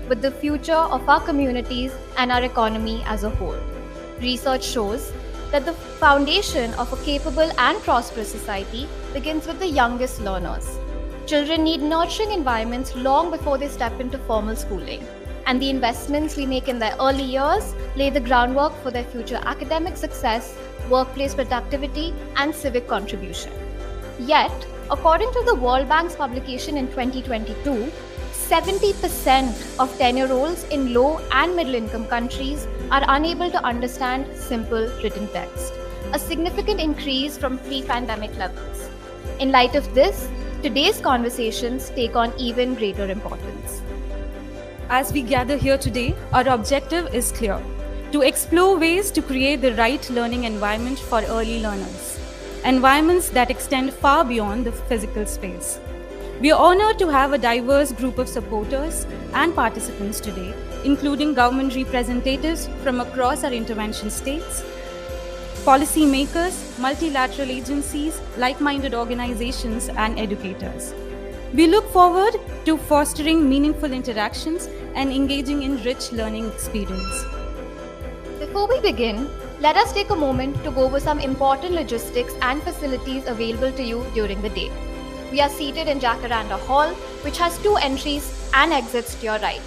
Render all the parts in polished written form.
with the future of our communities and our economy as a whole. Research shows that the foundation of a capable and prosperous society begins with the youngest learners. Children need nurturing environments long before they step into formal schooling, and the investments we make in their early years lay the groundwork for their future academic success, workplace productivity, and civic contribution. Yet, according to the World Bank's publication in 2022, 70% of 10-year-olds in low and middle-income countries are unable to understand simple written text, a significant increase from pre-pandemic levels. In light of this, today's conversations take on even greater importance. As we gather here today, our objective is clear: to explore ways to create the right learning environment for early learners, environments that extend far beyond the physical space. We are honored to have a diverse group of supporters and participants today, including government representatives from across our intervention states, policy makers, multilateral agencies, like-minded organizations, and educators. We look forward to fostering meaningful interactions and engaging in rich learning experience. Before we begin, let us take a moment to go over some important logistics and facilities available to you during the day. We are seated in Jacaranda Hall, which has 2 entries and exits to your right,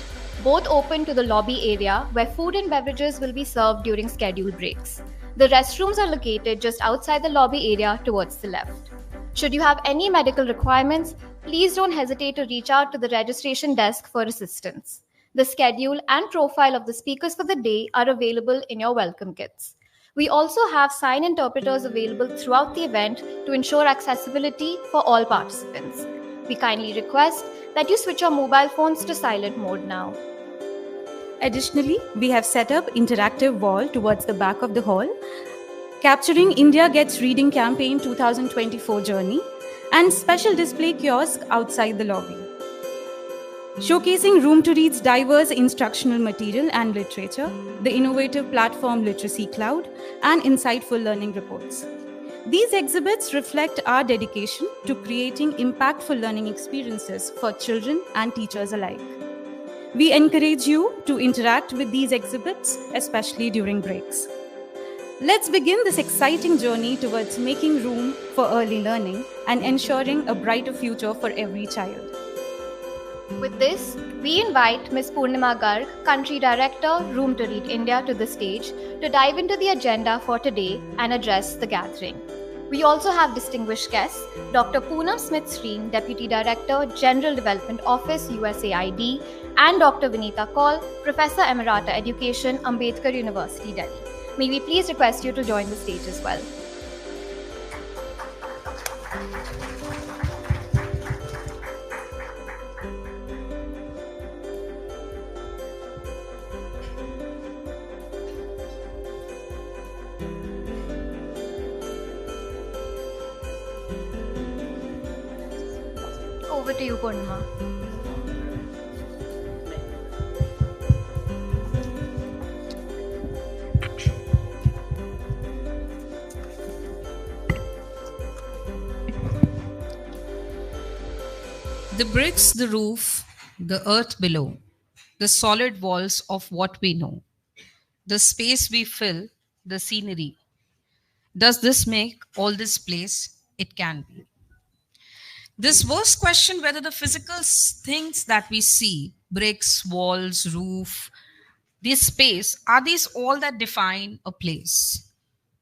both open to the lobby area where food and beverages will be served during scheduled breaks. The restrooms are located just outside the lobby area towards the left. Should you have any medical requirements, please don't hesitate to reach out to the registration desk for assistance. The schedule and profile of the speakers for the day are available in your welcome kits. We also have sign interpreters available throughout the event to ensure accessibility for all participants. We kindly request that you switch your mobile phones to silent mode now. Additionally, we have set up interactive wall towards the back of the hall, capturing India Gets Reading Campaign 2024 journey, and special display kiosk outside the lobby, showcasing Room to Read's diverse instructional material and literature, the innovative platform Literacy Cloud, and insightful learning reports. These exhibits reflect our dedication to creating impactful learning experiences for children and teachers alike. We encourage you to interact with these exhibits, especially during breaks. Let's begin this exciting journey towards making room for early learning and ensuring a brighter future for every child. With this, we invite Ms. Purnima Garg, Country Director, Room to Read India, to the stage to dive into the agenda for today and address the gathering. We also have distinguished guests, Dr. Poonam Smith-Sreen, Deputy Director, General Development Office, USAID, and Dr. Vinita Kaul, Professor Emerita Education, Ambedkar University, Delhi. May we please request you to join the stage as well. Over to you, Purnima. The bricks, the roof, the earth below, the solid walls of what we know, the space we fill, the scenery. Does this make all this place? It can be. This verse questions whether the physical things that we see, bricks, walls, roof, this space, are these all that define a place?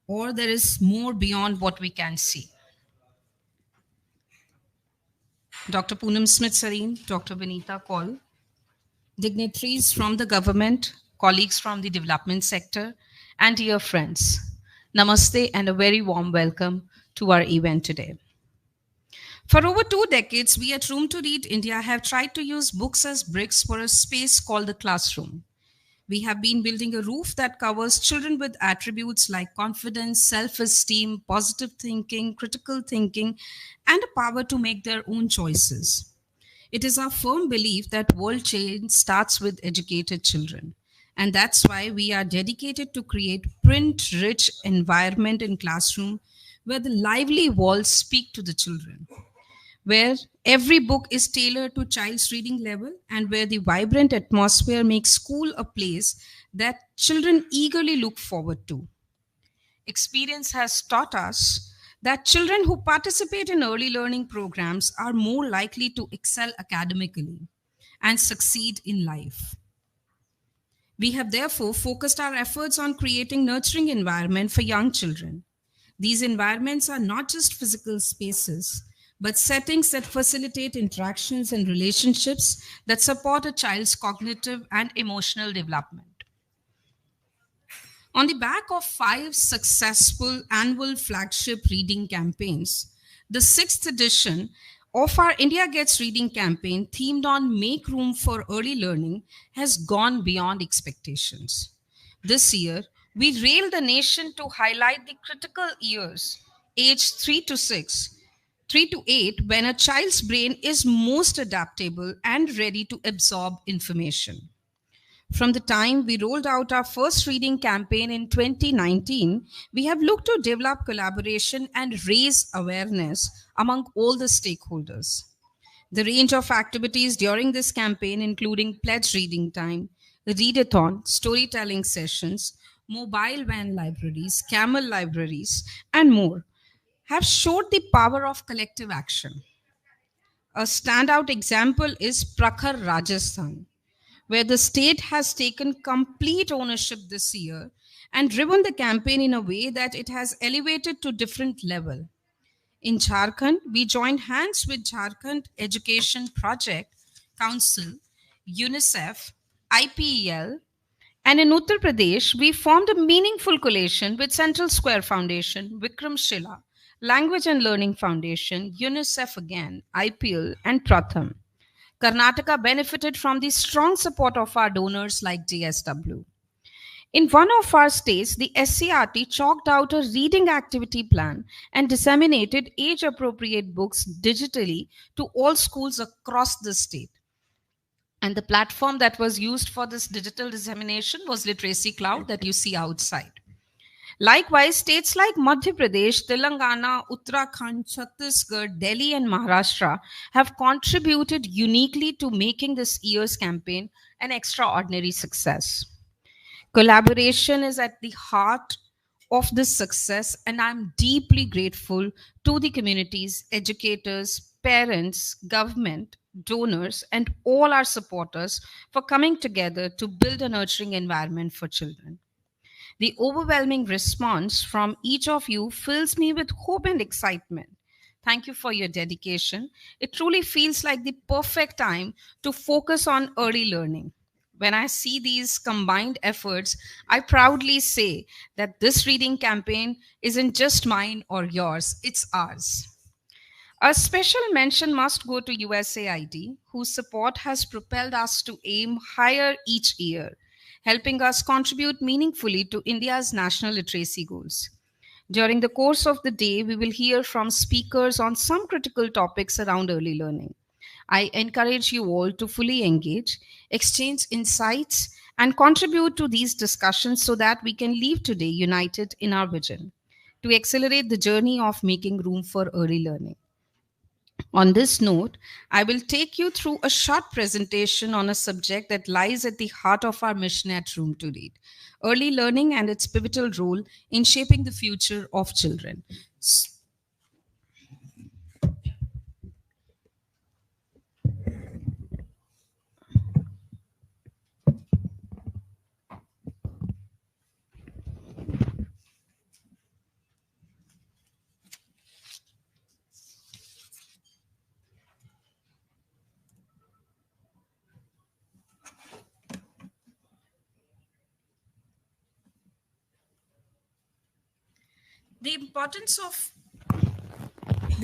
Or there is more beyond what we can see? Dr. Poonam Smith-Sreen, Dr. Vinita Kaul, dignitaries from the government, colleagues from the development sector, and dear friends, namaste and a very warm welcome to our event today. For over 2 decades, we at Room to Read India have tried to use books as bricks for a space called the classroom. We have been building a roof that covers children with attributes like confidence, self-esteem, positive thinking, critical thinking, and a power to make their own choices. It is our firm belief that world change starts with educated children. And that's why we are dedicated to create print-rich environment in classroom where the lively walls speak to the children. where every book is tailored to child's reading level and where the vibrant atmosphere makes school a place that children eagerly look forward to. Experience has taught us that children who participate in early learning programs are more likely to excel academically and succeed in life. We have therefore focused our efforts on creating nurturing environment for young children. These environments are not just physical spaces, but settings that facilitate interactions and relationships that support a child's cognitive and emotional development. On the back of 5 successful annual flagship reading campaigns, the 6th edition of our India Gets Reading campaign, themed on Make Room for Early Learning, has gone beyond expectations. This year, we railed the nation to highlight the critical years, aged 3 to 6, 3 to 8, when a child's brain is most adaptable and ready to absorb information. From the time we rolled out our first reading campaign in 2019, we have looked to develop collaboration and raise awareness among all the stakeholders. The range of activities during this campaign, including pledge reading time, readathon, storytelling sessions, mobile van libraries, camel libraries, and more, have showed the power of collective action. A standout example is Prakhar Rajasthan, where the state has taken complete ownership this year and driven the campaign in a way that it has elevated to different level. In Jharkhand, we joined hands with Jharkhand Education Project Council, UNICEF, IPEL, and in Uttar Pradesh, we formed a meaningful coalition with Central Square Foundation, Vikram Shila, Language and Learning Foundation, UNICEF again, IPEL, and Pratham. Karnataka benefited from the strong support of our donors like DSW. In one of our states, the SCRT chalked out a reading activity plan and disseminated age appropriate books digitally to all schools across the state. And the platform that was used for this digital dissemination was Literacy Cloud that you see outside. Likewise, states like Madhya Pradesh, Telangana, Uttarakhand, Chhattisgarh, Delhi, and Maharashtra have contributed uniquely to making this year's campaign an extraordinary success. Collaboration is at the heart of this success, and I'm deeply grateful to the communities, educators, parents, government, donors, and all our supporters for coming together to build a nurturing environment for children. The overwhelming response from each of you fills me with hope and excitement. Thank you for your dedication. It truly feels like the perfect time to focus on early learning. When I see these combined efforts, I proudly say that this reading campaign isn't just mine or yours, it's ours. A special mention must go to USAID, whose support has propelled us to aim higher each year, helping us contribute meaningfully to India's national literacy goals. During the course of the day, we will hear from speakers on some critical topics around early learning. I encourage you all to fully engage, exchange insights, and contribute to these discussions so that we can leave today united in our vision to accelerate the journey of making room for early learning. On this note, I will take you through a short presentation on a subject that lies at the heart of our mission at Room to Read: early learning and its pivotal role in shaping the future of children. The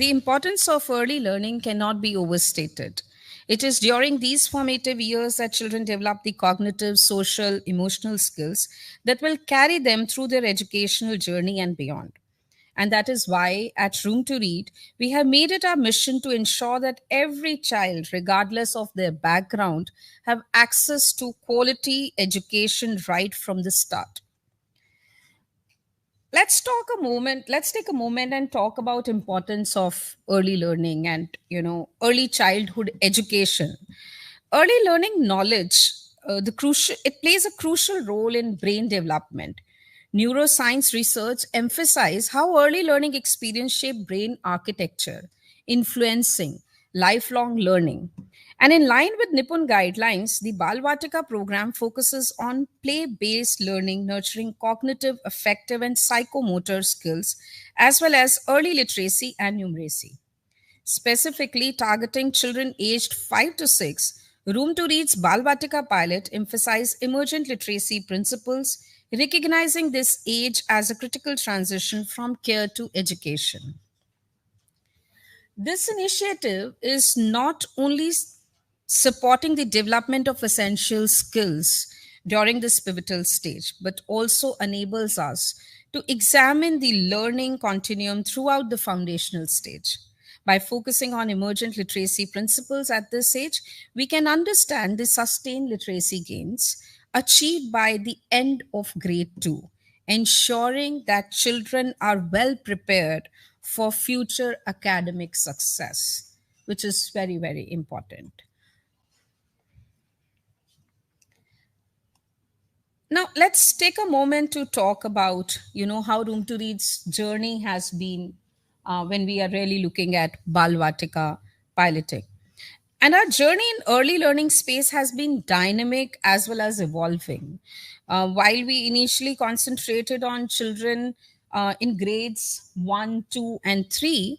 importance of early learning cannot be overstated. It is during these formative years that children develop the cognitive, social, emotional skills that will carry them through their educational journey and beyond. And that is why at Room to Read, we have made it our mission to ensure that every child, regardless of their background, have access to quality education right from the start. Let's take a moment and talk about importance of early learning and early childhood education. Early learning knowledge, the crucial it plays a crucial role in brain development. Neuroscience research emphasize how early learning experience shape brain architecture, influencing lifelong learning. And in line with Nippon guidelines, the Balvatika program focuses on play based learning, nurturing cognitive, affective, and psychomotor skills, as well as early literacy and numeracy. Specifically targeting children aged 5 to 6, Room to Reach Balvatika pilot emphasize emergent literacy principles, recognizing this age as a critical transition from care to education. This initiative is not only supporting the development of essential skills during this pivotal stage, but also enables us to examine the learning continuum throughout the foundational stage. By focusing on emergent literacy principles at this age, we can understand the sustained literacy gains achieved by the end of grade 2, ensuring that children are well prepared for future academic success, which is very, very important. Now, let's take a moment to talk about, how Room to Read's journey has been when we are really looking at Balvatika piloting. And our journey in early learning space has been dynamic as well as evolving. While we initially concentrated on children in grades 1, 2, and 3,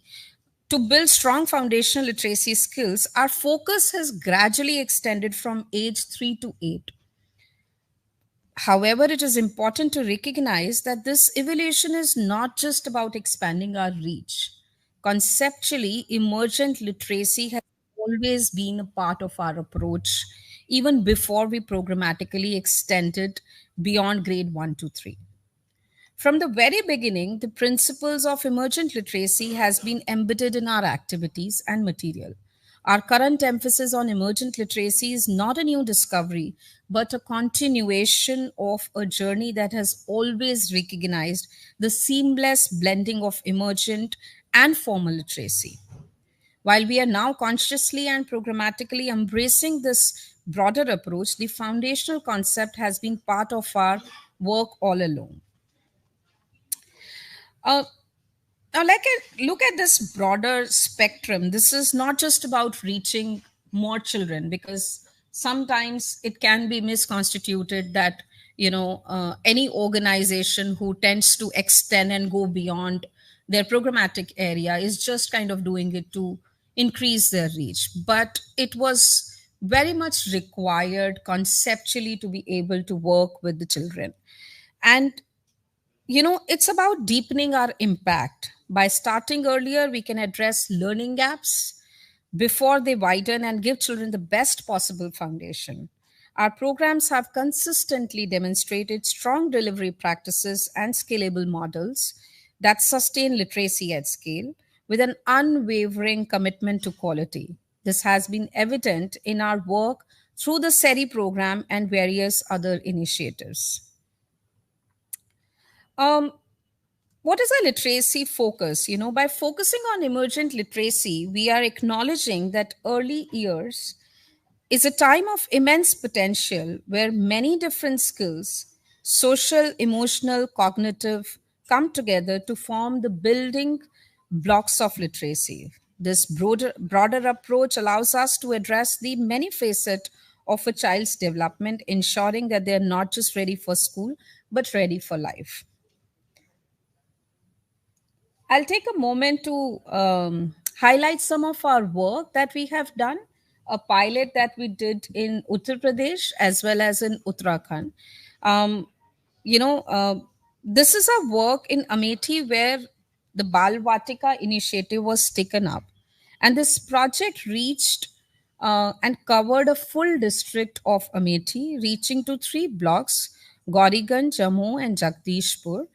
to build strong foundational literacy skills, our focus has gradually extended from age 3 to 8. However, it is important to recognize that this evolution is not just about expanding our reach. Conceptually, emergent literacy has always been a part of our approach, even before we programmatically extended beyond grade 1 to 3. From the very beginning, the principles of emergent literacy has been embedded in our activities and material. Our current emphasis on emergent literacy is not a new discovery, but a continuation of a journey that has always recognized the seamless blending of emergent and formal literacy. While we are now consciously and programmatically embracing this broader approach, the foundational concept has been part of our work all along. Uh, Now, look at this broader spectrum. This is not just about reaching more children, because sometimes it can be misconstituted that any organization who tends to extend and go beyond their programmatic area is just kind of doing it to increase their reach. But it was very much required conceptually to be able to work with the children. And it's about deepening our impact. By starting earlier, we can address learning gaps before they widen and give children the best possible foundation. Our programs have consistently demonstrated strong delivery practices and scalable models that sustain literacy at scale with an unwavering commitment to quality. This has been evident in our work through the SERI program and various other initiatives. Um, what is a literacy focus? By focusing on emergent literacy, we are acknowledging that early years is a time of immense potential where many different skills, social, emotional, cognitive, come together to form the building blocks of literacy. This broader approach allows us to address the many facet of a child's development, ensuring that they are not just ready for school, but ready for life. I'll take a moment to highlight some of our work that we have done. A pilot that we did in Uttar Pradesh as well as in Uttarakhand. Um, you know, uh, this is a work in Amethi where the Bal Vatika initiative was taken up. And this project reached and covered a full district of Amethi, reaching to three blocks: Gauriganj, Jammu, and Jagdishpur.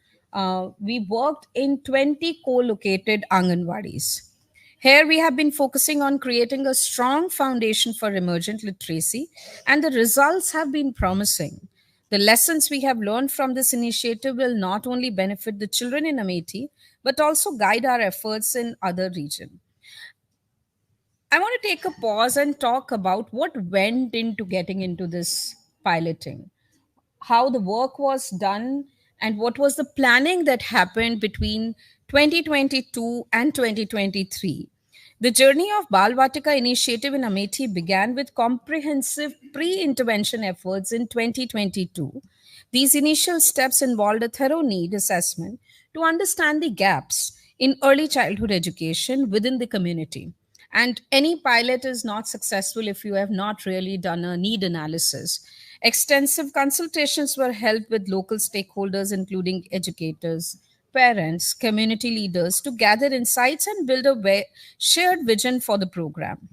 We worked in 20 co located Anganwadis. Here, we have been focusing on creating a strong foundation for emergent literacy, and the results have been promising. The lessons we have learned from this initiative will not only benefit the children in Amethi, but also guide our efforts in other regions. I want to take a pause and talk about what went into getting into this piloting, how the work was done, and what was the planning that happened between 2022 and 2023. The journey of Bal Vatika initiative in Amethi began with comprehensive pre-intervention efforts in 2022. These initial steps involved a thorough need assessment to understand the gaps in early childhood education within the community. And any pilot is not successful if you have not really done a need analysis. Extensive consultations were held with local stakeholders, including educators, parents, community leaders, to gather insights and build a shared vision for the program.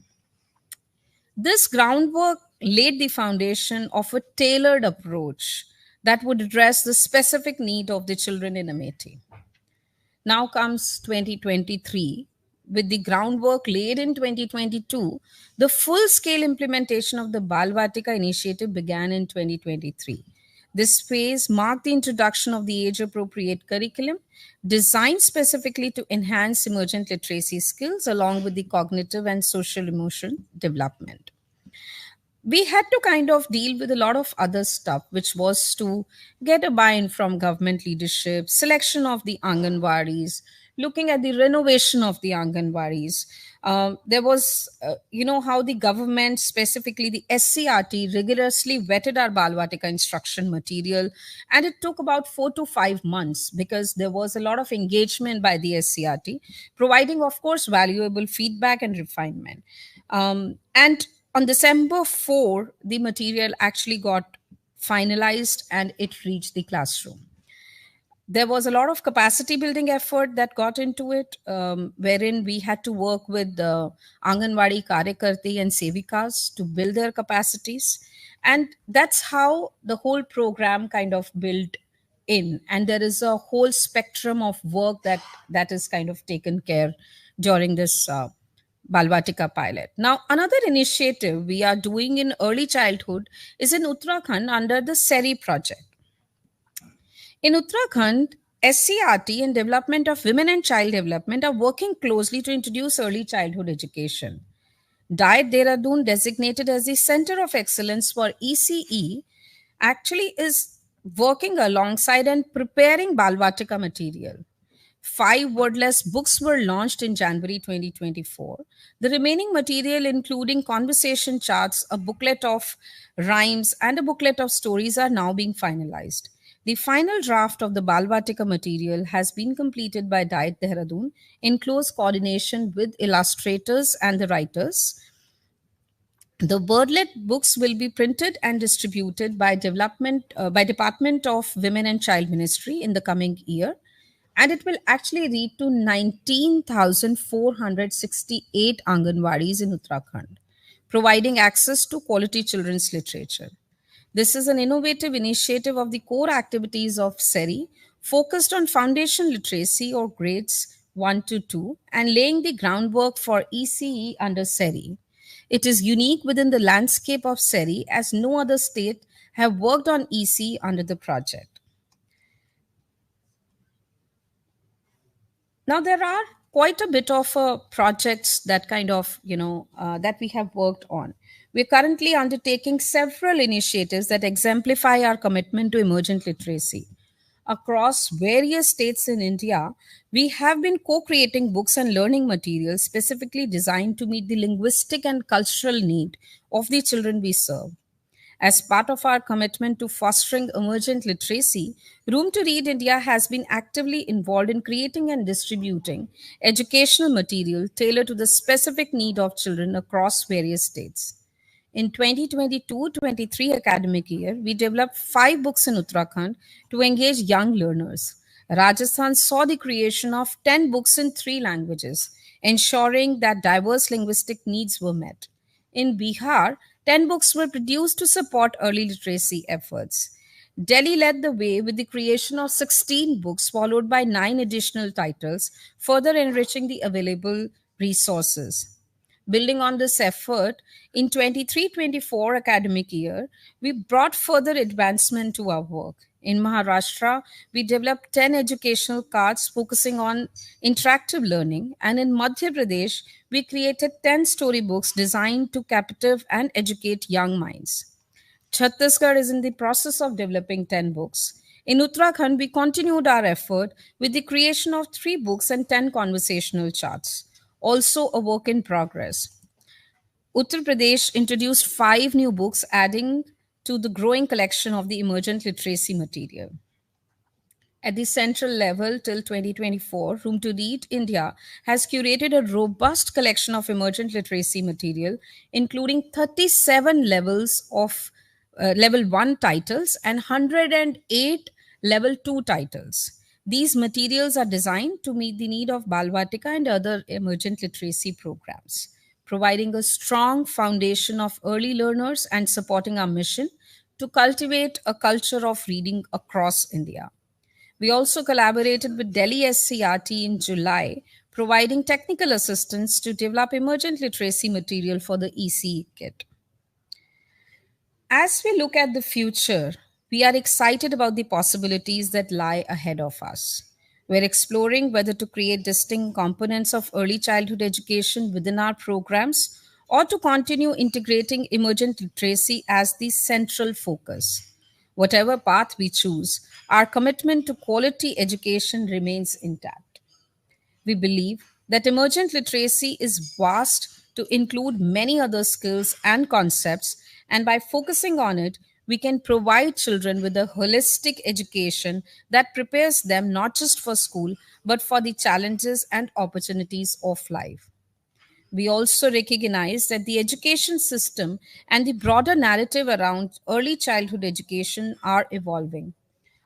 This groundwork laid the foundation of a tailored approach that would address the specific need of the children in Amethi. Now comes 2023. With the groundwork laid in 2022, the full scale implementation of the Bal Vatika initiative began in 2023. This phase marked the introduction of the age appropriate curriculum designed specifically to enhance emergent literacy skills along with the cognitive and social emotional development. We had to kind of deal with a lot of other stuff, which was to get a buy-in from government leadership, selection of the Anganwadis, looking at the renovation of the Anganwadis. There was, how the government, specifically the SCRT, rigorously vetted our Balvatika instruction material. And it took about 4 to 5 months because there was a lot of engagement by the SCRT, providing, of course, valuable feedback and refinement. And on December 4, the material actually got finalized and it reached the classroom. There was a lot of capacity building effort that got into it, wherein we had to work with the Anganwadi Karyakarti and Sevikas to build their capacities. And that's how the whole program kind of built in. And there is a whole spectrum of work that is kind of taken care during this Balvatika pilot. Now, another initiative we are doing in early childhood is in Uttarakhand under the SERI project. In Uttarakhand, SCRT and Development of Women and Child Development are working closely to introduce early childhood education. 𝙀𝙚 𝙠𝙚 designated as the Center of Excellence for ECE, actually is working alongside and preparing Balvatika material. 5 wordless books were launched in January 2024. The remaining material, including conversation charts, a booklet of rhymes, and a booklet of stories, are now being finalized. The final draft of the Balvatika material has been completed by 𝙀𝙚 𝙠𝙚 in close coordination with illustrators and the writers. The wordlet books will be printed and distributed by Department of Women and Child Ministry in the coming year. And it will actually reach to 19,468 Anganwadis in Uttarakhand, providing access to quality children's literature. This is an innovative initiative of the core activities of SERI, focused on foundation literacy or grades 1 to 2 and laying the groundwork for ECE under SERI. It is unique within the landscape of SERI as no other state have worked on ECE under the project. Now, there are quite a bit of projects that that we have worked on. We're currently undertaking several initiatives that exemplify our commitment to emergent literacy. Across various states in India, we have been co-creating books and learning materials specifically designed to meet the linguistic and cultural need of the children we serve. As part of our commitment to fostering emergent literacy, Room to Read India has been actively involved in creating and distributing educational material tailored to the specific need of children across various states. In 2022-23 academic year, we developed 5 books in Uttarakhand to engage young learners. Rajasthan saw the creation of 10 books in 3 languages, ensuring that diverse linguistic needs were met. In Bihar, 10 books were produced to support early literacy efforts. Delhi led the way with the creation of 16 books, followed by 9 additional titles, further enriching the available resources. Building on this effort, in 23-24 academic year, we brought further advancement to our work. In Maharashtra, we developed 10 educational cards focusing on interactive learning, and in Madhya Pradesh, we created 10 storybooks designed to captive and educate young minds. Chhattisgarh is in the process of developing 10 books. In Uttarakhand, we continued our effort with the creation of 3 books and 10 conversational charts, also a work in progress. Uttar Pradesh introduced 5 new books, adding to the growing collection of the emergent literacy material. At the central level, till 2024, Room to Read India has curated a robust collection of emergent literacy material, including 37 levels of level 1 titles and 108 level 2 titles. These materials are designed to meet the need of Balvatika and other emergent literacy programs, providing a strong foundation of early learners and supporting our mission to cultivate a culture of reading across India. We also collaborated with Delhi SCRT in July, providing technical assistance to develop emergent literacy material for the ECE kit. As we look at the future, we are excited about the possibilities that lie ahead of us. We're exploring whether to create distinct components of early childhood education within our programs or to continue integrating emergent literacy as the central focus. Whatever path we choose, our commitment to quality education remains intact. We believe that emergent literacy is vast to include many other skills and concepts, and by focusing on it, we can provide children with a holistic education that prepares them not just for school, but for the challenges and opportunities of life. We also recognize that the education system and the broader narrative around early childhood education are evolving.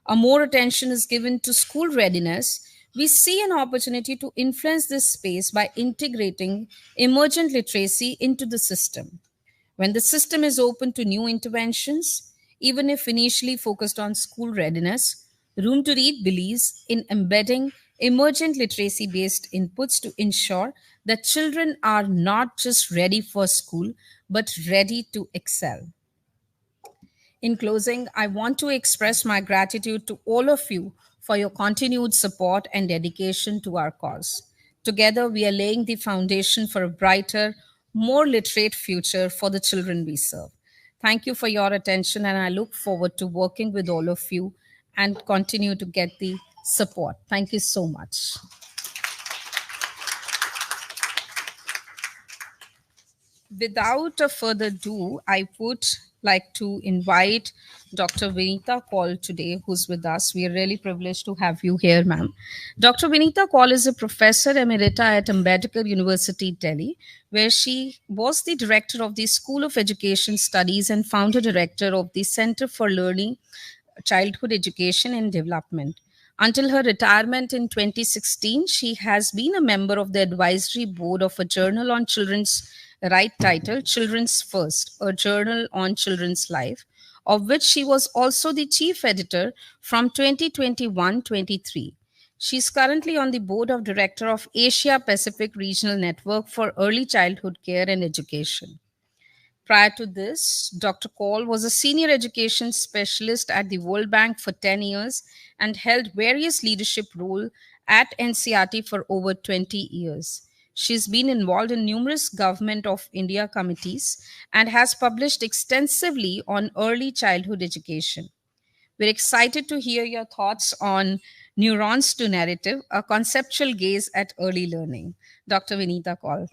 More attention is given to school readiness. We see an opportunity to influence this space by integrating emergent literacy into the system. When the system is open to new interventions, even if initially focused on school readiness, Room to Read believes in embedding emergent literacy based inputs to ensure that children are not just ready for school, but ready to excel. In closing, I want to express my gratitude to all of you for your continued support and dedication to our cause. Together, we are laying the foundation for a brighter, more literate future for the children we serve. Thank you for your attention, and I look forward to working with all of you and continue to get the support. Thank you so much. Without a further ado, I would like to invite Dr. Vinita Kaul today, who's with us. We are really privileged to have you here, ma'am. Dr. Vinita Kaul is a professor emerita at Ambedkar University, Delhi, where she was the director of the School of Education Studies and founder director of the Center for Learning, Childhood Education and Development. Until her retirement in 2016, she has been a member of the advisory board of a journal on children's right titled Children's First, a journal on children's life, of which she was also the chief editor from 2021-23. She is currently on the board of director of Asia Pacific Regional Network for Early Childhood Care and Education. Prior to this, Dr. Kaul was a senior education specialist at the World Bank for 10 years and held various leadership roles at NCERT for over 20 years. She's been involved in numerous Government of India committees and has published extensively on early childhood education. We're excited to hear your thoughts on Neurons to Narrative, a conceptual gaze at early learning. Dr. Vinita Kaul.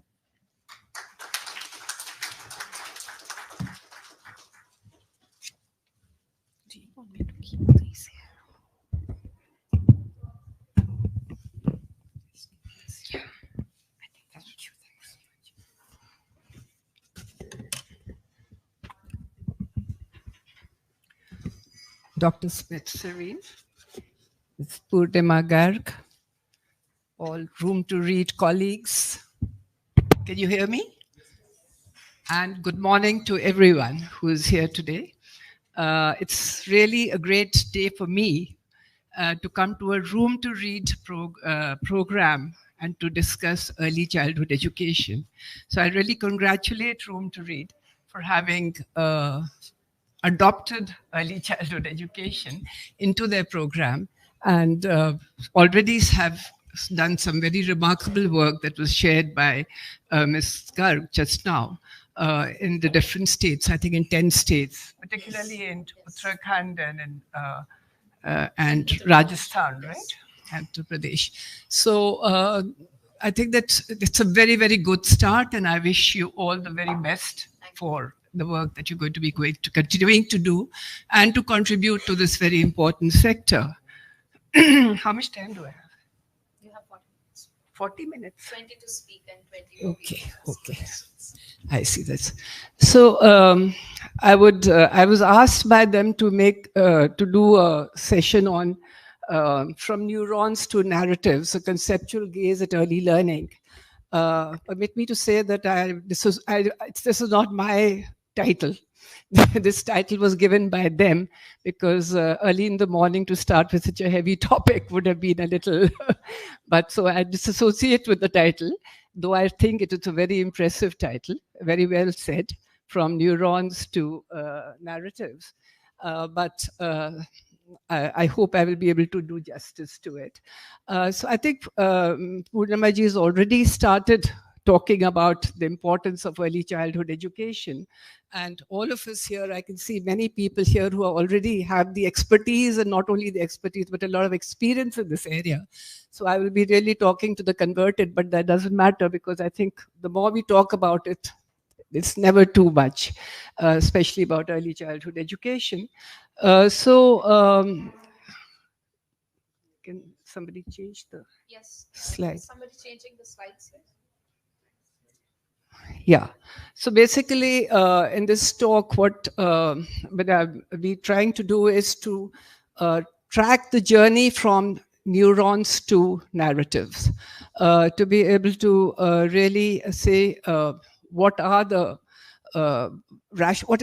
Do you want me to keep these here? Yeah, I think that's what you think. Dr. Smith-Serene, Ms. Purnima Garg, all Room to Read colleagues. Can you hear me? And good morning to everyone who is here today. It's really a great day for me to come to a Room to Read program and to discuss early childhood education. So I really congratulate Room to Read for having adopted early childhood education into their program, and already have done some very remarkable work that was shared by Ms. Garg just now in the different states, I think in 10 states, particularly in Uttarakhand and Rajasthan, right? Andhra Pradesh. So I think that it's a very, very good start, and I wish you all the very best for the work that you're going to be continuing to do and to contribute to this very important sector. How much time do I have? You have 40 minutes. 40 minutes? 20 to speak and 20 Okay. I see this. So I was asked by them to do a session on from neurons to narratives, a conceptual gaze at early learning. Permit me to say that this is not my title. This title was given by them because early in the morning to start with such a heavy topic would have been a little, but so I disassociate with the title, though I think it is a very impressive title, very well said, from neurons to narratives. But I hope I will be able to do justice to it. So I think Purnamaji has already started talking about the importance of early childhood education. And all of us here, I can see many people here who already have the expertise, and not only the expertise, but a lot of experience in this area. So I will be really talking to the converted, but that doesn't matter because I think the more we talk about it, it's never too much, especially about early childhood education. Can somebody change the slide? Somebody changing the slides here? Yeah. So basically, in this talk, what we're trying to do is to track the journey from neurons to narratives, to be able to really say what is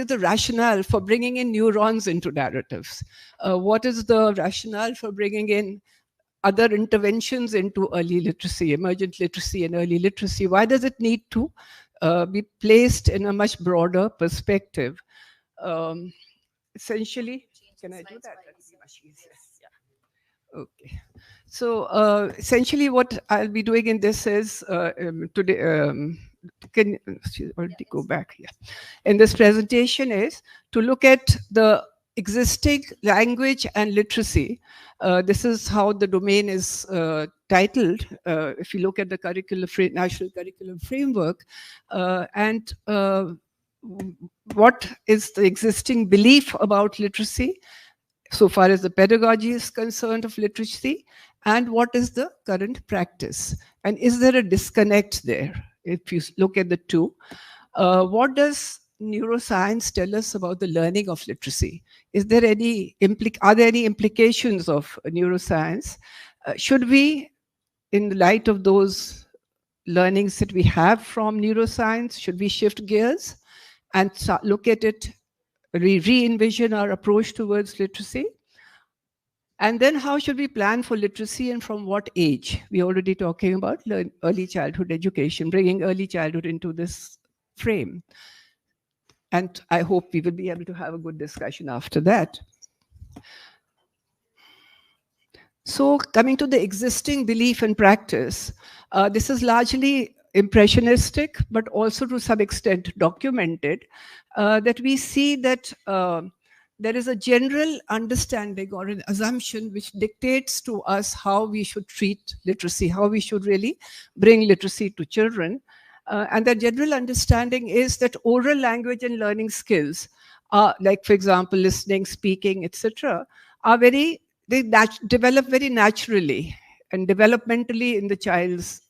the rationale for bringing in neurons into narratives? What is the rationale for bringing in other interventions into early literacy, emergent literacy and early literacy? Why does it need to be placed in a much broader perspective? Essentially, can I do that? That would be much easier. Yeah. Okay. So essentially what I'll be doing in this is today, can you already go back here? In this presentation is to look at the existing language and literacy. This is how the domain is titled. If you look at the national curriculum framework, and what is the existing belief about literacy so far as the pedagogy is concerned of literacy, and what is the current practice, and is there a disconnect there? If you look at the two, what does neuroscience tell us about the learning of literacy? Are there any implications of neuroscience? Should we, in the light of those learnings that we have from neuroscience, should we shift gears and look at it, re-envision our approach towards literacy? And then how should we plan for literacy and from what age? We're already talking about early childhood education, bringing early childhood into this frame. And I hope we will be able to have a good discussion after that. So coming to the existing belief and practice, this is largely impressionistic, but also to some extent documented, that we see that there is a general understanding or an assumption which dictates to us how we should treat literacy, how we should really bring literacy to children. And the general understanding is that oral language and learning skills, like for example, listening, speaking, etc., they develop very naturally and developmentally in the child's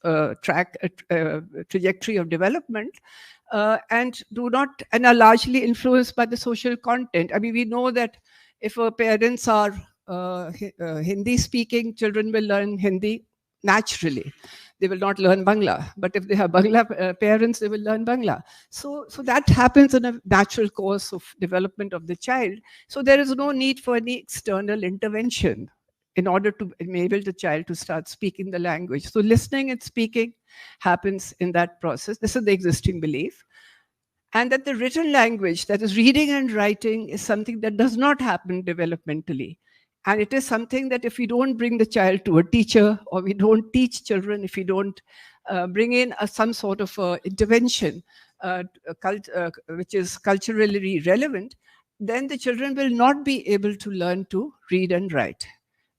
trajectory of development. And are largely influenced by the social content. I mean, we know that if our parents are Hindi speaking, children will learn Hindi naturally. They will not learn Bangla. But if they have Bangla parents, they will learn Bangla. So that happens in a natural course of development of the child. So there is no need for any external intervention in order to enable the child to start speaking the language. So listening and speaking happens in that process. This is the existing belief. And that the written language, that is reading and writing, is something that does not happen developmentally. And it is something that if we don't bring the child to a teacher, or we don't teach children, if we don't bring in some sort of intervention which is culturally relevant, then the children will not be able to learn to read and write.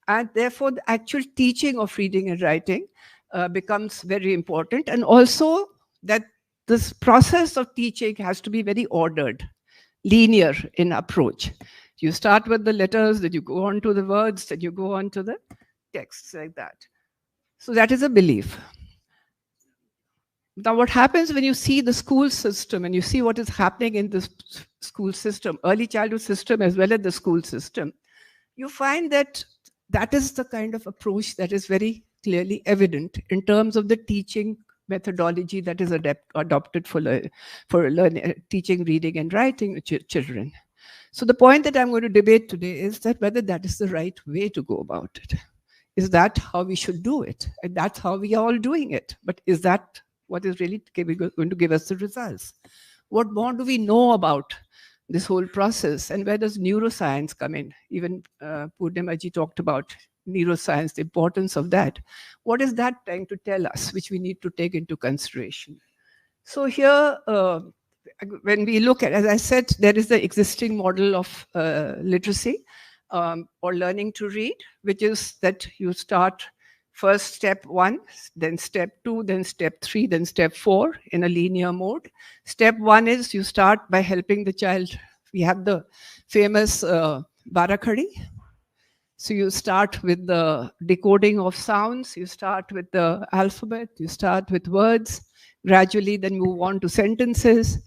And therefore, the actual teaching of reading and writing becomes very important. And also that this process of teaching has to be very ordered, linear in approach. You start with the letters, then you go on to the words, then you go on to the texts, like that. So that is a belief. Now, what happens when you see the school system and you see what is happening in the school system, early childhood system as well as the school system, you find that that is the kind of approach that is very clearly evident in terms of the teaching methodology that is adopted for learning, teaching reading and writing to children. So the point that I'm going to debate today is that whether that is the right way to go about it. Is that how we should do it? And that's how we are all doing it. But is that what is really going to give us the results? What more do we know about this whole process? And where does neuroscience come in? Even Purnima-ji talked about neuroscience, the importance of that. What is that trying to tell us, which we need to take into consideration? So here, when we look at, as I said, there is the existing model of literacy or learning to read, which is that you start first step 1, then step 2, then step 3, then step 4 in a linear mode. Step 1 is you start by helping the child. We have the famous Barakari. So you start with the decoding of sounds, you start with the alphabet, you start with words, gradually then move on to sentences.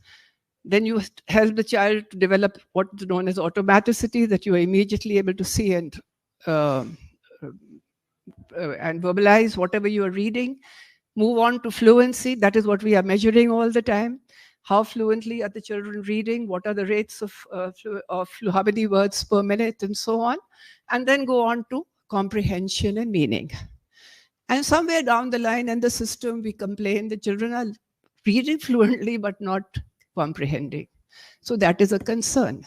Then you help the child to develop what is known as automaticity, that you are immediately able to see and verbalize whatever you are reading. Move on to fluency. That is what we are measuring all the time. How fluently are the children reading? What are the rates of how many words per minute and so on? And then go on to comprehension and meaning. And somewhere down the line in the system, we complain the children are reading fluently but not comprehending. So that is a concern.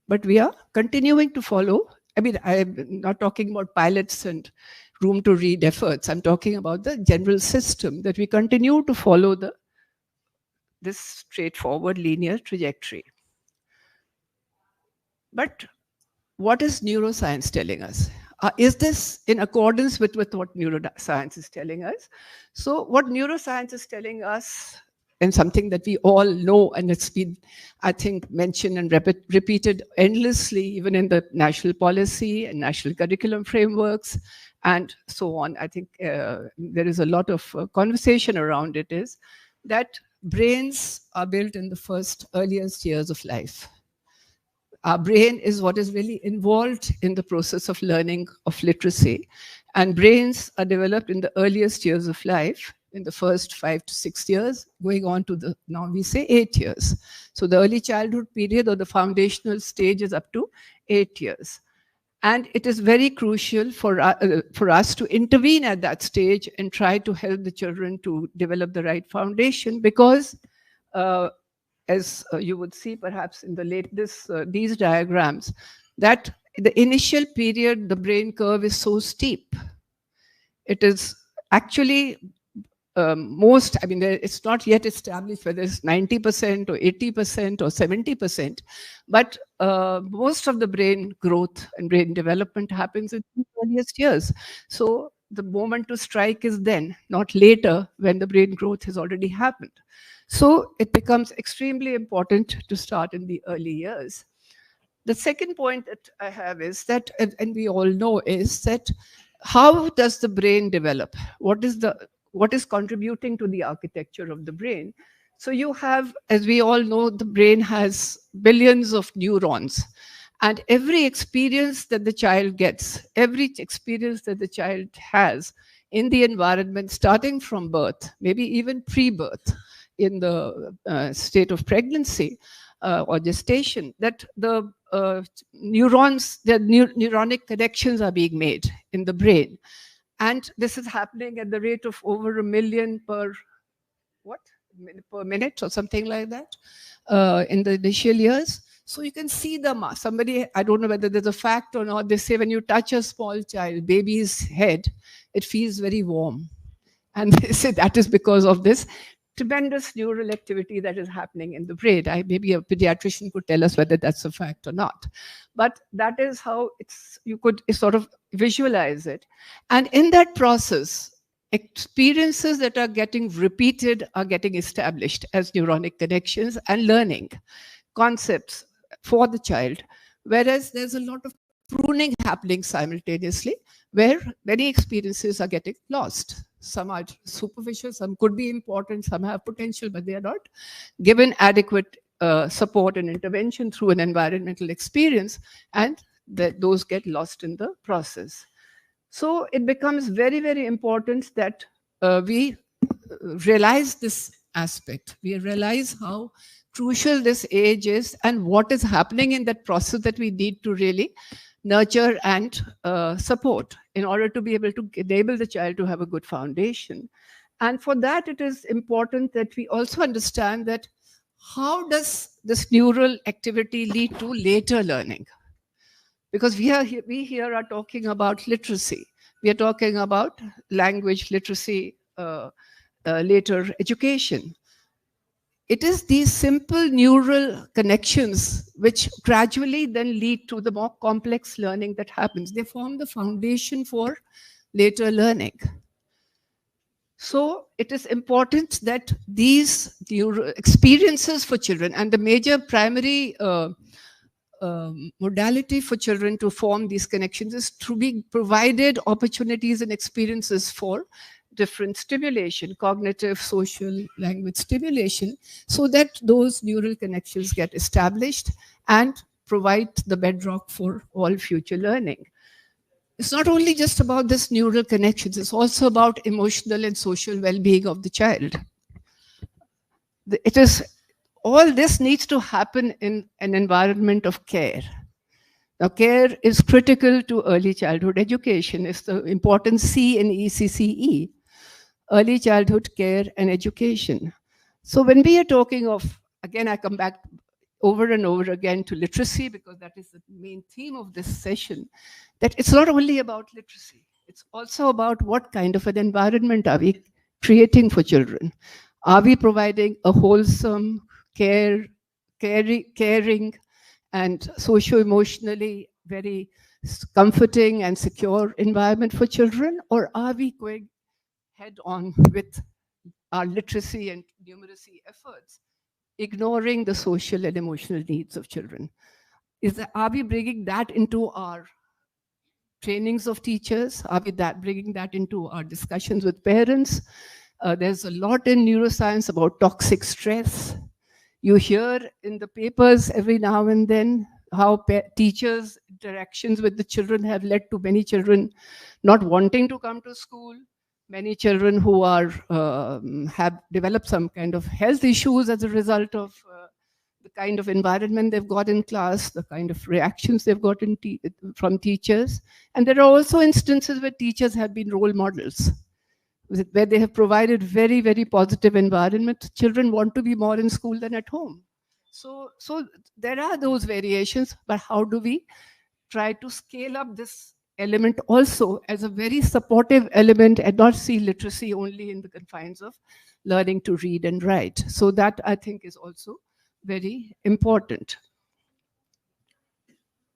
But we are continuing to follow. I mean, I'm not talking about pilots and room to read efforts. I'm talking about the general system, that we continue to follow this straightforward linear trajectory. But what is neuroscience telling us? Is this in accordance with what neuroscience is telling us? So what neuroscience is telling us, and something that we all know, and it's been, I think, mentioned and repeated endlessly, even in the national policy and national curriculum frameworks, and so on. I think there is a lot of conversation around it, is that brains are built in the earliest years of life. Our brain is what is really involved in the process of learning of literacy. And brains are developed in the earliest years of life, in the first 5 to 6 years, going on to now we say 8 years. So the early childhood period, or the foundational stage, is up to 8 years. And it is very crucial for us to intervene at that stage and try to help the children to develop the right foundation, because as you would see perhaps in these diagrams, that the initial period, the brain curve is so steep. It is actually it's not yet established whether it's 90% or 80% or 70%, but most of the brain growth and brain development happens in the earliest years. So the moment to strike is then, not later, when the brain growth has already happened. So it becomes extremely important to start in the early years. The second point that I have is that, and we all know, is that how does the brain develop? What is contributing to the architecture of the brain? So you have, as we all know, the brain has billions of neurons. And every experience that the child gets, every experience that the child has in the environment, starting from birth, maybe even pre-birth, in the state of pregnancy or gestation, that the neurons, the neuronic connections are being made in the brain. And this is happening at the rate of over 1 million per minute or something like that in the initial years. So you can see the mass. Somebody, I don't know whether there's a fact or not, they say when you touch a small child, baby's head, it feels very warm. And they say that is because of this tremendous neural activity that is happening in the brain. Maybe a pediatrician could tell us whether that's a fact or not. But that is how you could sort of visualize it. And in that process, experiences that are getting repeated are getting established as neuronic connections and learning concepts for the child. Whereas there's a lot of pruning happening simultaneously, where many experiences are getting lost. Some are superficial, some could be important, some have potential, but they are not given adequate support and intervention through an environmental experience, and those get lost in the process. So it becomes very, very important that we realize this aspect. We realize how crucial this age is and what is happening in that process that we need to really nurture and support in order to be able to enable the child to have a good foundation. And for that, it is important that we also understand that how does this neural activity lead to later learning? Because we here are talking about literacy. We are talking about language literacy, later education. It is these simple neural connections which gradually then lead to the more complex learning that happens. They form the foundation for later learning. So it is important that these neural experiences for children, and the major primary modality for children to form these connections is to be provided opportunities and experiences for different stimulation, cognitive, social, language stimulation, so that those neural connections get established and provide the bedrock for all future learning. It's not only just about this neural connections, it's also about emotional and social well-being of the child. All this needs to happen in an environment of care. Now, care is critical to early childhood education. It's the important C in ECCE, early childhood care and education. So when we are talking of, again, I come back over and over again to literacy, because that is the main theme of this session, that it's not only about literacy, it's also about what kind of an environment are we creating for children. Are we providing a wholesome, caring, and socio-emotionally very comforting and secure environment for children? Or are we going head on with our literacy and numeracy efforts, ignoring the social and emotional needs of children? Are we bringing that into our trainings of teachers? Are we bringing that into our discussions with parents? There's a lot in neuroscience about toxic stress. You hear in the papers every now and then how teachers' interactions with the children have led to many children not wanting to come to school, many children who have developed some kind of health issues as a result of the kind of environment they've got in class, the kind of reactions they've got from teachers. And there are also instances where teachers have been role models, where they have provided very, very positive environment. Children want to be more in school than at home. So there are those variations, but how do we try to scale up this element also as a very supportive element and not see literacy only in the confines of learning to read and write? So that, I think, is also very important.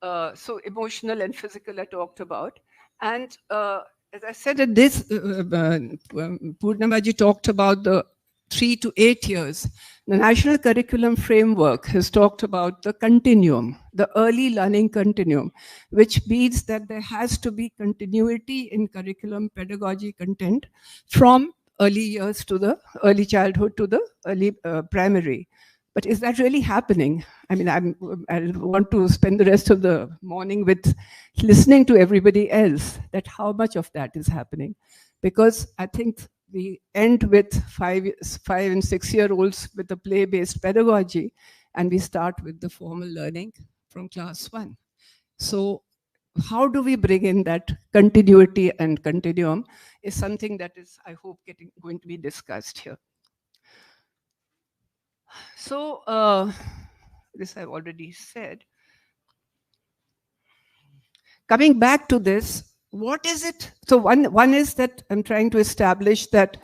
So emotional and physical I talked about. And as I said, at this, Purnamaji talked about the 3 to 8 years. The National Curriculum Framework has talked about the continuum, the early learning continuum, which means that there has to be continuity in curriculum pedagogy content from early years to the early childhood to the early primary. But is that really happening? I mean, I want to spend the rest of the morning with listening to everybody else, that how much of that is happening. Because I think we end with 5 and 6 year olds with the play-based pedagogy, and we start with the formal learning from class 1. So how do we bring in that continuity and continuum is something that is, I hope, going to be discussed here. So this I've already said. Coming back to this, what is it? So one is that I'm trying to establish that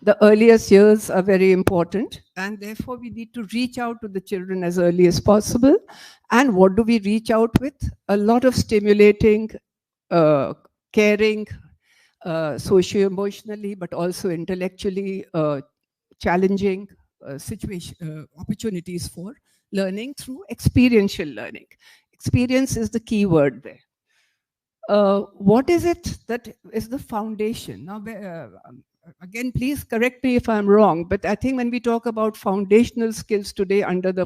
the earliest years are very important, and therefore we need to reach out to the children as early as possible. And what do we reach out with? A lot of stimulating, caring, socio-emotionally, but also intellectually challenging opportunities for learning through experiential learning. Experience is the key word there. What is it that is the foundation? Now, again, please correct me if I'm wrong, but I think when we talk about foundational skills today under the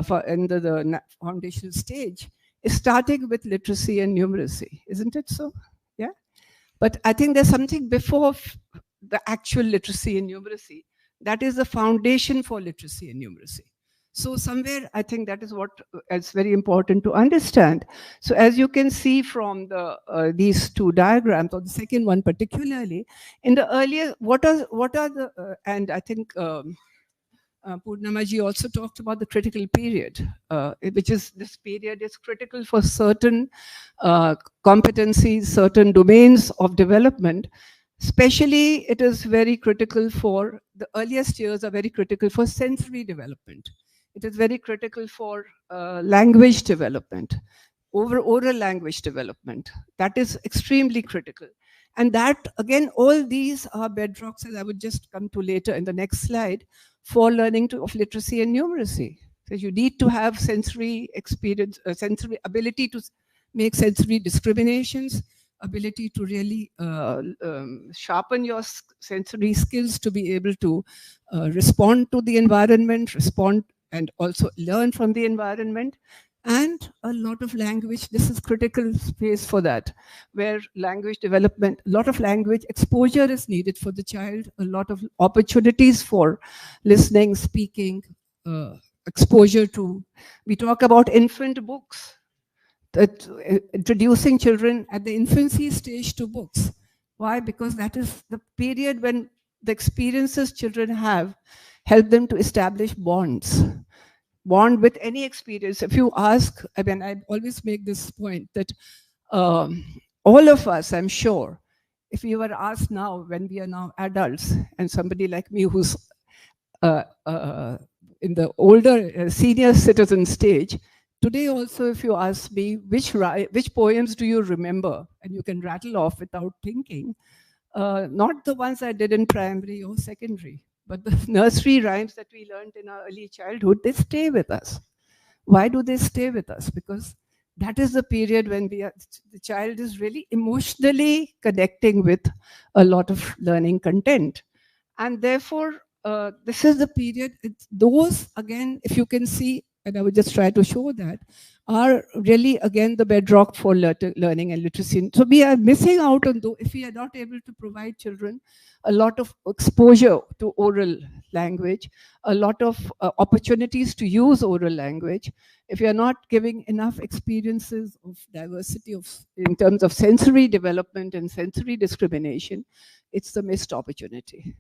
foundational stage, is starting with literacy and numeracy, isn't it so? Yeah. But I think there's something before the actual literacy and numeracy that is the foundation for literacy and numeracy. So somewhere, I think that is what is very important to understand. So as you can see from the these two diagrams, or the second one particularly, in the earlier, what are the, and I think Purnamaji also talked about the critical period, which is this period is critical for certain competencies, certain domains of development. Especially, it is very critical for, the earliest years are very critical for sensory development. It is very critical for language development, oral language development. That is extremely critical. And that, again, all these are bedrocks, as I would just come to later in the next slide, for learning of literacy and numeracy. So you need to have sensory experience, sensory ability to make sensory discriminations, ability to really sharpen your sensory skills to be able to respond to the environment, respond and also learn from the environment, and a lot of language. This is critical space for that, where language development, a lot of language exposure is needed for the child, a lot of opportunities for listening, speaking, exposure to, we talk about infant books, that introducing children at the infancy stage to books. Why? Because that is the period when the experiences children have help them to establish bonds. Bond with any experience. If you ask, I mean, I always make this point that all of us, I'm sure, if we were asked now, when we are now adults, and somebody like me who's in the older senior citizen stage, today also, if you ask me, which poems do you remember? And you can rattle off without thinking. Not the ones I did in primary or secondary, but the nursery rhymes that we learned in our early childhood, they stay with us. Why do they stay with us? Because that is the period when the child is really emotionally connecting with a lot of learning content. And therefore, this is the period, those, again, if you can see, and I would just try to show that, are really, again, the bedrock for learning and literacy. So we are missing out on those if we are not able to provide children a lot of exposure to oral language, a lot of opportunities to use oral language. If you are not giving enough experiences of diversity in terms of sensory development and sensory discrimination, it's the missed opportunity.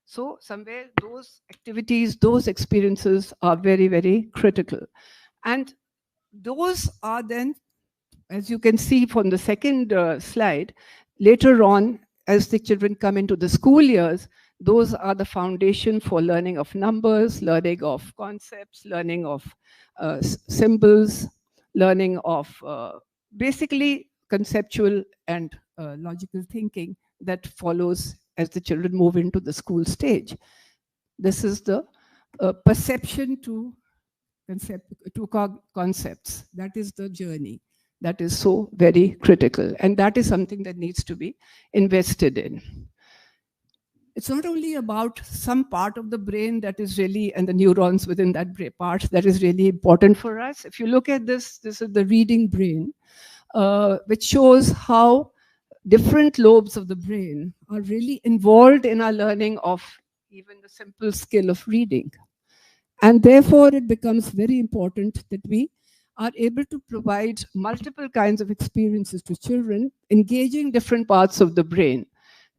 So somewhere those activities, those experiences are very, very critical. And those are then, as you can see from the second slide, later on, as the children come into the school years, those are the foundation for learning of numbers, learning of concepts, learning of symbols, learning of basically conceptual and logical thinking that follows as the children move into the school stage. This is the perception to concepts. That is the journey. That is so very critical. And that is something that needs to be invested in. It's not only about some part of the brain that is really, and the neurons within that part that is really important for us. If you look at this, this is the reading brain, which shows how different lobes of the brain are really involved in our learning of even the simple skill of reading. And therefore, it becomes very important that we are able to provide multiple kinds of experiences to children, engaging different parts of the brain,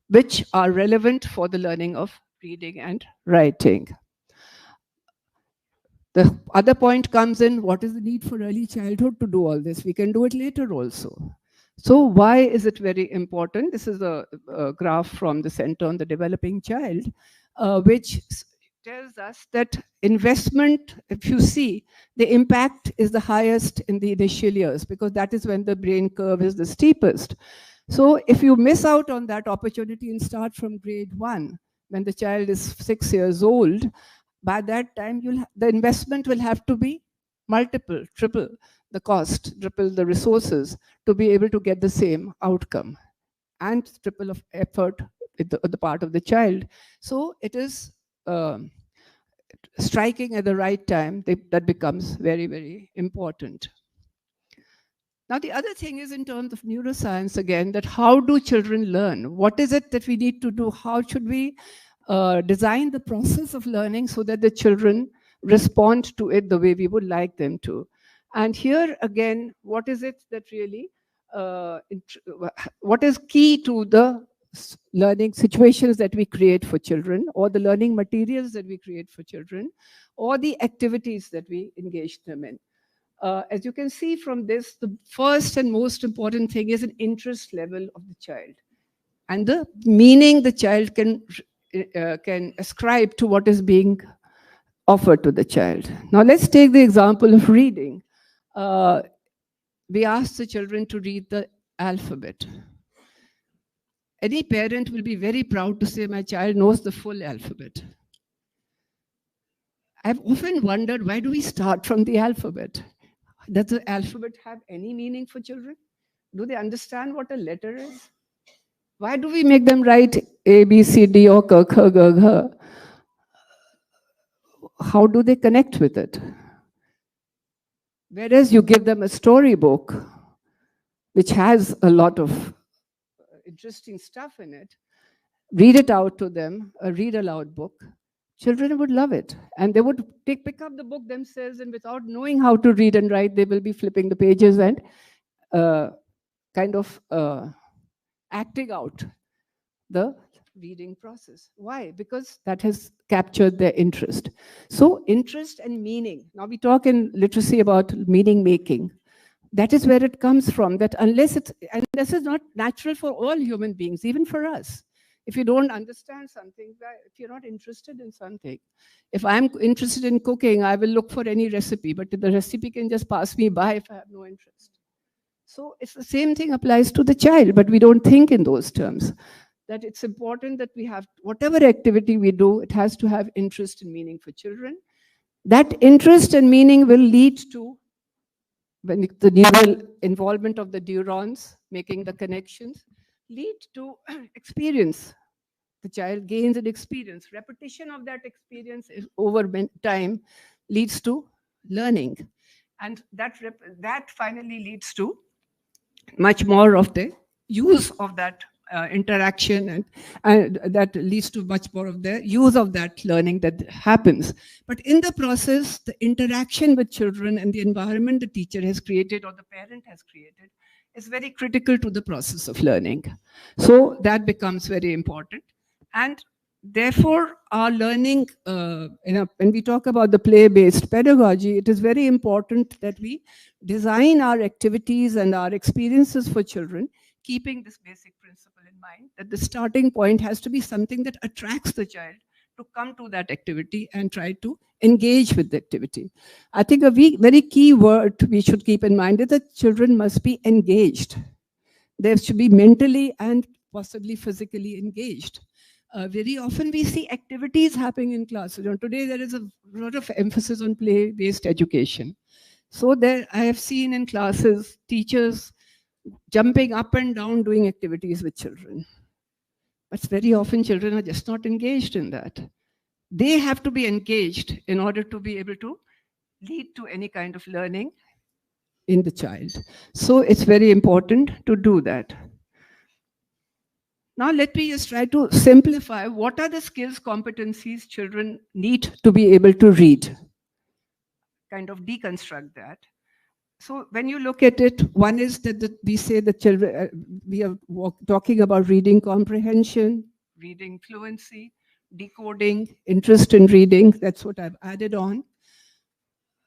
which are relevant for the learning of reading and writing. The other point comes in, what is the need for early childhood to do all this? We can do it later also. So why is it very important? This is a graph from the Center on the Developing Child, which tells us that investment, if you see, the impact is the highest in the initial years, because that is when the brain curve is the steepest. So if you miss out on that opportunity and start from grade 1, when the child is 6 years old, by that time the investment will have to be multiple, triple the cost, triple the resources to be able to get the same outcome, and triple of effort at the part of the child. So it is striking at the right time that becomes very, very important. Now, the other thing is in terms of neuroscience again, that how do children learn? What is it that we need to do? How should we design the process of learning so that the children respond to it the way we would like them to? And here again, what is it that really, what is key to the learning situations that we create for children, or the learning materials that we create for children, or the activities that we engage them in? As you can see from this, the first and most important thing is an interest level of the child and the meaning the child can ascribe to what is being offered to the child. Now let's take the example of reading. We ask the children to read the alphabet. Any parent will be very proud to say, my child knows the full alphabet. I've often wondered, why do we start from the alphabet? Does the alphabet have any meaning for children? Do they understand what a letter is? Why do we make them write A, B, C, D, or K, K, G, G? How do they connect with it? Whereas you give them a storybook, which has a lot of interesting stuff in it, read it out to them, a read aloud book, children would love it. And they would pick up the book themselves, and without knowing how to read and write, they will be flipping the pages and kind of acting out the reading process. Why? Because that has captured their interest. So interest and meaning. Now we talk in literacy about meaning making. That is where it comes from, that unless it's, and this is not natural for all human beings, even for us. If you don't understand something, if you're not interested in something, if I'm interested in cooking, I will look for any recipe, but the recipe can just pass me by if I have no interest. So it's the same thing applies to the child, but we don't think in those terms. That it's important that we have, whatever activity we do, it has to have interest and meaning for children. That interest and meaning will lead to when the neural involvement of the neurons, making the connections, lead to experience. The child gains an experience. Repetition of that experience over time leads to learning. And that finally leads to much more of the use of that interaction, and that leads to much more of the use of that learning that happens. But in the process, the interaction with children and the environment the teacher has created or the parent has created is very critical to the process of learning. So that becomes very important. And therefore, our learning, when we talk about the play-based pedagogy, it is very important that we design our activities and our experiences for children, keeping this basic principle in mind, that the starting point has to be something that attracts the child to come to that activity and try to engage with the activity. I think a very key word we should keep in mind is that children must be engaged. They should be mentally and possibly physically engaged. Very often we see activities happening in classes. Today there is a lot of emphasis on play-based education. So there I have seen in classes teachers jumping up and down doing activities with children. But very often children are just not engaged in that. They have to be engaged in order to be able to lead to any kind of learning in the child. So it's very important to do that. Now let me just try to simplify what are the skills, competencies children need to be able to read. Kind of deconstruct that. So when you look at it, one is that we say the children, we are talking about reading comprehension, reading fluency, decoding, interest in reading. That's what I've added on.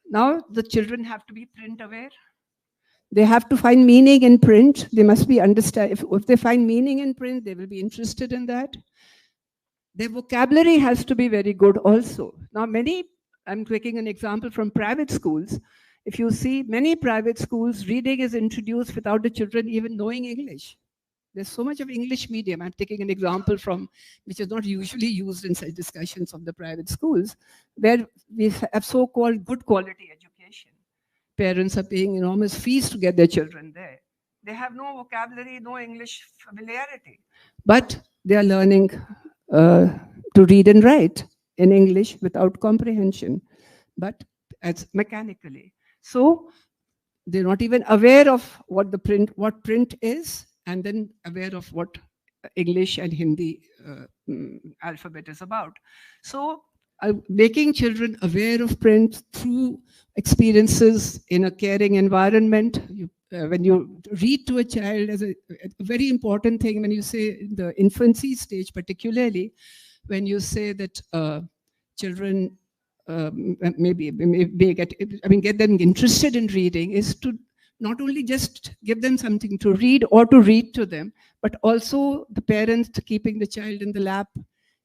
Now the children have to be print aware. They have to find meaning in print. They must be understand. If they find meaning in print, they will be interested in that. Their vocabulary has to be very good also. Now I'm taking an example from private schools. If you see many private schools, reading is introduced without the children even knowing English. There's so much of English medium. I'm taking an example from, which is not usually used in such discussions of the private schools, where we have so-called good quality education. Parents are paying enormous fees to get their children there. They have no vocabulary, no English familiarity, but they are learning to read and write in English without comprehension, but as mechanically. So they're not even aware of what print is, and then aware of what English and Hindi alphabet is about. So making children aware of print through experiences in a caring environment. When you read to a child, as a very important thing, when you say in the infancy stage particularly, when you say that children get them interested in reading, is to not only just give them something to read or to read to them, but also the parents keeping the child in the lap,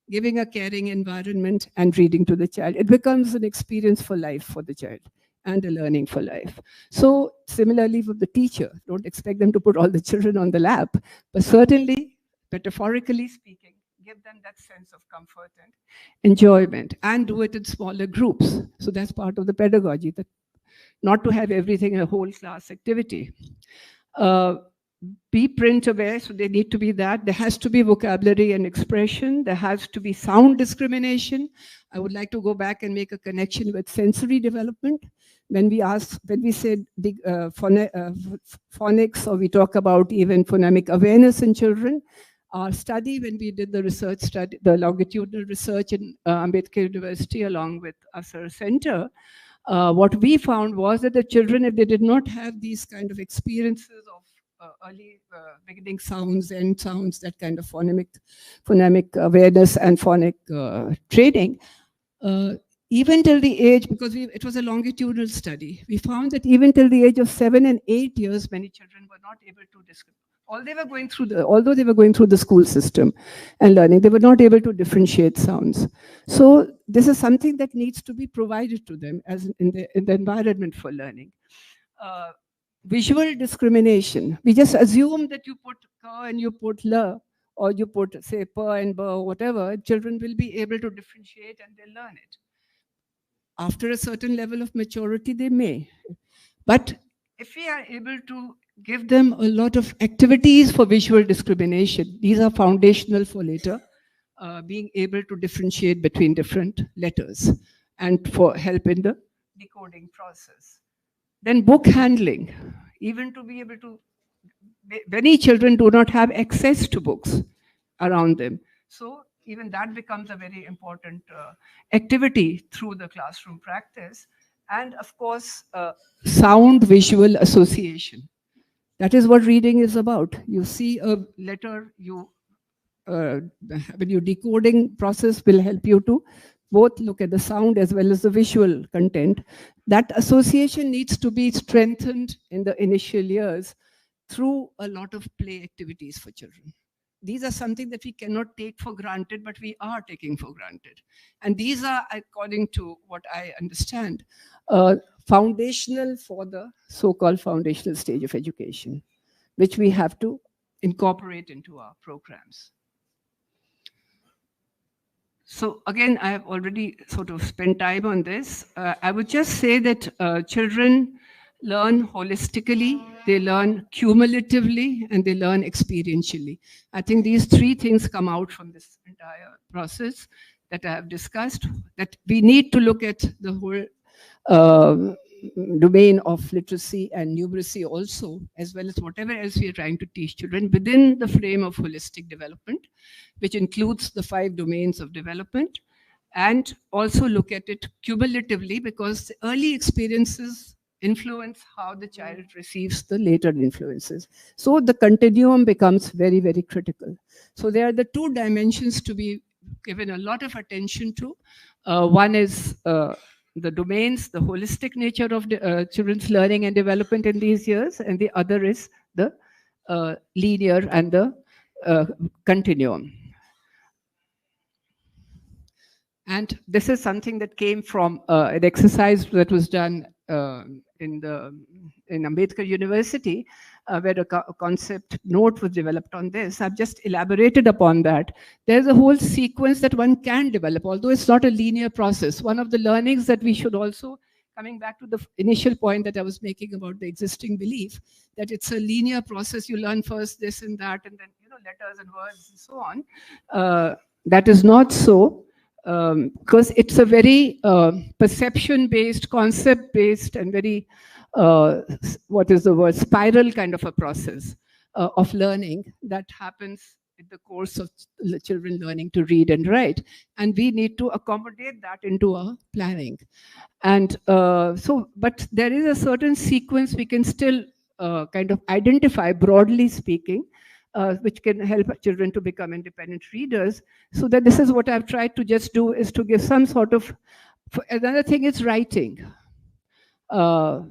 giving a caring environment and reading to the child. It becomes an experience for life for the child and a learning for life. So similarly for the teacher, don't expect them to put all the children on the lap, but certainly, metaphorically speaking, give them that sense of comfort and enjoyment, and do it in smaller groups. So that's part of the pedagogy, that not to have everything in a whole class activity. Be print aware, so they need to be that. There has to be vocabulary and expression. There has to be sound discrimination. I would like to go back and make a connection with sensory development. When we say phonics, or we talk about even phonemic awareness in children, our study, when we did the research study, the longitudinal research in Ambedkar University along with Asar Center, what we found was that the children, if they did not have these kind of experiences of early beginning sounds, end sounds, that kind of phonemic awareness and phonic training, even till the age, because it was a longitudinal study, we found that even till the age of 7 and 8 years, many children were not able to discriminate. Although they were going through the school system and learning, they were not able to differentiate sounds. So this is something that needs to be provided to them as in the environment for learning. Visual discrimination. We just assume that you put ka and you put la, or you put, say, pa and ba, or whatever, children will be able to differentiate and they'll learn it. After a certain level of maturity, they may. But if we are able to give them a lot of activities for visual discrimination, these are foundational for later, being able to differentiate between different letters and for help in the decoding process. Then book handling, even to be able to, many children do not have access to books around them. So even that becomes a very important activity through the classroom practice. And of course, sound visual association. That is what reading is about. You see a letter, when your decoding process will help you to both look at the sound as well as the visual content. That association needs to be strengthened in the initial years through a lot of play activities for children. These are something that we cannot take for granted, but we are taking for granted. And these are, according to what I understand, foundational for the so-called foundational stage of education, which we have to incorporate into our programs. So again, I have already sort of spent time on this. I would just say that children learn holistically, they learn cumulatively, and they learn experientially. I think these three things come out from this entire process that I have discussed, that we need to look at the whole domain of literacy and numeracy also, as well as whatever else we are trying to teach children within the frame of holistic development, which includes the 5 domains of development, and also look at it cumulatively, because the early experiences influence how the child receives the later influences. So the continuum becomes very, very critical. So there are the two dimensions to be given a lot of attention to. One is the domains, the holistic nature of the, children's learning and development in these years, and the other is the linear and the continuum. And this is something that came from an exercise that was done in Ambedkar University, where a concept note was developed on this. I've just elaborated upon that. There's a whole sequence that one can develop, although it's not a linear process. One of the learnings that we should also, coming back to the initial point that I was making about the existing belief, that it's a linear process. You learn first this and that, and then letters and words and so on. That is not so. Because it's a very perception-based, concept-based, and very, what is the word, spiral kind of a process of learning that happens in the course of children learning to read and write. And we need to accommodate that into our planning. And but there is a certain sequence we can still kind of identify, broadly speaking, which can help children to become independent readers. So that this is what I've tried to just do, is to give some sort of, another thing is writing. I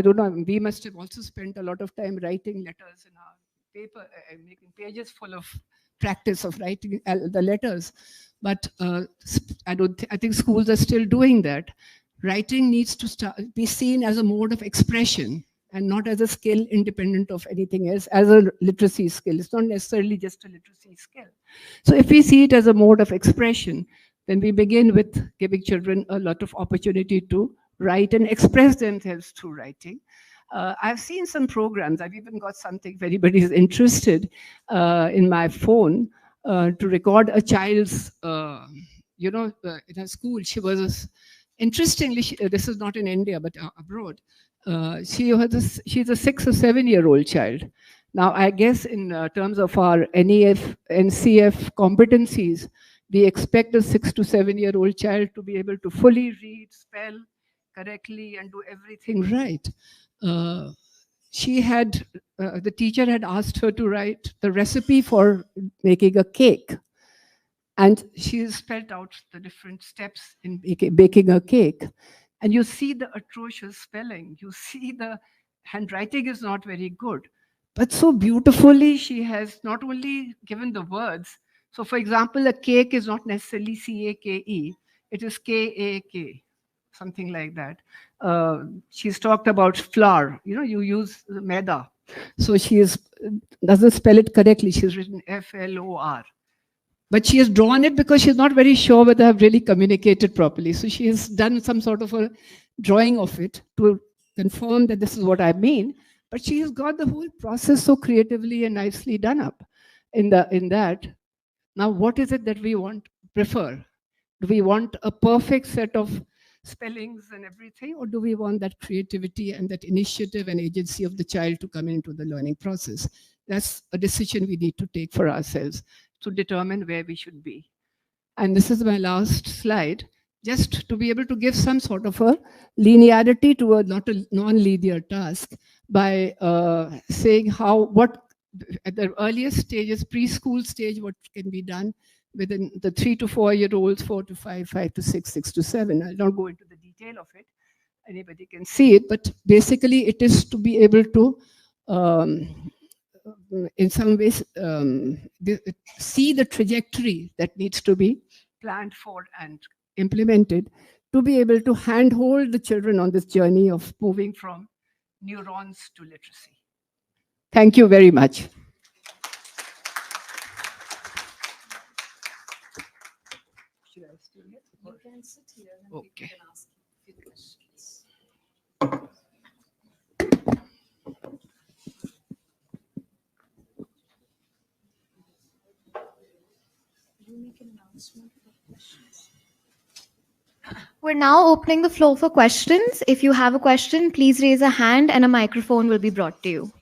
don't know, we must have also spent a lot of time writing letters in our paper, making pages full of practice of writing the letters. But I think schools are still doing that. Writing needs to be seen as a mode of expression, and not as a skill independent of anything else, as a literacy skill. It's not necessarily just a literacy skill. So if we see it as a mode of expression, then we begin with giving children a lot of opportunity to write and express themselves through writing. I've seen some programs. I've even got something, if anybody is interested, in my phone, to record a child's, in a school. She was, interestingly, this is not in India, but abroad. She's a 6 or 7 year old child. Now, I guess in terms of our NEF, NCF competencies, we expect a 6 to 7 year old child to be able to fully read, spell correctly, and do everything right. She had, the teacher had asked her to write the recipe for making a cake. And she spelled out the different steps in baking a cake. And you see the atrocious spelling. You see the handwriting is not very good. But so beautifully, she has not only given the words. So for example, a cake is not necessarily C-A-K-E. It is K-A-K, something like that. She's talked about flour. You use maida. So she doesn't spell it correctly. She's written F-L-O-R. But she has drawn it because she's not very sure whether I've really communicated properly. So she has done some sort of a drawing of it to confirm that this is what I mean. But she has got the whole process so creatively and nicely done up in that. Now, what is it that we prefer? Do we want a perfect set of spellings and everything, or do we want that creativity and that initiative and agency of the child to come into the learning process? That's a decision we need to take for ourselves to determine where we should be. And this is my last slide, just to be able to give some sort of a linearity to a non-linear task by saying what at the earliest stages, preschool stage, what can be done within the 3 to 4 year olds, 4 to 5, 5 to 6, 6 to 7. I'll not go into the detail of it. Anybody can see it, but basically it is to be able to in some ways see the trajectory that needs to be planned for and implemented to be able to handhold the children on this journey of moving from neurons to literacy. Thank you very much. Should I still get? You can sit here and we can ask you a few questions. We're now opening the floor for questions. If you have a question, please raise a hand and a microphone will be brought to you.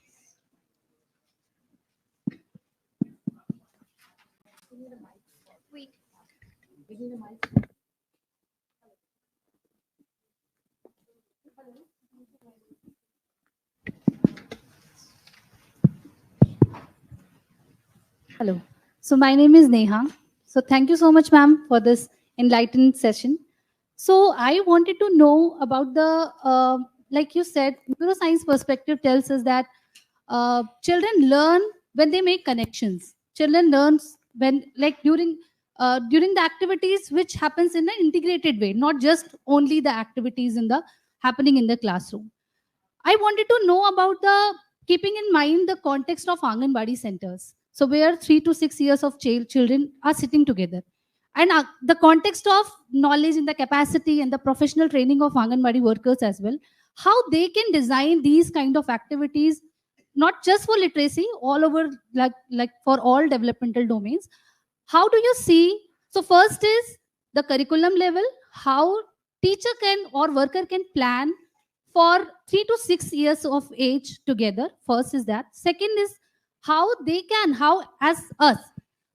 Hello. So my name is Neha. So thank you so much, ma'am, for this enlightened session. So I wanted to know about the, like you said, neuroscience perspective tells us that children learn when they make connections. Children learns when, like during the activities which happens in an integrated way, not just only the activities in the happening in the classroom. I wanted to know about the keeping in mind the context of Anganwadi centers. So where 3 to 6 years of children are sitting together, and the context of knowledge and the capacity and the professional training of Anganwadi workers as well. How they can design these kind of activities, not just for literacy, all over, like for all developmental domains. How do you see? So first is the curriculum level. How teacher can or worker can plan for 3 to 6 years of age together. First is that. Second is how they can, how as us,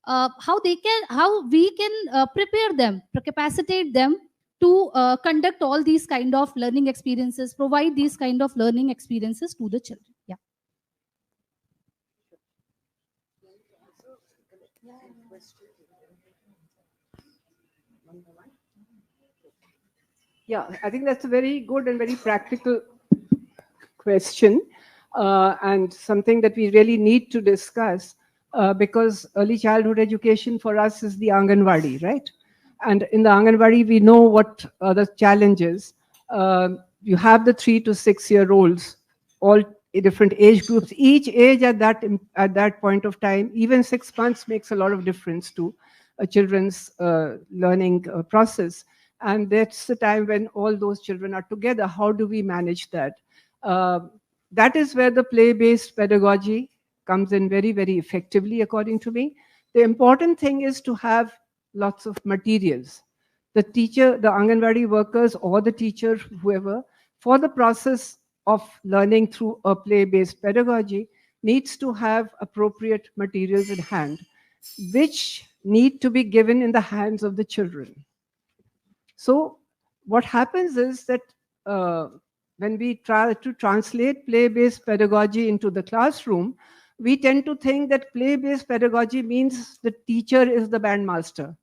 how we can prepare them, capacitate them to conduct all these kind of learning experiences, provide these kind of learning experiences to the children. Yeah. Yeah, I think that's a very good and very practical question, and something that we really need to discuss, because early childhood education for us is the Anganwadi, right? And in the Anganwadi, we know what are the challenges. You have the 3 to 6 year olds, all different age groups. Each age at that point of time, even 6 months makes a lot of difference to a children's learning process. And that's the time when all those children are together. How do we manage that? That is where the play-based pedagogy comes in very, very effectively, according to me. The important thing is to have lots of materials. The teacher, the Anganwadi workers, or the teacher, whoever, for the process of learning through a play-based pedagogy, needs to have appropriate materials in hand, which need to be given in the hands of the children. So what happens is that when we try to translate play-based pedagogy into the classroom, we tend to think that play-based pedagogy means the teacher is the bandmaster.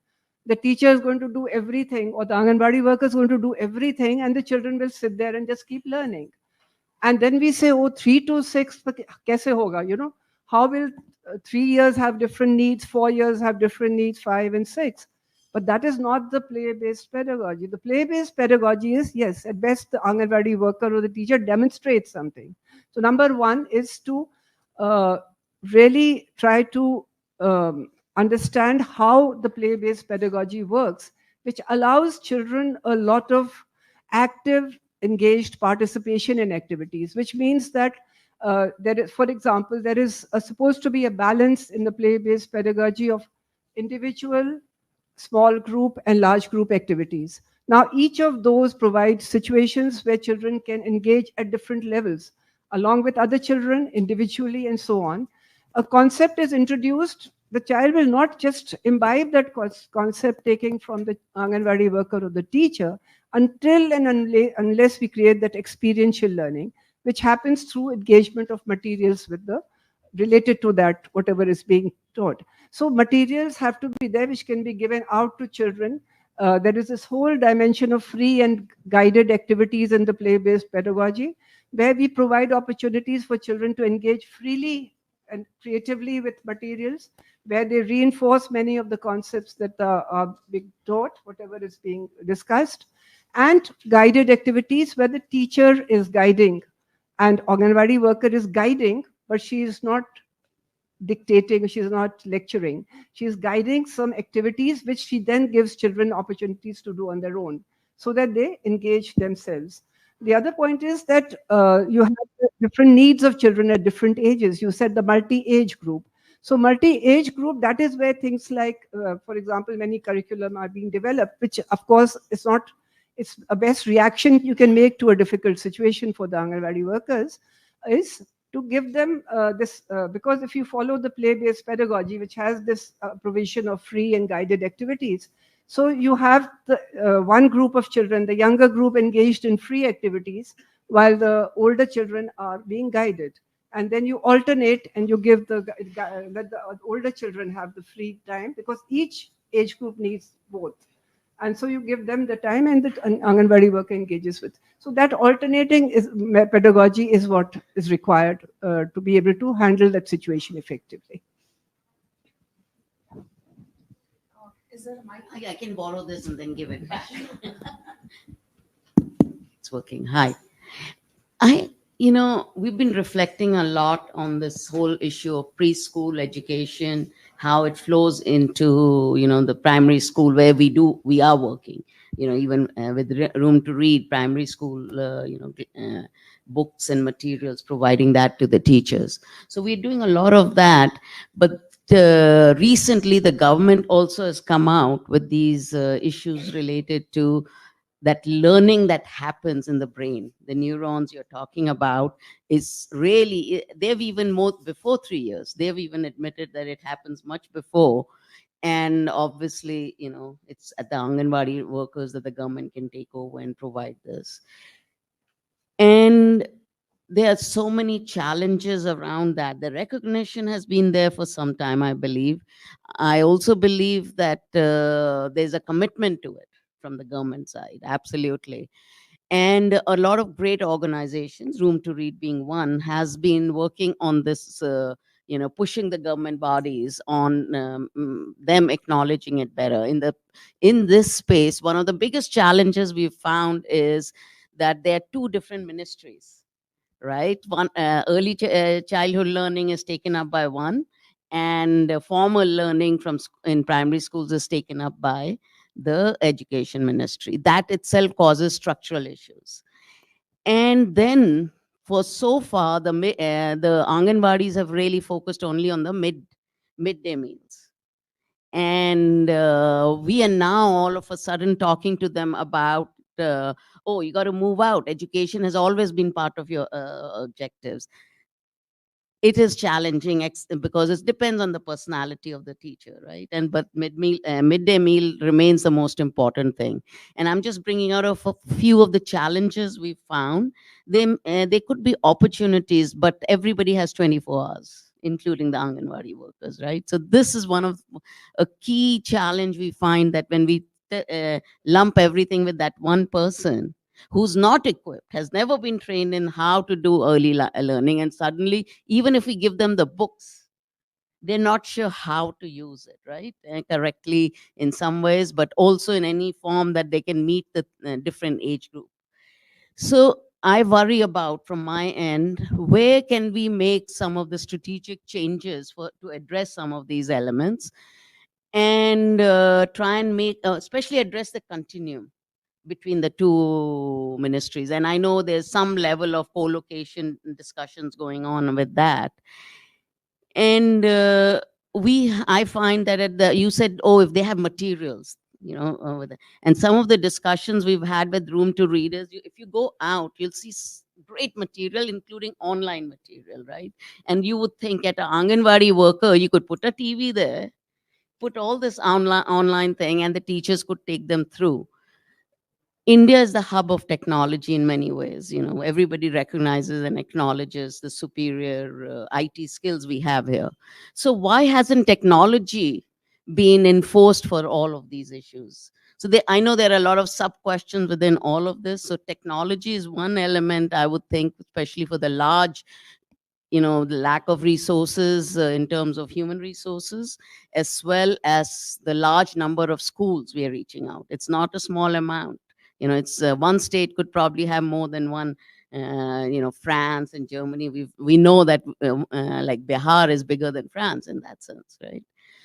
The teacher is going to do everything, or the Anganwadi worker is going to do everything, and the children will sit there and just keep learning. And then we say, oh, 3 to 6, kaise hoga? You know, how will 3 years have different needs, 4 years have different needs, 5 and 6? But that is not the play-based pedagogy. The play-based pedagogy is, yes, at best, the Anganwadi worker or the teacher demonstrates something. So number one is to really try to understand how the play-based pedagogy works, which allows children a lot of active, engaged participation in activities, which means that there is, for example, there is supposed to be a balance in the play-based pedagogy of individual, small group, and large group activities. Now, each of those provides situations where children can engage at different levels, along with other children, individually, and so on. A concept is introduced. The child will not just imbibe that concept taking from the Anganwadi worker or the teacher until and unless we create that experiential learning, which happens through engagement of materials with the related to that, whatever is being taught. So materials have to be there which can be given out to children. There is this whole dimension of free and guided activities in the play-based pedagogy, where we provide opportunities for children to engage freely and creatively with materials, where they reinforce many of the concepts that are being taught, whatever is being discussed, and guided activities where the teacher is guiding and Anganwadi worker is guiding, but she is not dictating, she is not lecturing. She is guiding some activities which she then gives children opportunities to do on their own so that they engage themselves. The other point is that you have different needs of children at different ages. You said the multi-age group. So multi-age group, that is where things like, for example, many curriculum are being developed, which of course is not, it's a best reaction you can make to a difficult situation for the Anganwadi workers, is to give them this, because if you follow the play-based pedagogy, which has this provision of free and guided activities, so you have the one group of children, the younger group, engaged in free activities, while the older children are being guided. And then you alternate and you give let the older children have the free time, because each age group needs both. And so you give them the time, and the Anganwadi worker engages with. So that alternating pedagogy is what is required to be able to handle that situation effectively. Is there a mic? I can borrow this and then give it back. It's working. Hi. We've been reflecting a lot on this whole issue of preschool education, how it flows into, the primary school where we are working, even with room to read, primary school, books and materials, providing that to the teachers. So we're doing a lot of that. But recently, the government also has come out with these issues related to that learning that happens in the brain. The neurons you're talking about is really, they've even more before 3 years, they've even admitted that it happens much before. And obviously, it's at the Anganwadi workers that the government can take over and provide this. And there are so many challenges around that. The recognition has been there for some time, I believe. I also believe that there's a commitment to it from the government side, absolutely. And a lot of great organizations, Room to Read being one, has been working on this, pushing the government bodies on them acknowledging it better. In this space, one of the biggest challenges we've found is that there are two different ministries, right? One, early childhood learning is taken up by one, and formal learning in primary schools is taken up by the education ministry. That itself causes structural issues. And then for so far, the Anganwadis have really focused only on the midday meals. And we are now all of a sudden talking to them about, oh, you got to move out. Education has always been part of your objectives. It is challenging because it depends on the personality of the teacher, right? But midday meal remains the most important thing. And I'm just bringing out a few of the challenges we found. They could be opportunities, but everybody has 24 hours, including the Anganwadi workers, right? So this is one of a key challenge we find, that when we lump everything with that one person who's not equipped, has never been trained in how to do early learning, and suddenly, even if we give them the books, they're not sure how to use it, right? Correctly in some ways, but also in any form that they can meet the different age group. So I worry about, from my end, where can we make some of the strategic changes to address some of these elements, and try and make, especially address the continuum between the two ministries. And I know there's some level of co-location discussions going on with that. And I find that you said, oh, if they have materials, and some of the discussions we've had with Room to Readers, if you go out, you'll see great material, including online material, right? And you would think at an Anganwadi worker, you could put a TV there, put all this online thing, and the teachers could take them through. India is the hub of technology in many ways. Everybody recognizes and acknowledges the superior IT skills we have here. So why hasn't technology been enforced for all of these issues? So I know there are a lot of sub-questions within all of this. So technology is one element, I would think, especially for the large, the lack of resources in terms of human resources, as well as the large number of schools we are reaching out. It's not a small amount. It's one state could probably have more than one. France and Germany, we know that like Bihar is bigger than France in that sense, right?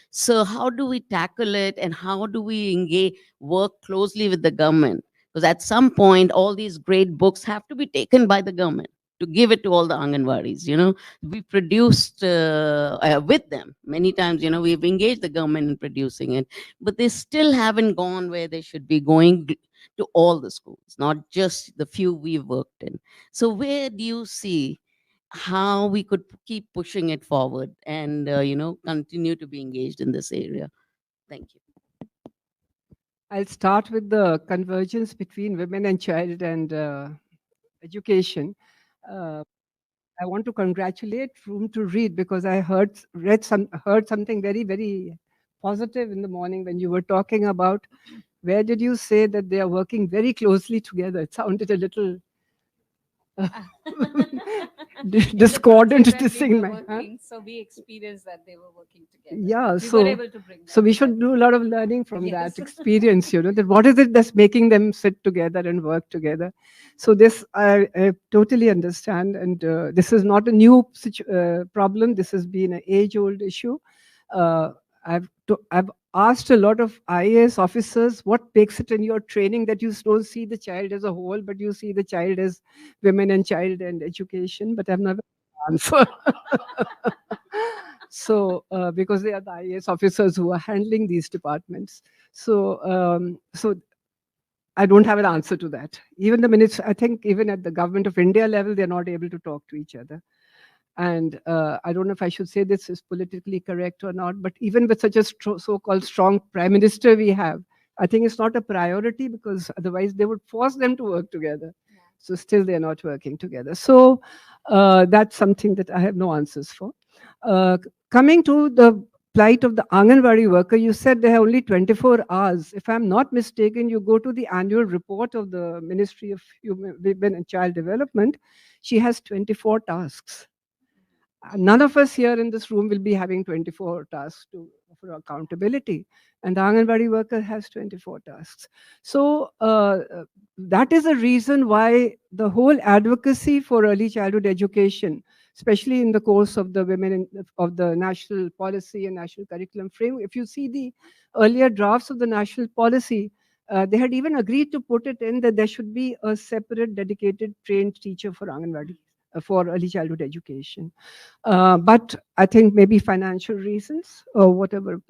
So how do we tackle it, and how do we work closely with the government? Because at some point, all these great books have to be taken by the government to give it to all the Anganwadis. We produced with them many times. We've engaged the government in producing it, but they still haven't gone where they should be going, to all the schools, not just the few we've worked in. So where do you see how we could keep pushing it forward and continue to be engaged in this area? Thank you. I'll start with the convergence between women and child and education. I want to congratulate Room to Read, because I heard something very, very positive in the morning when you were talking about, where did you say that they are working very closely together? It sounded a little discordant to sing. So we experienced that they were working together. Yeah, We were able to bring that so we should do a lot of learning from Yes. that experience, that what is it that's making them sit together and work together. So this I totally understand, and this is not a new problem. This has been an age-old issue. I've asked a lot of IAS officers what makes it in your training that you don't see the child as a whole, but you see the child as women and child and education, but I've never answered. So because they are the IAS officers who are handling these departments. So I don't have an answer to that. Even the minutes, I think even at the Government of India level, they're not able to talk to each other. And I don't know if I should say this is politically correct or not, but even with such a so-called strong prime minister we have, I think it's not a priority, because otherwise they would force them to work together. Yeah. So still they're not working together. So that's something that I have no answers for. Coming to the plight of the Anganwadi worker, you said they have only 24 hours. If I'm not mistaken, you go to the annual report of the Ministry of Women and Child Development, she has 24 tasks. None of us here in this room will be having 24 tasks for accountability, and the Anganwadi worker has 24 tasks. So that is a reason why the whole advocacy for early childhood education, especially in the course of the of the national policy and national curriculum framework, if you see the earlier drafts of the national policy, they had even agreed to put it in that there should be a separate dedicated trained teacher for Anganwadi, for early childhood education. But I think maybe financial reasons or whatever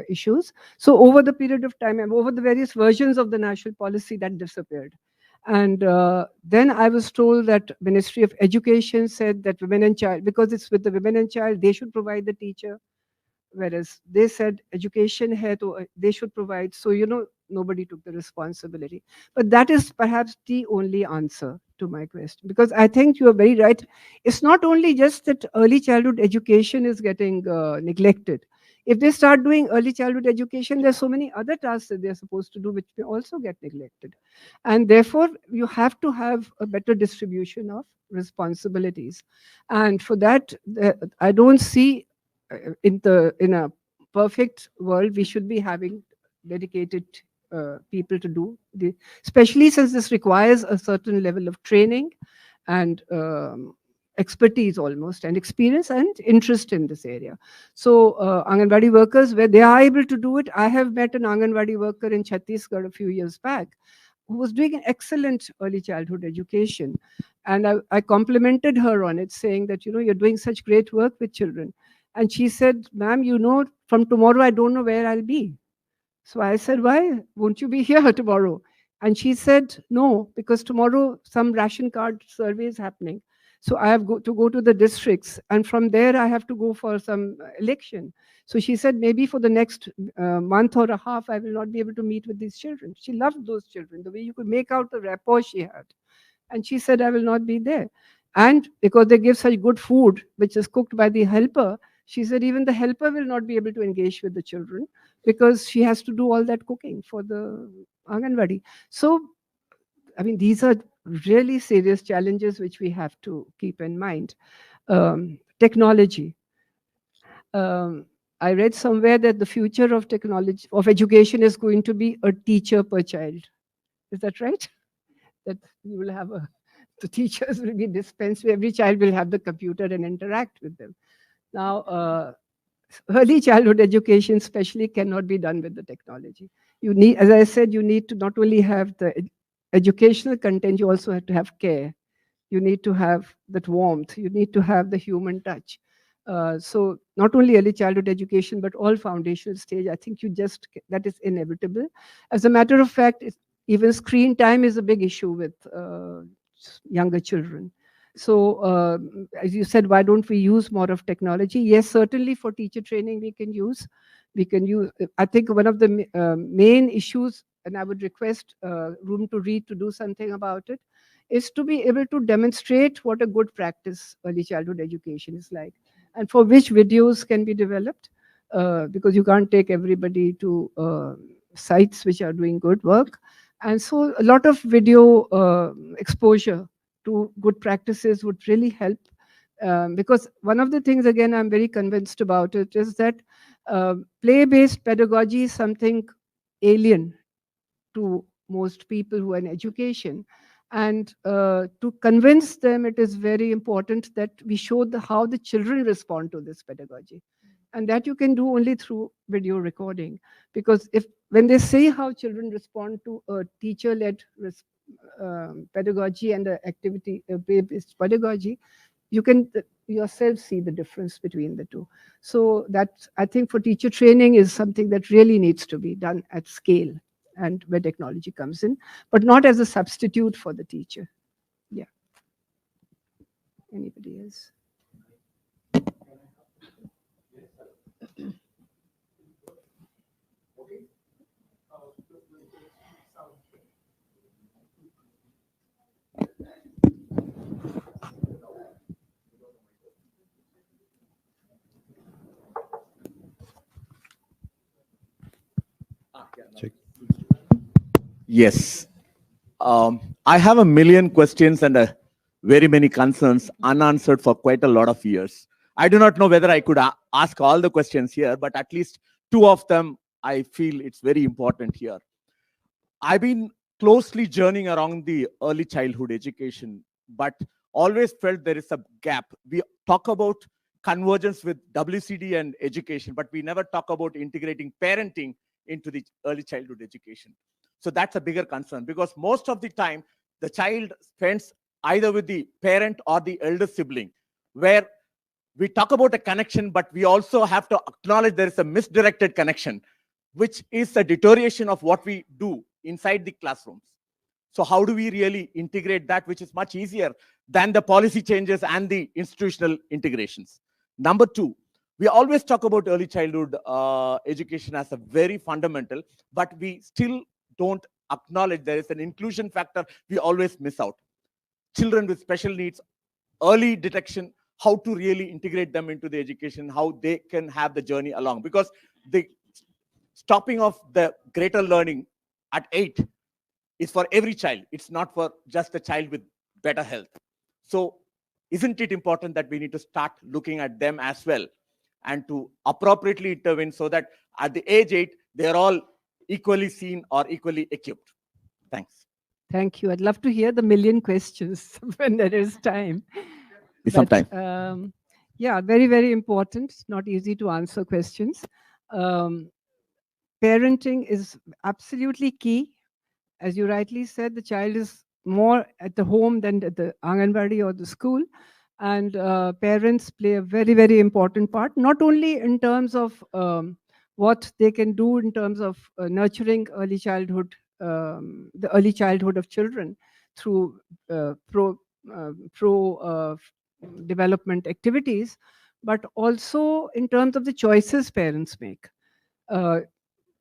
issues. So over the period of time, and over the various versions of the national policy, that disappeared. And then I was told that Ministry of Education said that women and child, because it's with the women and child, they should provide the teacher. Whereas they said education head, they should provide. So, nobody took the responsibility. But that is perhaps the only answer to my question, because I think you are very right. It's not only just that early childhood education is getting neglected. If they start doing early childhood education, there's so many other tasks that they're supposed to do which may also get neglected. And therefore, you have to have a better distribution of responsibilities. And for that, I don't see in a perfect world, we should be having dedicated people to do especially since this requires a certain level of training and expertise almost, and experience and interest in this area. So Anganwadi workers, where they are able to do it, I have met an Anganwadi worker in Chhattisgarh a few years back who was doing an excellent early childhood education. And I complimented her on it, saying that, you're doing such great work with children. And she said, ma'am, from tomorrow, I don't know where I'll be. So I said, why? Won't you be here tomorrow? And she said, no, because tomorrow some ration card survey is happening. So I have to go to the districts. And from there, I have to go for some election. So she said, maybe for the next month or a half, I will not be able to meet with these children. She loved those children, the way you could make out the rapport she had. And she said, I will not be there. And because they give such good food, which is cooked by the helper, she said even the helper will not be able to engage with the children because she has to do all that cooking for the Anganwadi. So, I mean, these are really serious challenges which we have to keep in mind. Technology. I read somewhere that the future of technology, of education, is going to be a teacher per child. Is that right? That you will have the teachers will be dispensed, every child will have the computer and interact with them. Now, early childhood education especially cannot be done with the technology. You need, as I said, you need to not only have the educational content, you also have to have care. You need to have that warmth. You need to have the human touch. So not only early childhood education, but all foundational stage, I think that is inevitable. As a matter of fact, even screen time is a big issue with younger children. So as you said, why don't we use more of technology? Yes, certainly for teacher training we can use. I think one of the main issues, and I would request Room to Read to do something about it, is to be able to demonstrate what a good practice early childhood education is like, and for which videos can be developed, because you can't take everybody to sites which are doing good work. And so a lot of video exposure to good practices would really help, because one of the things, again, I'm very convinced about it, is that play-based pedagogy is something alien to most people who are in education. And to convince them, it is very important that we show how the children respond to this pedagogy. And that you can do only through video recording. Because when they see how children respond to a teacher-led pedagogy and the activity-based pedagogy, you can yourself see the difference between the two. So that, I think, for teacher training is something that really needs to be done at scale, and where technology comes in, but not as a substitute for the teacher. Yeah. Anybody else? Check. Yes. I have a million questions and very many concerns unanswered for quite a lot of years. I do not know whether I could ask all the questions here, but at least two of them I feel it's very important here. I've been closely journeying around the early childhood education, but always felt there is a gap. We talk about convergence with WCD and education, but we never talk about integrating parenting into the early childhood education. So that's a bigger concern, because most of the time the child spends either with the parent or the elder sibling, where we talk about a connection, but we also have to acknowledge there is a misdirected connection, which is a deterioration of what we do inside the classrooms. So how do we really integrate that, which is much easier than the policy changes and the institutional integrations? Number two, we always talk about early childhood education as a very fundamental, but we still don't acknowledge there is an inclusion factor we always miss out. Children with special needs, early detection, how to really integrate them into the education, how they can have the journey along. Because the stopping of the greater learning at 8 is for every child. It's not for just a child with better health. So isn't it important that we need to start looking at them as well, and to appropriately intervene so that at the age 8, they're all equally seen or equally equipped? Thanks. Thank you. I'd love to hear the million questions when there is time. Sometime. Yeah, very, very important. Not easy to answer questions. Parenting is absolutely key. As you rightly said, the child is more at the home than at the Anganwadi or the school. And parents play a very, very important part, not only in terms of what they can do in terms of nurturing early childhood, the early childhood of children through development activities, but also in terms of the choices parents make.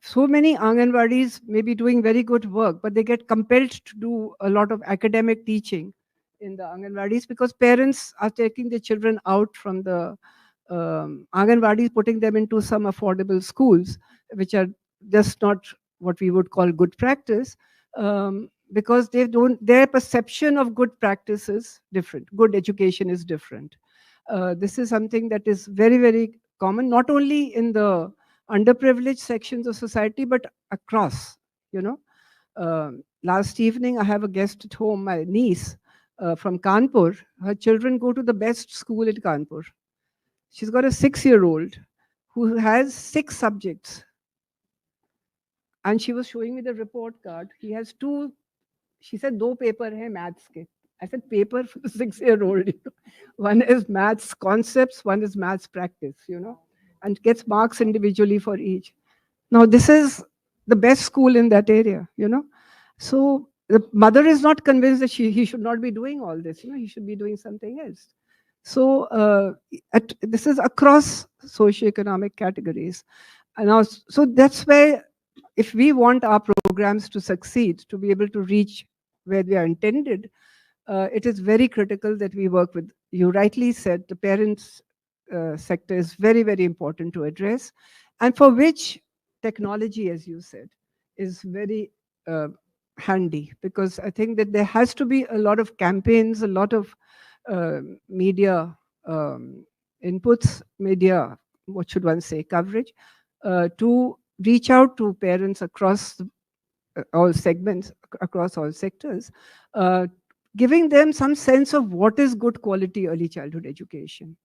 So many Anganwadis may be doing very good work, but they get compelled to do a lot of academic teaching in the Anganwadis because parents are taking the children out from the Anganwadis, putting them into some affordable schools, which are just not what we would call good practice, because their perception of good practice is different. Good education is different. This is something that is very, very common, not only in the underprivileged sections of society, but across, Last evening, I have a guest at home, my niece from Kanpur. Her children go to the best school in Kanpur. She's got a 6-year-old who has 6 subjects. And she was showing me the report card. He has 2, she said, 2 paper hai maths ke. I said, paper for the 6-year-old. One is maths concepts, one is maths practice, and gets marks individually for each. Now, this is the best school in that area, So the mother is not convinced that he should not be doing all this, he should be doing something else. So this is across socioeconomic categories. And now, so that's where, if we want our programs to succeed, to be able to reach where they are intended, it is very critical that we work with. You rightly said the parents sector is very, very important to address, and for which technology, as you said, is very handy, because I think that there has to be a lot of campaigns, a lot of media inputs, media, what should one say, coverage, to reach out to parents across all segments, across all sectors, giving them some sense of what is good quality early childhood education.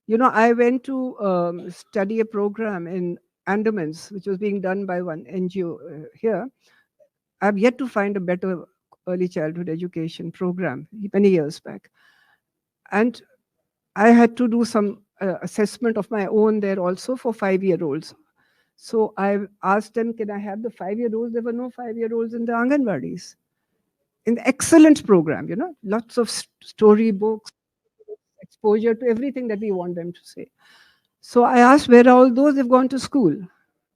You know, I went to study a program in Andamans, which was being done by one NGO here. I've yet to find a better early childhood education program many years back. And I had to do some assessment of my own there also for 5-year-olds. So I asked them, can I have the 5-year-olds? There were no 5-year-olds in the Anganwadis. An excellent program, you know, lots of storybooks, exposure to everything that we want them to say. So I asked, where are all those? They've gone to school.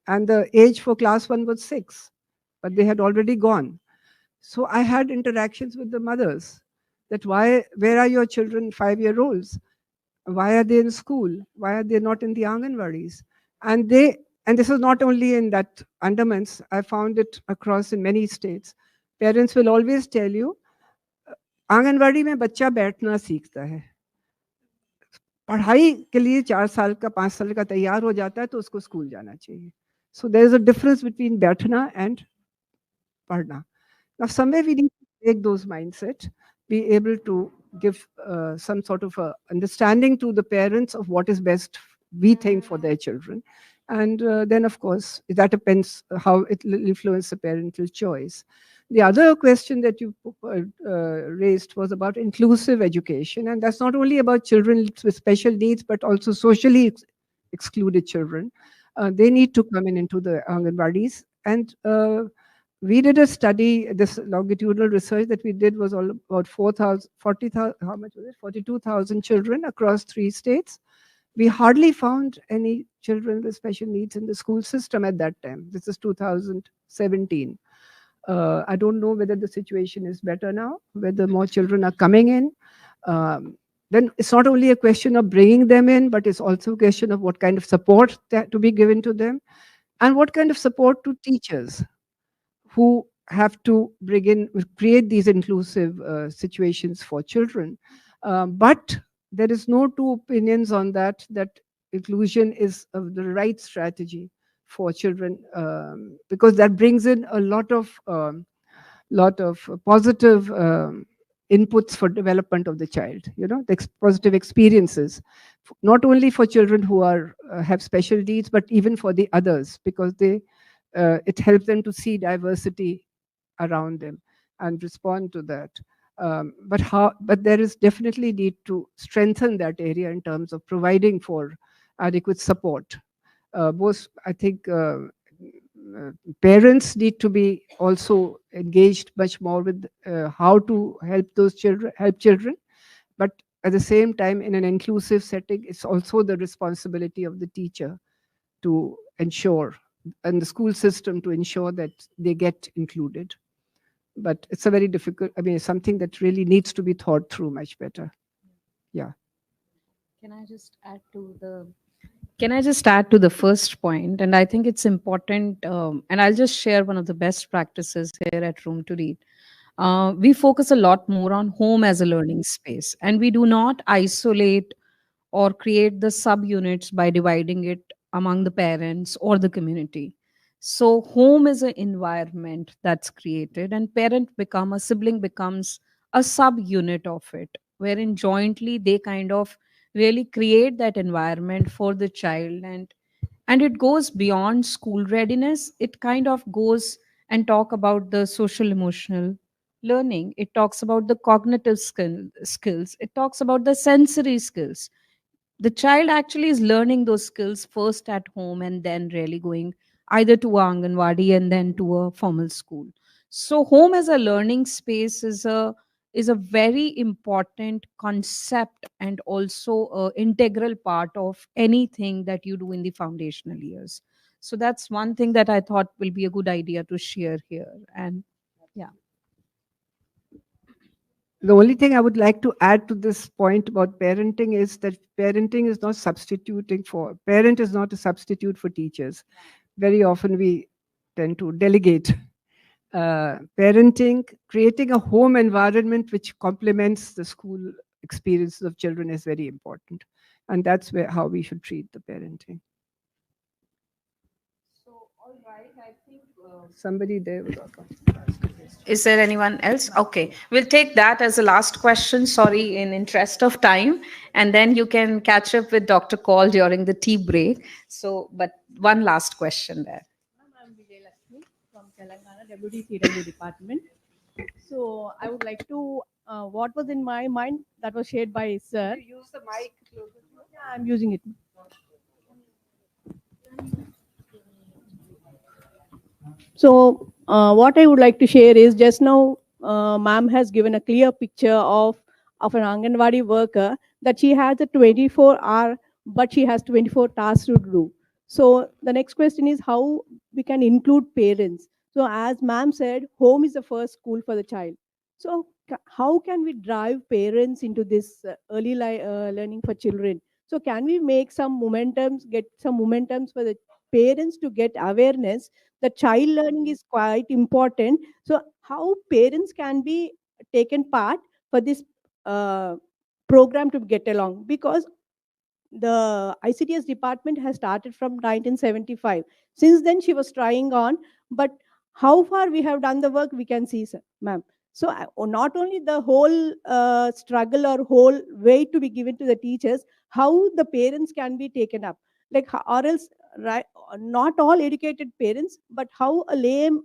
And the age for class 1 was 6, but they had already gone. So I had interactions with the mothers that where are your children, 5-year-olds? Why are they in school? Why are they not in the Anganwadis? And this is not only in that Andamans, I found it across in many states. Parents will always tell you, anganwadi में बच्चा बैठना सीखता है, पढ़ाई के लिए 4 साल का 5 साल का तैयार हो जाता है तो उसको स्कूल जाना चाहिए. So there is a difference between बैठना and पढ़ना. Now somewhere we need to take those mindset, be able to give some sort of a understanding to the parents of what is best, we think, for their children. And then, of course, that depends how it will influence the parental choice. The other question that you raised was about inclusive education. And that's not only about children with special needs, but also socially excluded children. They need to come into the Anganwadis. And we did a study, this longitudinal research that we did was all about 40,000, how much was it? 42,000 children across 3 states. We hardly found any children with special needs in the school system at that time. This is 2017. I don't know whether the situation is better now, whether more children are coming in. Then it's not only a question of bringing them in, but it's also a question of what kind of support to be given to them, and what kind of support to teachers who have to create these inclusive situations for children. But there is no two opinions on that inclusion is the right strategy for children, because that brings in a lot of positive inputs for development of the child, you know, the positive experiences, not only for children who have special needs, but even for the others, because it helps them to see diversity around them and respond to that. But there is definitely need to strengthen that area in terms of providing for adequate support. Both, I think, parents need to be also engaged much more with how to help children. But at the same time, in an inclusive setting, it's also the responsibility of the teacher to ensure, and the school system to ensure that they get included. But it's a very difficult, it's something that really needs to be thought through much better. Yeah. Can I just add to the first point? And I think it's important, and I'll just share one of the best practices here at Room to Read. We focus a lot more on home as a learning space, and we do not isolate or create the subunits by dividing it among the parents or the community. So home is an environment that's created, and sibling becomes a subunit of it, wherein jointly they kind of really create that environment for the child. And it goes beyond school readiness. It kind of goes and talk about the social emotional learning. It talks about the cognitive skills. It talks about the sensory skills. The child actually is learning those skills first at home and then really going either to a Anganwadi and then to a formal school. So home as a learning space is a very important concept, and also an integral part of anything that you do in the foundational years. So that's one thing that I thought will be a good idea to share here. And yeah. The only thing I would like to add to this point about parenting is that parenting is not substituting for, parent is not a substitute for teachers. Very often we tend to delegate. Parenting, creating a home environment which complements the school experiences of children is very important. And that's how we should treat the parenting. So, all right, I think somebody there will ask a question. Is there anyone else? Okay, we'll take that as a last question. Sorry, in interest of time, and then you can catch up with Dr. Kaul during the tea break. So, but one last question there. I'm Vijay Lakshmi from Telangana Deputy CW Department. So I would like to, what was in my mind that was shared by Sir. Use the mic closer. Yeah, I'm using it. So what I would like to share is just now, ma'am has given a clear picture of an Anganwadi worker that she has a 24-hour, but she has 24 tasks to do. So the next question is how we can include parents. So as ma'am said, home is the first school for the child. So how can we drive parents into this early learning for children? So can we make some momentums, get some momentums for the parents to get awareness that child learning is quite important? So how parents can be taken part for this program to get along? Because the ICTS department has started from 1975. Since then, she was trying on, but how far we have done the work, we can see, sir, ma'am. So not only the whole struggle or whole way to be given to the teachers, how the parents can be taken up, like or else, right? Not all educated parents, but how a lame,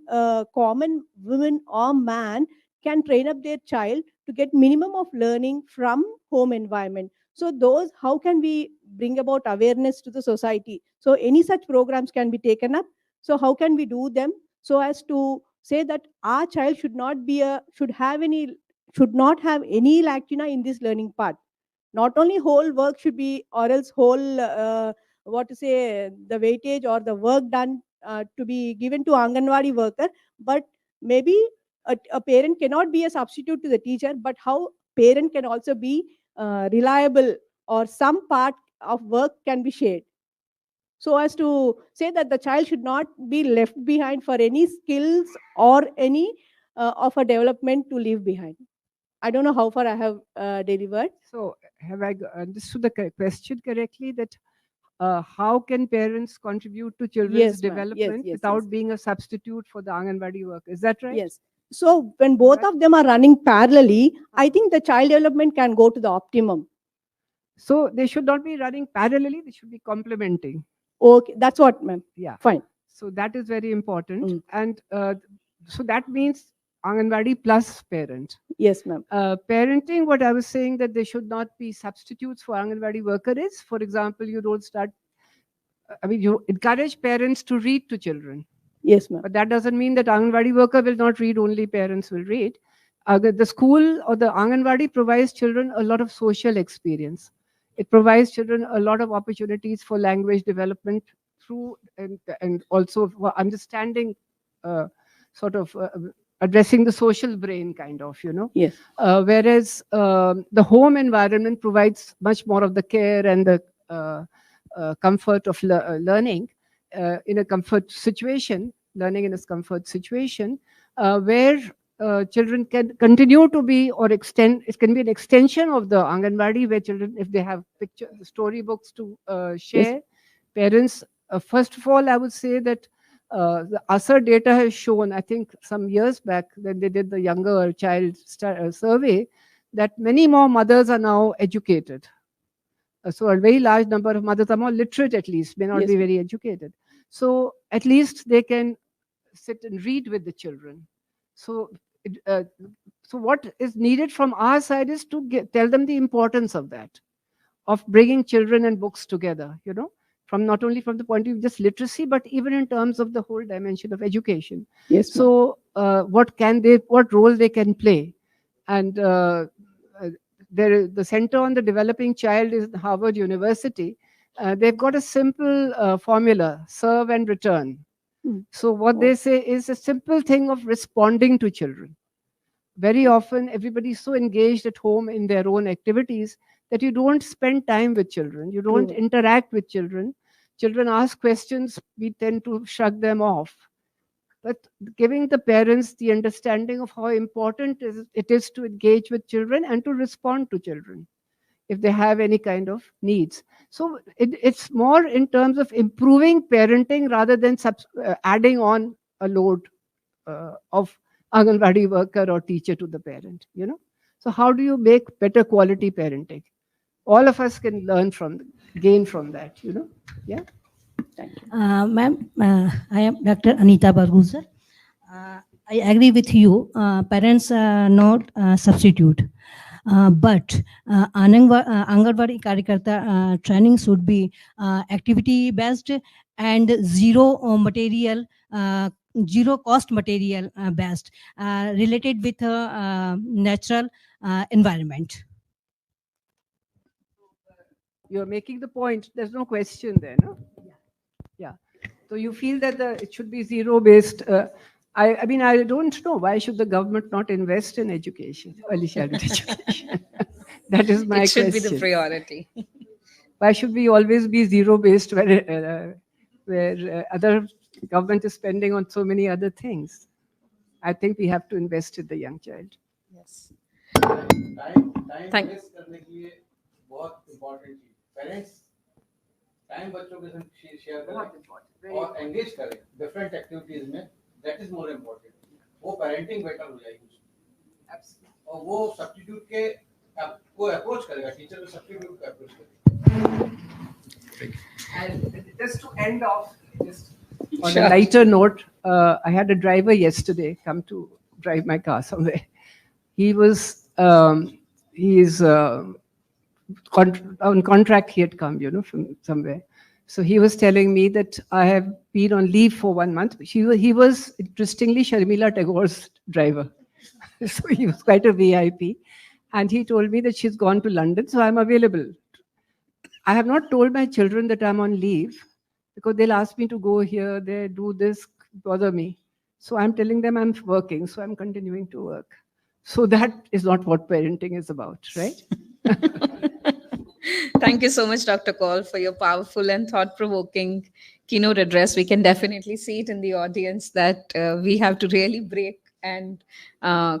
common woman or man can train up their child to get minimum of learning from home environment. So those, how can we bring about awareness to the society? So any such programs can be taken up. So how can we do them so as to say that our child should not have any lacuna in this learning part? Not only whole work should be, or else whole the weightage or the work done to be given to Anganwadi worker, but maybe a parent cannot be a substitute to the teacher, but how parent can also be reliable, or some part of work can be shared, so as to say that the child should not be left behind for any skills or any of a development to leave behind. I don't know how far I have delivered. So have I understood the question correctly, that how can parents contribute to children's Yes, ma'am. development Yes, without being a substitute for the Anganwadi work? Is that right? Yes. So when both of them are running parallelly, I think the child development can go to the optimum. So they should not be running parallelly, they should be complementing. Okay, that's what, ma'am. Yeah. Fine. So that is very important. And so that means Anganwadi plus parent. Yes, ma'am. Parenting, what I was saying, that they should not be substitutes for Anganwadi worker is, for example, you don't start, you encourage parents to read to children. Yes, ma'am. But that doesn't mean that Anganwadi worker will not read, only parents will read. The school or the Anganwadi provides children a lot of social experience. It provides children a lot of opportunities for language development through, and also for understanding, addressing the social brain, kind of, Yes. Whereas the home environment provides much more of the care and the comfort of learning in a comfort situation, learning in a comfort situation, where children can continue to be, or extend, it can be an extension of the Anganwadi, where children, if they have storybooks to share, yes. Parents, first of all, I would say that the ASER data has shown, I think some years back, when they did the younger child survey, that many more mothers are now educated. So a very large number of mothers are more literate, at least, may not Yes. be very educated. So at least they can sit and read with the children. So, so what is needed from our side is to tell them the importance of that, of bringing children and books together, from not only from the point of view of just literacy, but even in terms of the whole dimension of education. Yes. So what role they can play. And the Center on the Developing Child is Harvard University. They've got a simple formula: serve and return. So what they say is a simple thing of responding to children. very often everybody's so engaged at home in their own activities that you don't spend time with children. You don't interact with children. Children ask questions, we tend to shrug them off. But giving the parents the understanding of how important it is to engage with children and to respond to children if they have any kind of needs. So it's more in terms of improving parenting rather than adding on a load of Anganwadi worker or teacher to the parent, you know. So how do you make better quality parenting? All of us can gain from that, you know. Yeah. Thank you. Ma'am, I am Dr. Anita Barguza. I agree with you. Parents are not substitute. But Anganwadi Karyakarta training should be activity based and zero cost material based, related with natural environment. You're making the point. There's no question there, no? Yeah. So you feel that it should be zero-based. I mean, I don't know. Why should the government not invest in education, early childhood education? That is my question. It should be the priority. Why should we always be zero-based where other government is spending on so many other things? I think we have to invest in the young child. Yes. Time waste करने के लिए बहुत important चीज. Parents time बच्चों के साथ share करें और engage करें different activities में. That is more important. वो parenting better हो जाएगी. और वो substitute के को approach करेगा. Teacher को substitute को approach करेगा. And just to end off, on a lighter note, I had a driver yesterday come to drive my car somewhere. He is on contract. He had come, you know, from somewhere. So he was telling me that I have been on leave for 1 month. He was interestingly Sharmila Tagore's driver. So he was quite a VIP. And he told me that she's gone to London, so I'm available. I have not told my children that I'm on leave because they'll ask me to go here, there, do this, bother me. So I'm telling them I'm working, so I'm continuing to work. So that is not what parenting is about, right? Thank you so much, Dr. Kaul, for your powerful and thought-provoking keynote address. We can definitely see it in the audience that we have to really break and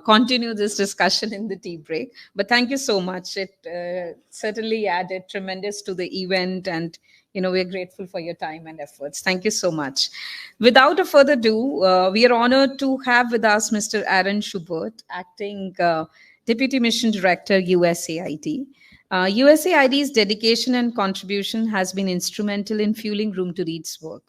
continue this discussion in the tea break. But thank you so much. It certainly added tremendous to the event, and we're grateful for your time and efforts. Thank you so much. Without a further ado, we are honored to have with us Mr. Aaron Schubert, Acting Deputy Mission Director, USAID. USAID's dedication and contribution has been instrumental in fueling Room to Read's work.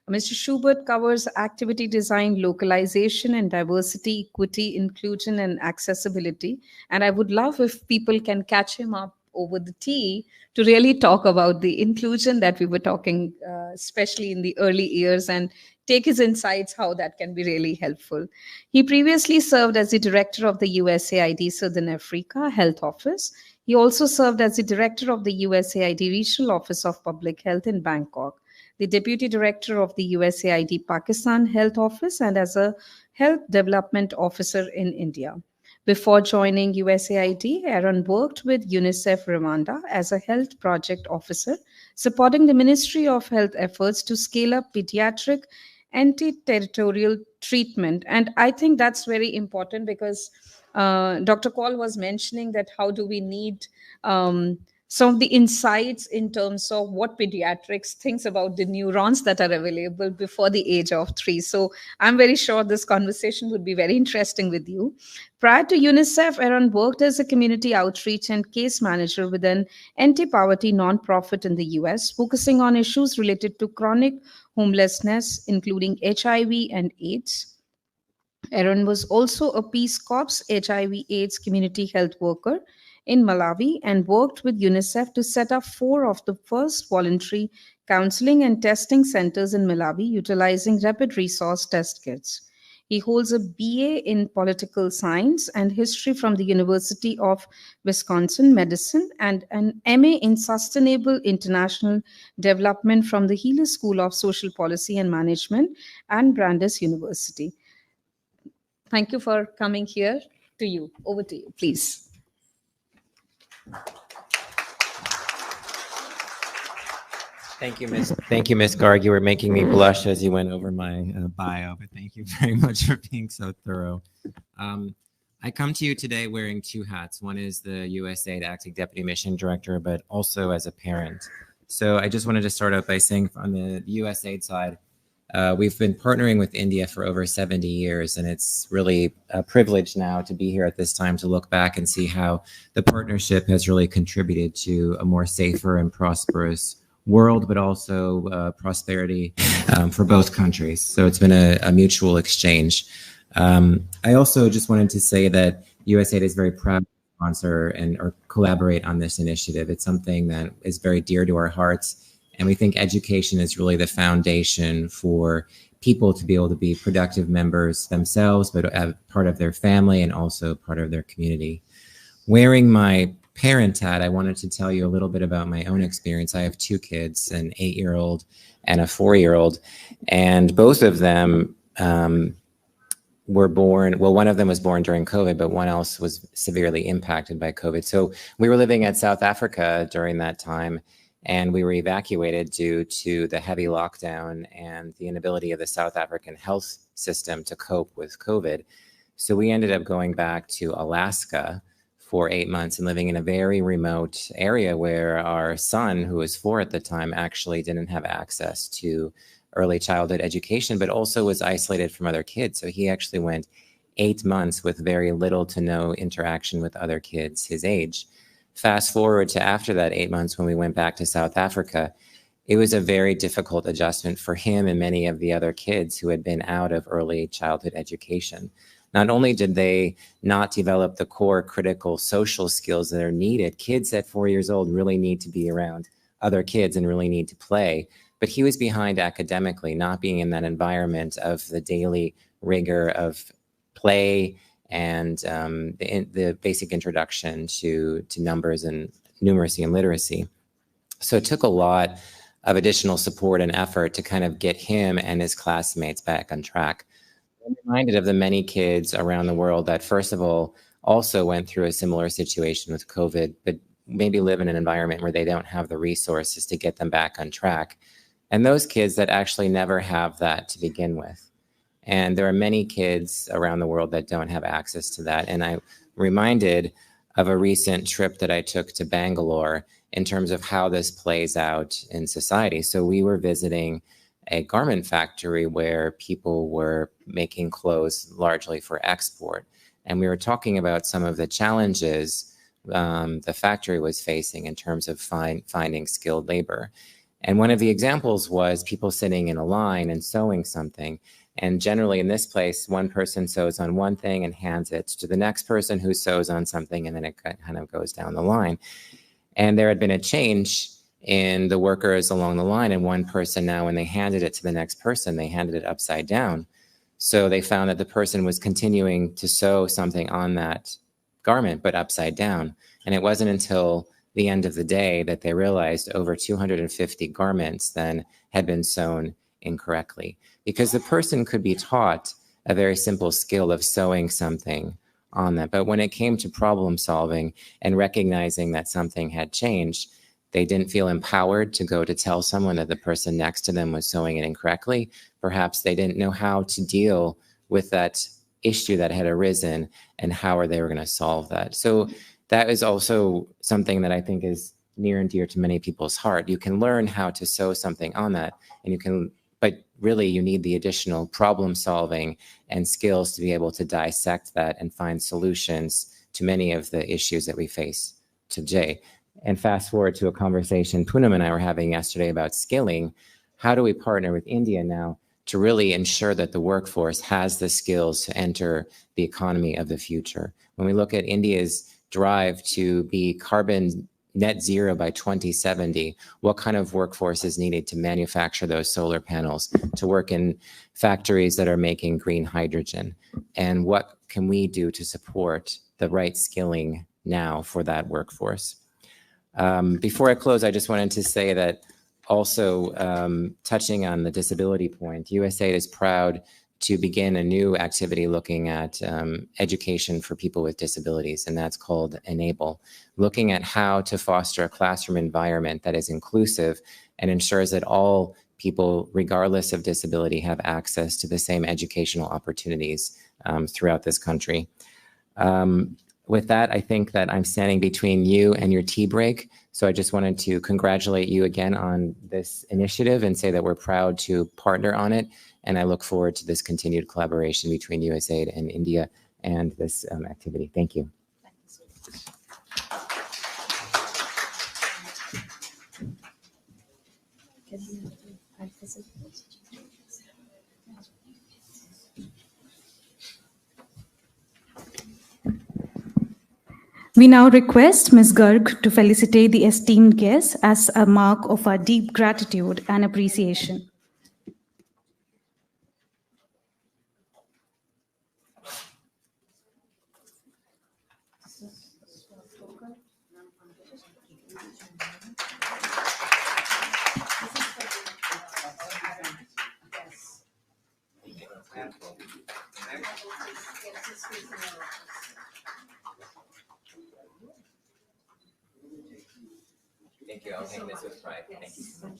Mr. Schubert covers activity design, localization, and diversity, equity, inclusion, and accessibility. And I would love if people can catch him up over the tea to really talk about the inclusion that we were talking, especially in the early years, and take his insights, how that can be really helpful. He previously served as the director of the USAID Southern Africa Health Office. He also served as the director of the USAID Regional Office of Public Health in Bangkok, the deputy director of the USAID Pakistan Health Office, and as a health development officer in India. Before joining USAID, Aaron worked with UNICEF Rwanda as a health project officer, supporting the Ministry of Health efforts to scale up pediatric anti-territorial treatment. And I think that's very important because Dr. Kaul was mentioning that how do we need some of the insights in terms of what pediatrics thinks about the neurons that are available before the age of 3. So I'm very sure this conversation would be very interesting with you. Prior to UNICEF, Aaron worked as a community outreach and case manager with an anti-poverty nonprofit in the US, focusing on issues related to chronic homelessness, including HIV and AIDS. Aaron was also a Peace Corps HIV/AIDS community health worker in Malawi and worked with UNICEF to set up 4 of the first voluntary counseling and testing centers in Malawi, utilizing rapid resource test kits. He holds a BA in political science and history from the University of Wisconsin Medicine and an MA in sustainable international development from the Healy School of Social Policy and Management and Brandeis University. Thank you for coming here. to you. Over to you, please. Thank you, Ms. Garg. You were making me blush as you went over my bio, but thank you very much for being so thorough. I come to you today wearing two hats. One is the USAID Acting Deputy Mission Director, but also as a parent. So I just wanted to start out by saying on the USAID side, we've been partnering with India for over 70 years, and it's really a privilege now to be here at this time to look back and see how the partnership has really contributed to a more safer and prosperous world, but also prosperity for both countries. So it's been a mutual exchange. I also just wanted to say that USAID is very proud to sponsor or collaborate on this initiative. It's something that is very dear to our hearts. And we think education is really the foundation for people to be able to be productive members themselves, but part of their family and also part of their community. Wearing my parent hat, I wanted to tell you a little bit about my own experience. I have two kids, an 8-year-old and a 4-year-old, and both of them were born, well, one of them was born during COVID, but one else was severely impacted by COVID. So we were living at South Africa during that time, and we were evacuated due to the heavy lockdown and the inability of the South African health system to cope with COVID. So we ended up going back to Alaska for 8 months and living in a very remote area where our son, who was 4 at the time, actually didn't have access to early childhood education, but also was isolated from other kids. So he actually went 8 months with very little to no interaction with other kids his age. Fast forward to after that 8 months when we went back to South Africa, it was a very difficult adjustment for him and many of the other kids who had been out of early childhood education. Not only did they not develop the core critical social skills that are needed, kids at 4 years old really need to be around other kids and really need to play. But he was behind academically, not being in that environment of the daily rigor of play and the basic introduction to numbers and numeracy and literacy. So it took a lot of additional support and effort to kind of get him and his classmates back on track. I'm reminded of the many kids around the world that, first of all, also went through a similar situation with COVID, but maybe live in an environment where they don't have the resources to get them back on track. And those kids that actually never have that to begin with. And there are many kids around the world that don't have access to that. And I'm reminded of a recent trip that I took to Bangalore in terms of how this plays out in society. So we were visiting a garment factory where people were making clothes largely for export. And we were talking about some of the challenges the factory was facing in terms of finding skilled labor. And one of the examples was people sitting in a line and sewing something. And generally in this place, one person sews on one thing and hands it to the next person who sews on something, and then it kind of goes down the line. And there had been a change in the workers along the line, and one person now, when they handed it to the next person, they handed it upside down. So they found that the person was continuing to sew something on that garment, but upside down. And it wasn't until the end of the day that they realized over 250 garments then had been sewn incorrectly, because the person could be taught a very simple skill of sewing something on that. But when it came to problem solving and recognizing that something had changed, they didn't feel empowered to go to tell someone that the person next to them was sewing it incorrectly. Perhaps they didn't know how to deal with that issue that had arisen and how they were going to solve that. So that is also something that I think is near and dear to many people's heart. You can learn how to sew something on that, and you can, but really you need the additional problem solving and skills to be able to dissect that and find solutions to many of the issues that we face today. And fast forward to a conversation Poonam and I were having yesterday about skilling. How do we partner with India now to really ensure that the workforce has the skills to enter the economy of the future? When we look at India's drive to be carbon net zero by 2070, what kind of workforce is needed to manufacture those solar panels, to work in factories that are making green hydrogen? And what can we do to support the right skilling now for that workforce? Before I close, I just wanted to say that also touching on the disability point, USAID is proud to begin a new activity looking at education for people with disabilities, and that's called Enable, looking at how to foster a classroom environment that is inclusive and ensures that all people, regardless of disability, have access to the same educational opportunities throughout this country. With that, I think that I'm standing between you and your tea break. So I just wanted to congratulate you again on this initiative and say that we're proud to partner on it. And I look forward to this continued collaboration between USAID and India and this activity. Thank you. We now request Ms. Garg to felicitate the esteemed guests as a mark of our deep gratitude and appreciation. Thank you. I'll take this with pride. Thank you so much.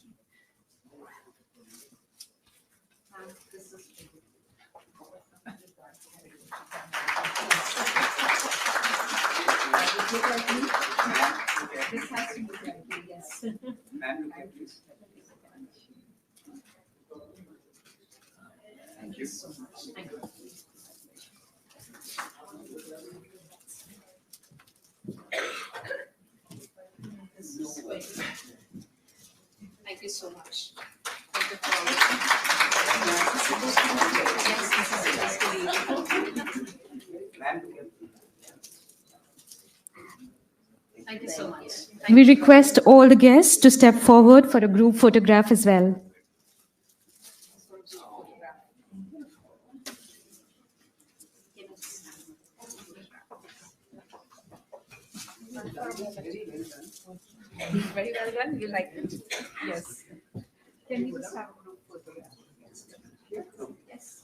Thank you so much. Thank you. Thank you so much. Thank you so much. We request all the guests to step forward for a group photograph as well. Very well done. You like it? Yes. Can we just have a group photograph? Yes.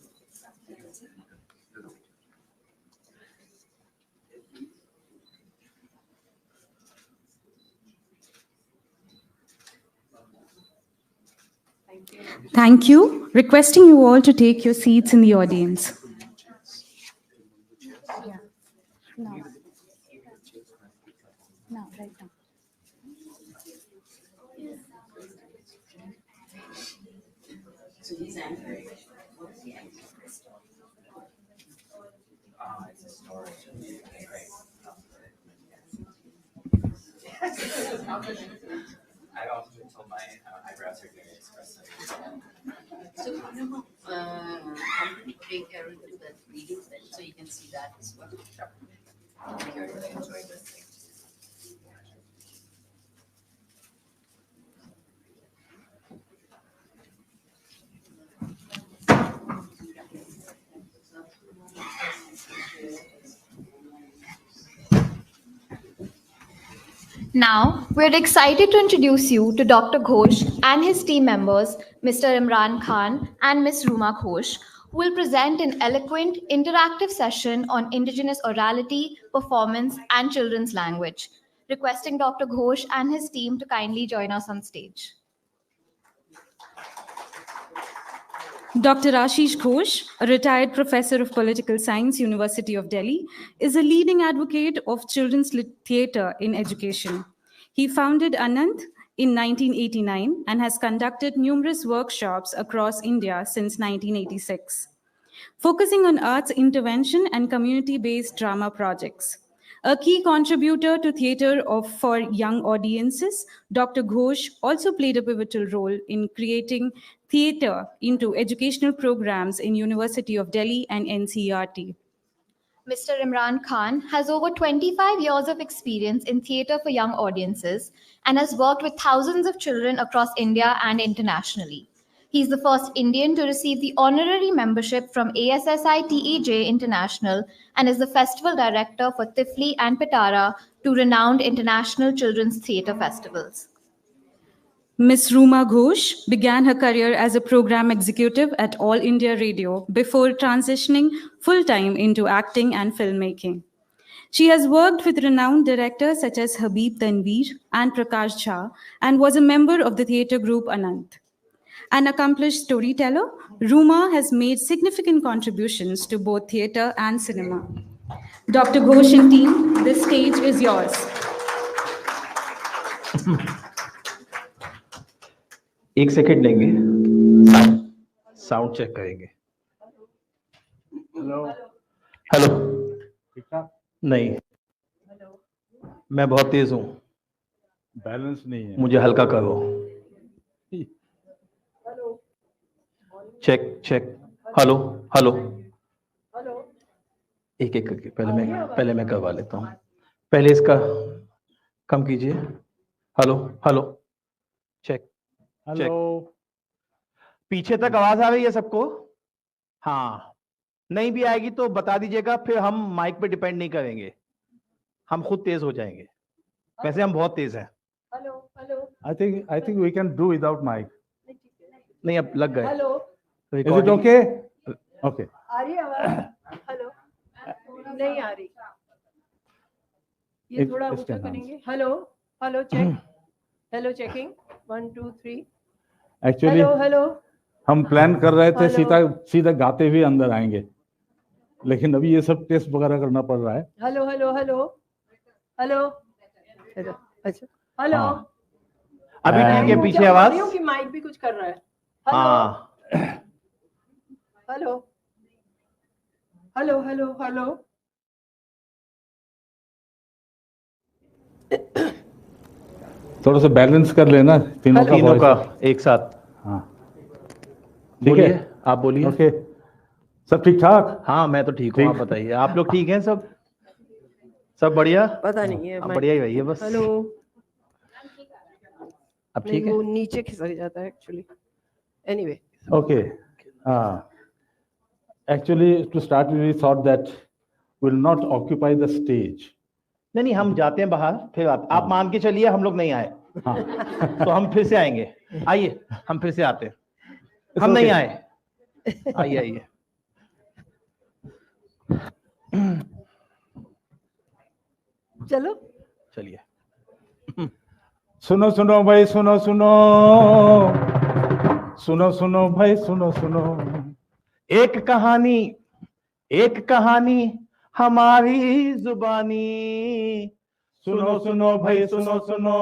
Thank you. Thank you. Requesting you all to take your seats in the audience. Yeah. No. No, right now. So he's angry. It's a story. I've also been told my eyebrows are very expressive. So I'm going to take care into that reading then, so you can see that as well. I really enjoyed this. Now, we're excited to introduce you to Dr. Ghosh and his team members, Mr. Imran Khan and Ms. Ruma Ghosh, who will present an eloquent, interactive session on indigenous orality, performance, and children's language. Requesting Dr. Ghosh and his team to kindly join us on stage. Dr. Ashish Ghosh, a retired professor of political science, University of Delhi, is a leading advocate of children's theatre in education. He founded Anand in 1989 and has conducted numerous workshops across India since 1986, focusing on arts intervention and community-based drama projects. A key contributor to theatre for young audiences, Dr. Ghosh also played a pivotal role in creating theatre into educational programs in University of Delhi and NCERT. Mr. Imran Khan has over 25 years of experience in theatre for young audiences and has worked with thousands of children across India and internationally. He is the first Indian to receive the honorary membership from ASSI-TEJ International and is the festival director for Tifli and Pitara, two renowned international children's theatre festivals. Ms. Ruma Ghosh began her career as a program executive at All India Radio before transitioning full-time into acting and filmmaking. She has worked with renowned directors such as 𝙀𝙬 and Prakash Jha and was a member of the theatre group Anant. An accomplished storyteller, Ruma has made significant contributions to both theatre and cinema. Dr. Ghosh and team, this stage is yours. एक second लेंगे, sound check करेंगे। Hello hello, नहीं मैं बहुत तेज हूँ, balance नहीं है, मुझे हल्का करो। चेक चेक, हेलो हेलो, एक एक करके पहले मैं करवा लेता हूँ। पहले इसका कम कीजिए। हेलो हेलो, चेक हेलो, पीछे तक आवाज आ रही है सबको? हाँ, नहीं भी आएगी तो बता दीजिएगा, फिर हम माइक पे डिपेंड नहीं करेंगे, हम खुद तेज हो जाएंगे। वैसे हम बहुत तेज हैं। Hello hello, I think we can do without mic. नहीं, अब लग गए। Hello, is it okay? Okay, आ रही है आवाज? हेलो, नहीं आ रही, ये थोड़ा ऊपर करेंगे। Hello hello, check, hello checking, 1 2 3। Actually hello hello, हम प्लान कर रहे थे सीधा गाते हुए अंदर आएंगे, लेकिन अभी ये सब टेस्ट वगैरह करना पड़ रहा है। Hello hello hello hello hello, अच्छा हेलो, अभी ठीक है? पीछे आवाज कि माइक भी कुछ कर रहा है। हाँ, हेलो हेलो हेलो हेलो, थोड़ा सा बैलेंस कर लेना तीनों का एक साथ। हाँ ठीक है, आप बोलिए। ओके, सब ठीक ठाक? हाँ मैं तो ठीक हूँ, आप बताइए, आप लोग ठीक हैं? सब सब बढ़िया? पता नहीं है, बढ़िया ही रहिए बस। हेलो, अब ठीक है? वो नीचे खिसक जाता है actually. Anyway, okay, actually to start we thought that will not occupy the stage. नहीं, हम जाते हैं बाहर, फिर आप मान के चलिए हम लोग नहीं आए। हाँ। तो हम फिर से आएंगे। आइए, हम फिर से आते हैं। हम नहीं आए, आइए आइए। चलो चलिए। सुनो सुनो भाई, सुनो सुनो, सुनो सुनो भाई, सुनो सुनो, एक कहानी हमारी जुबानी, सुनो सुनो भाई, सुनो सुनो,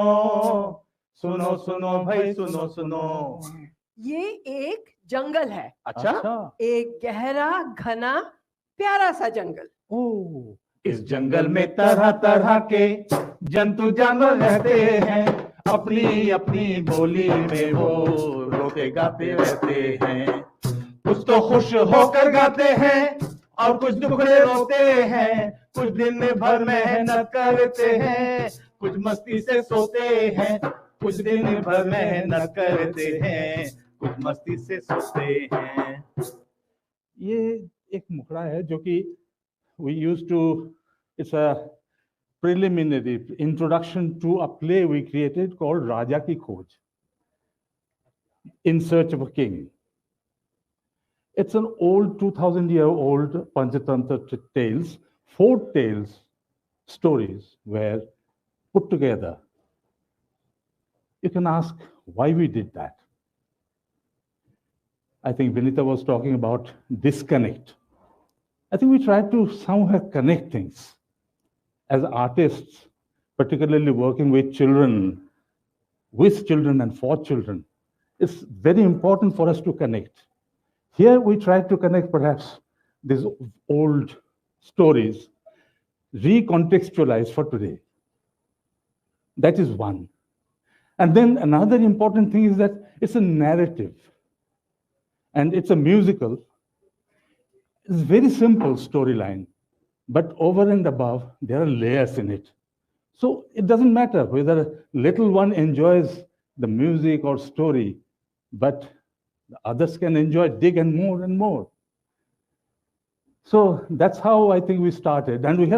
सुनो सुनो भाई, सुनो सुनो। ये एक जंगल है। अच्छा, एक गहरा घना प्यारा सा जंगल। ओह, इस जंगल में तरह तरह के जंतु जानवर रहते हैं, अपनी अपनी बोली में वो रोते गाते रहते हैं। कुछ तो खुश होकर गाते हैं और कुछ दुखड़े रोते हैं, कुछ दिन भर मेहनत करते हैं, कुछ मस्ती से सोते हैं, कुछ दिन भर मेहनत करते हैं, कुछ मस्ती से सोते हैं। ये एक मुखड़ा है जो कि we used to, it's a preliminary introduction to a play we created called Raja Ki Khoj, In Search of a King. It's an old 2000-year-old Panchatantra tales, folk tales, stories were put together. You can ask why we did that. I think Vinita was talking about disconnect. I think we tried to somehow connect things. As artists, particularly working with children and for children, it's very important for us to connect. Here we tried to connect perhaps these old stories, recontextualized for today. That is one. And then another important thing is that it's a narrative and it's a musical. It's a very simple storyline, but over and above, there are layers in it. So it doesn't matter whether little one enjoys the music or story, but the others can enjoy, dig and more. So that's how I think we started. And we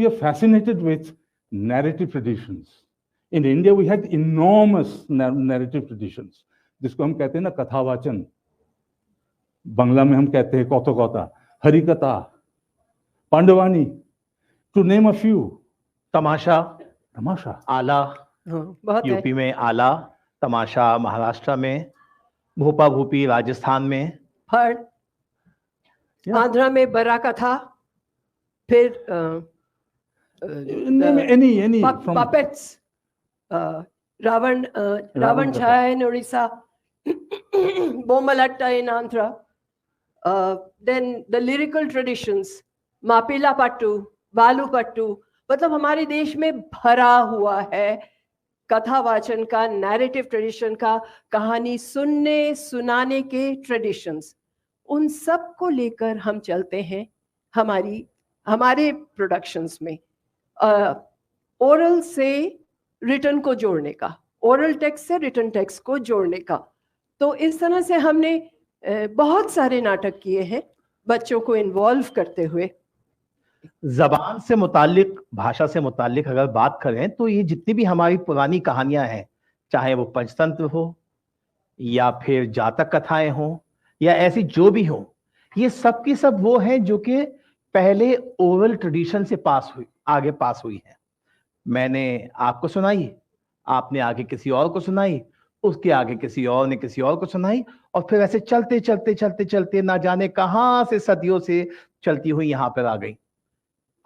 are fascinated with narrative traditions. In India, we had enormous narrative traditions. जिसको हम कहते हैं ना कथावाचन, बांग्ला में हम कहते हैं कौतुकता, हरिकथा, Pandavani, to name a few. तमाशा, आला, बहुत है। यूपी में आला, तमाशा महाराष्ट्र में, भूपा भूपी राजस्थान में, फड़, आंध्रा में बरा कथा, फिर any from puppets, Ravan Chhaya in Orissa, Bomalatta in Andhra, then the lyrical traditions, Mapila Pattu, Balu Pattu, मतलब हमारे देश में भरा हुआ है कथावाचन का, नैरेटिव ट्रेडिशन का, कहानी सुनने सुनाने के ट्रेडिशंस, उन सब को लेकर हम चलते हैं हमारे प्रोडक्शंस में, ओरल से रिटन को जोड़ने का, ओरल टेक्स्ट से रिटन टेक्स्ट को जोड़ने का। तो इस तरह से हमने बहुत सारे नाटक किए हैं बच्चों को इन्वॉल्व करते हुए। जबान से मुतालिक, भाषा से मुतालिक अगर बात करें तो ये जितनी भी हमारी पुरानी कहानियां हैं, चाहे वो पंचतंत्र हो या फिर जातक कथाएं हो या ऐसी जो भी हो, ये सब की सब वो हैं जो कि पहले ओरल ट्रेडिशन से आगे पास हुई है। मैंने आपको सुनाई, आपने आगे किसी और को सुनाई, उसके आगे किसी और ने किसी और को सुनाई, और फिर ऐसे चलते चलते चलते चलते ना जाने कहां से सदियों से चलती हुई यहां पर आ गई।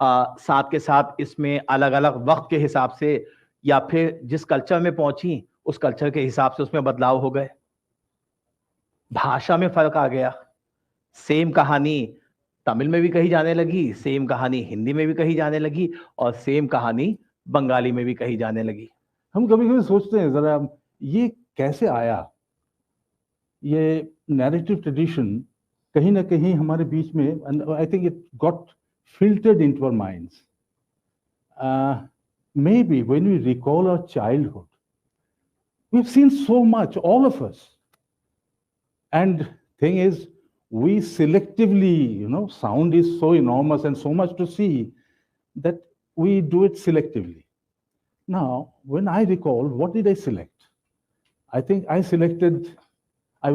साथ के साथ इसमें अलग अलग वक्त के हिसाब से या फिर जिस कल्चर में पहुंची उस कल्चर के हिसाब से उसमें बदलाव हो गए, भाषा में फर्क आ गया। सेम कहानी तमिल में भी कही जाने लगी, सेम कहानी हिंदी में भी कही जाने लगी, और सेम कहानी बंगाली में भी कही जाने लगी। हम कभी कभी सोचते हैं जरा ये कैसे आया, ये नैरेटिव ट्रेडिशन कहीं ना कहीं हमारे बीच में, and I think it got filtered into our minds. Maybe when we recall our childhood, we've seen so much, all of us. And thing is, we selectively, sound is so enormous and so much to see that we do it selectively. Now, when I recall, what did I select? I think I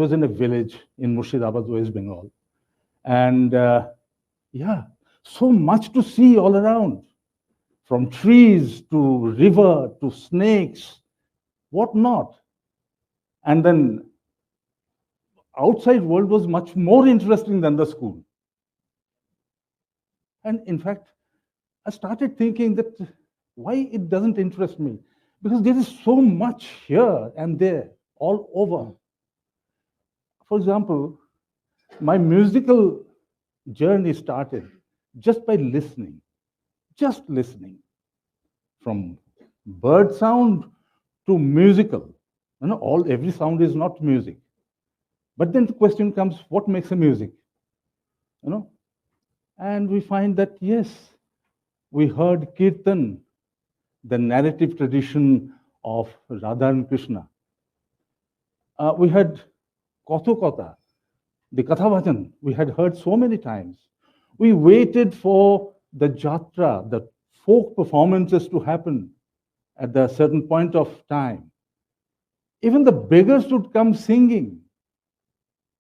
was in a village in Murshidabad, West Bengal. And so much to see all around, from trees to river to snakes, what not. And then outside world was much more interesting than the school. And in fact, I started thinking that why it doesn't interest me, because there is so much here and there, all over. For example, my musical journey started just by listening, from bird sound to musical. Every sound is not music. But then the question comes, what makes a music? And we find that, yes, we heard Kirtan, the narrative tradition of Radha and Krishna. We had Kathokata, the Kathavachan, we had heard so many times. We waited for the jatra, the folk performances to happen at a certain point of time. Even the beggars would come singing.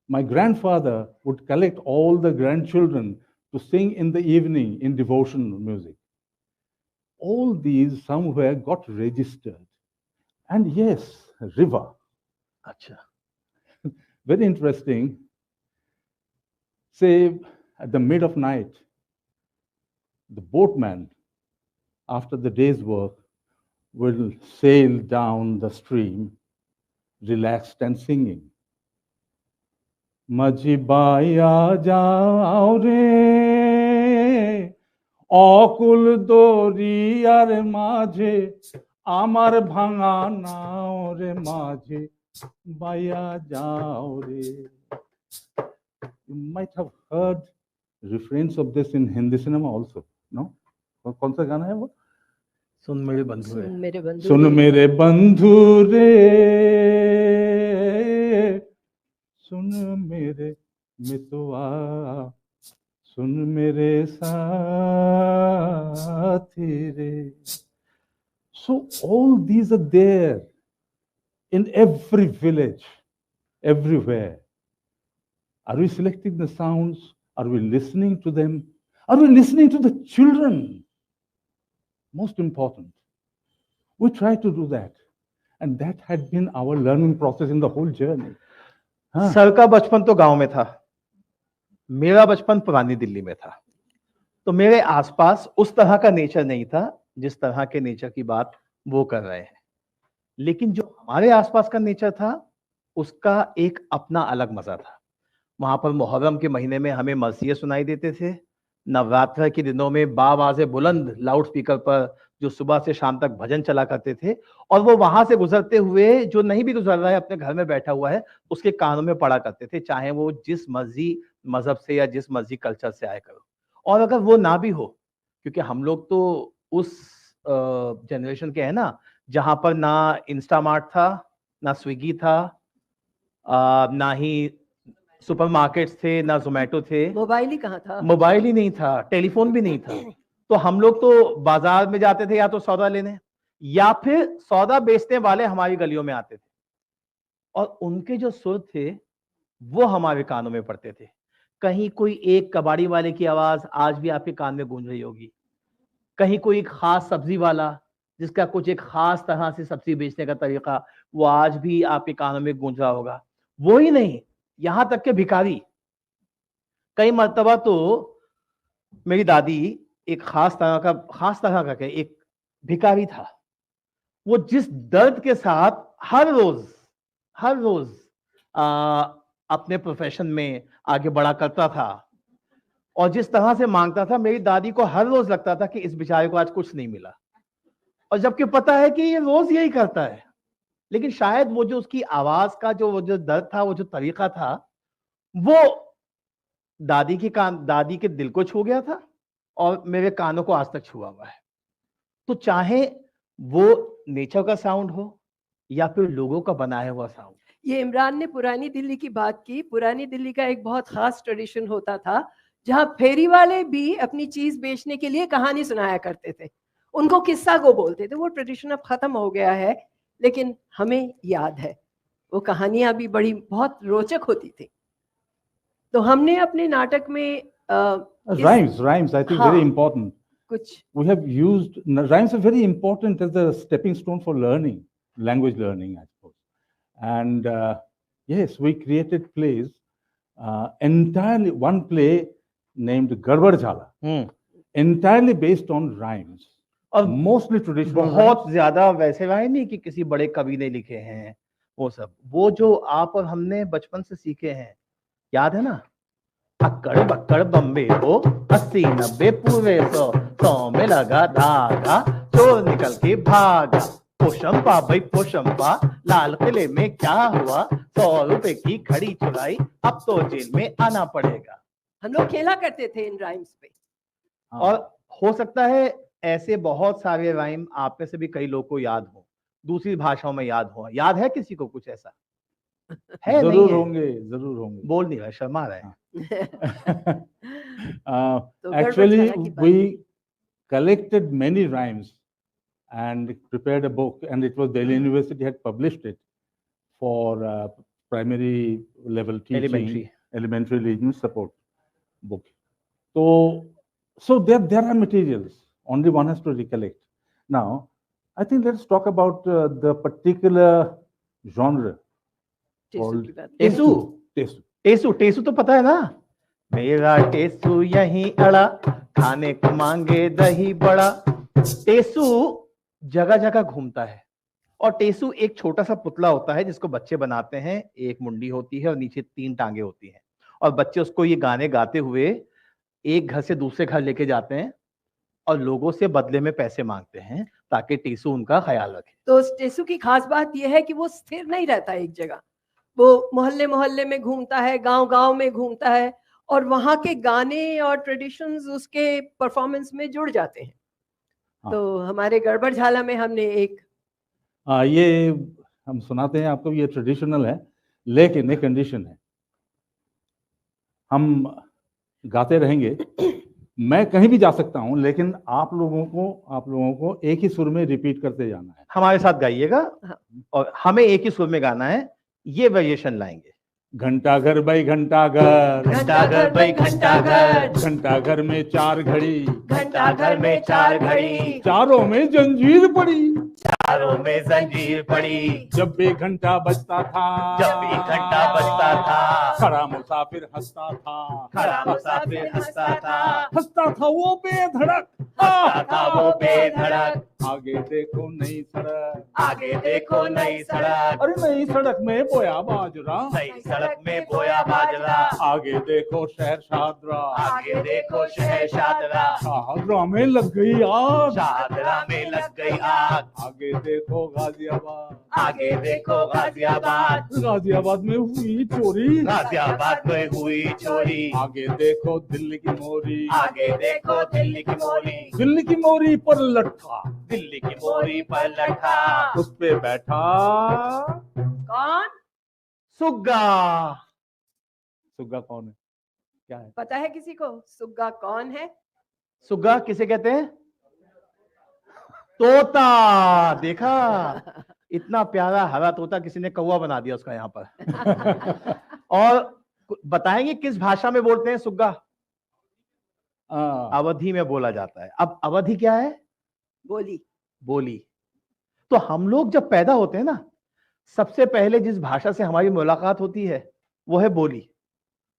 My grandfather would collect all the grandchildren to sing in the evening in devotional music. All these somewhere got registered. And yes, river. Acha. Very interesting. Say, at the mid of night, the boatman, after the day's work, will sail down the stream, relaxed and singing. Majibaya jao re, akul doriyar majhe, amar bhanga nao re majhe, baya jao re. You might have heard refrains of this in Hindi cinema also, no? कौन सा गाना है वो? सुन मेरे बंधु रे, सुन मेरे बंधु रे, सुन मेरे मितवा, सुन मेरे साथी रे, So all these are there in every village, everywhere. Are we selecting the sounds? Are we listening to them? Are we listening to the children? Most important. We try to do that. And that had been our learning process in the whole journey. Sir का बचपन तो गांव में था, मेरा बचपन पुरानी दिल्ली में था, तो मेरे आसपास उस तरह का नेचर नहीं था जिस तरह के नेचर की बात वो कर रहे हैं। लेकिन जो हमारे आसपास का नेचर था उसका एक अपना अलग मजा था। वहां पर मुहर्रम के महीने में हमें मरसिये सुनाई देते थे, नवरात्र के दिनों में बावाज़े बुलंद लाउड स्पीकर पर जो सुबह से शाम तक भजन चला करते थे, और वो वहां से गुजरते हुए जो नहीं भी गुजर रहा है अपने घर में बैठा हुआ है उसके कानों में पड़ा करते थे, चाहे वो जिस मर्जी मजहब से या जिस मर्जी कल्चर से आया करो। और अगर वो ना भी हो, क्योंकि हम लोग तो उस जनरेशन के हैं ना जहां पर ना इंस्टामार्ट था, ना स्विगी था, ना ही सुपरमार्केट्स थे, ना जोमेटो थे, मोबाइल ही कहाँ था, मोबाइल ही नहीं था, टेलीफोन भी नहीं था। तो हम लोग तो बाजार में जाते थे या तो सौदा लेने, या फिर सौदा बेचने वाले हमारी गलियों में आते थे, और उनके जो सुर थे वो हमारे कानों में पड़ते थे। कहीं कोई एक कबाड़ी वाले की आवाज आज भी आपके कान में गूंज रही होगी, कहीं कोई एक खास सब्जी वाला जिसका कुछ एक खास तरह से सब्जी बेचने का तरीका वो आज भी आपके कानों में गूंज रहा होगा। वो ही नहीं, यहां तक के भिखारी। कई मर्तबा तो मेरी दादी एक खास तरह का एक भिखारी था, वो जिस दर्द के साथ हर रोज अपने प्रोफेशन में आगे बढ़ा करता था और जिस तरह से मांगता था, मेरी दादी को हर रोज लगता था कि इस बेचारे को आज कुछ नहीं मिला, और जबकि पता है कि ये रोज यही करता है। लेकिन शायद वो जो उसकी आवाज का जो दर्द था, वो जो तरीका था, वो दादी के दिल को छू गया था और मेरे कानों को आज तक छुआ हुआ है। तो चाहे वो नेचर का साउंड हो या फिर लोगों का बनाया हुआ साउंड। ये इमरान ने पुरानी दिल्ली की बात की। पुरानी दिल्ली का एक बहुत खास ट्रेडिशन होता था जहां फेरी वाले भी अपनी चीज बेचने के लिए कहानी सुनाया करते थे, उनको किस्सा को बोलते थे। वो ट्रेडिशन अब खत्म हो गया है, लेकिन हमें याद है वो कहानियां भी बहुत रोचक होती थी। तो हमने अपने नाटक में rhymes I think very important. We have used rhymes are very important as a stepping stone for learning, language learning, I suppose. And yes, we created plays, entirely one play named 𝙀𝙀 entirely based on rhymes. और mostly traditional, बहुत ज्यादा वैसे वाले नहीं कि किसी बड़े कवि ने लिखे हैं, वो सब वो जो आप और हमने बचपन से सीखे हैं। याद है ना, अक्कड़ बक्कड़ बम्बे हो 80 90 पूरे 100 में लगा धागा, चोर निकल के भागा, पोशंपा भाई पोशंपा, लाल किले में क्या हुआ, 100 रुपए की घड़ी चुराई, अब तो जेल में आना पड़ेगा। हम लोग खेला करते थे इन राइम्स पे। और हो सकता है ऐसे बहुत सारे राइम आप में से भी कई लोग को याद हो, दूसरी भाषाओं में याद हो। याद है किसी को कुछ ऐसा? है? जरूर होंगे, जरूर होंगे। बोल नहीं रहा, शर्मा रहे हैं। Actually, we collected many rhymes and prepared a book, and it was Delhi University had published it for primary level teaching, elementary regional support book. So there are materials. Only one has to recollect. Now, I think let's talk about the particular genre called टेसू। टेसू तो पता है ना, मेरा टेसू यहीं अड़ा, खाने को मांगे दही बड़ा। टेसू जगह जगह घूमता है, और टेसू एक छोटा सा पुतला होता है जिसको बच्चे बनाते हैं। एक मुंडी होती है और नीचे 3 टांगे होती हैं, और बच्चे उसको ये गाने गाते हुए एक घर से दूसरे घर लेके जाते हैं और लोगों से बदले में पैसे मांगते हैं ताकि टेसू उनका ख्याल रखे। तो टेसू की खास बात यह है कि वो स्थिर नहीं रहता एक जगह, वो मोहल्ले मोहल्ले में घूमता है, गांव गांव में घूमता है, और वहाँ के गाने और ट्रेडिशंस उसके परफॉर्मेंस में जुड़ जाते हैं। तो हमारे 𝙀𝙀 में हमने एक ये हम सुनाते हैं आपको, ये ट्रेडिशनल है, लेकिन एक कंडीशन है, हम गाते रहेंगे मैं कहीं भी जा सकता हूँ, लेकिन आप लोगों को एक ही सुर में रिपीट करते जाना है। हमारे साथ गाइएगा और हमें एक ही सुर में गाना है, ये वेरिएशन लाएंगे। घंटा घर भाई घंटा घर, घंटा घर भाई घंटा घर, घंटा घर में 4 घड़ी, घंटा घर में 4 घड़ी, चारों में जंजीर पड़ी, चारों में जंजीर पड़ी। जब भी घंटा बजता था, जब भी घंटा बजता था, खड़ा मुसाफिर हंसता था, खड़ा मुसाफिर हंसता था, हंसता था वो बेधड़क, हंसता था वो बेधड़क। आगे देखो नई सड़क, आगे देखो नई सड़क, अरे नई सड़क में बोया बाजरा, नई सड़क में बोया बाजरा। आगे देखो शहर शादरा, आगे देखो शहर शादरा, शादरा में लग गई आग, शादरा में लग गई आग। आगे देखो गाजियाबाद, आगे देखो गाजियाबाद, गाजियाबाद में हुई चोरी, गाजियाबाद में हुई चोरी। आगे देखो दिल्ली की मोरी, आगे देखो दिल्ली की मोरी, दिल्ली की मोरी पर लट्ठा, दिल्ली की मोरी पर लट्ठा, उस पे बैठा कौन? सुग्गा। सुग्गा कौन है, क्या है? पता है किसी को सुग्गा कौन है? सुग्गा किसे कहते हैं? तोता। देखा, इतना प्यारा हरा तोता किसी ने कौवा बना दिया उसका यहाँ पर। और बताएंगे किस भाषा में बोलते हैं सुग्गा? अवधी में बोला जाता है। अब अवधी क्या है? बोली। बोली। तो हम लोग जब पैदा होते हैं ना, सबसे पहले जिस भाषा से हमारी मुलाकात होती है वो है बोली,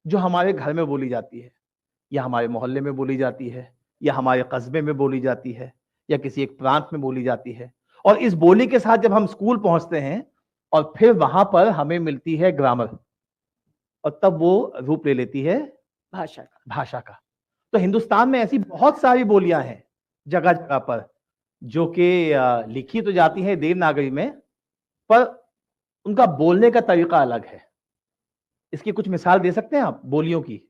जो हमारे घर में बोली जाती है, या हमारे मोहल्ले में बोली जाती है, या हमारे कस्बे में बोली जाती है, या किसी एक प्रांत में बोली जाती है। और इस बोली के साथ जब हम स्कूल पहुंचते हैं और फिर वहां पर हमें मिलती है ग्रामर, और तब वो रूप ले लेती है भाषा का। तो हिंदुस्तान में ऐसी बहुत सारी बोलियां हैं जगह जगह पर, जो कि लिखी तो जाती है देवनागरी में, पर उनका बोलने का तरीका अलग है। इसकी कुछ मिसाल दे सकते हैं आप बोलियों की?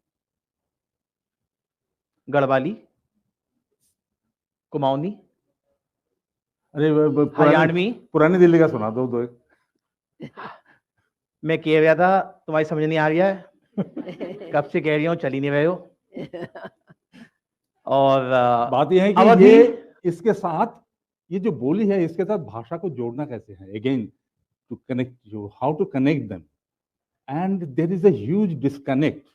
गढ़वाली, कुमाऊनी, अरे हरियाणवी। पुरानी दिल्ली का सुना दो एक। मैं कह रहा था, तुम्हारी समझ नहीं आ रही है, कब से कह रही हूँ, चल ही नहीं रहे हो। और बात यह है कि ये इसके साथ, ये जो बोली है इसके साथ भाषा को जोड़ना कैसे है? Again to connect you, how to connect them, and there is a huge disconnect.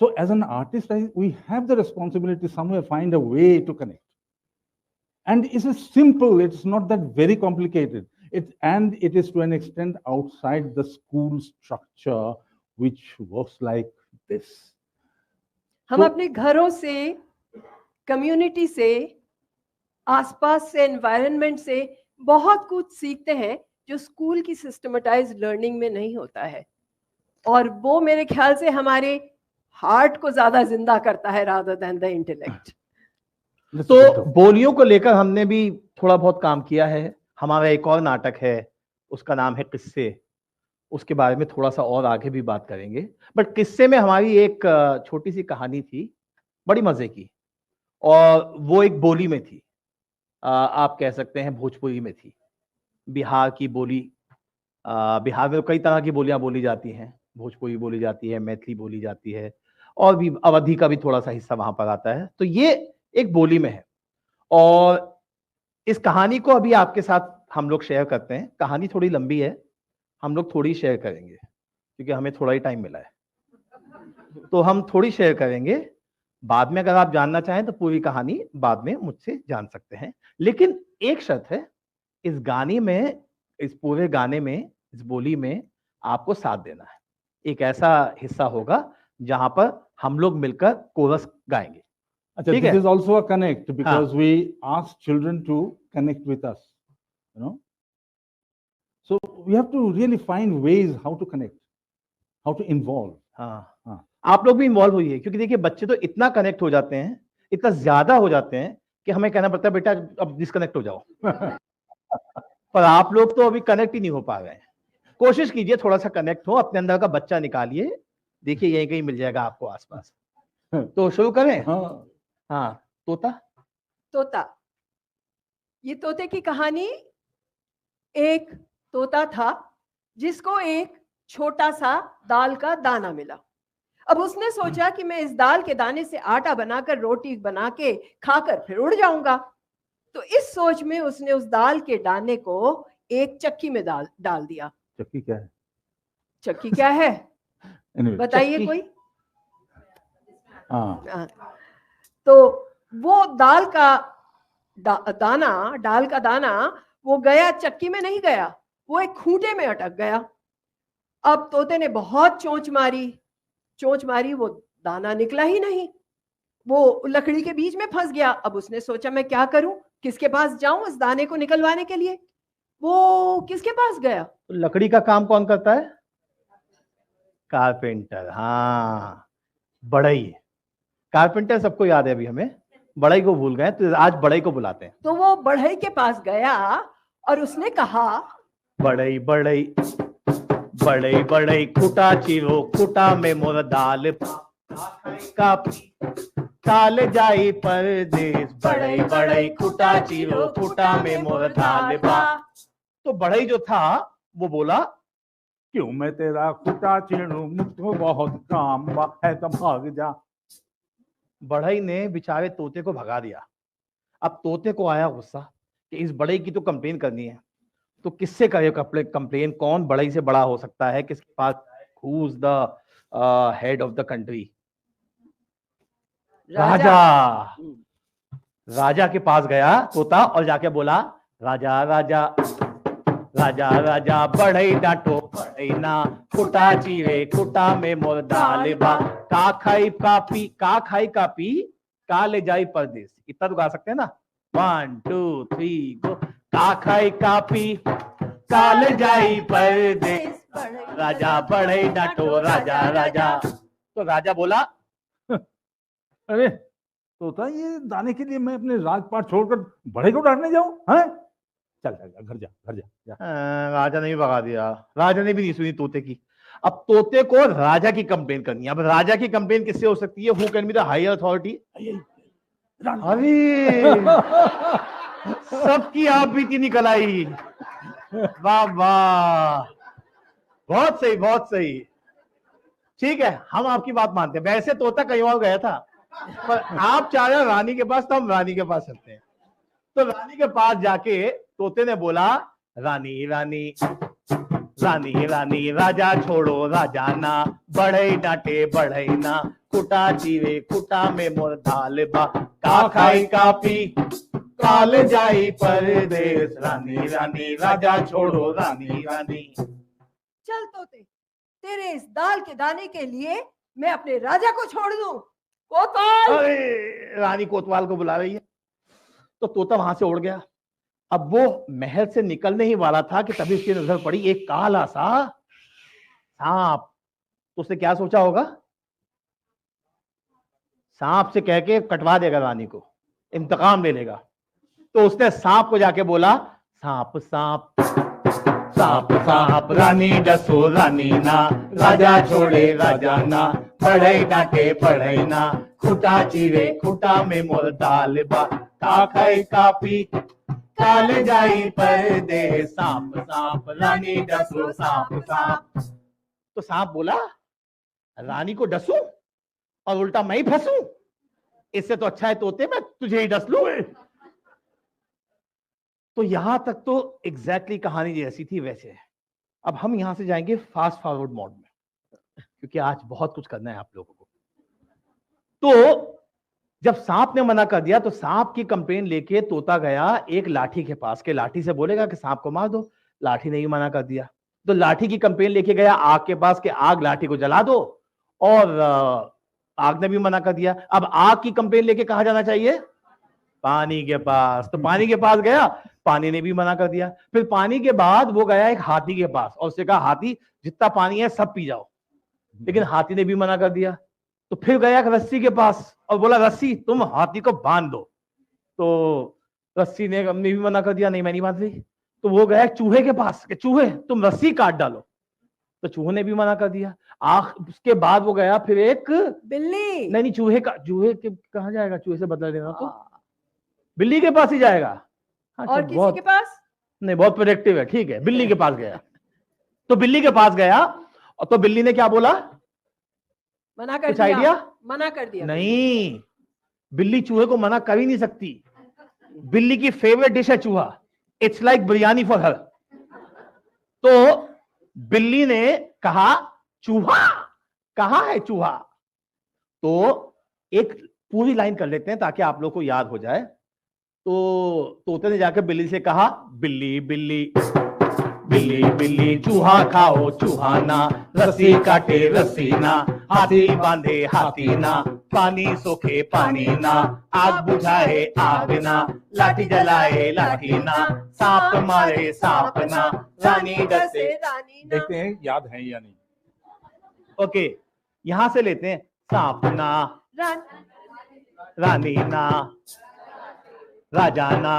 So as an artist, we have the responsibility somewhere find a way to connect. And it's simple, it's not that very complicated. And it is to an extent outside the school structure, which works like this. हम अपने घरों से, community से, आसपास से, environment से बहुत कुछ सीखते हैं जो स्कूल की सिस्टमेटाइज्ड लर्निंग में नहीं होता है, और वो मेरे ख्याल से हमारे हार्ट को ज्यादा जिंदा करता है रादर देन द इंटेलेक्ट। तो बोलियों को लेकर हमने भी थोड़ा बहुत काम किया है। हमारा एक और नाटक है, उसका नाम है किस्से। उसके बारे में थोड़ा सा और आगे भी बात करेंगे। बट किस्से में हमारी एक छोटी सी कहानी थी, बड़ी मजे की, और वो एक बोली में थी, आप कह सकते हैं भोजपुरी में थी। बिहार की बोली, बिहार में कई तरह की बोलियां बोली जाती हैं। भोजपुरी बोली जाती है, मैथिली बोली जाती है, और भी अवधी का भी थोड़ा सा हिस्सा वहां पर आता है। तो ये एक बोली में है, और इस कहानी को अभी आपके साथ हम लोग शेयर करते हैं। कहानी थोड़ी लंबी है, हम लोग थोड़ी शेयर करेंगे क्योंकि हमें थोड़ा ही टाइम मिला है, तो हम थोड़ी शेयर करेंगे। बाद में अगर आप जानना चाहें तो पूरी कहानी बाद में मुझसे जान सकते हैं। लेकिन एक शर्त है, इस गाने में, इस पूरे गाने में, इस बोली में आपको साथ देना है। एक ऐसा हिस्सा होगा जहां पर हम लोग मिलकर कोरस गाएंगे। अच्छा, this is also a connect because we ask children to connect with us, you know. So we have to really find ways how to connect, how to involve. हाँ, आप लोग भी इन्वॉल्व होइए, क्योंकि देखिए बच्चे तो इतना कनेक्ट हो जाते हैं, इतना ज्यादा हो जाते हैं कि हमें कहना पड़ता है बेटा अब डिस्कनेक्ट हो जाओ। पर आप लोग तो अभी कनेक्ट ही नहीं हो पा रहे हैं। कोशिश कीजिए थोड़ा सा कनेक्ट हो, अपने अंदर का बच्चा निकालिए, देखिए यहीं कहीं मिल जाएगा आपको आसपास। तो शुरू करें? हाँ, तोता। ये तोते की कहानी, एक तोता था जिसको एक छोटा सा दाल का दाना मिला। अब उसने सोचा कि मैं इस दाल के दाने से आटा बनाकर रोटी बना के खाकर फिर उड़ जाऊंगा। तो इस सोच में उसने उस दाल के दाने को एक चक्की में डाल दिया। चक्की क्या है? चक्की क्या है Anyway, बताइए चक्की? कोई? हाँ। तो वो दाल का दाना वो गया चक्की में नहीं गया, वो एक खूंटे में अटक गया। अब तोते ने बहुत चोंच मारी, वो दाना निकला ही नहीं, वो लकड़ी के बीच में फंस गया। अब उसने सोचा मैं क्या करूं, किसके पास जाऊं इस दाने को निकलवाने के लिए? वो किसके पास गया? तो लकड़ी का काम कौन करता है? कारपेंटर। हाँ, बढ़ई। कारपेंटर सबको याद है, अभी हमें बढ़ई को भूल गए, तो आज बढ़ई को बुलाते हैं। तो वो बढ़ई के पास गया और उसने कहा, बढ़ई बढ़ई बढ़ई बढ़ई खुटा चिरो, खुटा में मोर दाल का ताल जाई परदेश। बढ़ई बढ़ई खुटा चिरो, खुटा में मोर दाल बा। तो बढ़ई जो था वो बोला, क्यों मैं तेरा खुटा चीरूं, मुझको बहुत काम है तो भाग जा। बढ़ई ने बेचारे तोते को भगा दिया। अब तोते को आया गुस्सा कि इस बढ़ई की तो कंप्लेन करनी है, तो किससे करे कंप्लेन? कौन बढ़ई से बड़ा हो सकता है? किसके पास? Who is the head of the country? राजा। राजा के पास गया तोता और जाके बोला, राजा राजा राजा राजा बढ़ई डांटो बढ़ई ना, खुटा चीरे खुटा में मोर दाल बा। का खाई कापी, का खाई कापी, का ले जाई परदेश। इतना तो गा सकते हैं ना? 1 2 3 गो। का खाई कापी, का ले जाई परदेश, राजा बढ़ई डांटो राजा राजा। तो राजा बोला, अरे तोता, ये दाने के लिए मैं अपने राजपाट छोड़कर बढ़ई को डांटने जाऊं? हैं? चल चल घर जा, घर जा। राजा ने भी भगा दिया। राजा ने भी नहीं सुनी तोते की। अब तोते को राजा की कंप्लेन करनी है। अब राजा की कंप्लेन किससे हो सकती है? Who can be the higher authority? अरे सबकी आप बीती निकल आई। वाह वाह, बहुत सही बहुत सही। ठीक है, हम आपकी बात मानते हैं। वैसे तोता कहीं और गया था, पर आप चाह रहे रानी के पास, तो हम रानी के पास चलते हैं। तो रानी के पास जाके तोते ने बोला, रानी रानी रानी रानी राजा छोड़ो राजा ना, बढ़ई डांटे बढ़ई ना, खुटा चीरे खुटा में मोर दाल बा। का खाई कापी, काल जाई परदेश, रानी रानी राजा छोड़ो रानी रानी। चल तोते, तेरे इस दाल के दाने के लिए मैं अपने राजा को छोड़ दूं? कोतवाल! अरे रानी कोतवाल को बुला रही है। तो तोता वहां से उड़ गया। अब वो महल से निकलने ही वाला था कि तभी उसकी नजर पड़ी एक काला सा सांप। तो उसने क्या सोचा होगा? सांप से कह के कटवा देगा रानी को, इंतकाम ले लेगा। तो उसने सांप को जाके बोला, सांप सांप सांप सांप, रानी डसो रानी ना, राजा छोड़े राजा ना, बढ़ई डांटे बढ़ई ना, खुटा चीरे खुटा में मोर दाल बा। का खाई कापी, काल जाई परदेश, सांप सांप रानी डसो सांप सांप। तो सांप बोला, रानी को डसूं और उल्टा मैं ही फंसूं? इससे तो अच्छा है तोते मैं तुझे ही डस लूं। तो यहां तक तो एग्जैक्टली कहानी जैसी थी वैसे। अब हम यहां से जाएंगे फास्ट फॉरवर्ड मोड में, क्योंकि आज बहुत कुछ करना है आप लोगों को। तो जब सांप ने मना कर दिया, तो सांप की कंप्लेन लेके तोता गया एक लाठी के पास के, लाठी से बोलेगा कि सांप को मार दो। लाठी ने भी मना कर दिया। तो लाठी की कंप्लेन लेके गया आग के पास के, आग लाठी को जला दो, और आग ने भी मना कर दिया। अब आग की कंप्लेन लेके कहां जाना चाहिए? पानी के पास। तो पानी के पास गया, पानी ने भी मना कर दिया। फिर पानी के बाद वो गया एक हाथी के पास और उससे कहा, हाथी जितना पानी है सब पी जाओ। लेकिन हाथी ने भी मना कर दिया। तो फिर गया एक रस्सी के पास और बोला, रस्सी तुम हाथी को बांध दो। तो रस्सी ने भी मना कर दिया, नहीं मैं नहीं बांध रही। तो वो गया एक चूहे के पास कि चूहे तुम रस्सी काट डालो। तो चूहे ने भी मना कर दिया। उसके बाद वो गया फिर एक बिल्ली। नहीं चूहे के कहां जाएगा? चूहे से बदला लेना तो बिल्ली के पास ही जाएगा। हाँ, और किसी के पास नहीं, बहुत प्रोडक्टिव है। ठीक है, बिल्ली के पास गया। तो बिल्ली के पास गया और तो बिल्ली ने क्या बोला? मना कर कुछ दिया, आइडिया? मना कर दिया। नहीं, बिल्ली चूहे को मना कर ही नहीं सकती। बिल्ली की फेवरेट डिश है चूहा। It's like biryani for her. तो बिल्ली ने कहा चूहा, कहाँ है चूहा? तो एक पूरी लाइन कर लेते हैं ताकि आप लोग को याद हो जाए। तो तोते ने जाकर बिल्ली से कहा, बिल्ली बिल्ली बिल्ली बिल्ली चूहा खाओ चूहाना, रस्सी काटे रस्सी ना, हाथी बांधे हाथी ना, पानी सोखे पानी ना, आग बुझाए आग ना, लाठी जलाए लाठी ना, सांप मारे सांप ना, रानी डसे रानी ना। देखते हैं याद है या नहीं। ओके, यहां से लेते हैं। सांप ना, रानी ना, राजा ना,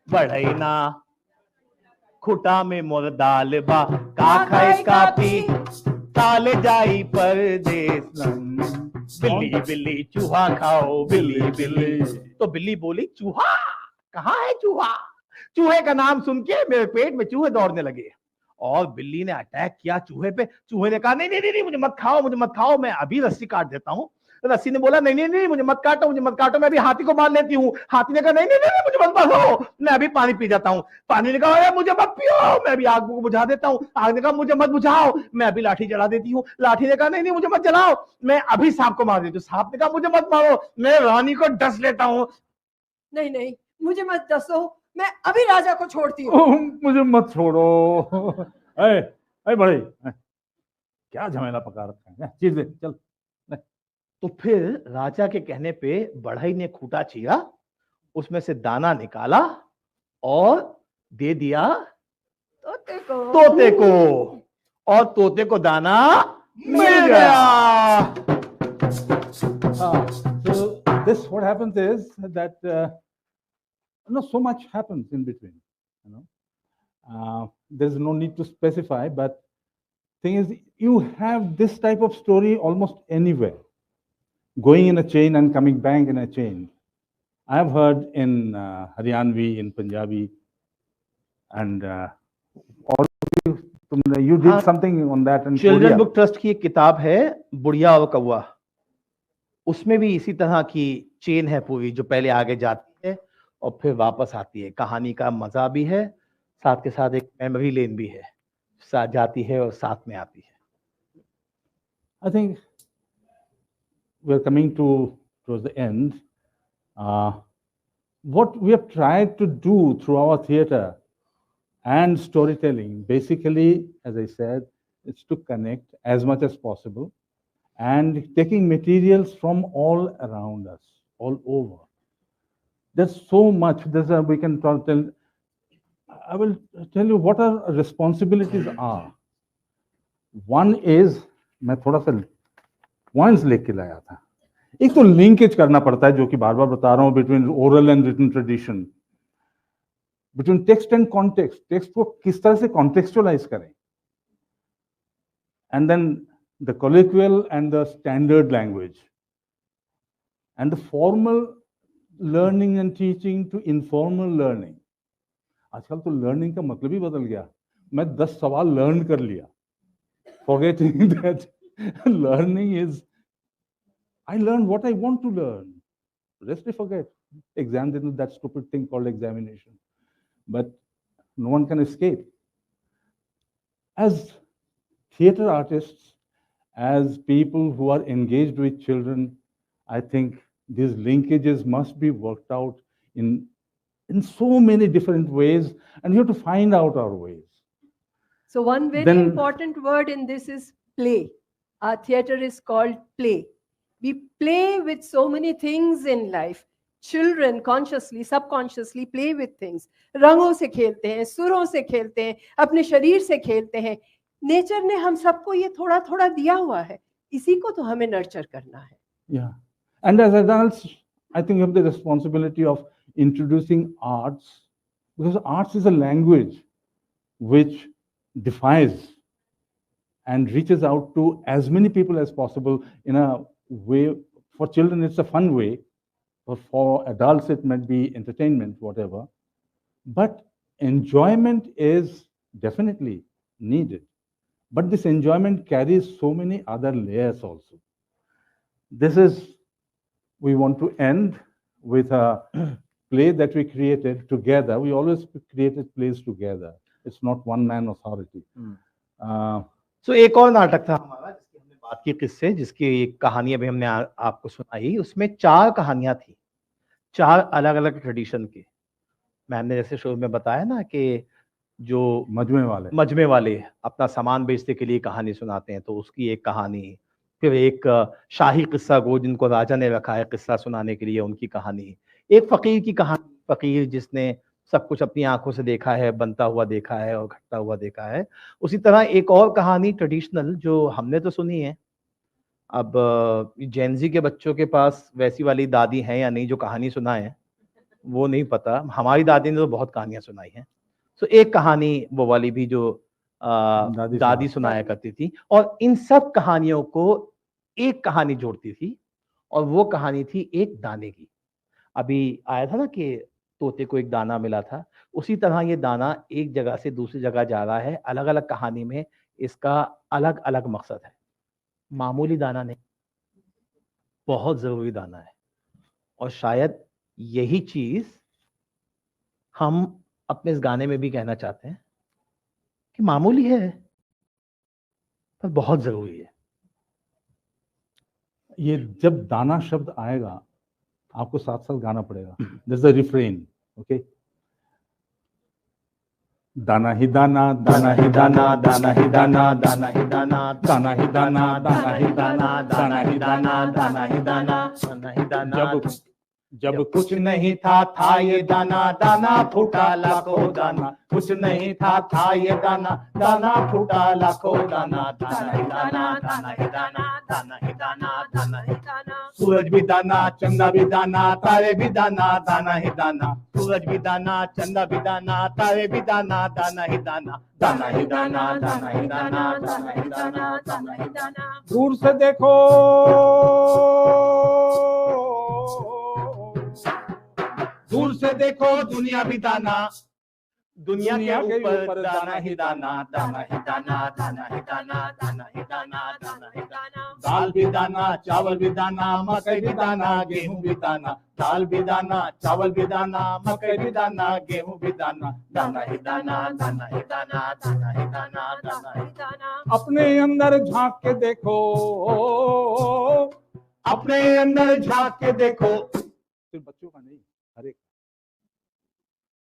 बढ़ई ना, खुटा में मोर दाल बा, का खाए काफी, ताले जाई परदेस। बिल्ली बिल्ली चूहा खाओ बिल्ली बिल्ली। तो बिल्ली बोली चूहा, कहाँ है चूहा? चूहे का नाम सुन के मेरे पेट में चूहे दौड़ने लगे और बिल्ली ने अटैक किया चूहे पे। चूहे ने कहा नहीं नहीं नहीं, मुझे मत खाओ, मुझे मत खाओ, मैं अभी रस्सी काट देता हूँ। रस्सी ने बोला नहीं नहीं नहीं, मुझे मत काटो, मुझे मत काटो, मैं अभी हाथी को मार लेती हूँ। हाथी ने कहा नहीं नहीं नहीं, मुझे मत मारो, मैं अभी पानी पी जाता हूँ। पानी ने कहा अरे मुझे मत पियो, मैं अभी आग को बुझा देता हूँ। आग ने कहा मुझे मत बुझाओ, मैं अभी लाठी जला देती हूँ। लाठी ने कहा नहीं नहीं, मुझे मत जलाओ, मैं अभी सांप को मार देती हूँ। सांप ने कहा मुझे मत मारो, मैं रानी को डस लेता हूँ। नहीं नहीं, मुझे मत डसो, मैं अभी राजा को छोड़ती हूँ। मुझे मत छोड़ो। ऐ बड़े, क्या झमेला पका रखा है, चीज दे चल। तो फिर राजा के कहने पे बढ़ई ने खूंटा चीरा, उसमें से दाना निकाला और दे दिया तोते को। तोते को, और तोते को दाना मिल गया। So this what happens is that so much happens in between. There's no need to specify, but thing is, you have this type of story almost anywhere, going in a chain and coming back in a chain. I have heard in Haryanvi, in Punjabi, and you did something on that in children Korea. Book trust की एक किताब है बुढ़िया और कौवा, उसमें भी इसी तरह की चेन है पूरी, जो पहले आगे जाती है और फिर वापस आती है। कहानी का मजा भी है, साथ के साथ एक मेमोरी लेन भी है, साथ जाती है और साथ में आती है। I think we're coming towards the end. What we have tried to do through our theater and storytelling, basically, as I said, is to connect as much as possible and taking materials from all around us, all over. There's so much. We can tell. I will tell you what our responsibilities are. One is, मैं थोड़ा सा points लिख के लाया था। एक तो linkage करना पड़ता है, जो कि बार बार बता रहा हूं, between oral and written tradition, between text and context. Text को किस तरह से कॉन्टेक्चुअलाइज करें, and then the colloquial and the standard language, and the formal learning and teaching to informal learning. आजकल तो लर्निंग का मतलब ही बदल गया। मैं 10 सवाल लर्न कर लिया, forgetting that learning is, I learn what I want to learn. Rest I forget. Exam is that stupid thing called examination. But no one can escape. As theater artists, as people who are engaged with children, I think these linkages must be worked out in so many different ways, and we have to find out our ways. So one very important word in this is play. Our theater is called play. We play with so many things in life. Children consciously, subconsciously play with things. रंगों से खेलते हैं, सुरों से खेलते हैं, अपने शरीर से खेलते हैं। नेचर ने हम सबको ये थोड़ा थोड़ा दिया हुआ है, इसी को तो हमें नर्चर करना है। Yeah, and as adults, I think we have the responsibility of introducing arts, because arts is a language which defies and reaches out to as many people as possible in a way. For children, it's a fun way. For adults, it might be entertainment, whatever. But enjoyment is definitely needed. But this enjoyment carries so many other layers also. This is, we want to end with a play that we created together. We always created plays together. It's not one man authority. So एक और नाटक था हमारा जिसकी हमने बात की, किस्से जिसकी कहानी अभी हमने आपको सुनाई। उसमें 4 कहानियां थी, 4 अलग अलग ट्रेडिशन की। मैम ने जैसे शुरू में बताया ना कि जो मजमे वाले अपना सामान बेचने के लिए कहानी सुनाते हैं, तो उसकी एक कहानी, फिर एक शाही किस्सा गो जिनको राजा ने रखा है किस्सा सुनाने के लिए, उनकी कहानी, एक फकीर की कहानी, फकीर जिसने सब कुछ अपनी आंखों से देखा है, बनता हुआ देखा है और घटता हुआ देखा है। उसी तरह एक और कहानी ट्रेडिशनल जो हमने तो सुनी है, अब जेनजी के बच्चों के पास वैसी वाली दादी है या नहीं जो कहानी सुनाए, वो नहीं पता। हमारी दादी ने तो बहुत कहानियां सुनाई हैं। तो एक कहानी वो वाली भी जो दादी सुनाया करती थी, और इन सब कहानियों को एक कहानी जोड़ती थी, और वो कहानी थी एक दाने की। अभी आया था ना कि तोते को एक दाना मिला था, उसी तरह ये दाना एक जगह से दूसरी जगह जा रहा है। अलग अलग कहानी में इसका अलग अलग मकसद है। मामूली दाना नहीं, बहुत जरूरी दाना है। और शायद यही चीज हम अपने इस गाने में भी कहना चाहते हैं कि मामूली है पर बहुत जरूरी है। ये जब दाना शब्द आएगा आपको साथ साथ गाना पड़ेगा। This the refrain, okay. दाना ही दाना, दाना ही दाना, दाना ही दाना, दाना ही दाना, दाना ही दाना, दाना ही दाना, दाना ही दाना, दाना ही दाना, दाना ही दाना। जब कुछ नहीं था ये दाना, दाना फूटा लाखों दाना। कुछ नहीं था ये दाना, दाना फूटा लाखों दाना। दाना ही दाना, दाना ही दाना, दाना ही दाना, दाना ही दाना। सूरज भी दाना, चंदा भी दाना, तारे भी दाना, दाना ही दाना। सूरज भी दाना, चंदा भी दाना, तारे भी दाना, दाना ही दाना, दाना ही दाना, दाना ही दाना, दाना ही दाना, दाना ही दाना। दूर से देखो, दूर से देखो दुनिया भी दाना, दुनिया के ऊपर दाना ही दाना, दाना ही दाना, दाना ही दाना, दाना ही दाना, दाना ही दाना। दाल भी दाना, चावल भी दाना, मकई भी दाना, गेहूं भी दाना। दाल भी दाना, चावल भी दाना, मकई भी दाना, गेहूं भी दाना, दाना ही दाना, दाना ही दाना, दाना ही दाना, दाना ही दाना। अपने अंदर झांक के देखो, अपने अंदर झांक के देखो, सिर्फ बच्चों का नहीं, हर एक।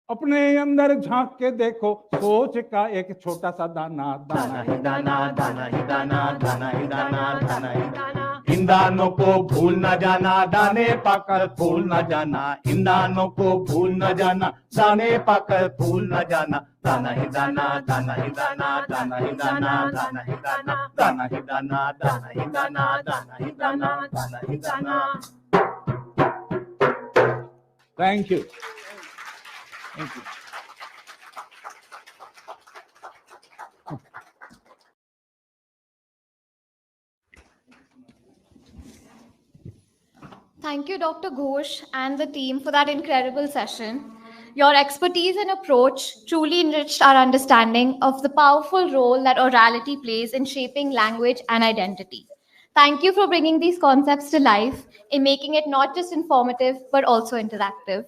अपने अंदर झांक के देखो, सोच का एक छोटा सा दाना, दाना ही दाना, दाना ही दाना, दाना ही दाना, दाना ही दाना। इन दानों को भूल न जाना, दाने पाकर फूल न जाना। इन दानों को भूल न जाना, दाने पाकर फूल न जाना। दाना ही दाना, दाना ही दाना, दाना ही दाना, दाना ही दाना, दाना ही दाना, दाना ही दाना, दाना ही दाना, दाना ही दाना। Thank you. Thank you. Thank you, Dr. Ghosh and the team for that incredible session. Your expertise and approach truly enriched our understanding of the powerful role that orality plays in shaping language and identity. Thank you for bringing these concepts to life in making it not just informative, but also interactive.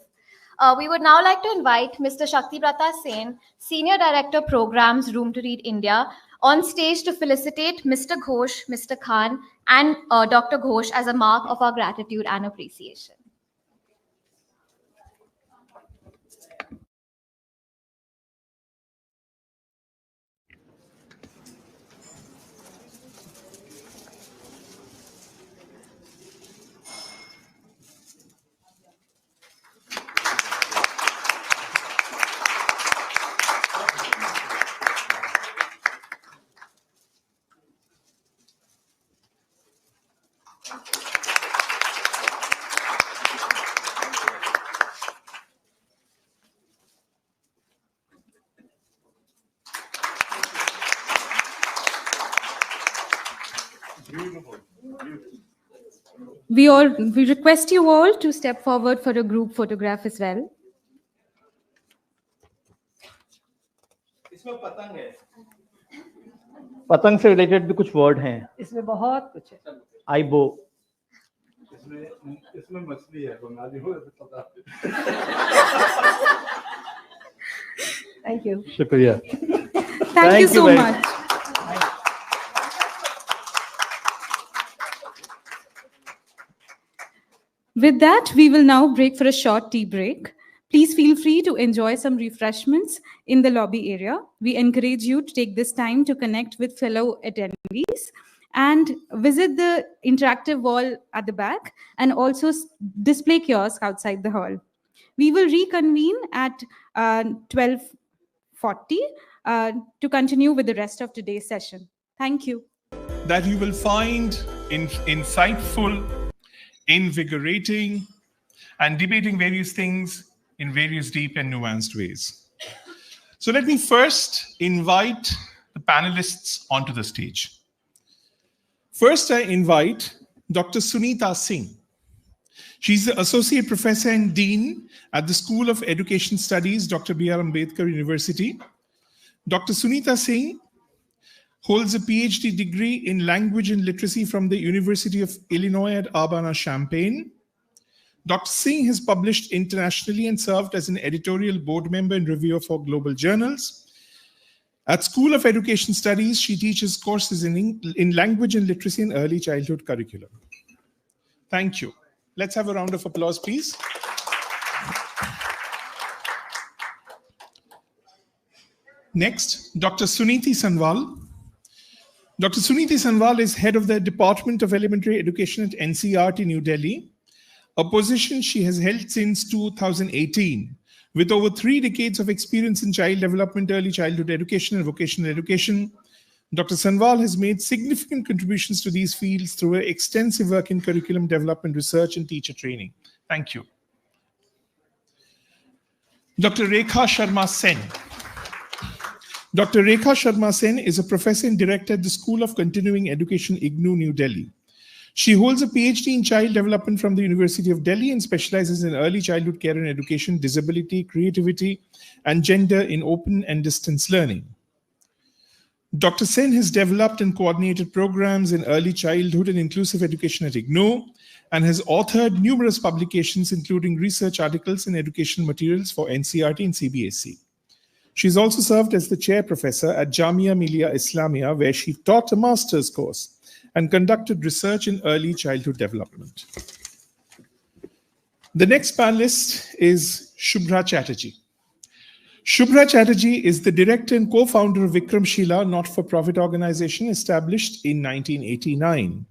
We would now like to invite Mr. Shaktibrata Sen, Senior Director Programs, Room to Read India, on stage to felicitate Mr. Ghosh, Mr. Khan, and Dr. Ghosh as a mark of our gratitude and appreciation. We request you all to step forward for a group photograph as well. इसमें पतंग है। पतंग से related भी कुछ word हैं, इसमें बहुत कुछ है। आइबो, इसमें मछली है, बंगाली हो तो पता। Thank you. शुक्रिया। Thank you so much. With that, we will now break for a short tea break. Please feel free to enjoy some refreshments in the lobby area. We encourage you to take this time to connect with fellow attendees and visit the interactive wall at the back and also display kiosk outside the hall. We will reconvene at 12:40 to continue with the rest of today's session. Thank you. That you will find insightful, invigorating, and debating various things in various deep and nuanced ways. So let me first invite the panelists onto the stage. First, I invite Dr. Sunita Singh. She's the Associate Professor and Dean at the School of Education Studies, Dr. B.R. Ambedkar University. Dr. Sunita Singh holds a PhD degree in Language and Literacy from the University of Illinois at Urbana-Champaign. Dr. Singh has published internationally and served as an editorial board member and reviewer for global journals. At School of Education Studies, she teaches courses in language and literacy and early childhood curriculum. Thank you. Let's have a round of applause, please. Next, Dr. Suniti Sanwal. Dr. Suniti Sanwal is head of the Department of Elementary Education at NCERT, New Delhi, a position she has held since 2018. With over 3 decades of experience in child development, early childhood education, and vocational education, Dr. Sanwal has made significant contributions to these fields through her extensive work in curriculum development, research, and teacher training. Thank you. Dr. Rekha Sharma Sen. Dr. Rekha Sharma Sen is a professor and director at the School of Continuing Education, IGNOU, New Delhi. She holds a PhD in child development from the University of Delhi and specializes in early childhood care and education, disability, creativity, and gender in open and distance learning. Dr. Sen has developed and coordinated programs in early childhood and inclusive education at IGNOU and has authored numerous publications, including research articles and educational materials for NCERT and CBSE. She's also served as the chair professor at Jamia Millia Islamia, where she taught a master's course and conducted research in early childhood development. The next panelist is Shubhra Chatterjee. Shubhra Chatterjee is the director and co-founder of Vikramshila, not-for-profit organization established in 1989.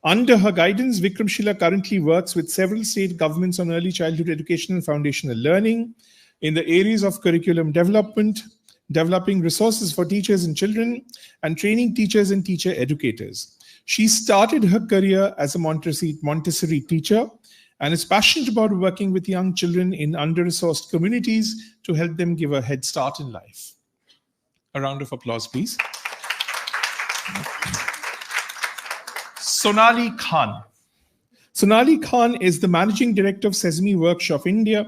Under her guidance, Vikramshila currently works with several state governments on early childhood education and foundational learning in the areas of curriculum development, developing resources for teachers and children, and training teachers and teacher educators. She started her career as a Montessori teacher and is passionate about working with young children in under-resourced communities to help them give a head start in life. A round of applause, please. Sonali Khan. Sonali Khan is the Managing Director of Sesame Workshop India.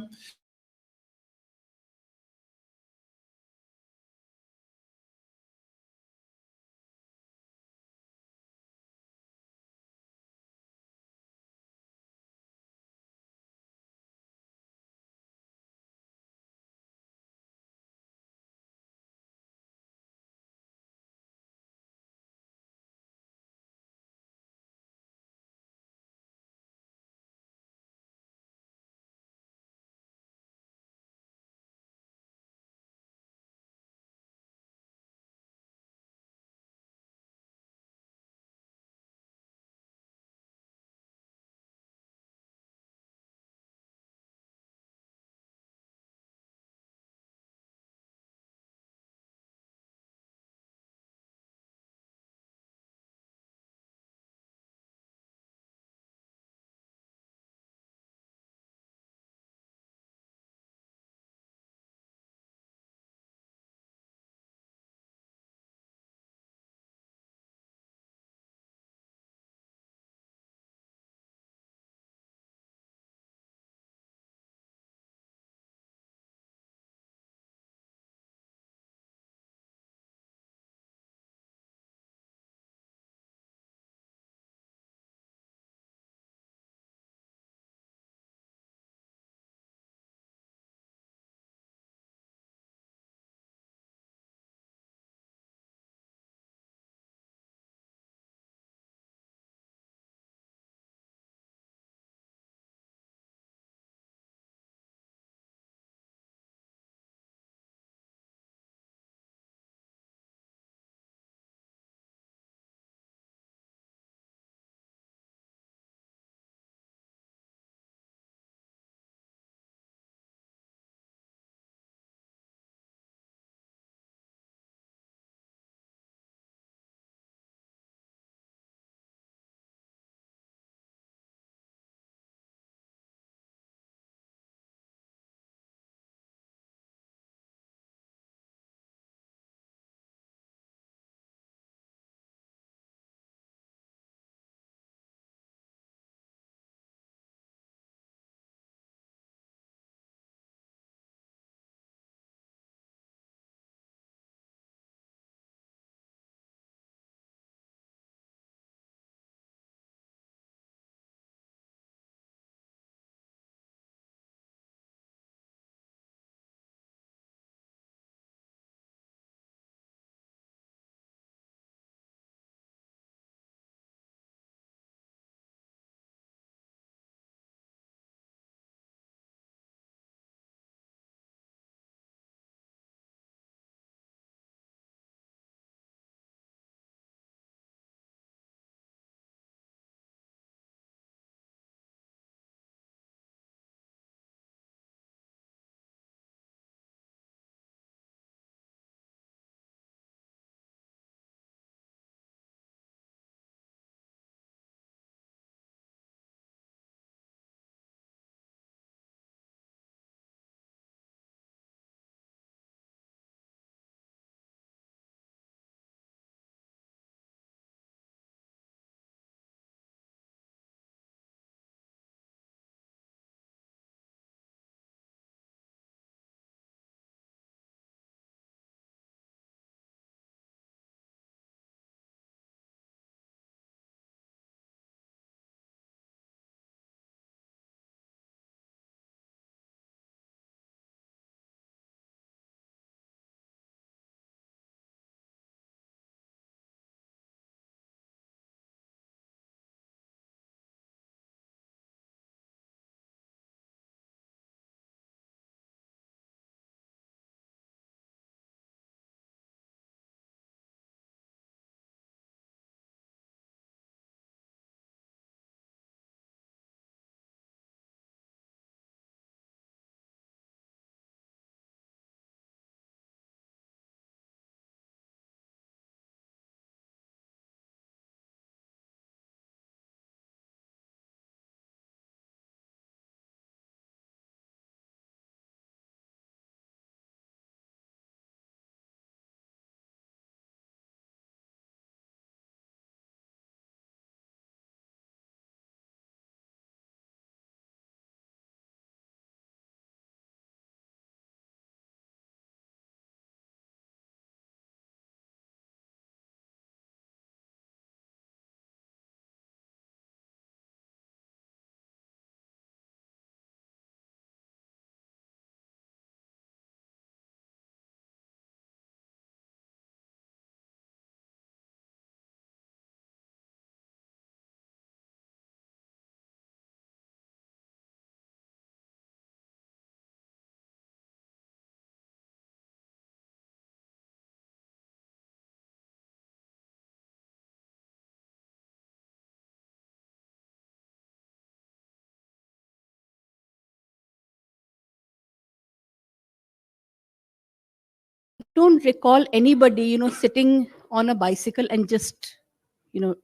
don't recall anybody, sitting on a bicycle and just,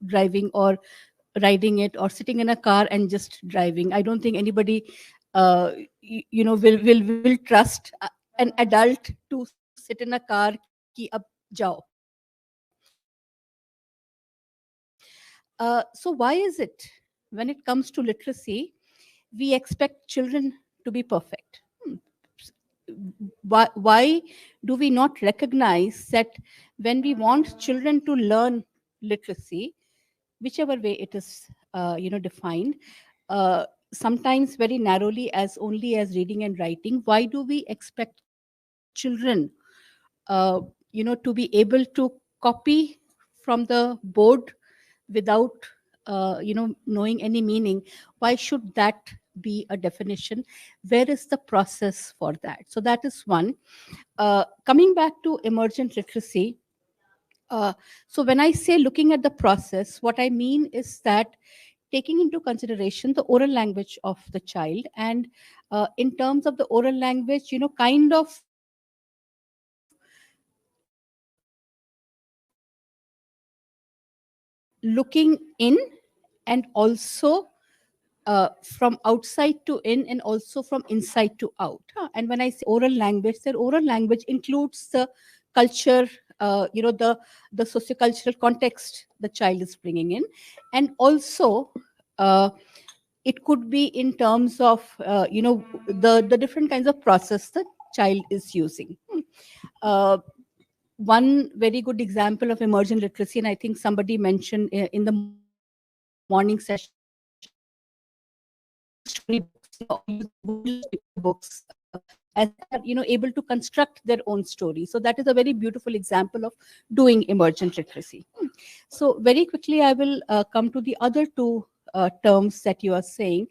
driving, or riding it, or sitting in a car and just driving. I don't think anybody, will trust an adult to sit in a car ki ab jao. So why is it when it comes to literacy, we expect children to be perfect? Why do we not recognize that when we want children to learn literacy, whichever way it is, defined, sometimes very narrowly as only as reading and writing, why do we expect children, to be able to copy from the board without, knowing any meaning? Why should that be a definition? Where is the process for that? So that is one. Coming back to emergent literacy, so when I say looking at the process, what I mean is that taking into consideration the oral language of the child, and in terms of the oral language, kind of looking in, and also from outside to in, and also from inside to out. And when I say oral language, the oral language includes the culture, the sociocultural context the child is bringing in, and also it could be in terms of the different kinds of process the child is using. One very good example of emergent literacy, and I think somebody mentioned in the morning session, storybooks, books, as able to construct their own story. So that is a very beautiful example of doing emergent literacy. So very quickly, I will come to the other two terms that you are saying.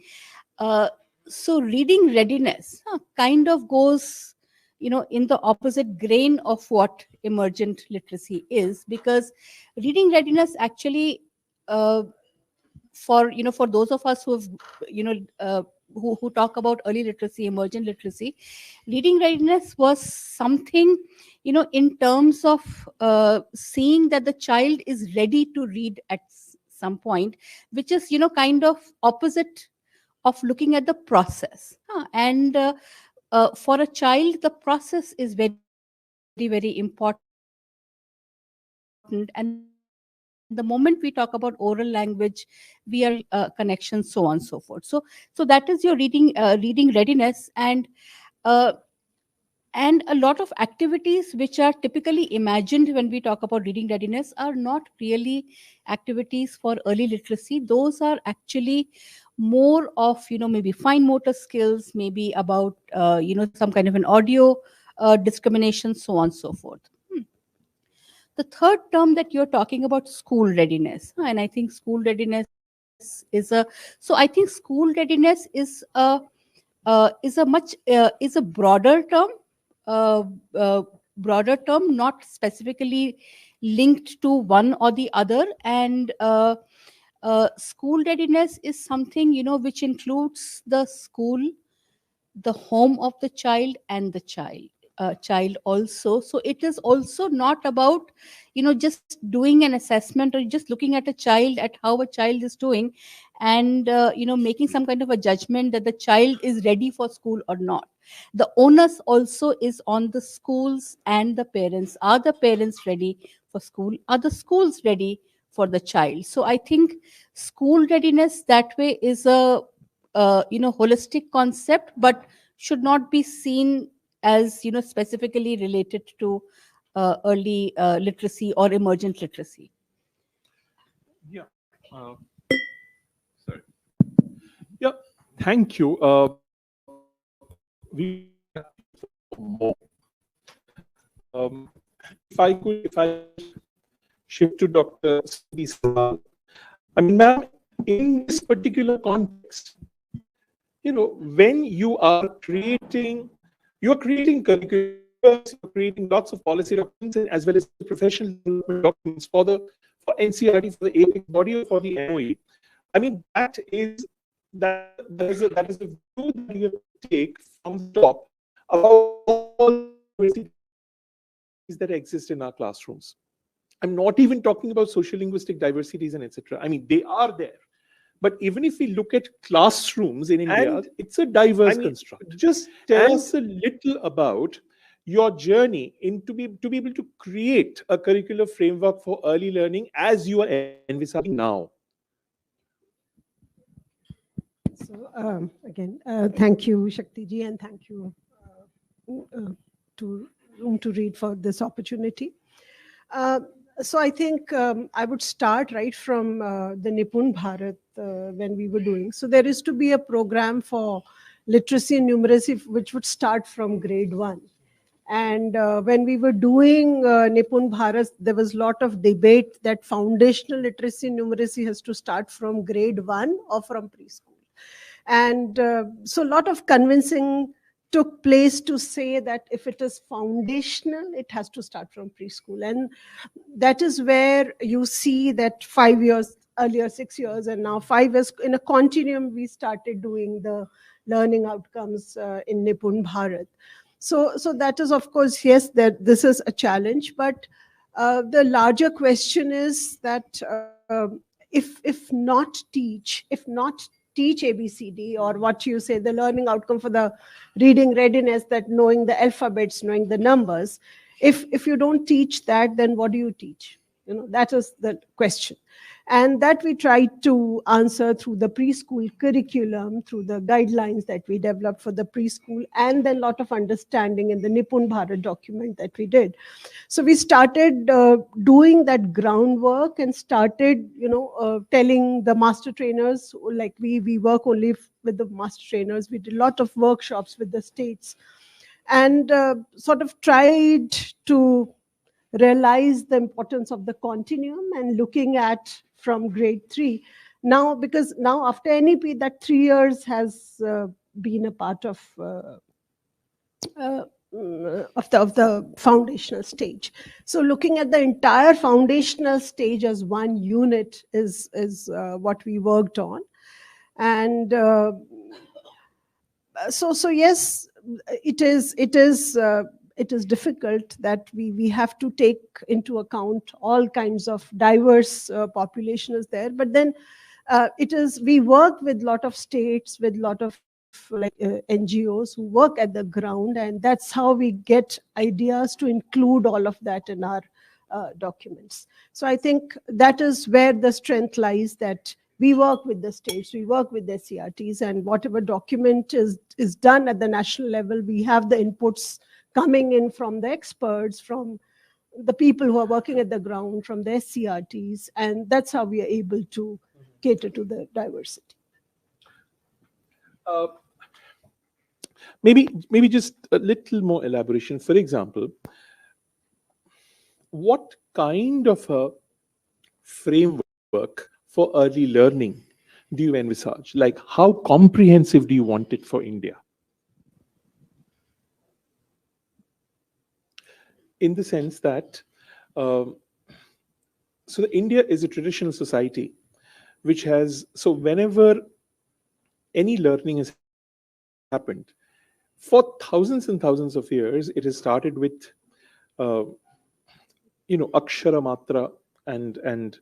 So reading readiness kind of goes, in the opposite grain of what emergent literacy is, because reading readiness actually, for those of us who have, who talk about early literacy, emergent literacy, reading readiness was something, in terms of seeing that the child is ready to read at some point, which is, kind of opposite of looking at the process. And for a child, the process is very, very important. And the moment we talk about oral language, we are connection, so on and so forth. So that is your reading readiness. And a lot of activities which are typically imagined when we talk about reading readiness are not really activities for early literacy. Those are actually more of, maybe fine motor skills, maybe about, some kind of an audio discrimination, so on and so forth. The third term that you're talking about, school readiness, and I think school readiness I think school readiness is a broader term, not specifically linked to one or the other. And school readiness is something, which includes the school, the home of the child, and the child also. So it is also not about, just doing an assessment or just looking at a child, at how a child is doing, and making some kind of a judgment that the child is ready for school or not. The onus also is on the schools and the parents. Are the parents ready for school? Are the schools ready for the child? So I think school readiness that way is a holistic concept, but should not be seen as, specifically related to early literacy or emergent literacy. Yeah. Sorry. Yeah. Thank you. We more. If I shift to Dr. C. Sawal. I mean, ma'am, in this particular context, when you're creating curriculum, you're creating lots of policy documents as well as professional development documents for NCERT, for the APEC body, or for the MOE. I mean, that is a view that you have to take from the top about all that exist in our classrooms. I'm not even talking about social linguistic diversities and etc. I mean, they are there. But even if we look at classrooms in India, it's a diverse construct. Just tell us a little about your journey to be able to create a curricular framework for early learning as you are envisaging now. So again, thank you, Shakti ji, and thank you to Room to Read for this opportunity. So I think I would start right from the Nipun Bharat when we were doing. So there is to be a program for literacy and numeracy which would start from grade 1. And when we were doing Nipun Bharat, there was a lot of debate that foundational literacy and numeracy has to start from grade 1 or from preschool. And so a lot of convincing took place to say that if it is foundational, it has to start from preschool. And that is where you see that 5 years earlier, 6 years, and now 5 years in a continuum, we started doing the learning outcomes in Nipun Bharat. So that is, of course, yes, that this is a challenge, but the larger question is that if not teach ABCD, or what you say, the learning outcome for the reading readiness, that knowing the alphabets, knowing the numbers, if you don't teach that, then what do you teach? You know, that is the question. And that we tried to answer through the preschool curriculum, through the guidelines that we developed for the preschool, and then a lot of understanding in the Nipun Bharat document that we did. So we started doing that groundwork and started, telling the master trainers, like we work only with the master trainers. We did a lot of workshops with the states and sort of tried to realize the importance of the continuum and looking at from grade 3. Now, because now after NEP, that 3 years has been a part of the foundational stage. So looking at the entire foundational stage as one unit is what we worked on. And so yes, it is difficult that we have to take into account all kinds of diverse population is there. But then we work with a lot of states, with a lot of NGOs who work at the ground, and that's how we get ideas to include all of that in our documents. So I think that is where the strength lies, that we work with the states, we work with the CRTs, and whatever document is done at the national level, we have the inputs coming in from the experts, from the people who are working at the ground, from the CRTs, and that's how we are able to cater to the diversity. Maybe just a little more elaboration. For example, what kind of a framework for early learning do you envisage? Like, how comprehensive do you want it for India? In the sense that, so India is a traditional society which has, so whenever any learning has happened, for thousands and thousands of years, it has started with, akshara matra and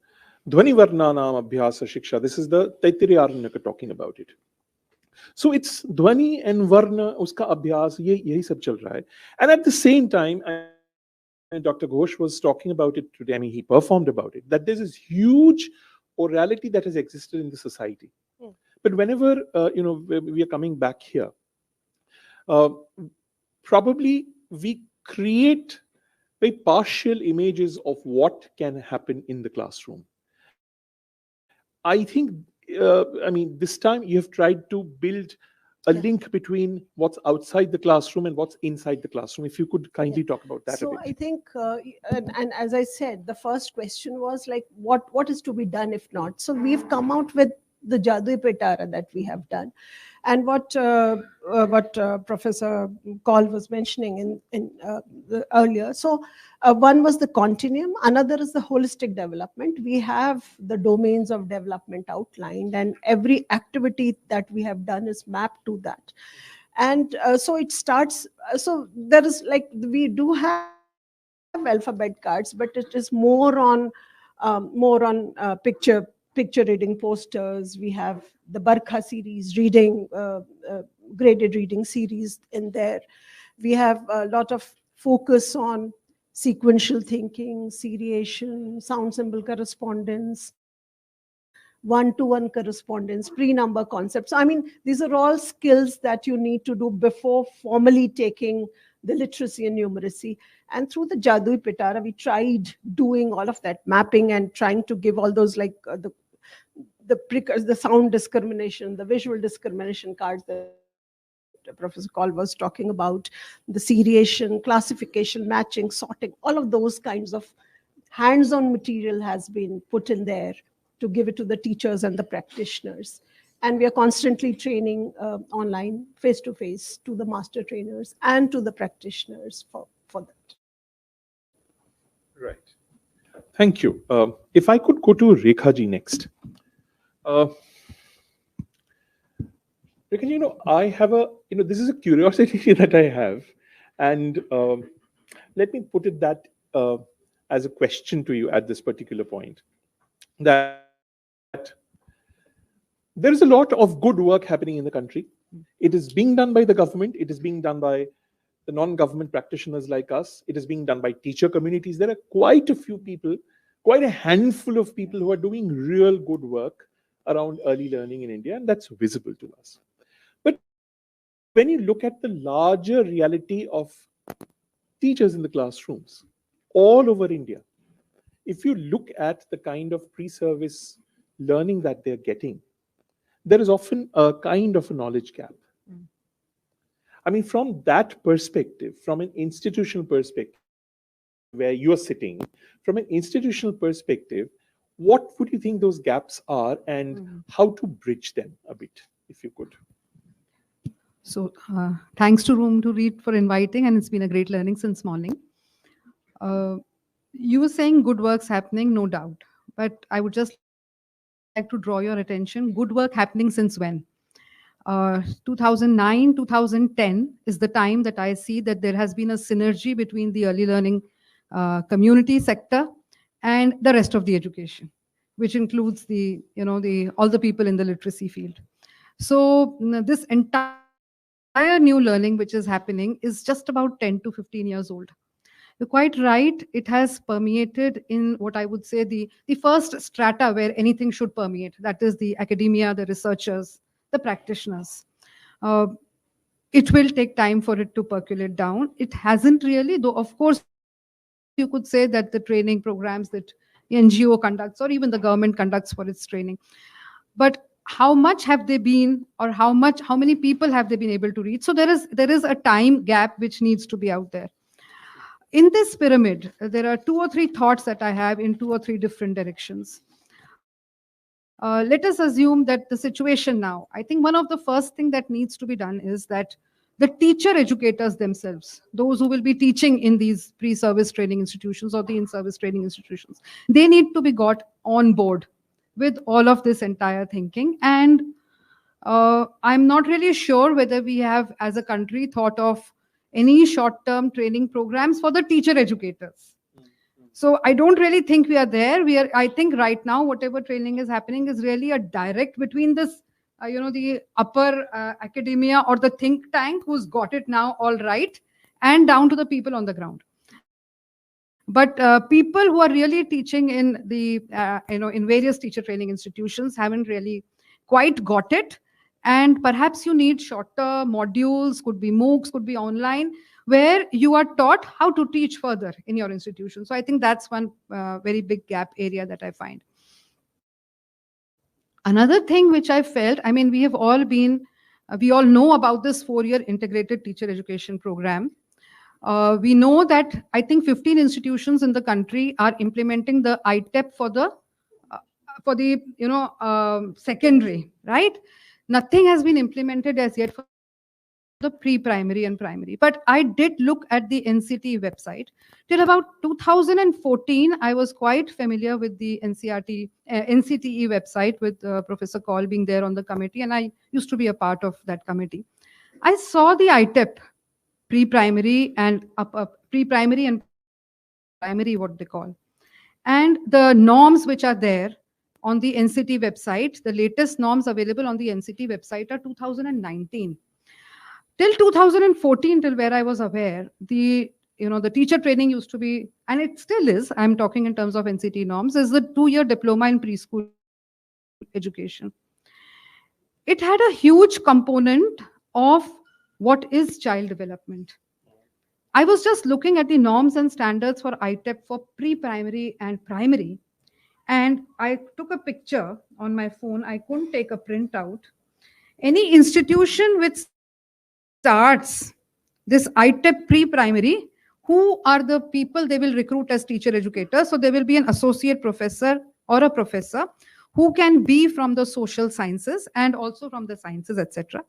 dhvani varna naam abhyasa shiksha. This is the Taittiriya Aranyaka talking about it. So it's dhvani and varna, uska abhyas, yahi sab chal raha hai. And at the same time, and Dr. Ghosh was talking about it today, I mean, he performed about it, that there's this huge orality that has existed in the society. But whenever, we are coming back here, probably we create very partial images of what can happen in the classroom. I think, this time you have tried to build a link between what's outside the classroom and what's inside the classroom. If you could kindly talk about that a bit. So I think, and as I said, the first question was like, what is to be done if not? So we've come out with the Jadui Petara that we have done. And what Professor Kaul was mentioning earlier. So one was the continuum, another is the holistic development. We have the domains of development outlined, and every activity that we have done is mapped to that. And so it starts, so there is like, we do have alphabet cards, but it is more on picture reading posters. We have the Barkha series, reading graded reading series in there. We have a lot of focus on sequential thinking, seriation, sound symbol correspondence, one-to-one correspondence, pre-number concepts. I mean, these are all skills that you need to do before formally taking the literacy and numeracy. And through the 𝙀𝙚 𝙬𝙚, we tried doing all of that mapping and trying to give all those like the sound discrimination, the visual discrimination cards that Professor Kaul was talking about, the seriation, classification, matching, sorting, all of those kinds of hands-on material has been put in there to give it to the teachers and the practitioners. And we are constantly training online, face-to-face, to the master trainers and to the practitioners for that. Right. Thank you. If I could go to Rekha ji next. Rekha, I have this is a curiosity that I have. And let me put it that as a question to you at this particular point. That there is a lot of good work happening in the country. It is being done by the government. It is being done by the non-government practitioners like us. It is being done by teacher communities. There are quite a few people, quite a handful of people who are doing real good work around early learning in India, and that's visible to us. But when you look at the larger reality of teachers in the classrooms all over India, if you look at the kind of pre-service learning that they're getting, there is often a kind of a knowledge gap. I mean, from that perspective, from an institutional perspective, where you're sitting, from an institutional perspective, what would you think those gaps are and how to bridge them a bit, if you could? So thanks to Room to Read for inviting, and it's been a great learning since morning. You were saying good work's happening, no doubt, but I would just like to draw your attention, good work happening since when? 2009, 2010 is the time that I see that there has been a synergy between the early learning community sector and the rest of the education, which includes the, all the people in the literacy field. So this entire new learning which is happening is just about 10 to 15 years old. You're quite right. It has permeated in what I would say the first strata where anything should permeate. That is the academia, the researchers, the practitioners. It will take time for it to percolate down. It hasn't really, though of course you could say that the training programs that the NGO conducts or even the government conducts for its training. But how much have they been, or how many people have they been able to reach? So there is a time gap which needs to be out there. In this pyramid, there are 2 or 3 thoughts that I have in 2 or 3 different directions. Let us assume that the situation now, I think one of the first thing that needs to be done is that the teacher educators themselves, those who will be teaching in these pre-service training institutions or the in-service training institutions, they need to be got on board with all of this entire thinking. And I'm not really sure whether we have, as a country, thought of any short-term training programs for the teacher educators. So I don't really think we are there. I think right now, whatever training is happening is really a direct between this, the upper academia or the think tank who's got it now all right, and down to the people on the ground. But people who are really teaching in the, in various teacher training institutions haven't really quite got it. And perhaps you need shorter modules, could be MOOCs, could be online, where you are taught how to teach further in your institution. So I think that's one very big gap area that I find. Another thing which I felt, I mean, we all know about this 4-year integrated teacher education program. We know that I think 15 institutions in the country are implementing the ITEP for the secondary, right? Nothing has been implemented as yet for the pre-primary and primary. But I did look at the NCTE website. Till about 2014, I was quite familiar with the NCTE website with Professor Kaul being there on the committee, and I used to be a part of that committee. I saw the ITEP pre-primary and primary, what they call. And the norms which are there on the NCT website, the latest norms available on the NCT website are 2019. Till 2014, till where I was aware, the teacher training used to be, and it still is, I'm talking in terms of NCT norms, is the 2-year diploma in preschool education. It had a huge component of what is child development. I was just looking at the norms and standards for ITEP for pre-primary and primary, and I took a picture on my phone. I couldn't take a printout. Any institution which starts this ITEP pre-primary, who are the people they will recruit as teacher educators? So there will be an associate professor or a professor who can be from the social sciences and also from the sciences, etc.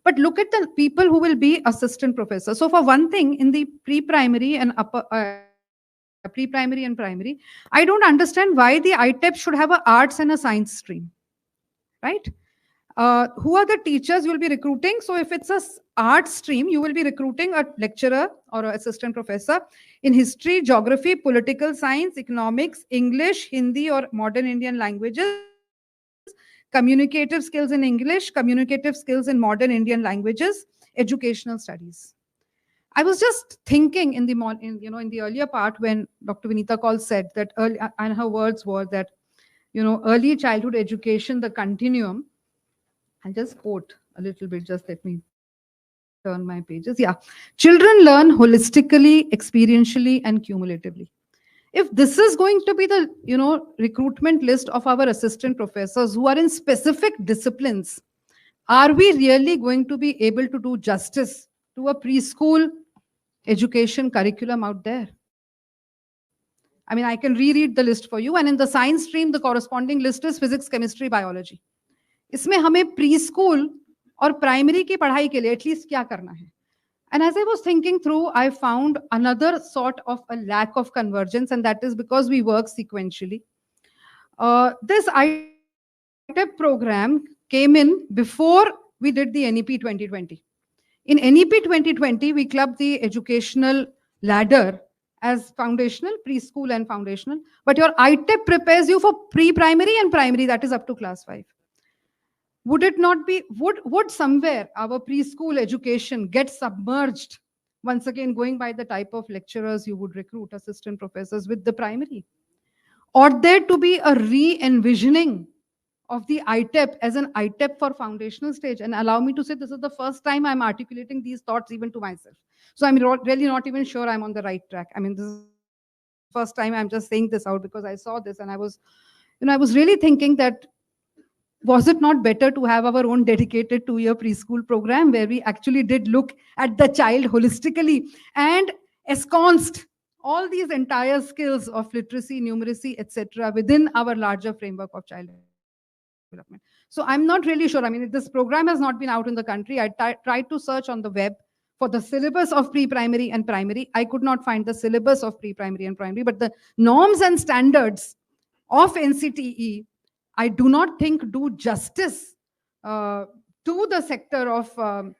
But look at the people who will be assistant professors. So for one thing, in the pre-primary and pre-primary and primary, I don't understand why the ITEP should have an arts and a science stream, right? Who are the teachers you will be recruiting? So if it's a art stream, you will be recruiting a lecturer or an assistant professor in history, geography, political science, economics, English, Hindi or modern Indian languages, communicative skills in English, communicative skills in modern Indian languages, educational studies. I was just thinking in the earlier part when Dr. Vinita Kaul said that, and her words were that, early childhood education, the continuum. I'll just quote a little bit, just let me turn my pages. Yeah. Children learn holistically, experientially, and cumulatively. If this is going to be the, recruitment list of our assistant professors who are in specific disciplines, are we really going to be able to do justice to a preschool education curriculum out there? I mean, I can reread the list for you. And in the science stream, the corresponding list is physics, chemistry, biology. इसमें हमें pre school और primary की पढ़ाई के लिए at least क्या करना है? And as I was thinking through, I found another sort of a lack of convergence, and that is because we work sequentially. This ITEP program came in before we did the NEP 2020. In NEP 2020, we clubbed the educational ladder as foundational, preschool and foundational, but your ITEP prepares you for pre-primary and primary, that is up to class 5. Would it not be, would somewhere our preschool education get submerged, once again going by the type of lecturers you would recruit, assistant professors, with the primary? Ought there to be a re-envisioning of the ITEP as an ITEP for foundational stage? And allow me to say, this is the first time I'm articulating these thoughts even to myself. So I'm really not even sure I'm on the right track. I mean, this is the first time I'm just saying this out because I saw this and I was really thinking that, was it not better to have our own dedicated 2-year preschool program where we actually did look at the child holistically and ensconced all these entire skills of literacy, numeracy, etc. within our larger framework of child development? So I'm not really sure. I mean, this program has not been out in the country. I tried to search on the web for the syllabus of pre-primary and primary. I could not find the syllabus of pre-primary and primary, but the norms and standards of NCTE, I do not think do justice to the sector of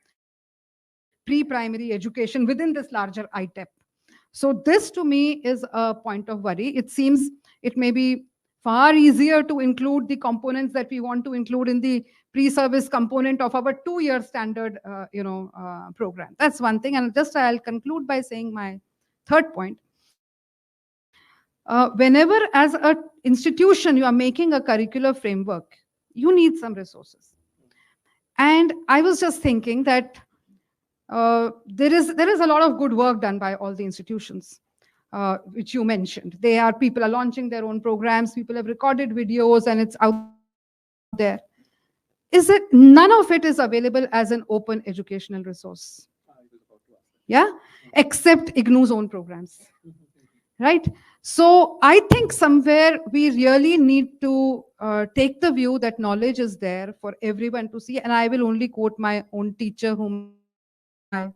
pre-primary education within this larger ITEP. So this to me is a point of worry. It seems it may be far easier to include the components that we want to include in the pre-service component of our 2-year standard program. That's one thing. And just I'll conclude by saying my third point. Whenever as an institution you are making a curricular framework, you need some resources. And I was just thinking that there is a lot of good work done by all the institutions, which you mentioned. People are launching their own programs, people have recorded videos and it's out there. None of it is available as an open educational resource. Yeah, except IGNOU's own programs, right? So I think somewhere we really need to take the view that knowledge is there for everyone to see. And I will only quote my own teacher, whom I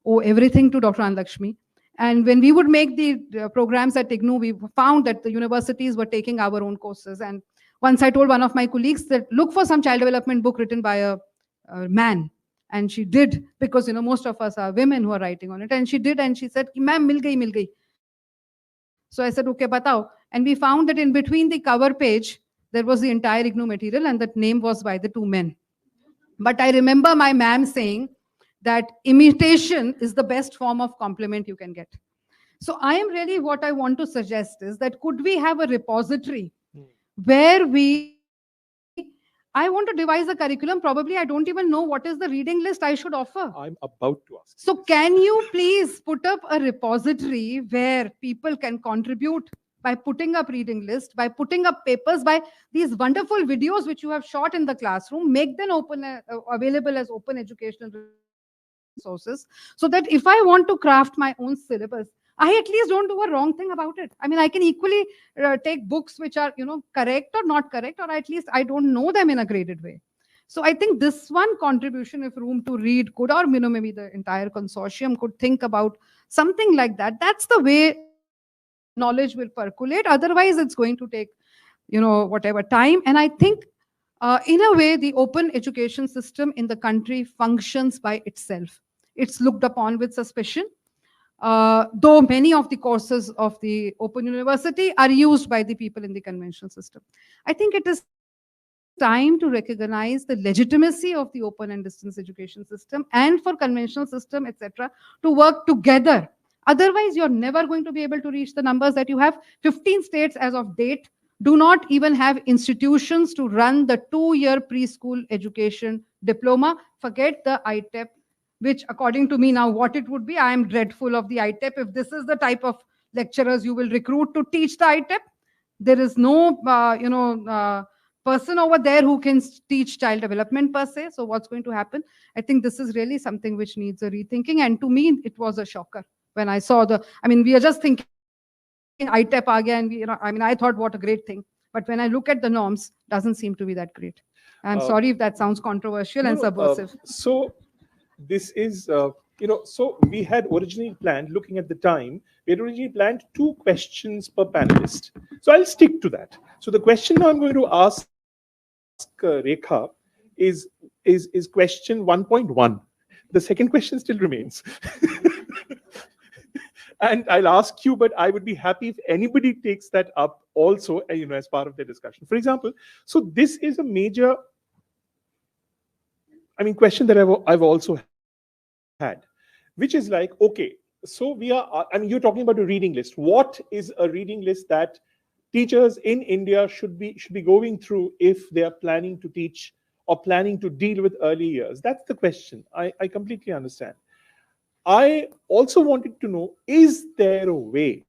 owe everything to, Dr. Annalakshmi. And when we would make the programs at IGNOU, we found that the universities were taking our own courses. And once I told one of my colleagues that look for some child development book written by a man. And she did, because most of us are women who are writing on it. And she did, and she said, "Ma'am, mil gayi, mil gayi." So I said, okay, batao. And we found that in between the cover page, there was the entire IGNOU material, and that name was by the two men. But I remember my ma'am saying that imitation is the best form of compliment you can get. So I am really, what I want to suggest is that could we have a repository where I want to devise a curriculum. Probably I don't even know what is the reading list I should offer. I'm about to ask. So can you please put up a repository where people can contribute by putting up reading list, by putting up papers, by these wonderful videos which you have shot in the classroom, make them available as open educational resources, so that if I want to craft my own syllabus, I at least don't do a wrong thing about it. I mean, I can equally take books which are, correct or not correct, or at least I don't know them in a graded way. So I think this one contribution, if Room to Read could, or maybe the entire consortium could think about something like that. That's the way knowledge will percolate. Otherwise, it's going to take, whatever time. And I think, in a way, the open education system in the country functions by itself. It's looked upon with suspicion. Though many of the courses of the Open University are used by the people in the conventional system. I think it is time to recognize the legitimacy of the open and distance education system, and for conventional system, etc., to work together. Otherwise, you're never going to be able to reach the numbers that you have. 15 states as of date do not even have institutions to run the 2-year preschool education diploma. Forget the ITEP, which according to me now, what it would be, I am dreadful of the ITEP. If this is the type of lecturers you will recruit to teach the ITEP, there is no, person over there who can teach child development per se. So what's going to happen? I think this is really something which needs a rethinking. And to me, it was a shocker when I saw we are just thinking ITEP again, and I thought what a great thing. But when I look at the norms, doesn't seem to be that great. I'm sorry if that sounds controversial and subversive. So this is, so we had originally planned, looking at the time, we had originally planned 2 questions per panelist. So I'll stick to that. So the question now I'm going to ask Rekha is question 1.1. The second question still remains. And I'll ask you, but I would be happy if anybody takes that up also, as part of the discussion. For example, so this is a major, question that I've also had, which is like, okay, so we are, you're talking about a reading list. What is a reading list that teachers in India should be going through if they are planning to teach or planning to deal with early years? That's the question. I completely understand. I also wanted to know, is there a way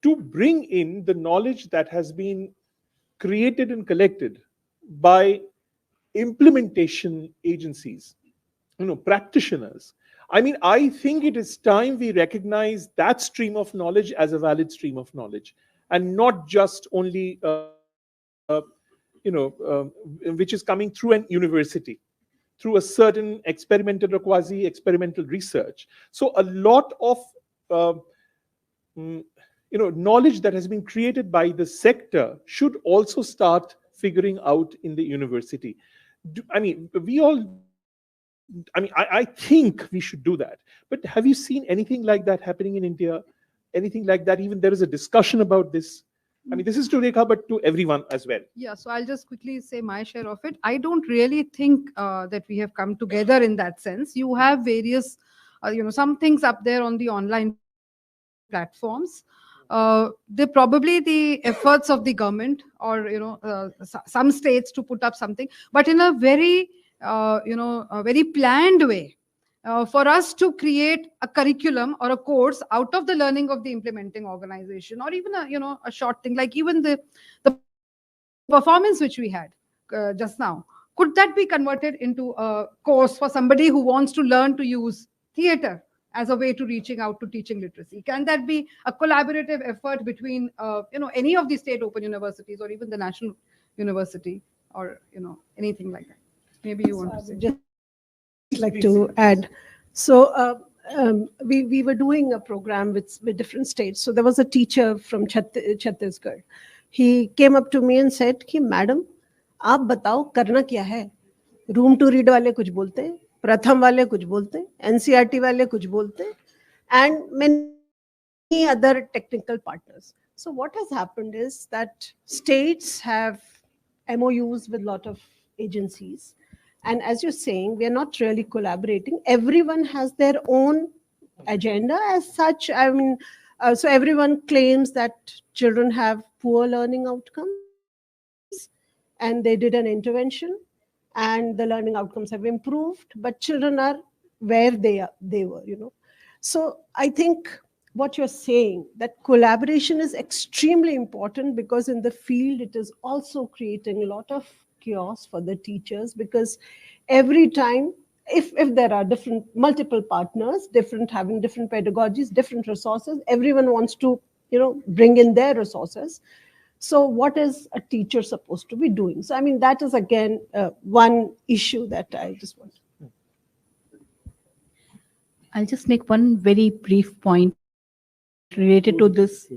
to bring in the knowledge that has been created and collected by implementation agencies, practitioners? I think it is time we recognize that stream of knowledge as a valid stream of knowledge, and not just only, which is coming through an university, through a certain experimental or quasi-experimental research. So a lot of, knowledge that has been created by the sector should also start figuring out in the university. I think we should do that. But have you seen anything like that happening in India? Anything like that? Even there is a discussion about this. This is to Rekha, but to everyone as well. Yeah, so I'll just quickly say my share of it. I don't really think that we have come together in that sense. You have various, some things up there on the online platforms. They're probably the efforts of the government or, some states to put up something, but in a very, a very planned way. For us to create a curriculum or a course out of the learning of the implementing organization, or even a short thing, like even the performance which we had just now, could that be converted into a course for somebody who wants to learn to use theater as a way to reaching out to teaching literacy? Can that be a collaborative effort between any of the state open universities or even the national university, or anything like that? Maybe you want to say. Just like to add. So we were doing a program with different states. So there was a teacher from Chhattisgarh. He came up to me and said, "Ki madam, आप बताओ करना क्या है? Room to read वाले कुछ बोलते हैं, प्रथम वाले कुछ बोलते हैं, NCERT वाले कुछ बोलते हैं, and other technical partners. So what has happened is that states have MOUs with a lot of agencies. And as you're saying, we are not really collaborating. Everyone has their own agenda as such. I mean, so everyone claims that children have poor learning outcomes, and they did an intervention, and the learning outcomes have improved, but children are where they were, So I think what you're saying, that collaboration is extremely important, because in the field it is also creating a lot of chaos for the teachers, because every time, if there are multiple partners, having different pedagogies, different resources, everyone wants to bring in their resources. So what is a teacher supposed to be doing? So I mean, that is again one issue that I just want. I'll just make one very brief point related to this.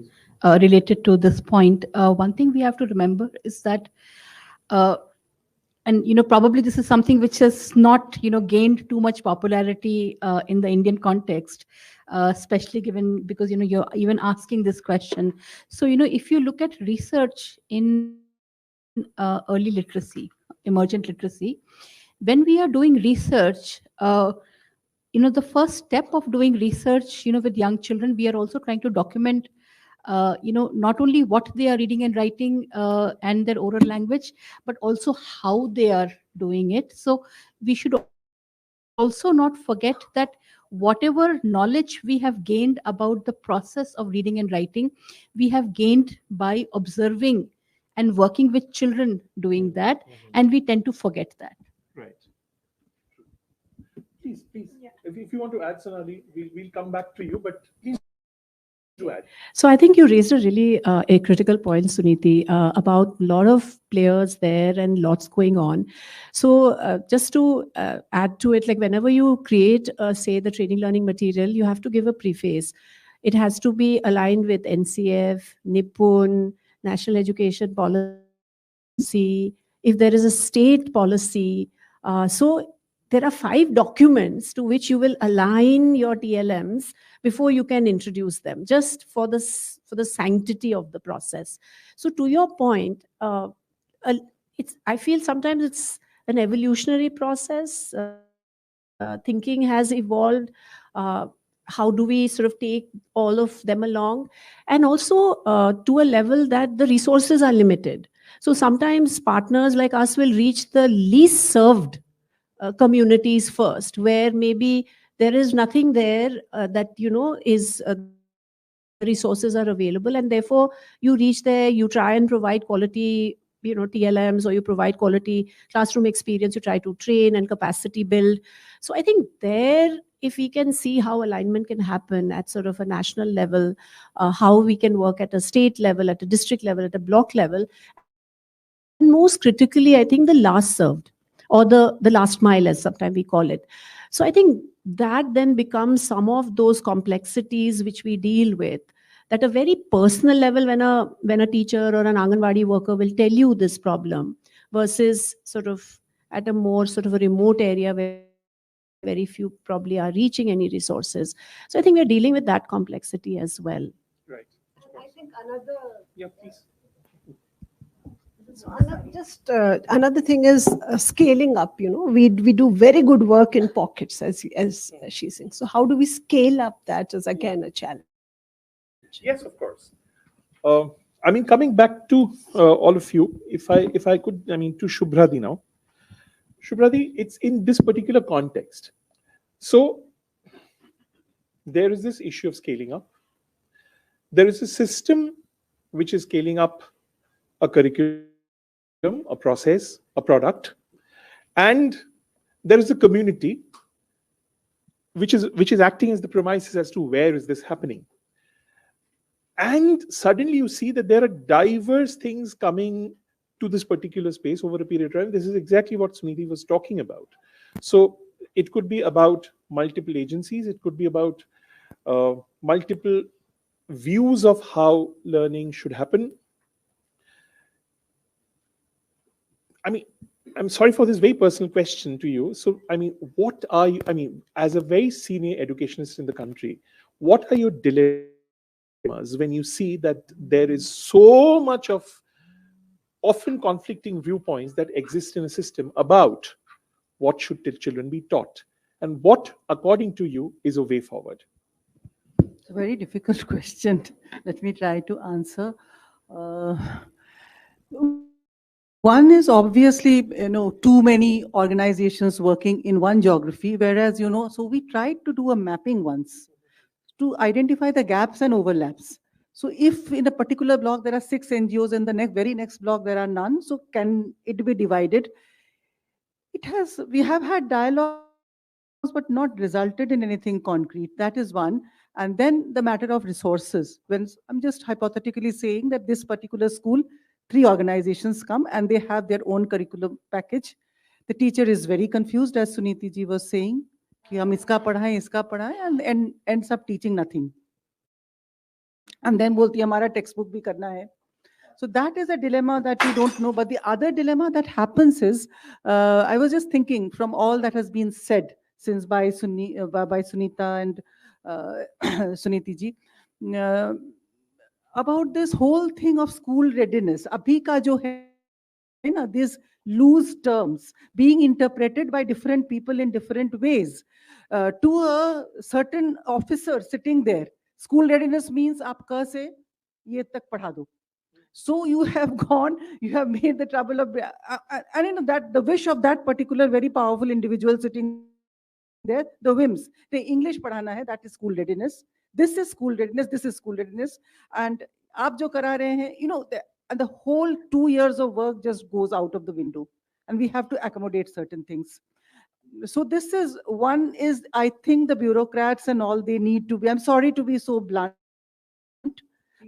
Related to this point, one thing we have to remember is that, and probably this is something which has not gained too much popularity in the Indian context, especially given because you're even asking this question. So if you look at research in early literacy, emergent literacy, when we are doing research, the first step of doing research, with young children, we are also trying to document, not only what they are reading and writing and their oral language, but also how they are doing it. So we should also not forget that whatever knowledge we have gained about the process of reading and writing, we have gained by observing and working with children doing that, and we tend to forget that. Right. Please. Yeah. If you want to add, Sonali, we'll come back to you, but please do add. So I think you raised a really a critical point, Suniti, about a lot of players there and lots going on. So just to add to it, like whenever you create, say, the training learning material, you have to give a preface. It has to be aligned with NCF, NIPUN, National Education Policy, if there is a state policy. So there are 5 documents to which you will align your TLMs before you can introduce them, just for the sanctity of the process. So to your point, I feel sometimes it's an evolutionary process. Thinking has evolved. How do we sort of take all of them along? And also to a level that the resources are limited. So sometimes partners like us will reach the least served communities first, where maybe there is nothing there that is resources are available, and therefore you reach there, you try and provide quality TLMs, or you provide quality classroom experience, you try to train and capacity build. So I think there, if we can see how alignment can happen at sort of a national level, how we can work at a state level, at a district level, at a block level, and most critically, I think the last served, or the last mile, as sometimes we call it. So I think that then becomes some of those complexities which we deal with, at a very personal level, when a teacher or an Anganwadi worker will tell you this problem, versus sort of at a more sort of a remote area where very few probably are reaching any resources. So I think we're dealing with that complexity as well. Right. I think another... Yeah, please. So another thing is scaling up. We do very good work in pockets, as she's saying. So how do we scale up? That is again a challenge. Yes, of course. I mean, coming back to all of you, if I could, I mean, to Shubhradi now. Shubhradi, it's in this particular context. So there is this issue of scaling up. There is a system which is scaling up a curriculum, a process, a product, and there is a community which is acting as the premises as to where is this happening. And suddenly you see that there are diverse things coming to this particular space over a period of time. This is exactly what Suniti was talking about. So it could be about multiple agencies, it could be about multiple views of how learning should happen. I mean, I'm sorry for this very personal question to you. So, I mean, what are you, I mean, as a very senior educationist in the country, what are your dilemmas when you see that there is so much of often conflicting viewpoints that exist in a system about what should the children be taught and what, according to you, is a way forward? It's a very difficult question. Let me try to answer. One is obviously, too many organizations working in one geography, whereas, so we tried to do a mapping once to identify the gaps and overlaps. So if in a particular block there are 6 NGOs, in the very next block there are none, so can it be divided? We have had dialogues, but not resulted in anything concrete. That is one. And then the matter of resources. When I'm just hypothetically saying that this particular school, 3 organizations come and they have their own curriculum package. The teacher is very confused, as Suniti ji was saying, कि हम इसका पढ़ाएं, and ends up teaching nothing. And then बोलती है हमारा textbook भी करना है. So that is a dilemma that we don't know. But the other dilemma that happens is, I was just thinking from all that has been said since by Sunita and Suniti ji, about this whole thing of school readiness. Abhi ka jo hai na, these loose terms being interpreted by different people in different ways. To a certain officer sitting there, school readiness means aap ka se ye tak padha do. So you have made the trouble of, and that the wish of that particular very powerful individual sitting there, the whims. The English padhana hai, that is school readiness. This is school readiness. This is school readiness. And aap jo kara rahe hain, and the whole 2 years of work just goes out of the window. And we have to accommodate certain things. So this is one is, I think the bureaucrats and all, they need to be, I'm sorry to be so blunt,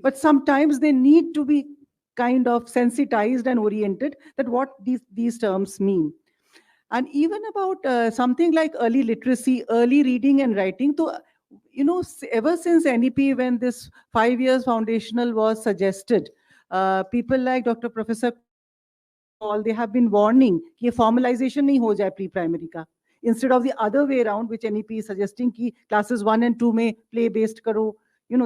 but sometimes they need to be kind of sensitized and oriented that what these terms mean. And even about something like early literacy, early reading and writing. So, ever since NEP, when this 5 years foundational was suggested, people like Dr. Professor Paul, they have been warning कि formalization नहीं हो जाए pre-primary का. Instead of the other way around, which NEP is suggesting कि classes 1 and 2 में play-based करो,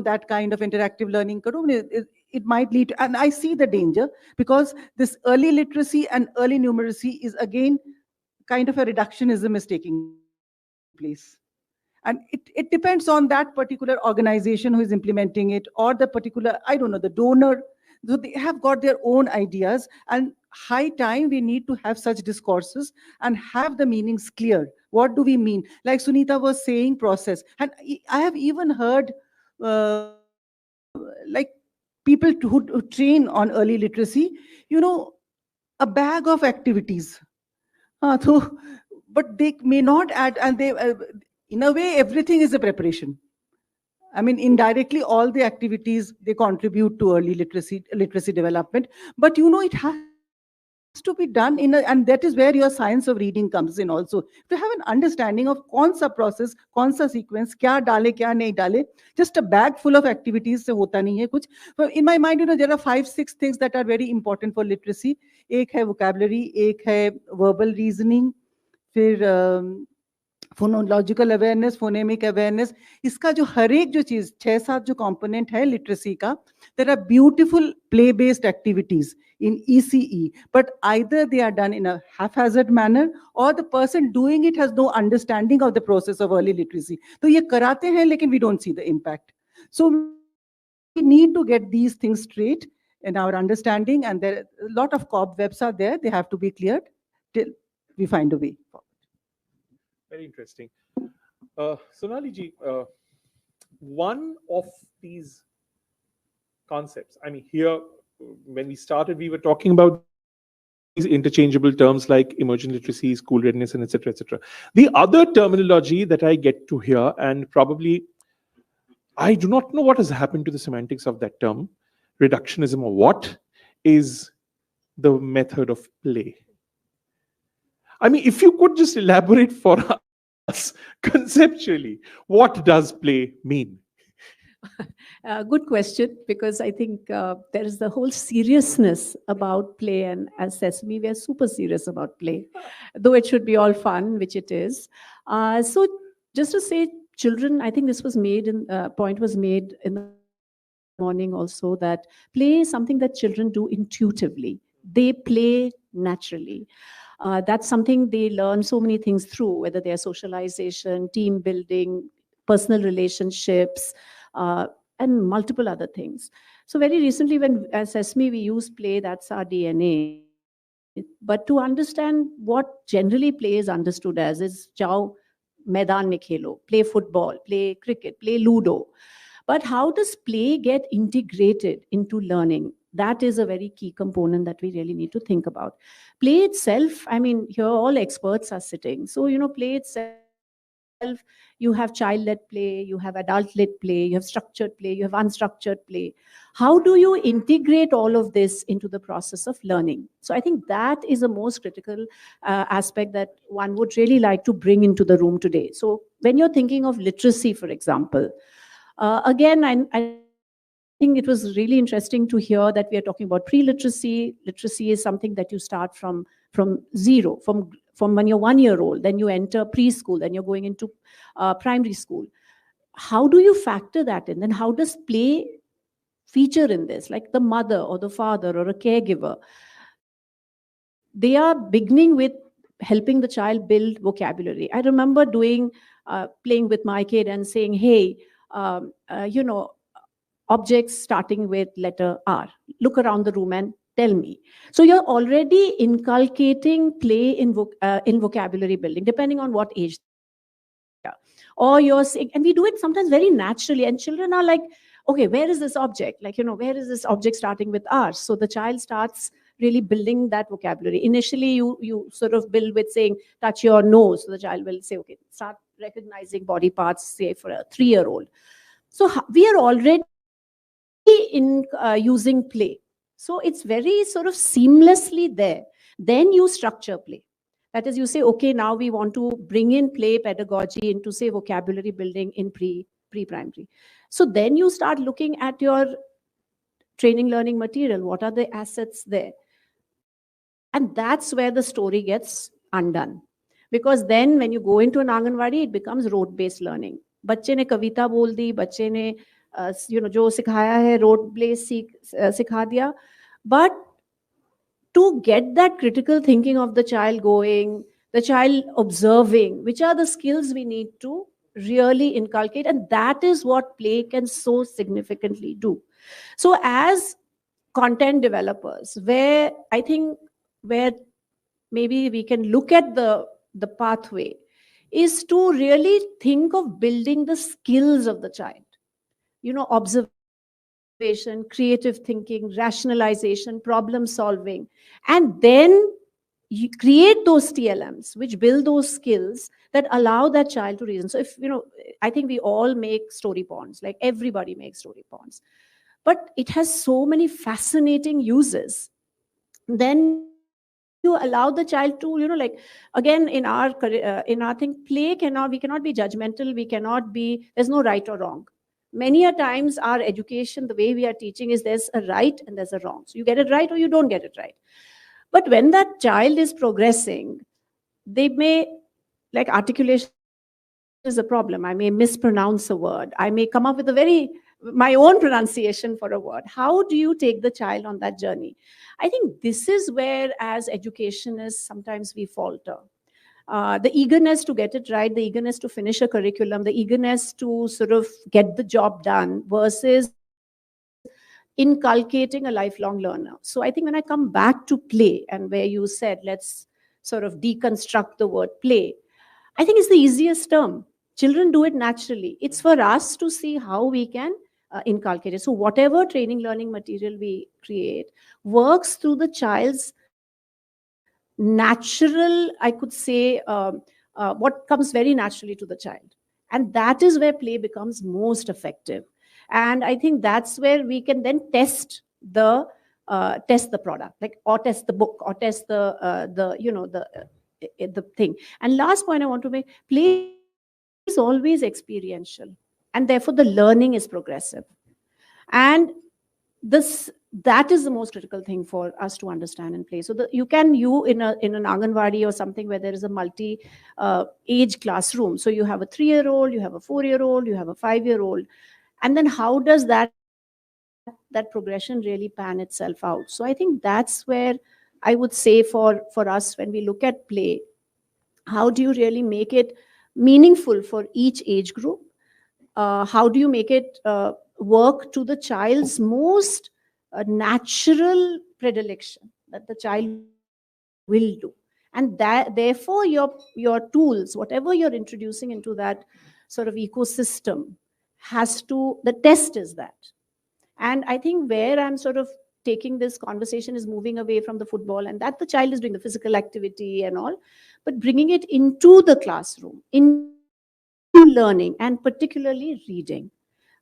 that kind of interactive learning karo, it might lead to, and I see the danger, because this early literacy and early numeracy is again kind of a reductionism is taking place. And it depends on that particular organization who is implementing it, or the particular, I don't know, the donor. So they have got their own ideas, and high time we need to have such discourses and have the meanings clear. What do we mean? Like Sunita was saying, process. And I have even heard like people who train on early literacy, a bag of activities. But they may not add, and they, in a way, everything is a preparation. I mean, indirectly, all the activities, they contribute to early literacy development. But it has to be done and that is where your science of reading comes in also. To have an understanding of kaun sa process, kaun sa sequence, kya dale, kya nahi dale. Just a bag full of activities se hota nahi hai kuch. But in my mind, there are 5-6 things that are very important for literacy. Ek hai vocabulary, ek hai verbal reasoning, फिर phonological awareness, phonemic awareness. इसका जो हर एक जो चीज 6-7 जो component है literacy का, there are beautiful play based activities in ECE, but either they are done in a haphazard manner or the person doing it has no understanding of the process of early literacy. So ye karate hain, lekin we don't see the impact. So we need to get these things straight in our understanding, and there a lot of cobwebs are there. They have to be cleared till we find a way forward. Very interesting. Sonali ji, one of these concepts, I mean, here, when we started, we were talking about these interchangeable terms like emergent literacy, school readiness, and etc., etc. The other terminology that I get to hear, and probably I do not know what has happened to the semantics of that term, reductionism or what, is the method of play. I mean, if you could just elaborate for us conceptually, what does play mean? Good question, because I think there is the whole seriousness about play, and as Sesame, we are super serious about play, though it should be all fun, which it is. So just to say, children, I think this was made in point was made in the morning also, that play is something that children do intuitively. They play naturally. That's something they learn so many things through, whether they're socialization, team building, personal relationships, and multiple other things. So very recently, when as SESME we use play, that's our DNA. But to understand what generally play is understood as is jao मैदान में खेलो, play football, play cricket, play ludo. But how does play get integrated into learning? That is a very key component that we really need to think about. Play itself, I mean, here all experts are sitting. So, play itself, you have child-led play, you have adult-led play, you have structured play, you have unstructured play. How do you integrate all of this into the process of learning? So I think that is the most critical aspect that one would really like to bring into the room today. So when you're thinking of literacy, for example, again, I think it was really interesting to hear that we are talking about pre-literacy. Literacy is something that you start from zero, from when you're 1 year old, then you enter preschool, then you're going into primary school. How do you factor that in? Then how does play feature in this? Like the mother or the father or a caregiver, they are beginning with helping the child build vocabulary. I remember playing with my kid and saying, hey, objects starting with letter R. Look around the room and tell me. So you're already inculcating play in vocabulary building, depending on what age they are. Or you're saying, and we do it sometimes very naturally, and children are like, okay, where is this object? Like, where is this object starting with R? So the child starts really building that vocabulary. Initially, you sort of build with saying, touch your nose. So the child will say, okay, start recognizing body parts, say for a 3-year-old. So we are already in using play. So it's very sort of seamlessly there. Then you structure play. That is, you say, okay, now we want to bring in play pedagogy into, say, vocabulary building in pre-primary. So then you start looking at your training learning material. What are the assets there? And that's where the story gets undone. Because then when you go into an Anganwadi, it becomes rote-based learning. बच्चे ने कविता बोल दी, बच्चे ने जो सिखाया है rote based सिखा दिया. But to get that critical thinking of the child going, the child observing, which are the skills we need to really inculcate, and that is what play can so significantly do. So as content developers, where maybe we can look at the pathway is to really think of building the skills of the child. Observation, creative thinking, rationalization, problem solving, and then you create those TLMs which build those skills that allow that child to reason. So if, I think we all make story ponds, like everybody makes story ponds, but it has so many fascinating uses. Then you allow the child to, again, in our thing, play we cannot be judgmental. There's no right or wrong. Many a times our education, the way we are teaching is there's a right and there's a wrong. So you get it right or you don't get it right. But when that child is progressing, they may, like articulation is a problem. I may mispronounce a word. I may come up with my own pronunciation for a word. How do you take the child on that journey? I think this is where, as educationists, sometimes we falter. The eagerness to get it right, the eagerness to finish a curriculum, the eagerness to sort of get the job done versus inculcating a lifelong learner. So I think when I come back to play, and where you said, let's sort of deconstruct the word play, I think it's the easiest term. Children do it naturally. It's for us to see how we can inculcate it. So whatever training learning material we create works through the child's natural, I could say, what comes very naturally to the child. And that is where play becomes most effective. And I think that's where we can then test the product, or test the book, or test the thing. And last point I want to make, play is always experiential, and therefore the learning is progressive. And that is the most critical thing for us to understand and play. So you in an Anganwadi or something where there is a multi-age classroom. So you have a 3-year-old, you have a 4-year-old, you have a 5-year-old. And then how does that that progression really pan itself out. So I think that's where I would say for us, when we look at play, how do you really make it meaningful for each age group? How do you make it work to the child's most natural predilection that the child will do? And that, therefore, your tools, whatever you're introducing into that sort of ecosystem, the test is that. And I think where I'm sort of taking this conversation is moving away from the football, and that the child is doing the physical activity and all, but bringing it into the classroom, into learning, and particularly reading.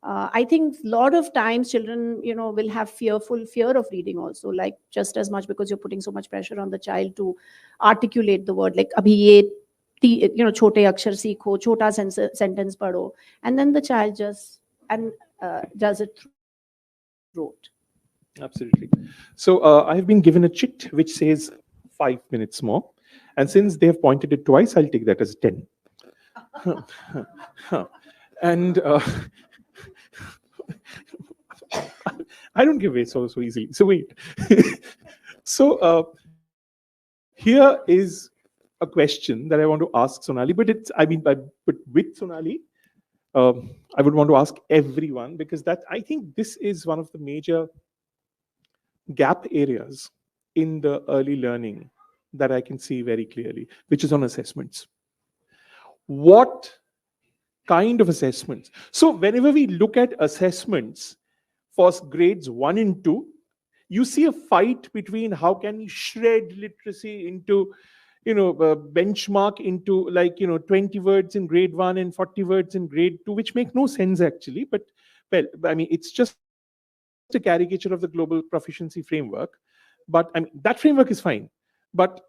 I think a lot of times children, will have fear of reading also, like just as much because you're putting so much pressure on the child to articulate the word, like abhi ye, chote akshar seekho, chota sentence padho, and then the child just does it through it. Absolutely. So I have been given a chit which says 5 minutes more. And since they have pointed it twice, I'll take that as 10. And I don't give way so easily. So wait. So here is a question that I want to ask Sonali, but with Sonali, I would want to ask everyone, because I think this is one of the major gap areas in the early learning that I can see very clearly, which is on assessments. What kind of assessments? So whenever we look at assessments for grades 1 and 2, you see a fight between how can we shred literacy into, benchmark into 20 words in grade 1 and 40 words in grade 2, which make no sense actually. But well, I mean, it's just a caricature of the global proficiency framework. But I mean, that framework is fine. But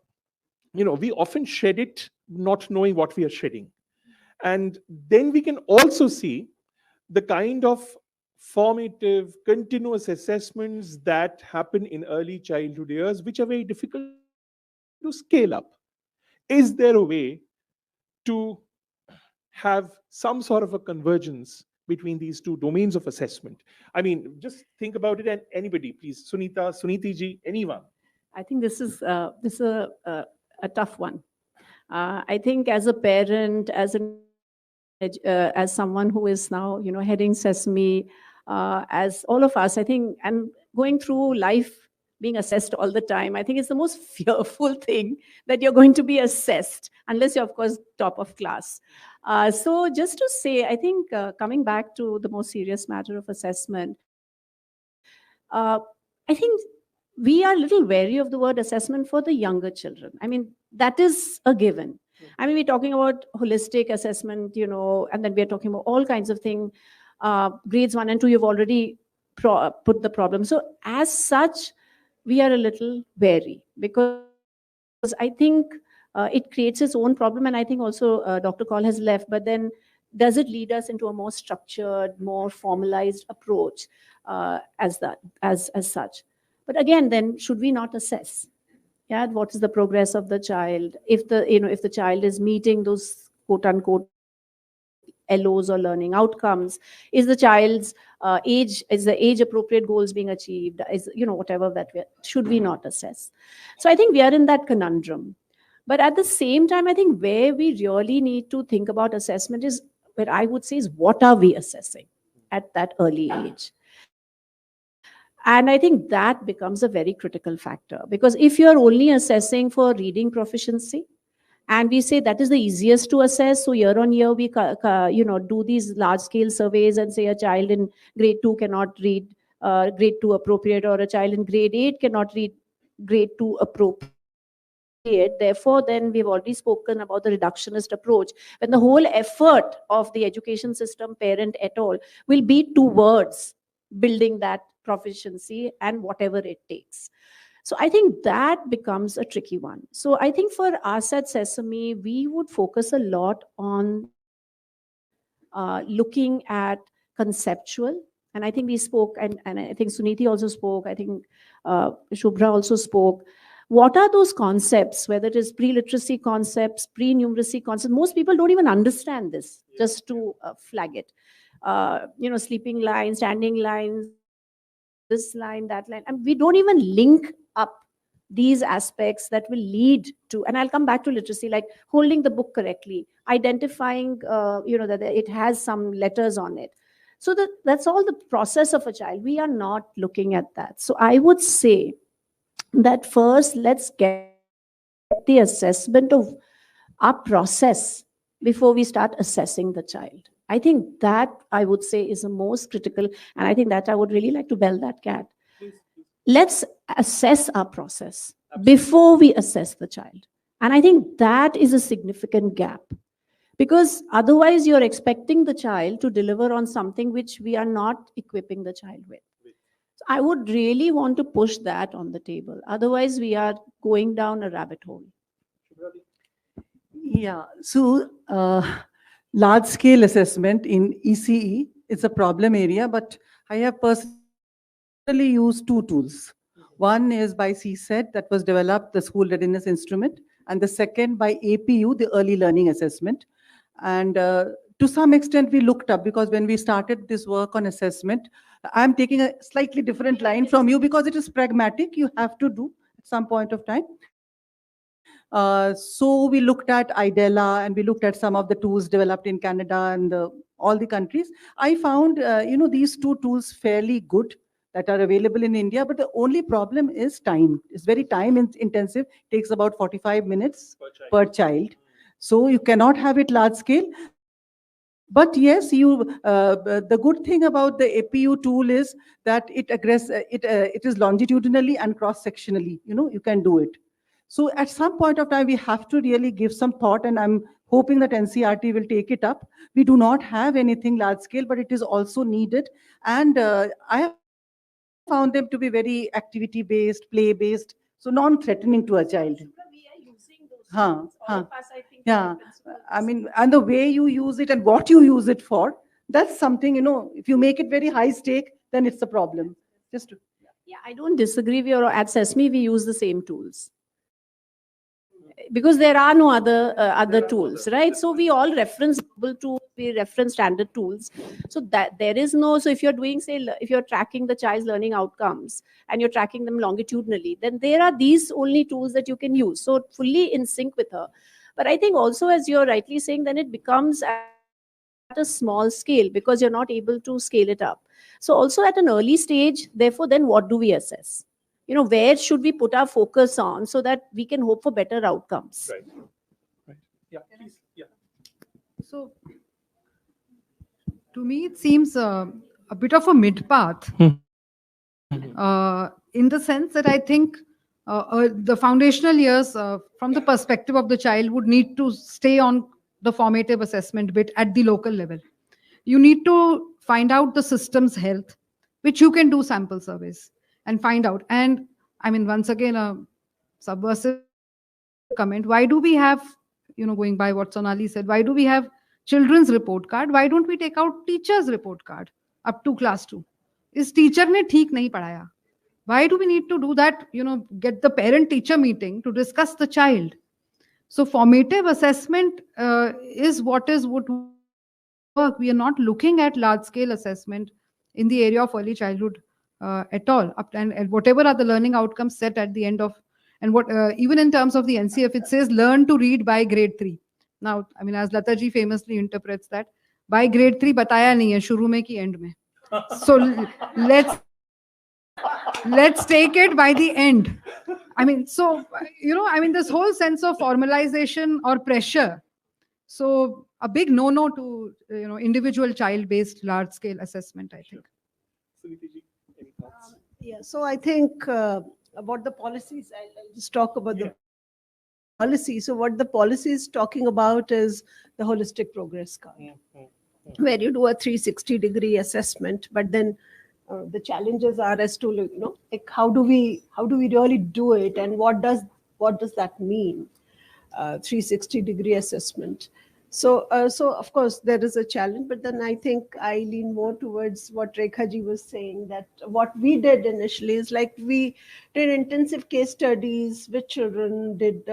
we often shed it not knowing what we are shedding. And then we can also see the kind of formative, continuous assessments that happen in early childhood years, which are very difficult to scale up. Is there a way to have some sort of a convergence between these two domains of assessment? I mean, just think about it, and anybody, please, Suniti ji, anyone. I think this is a tough one. I think as a parent, as someone who is now, heading Sesame, as all of us, I think, and going through life being assessed all the time, I think it's the most fearful thing that you're going to be assessed, unless you're, of course, top of class. So just to say, I think coming back to the more serious matter of assessment, I think we are a little wary of the word assessment for the younger children. I mean, that is a given. I mean, we're talking about holistic assessment, and then we're talking about all kinds of things. Grades 1 and 2, you've already put the problem. So as such, we are a little wary, because I think it creates its own problem. And I think also Dr. Kaul has left, but then does it lead us into a more structured, more formalized approach as such? But again, then should we not assess? Yeah, what is the progress of the child? If the child is meeting those quote unquote LOs or learning outcomes, is the child's age appropriate goals being achieved? Is whatever that should we not assess? So I think we are in that conundrum. But at the same time, I think where we really need to think about assessment is, where I would say, is what are we assessing at that early age? And I think that becomes a very critical factor, because if you're only assessing for reading proficiency, and we say that is the easiest to assess, so year on year we do these large scale surveys and say a child in grade 2 cannot read grade 2 appropriate, or a child in grade 8 cannot read grade 2 appropriate. Therefore, then we've already spoken about the reductionist approach, when the whole effort of the education system, parent et al, will be towards building that proficiency and whatever it takes. So I think that becomes a tricky one. So I think for us at Sesame, we would focus a lot on looking at conceptual. And I think we spoke, and I think Suniti also spoke, I think Shubhra also spoke. What are those concepts, whether it is pre-literacy concepts, pre-numeracy concepts? Most people don't even understand this, just to flag it. Sleeping lines, standing lines, this line, that line, and we don't even link up these aspects that will lead to, and I'll come back to literacy, like holding the book correctly, identifying, that it has some letters on it. So that's all the process of a child. We are not looking at that. So I would say that first, let's get the assessment of our process before we start assessing the child. I think that, I would say, is the most critical, and I think that I would really like to bell that cat. Let's assess our process before we assess the child. And I think that is a significant gap, because otherwise you're expecting the child to deliver on something which we are not equipping the child with. So I would really want to push that on the table. Otherwise, we are going down a rabbit hole. Yeah, so large-scale assessment in ECE is a problem area, but I have personally used two tools. One is by CSET, that was developed, the School Readiness Instrument, and the second by APU, the Early Learning Assessment. And to some extent, we looked up, because when we started this work on assessment, I'm taking a slightly different line from you, because it is pragmatic, you have to do at some point of time. So we looked at 𝙀𝙬 and we looked at some of the tools developed in Canada and all the countries. I found, these two tools fairly good that are available in India, but the only problem is time. It's very time intensive. It takes about 45 minutes per child. So you cannot have it large scale. But yes, the good thing about the APU tool is that it is longitudinally and cross-sectionally. You can do it. So at some point of time, we have to really give some thought, and I'm hoping that NCERT will take it up. We do not have anything large scale, but it is also needed. And I have found them to be very activity-based, play-based, so non-threatening to a child. Yeah, I mean, and the way you use it and what you use it for, that's something, if you make it very high stake, then it's a problem. Yeah, I don't disagree with you. At SESME, we use the same tools, because there are no other tools, right? So we all reference tools, we reference standard tools. So that there is no, so if you're doing, say, if you're tracking the child's learning outcomes and you're tracking them longitudinally, then there are these only tools that you can use. So fully in sync with her. But I think also, as you're rightly saying, then it becomes at a small scale, because you're not able to scale it up. So also at an early stage, therefore, then what do we assess? Where should we put our focus on so that we can hope for better outcomes? Right. Yeah, please. Yeah. So, to me, it seems a bit of a mid-path, in the sense that I think the foundational years, from the perspective of the child, would need to stay on the formative assessment bit at the local level. You need to find out the system's health, which you can do sample surveys and find out. And I mean, once again, a subversive comment, why do we have, going by what Sonali said, why do we have children's report card? Why don't we take out teacher's report card up to class 2? Is teacher ne theek nahi padhaya? Why do we need to do that? Get the parent-teacher meeting to discuss the child. So formative assessment is what would work. We are not looking at large-scale assessment in the area of early childhood at all. And whatever are the learning outcomes set at the end of, and what even in terms of the NCF, it says learn to read by grade 3. Now, I mean, as Lata ji famously interprets that, by grade 3 bataya nahi hai, shuru mein ki end mein. So let's take it by the end. I mean, so, this whole sense of formalization or pressure. So a big no-no to, individual child-based large-scale assessment, I think. Yeah, so I think about the policies, I'll just talk about the policy. So what the policy is talking about is the holistic progress card, where you do a 360-degree assessment, but then the challenges are as to, like how do we really do it, and what does that mean, 360-degree assessment. So of course there is a challenge, but then I think I lean more towards what Rekha ji was saying, that what we did initially is like we did intensive case studies with children, did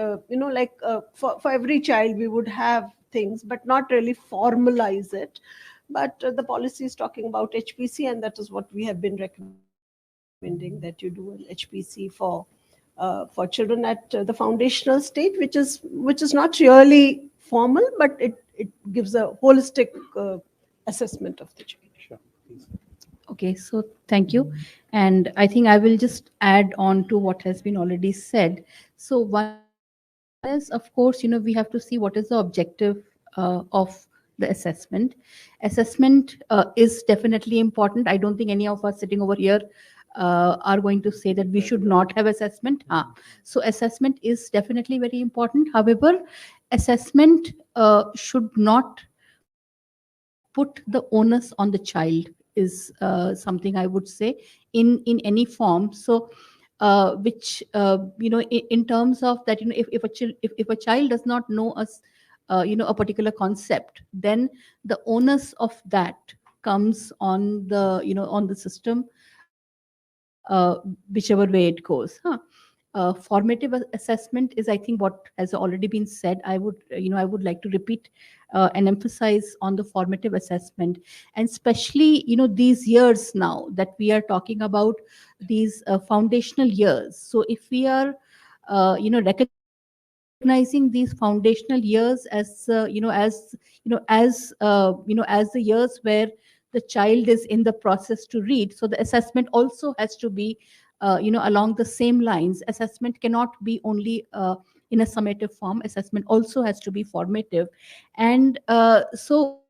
for every child we would have things, but not really formalize it. But the policy is talking about HPC, and that is what we have been recommending. recommending that you do an HPC for children at the foundational stage, which is not really formal, but it gives a holistic assessment of the child. Sure, please. Okay, so thank you. And I think I will just add on to what has been already said. So one is, of course, we have to see what is the objective of the assessment. Assessment is definitely important. I don't think any of us sitting over here are going to say that we should not have assessment. So assessment is definitely very important. However, assessment should not put the onus on the child is something I would say in any form. So which in terms of that, if a child does not know us a particular concept, then the onus of that comes on the on the system, whichever way it goes. Formative assessment is, I think, what has already been said. I would like to repeat and emphasize on the formative assessment, and especially these years now that we are talking about, these foundational years. So if we are recognizing these foundational years as as the years where the child is in the process to read, so the assessment also has to be along the same lines. Assessment cannot be only in a summative form. Assessment also has to be formative. And so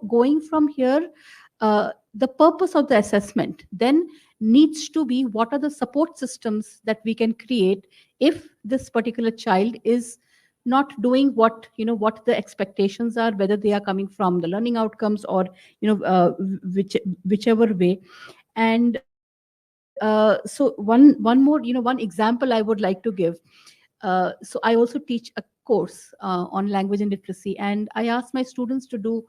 going from here, the purpose of the assessment then needs to be what are the support systems that we can create if this particular child is not doing what what the expectations are, whether they are coming from the learning outcomes or whichever way. And so one more one example I would like to give. So I also teach a course on language and literacy, and I asked my students to do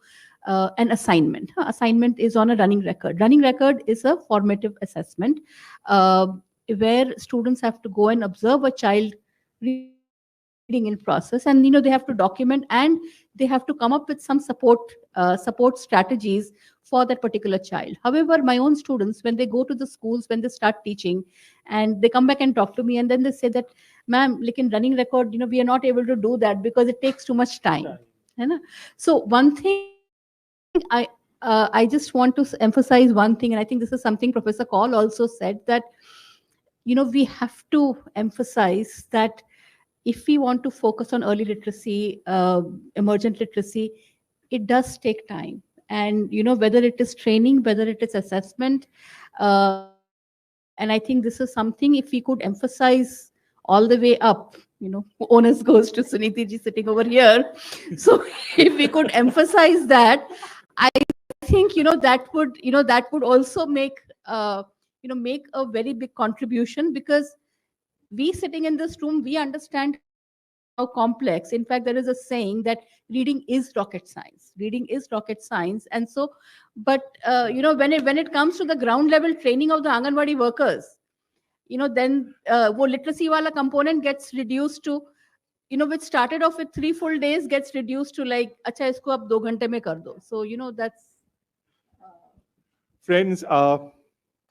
an assignment. Assignment is on a running record. Running record is a formative assessment where students have to go and observe a child reading in process, and they have to document, and they have to come up with some support strategies for that particular child. However, my own students, when they go to the schools, when they start teaching, and they come back and talk to me, and then they say that, ma'am, like in running record, we are not able to do that because it takes too much time. So one thing I just want to emphasize one thing, and I think this is something Professor Kaul also said, that we have to emphasize that if we want to focus on early literacy, emergent literacy, it does take time. And whether it is training, whether it is assessment, and I think this is something, if we could emphasize all the way up, onus goes to Suniti ji sitting over here. So if we could emphasize that, I think that would also make make a very big contribution, because we sitting in this room, we understand how complex. In fact, there is a saying that reading is rocket science. Reading is rocket science. And so, but when it comes to the ground level training of the Anganwadi workers, then wo literacy wala component gets reduced to, which started off with 3 full days, gets reduced to like, acha isko ab 2 ghante mein kar do. So that's. Friends,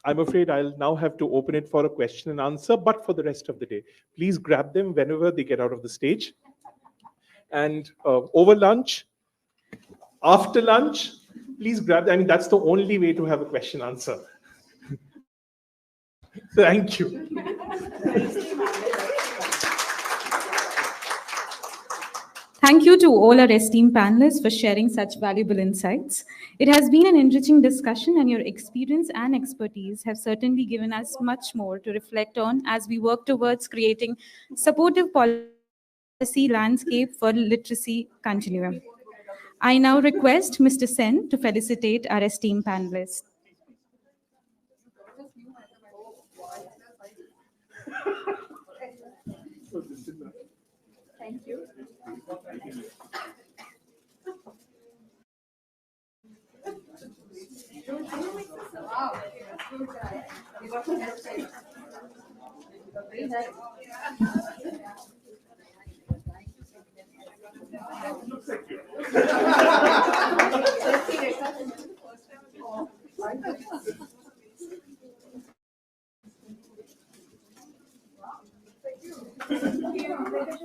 I'm afraid I'll now have to open it for a question and answer, but for the rest of the day. Please grab them whenever they get out of the stage. And over lunch, after lunch, please grab them. I mean, that's the only way to have a question answer. Thank you. Thank you to all our esteemed panelists for sharing such valuable insights. It has been an enriching discussion, and your experience and expertise have certainly given us much more to reflect on as we work towards creating supportive policy landscape for literacy continuum. I now request Mr. Sen to felicitate our esteemed panelists. Thank you.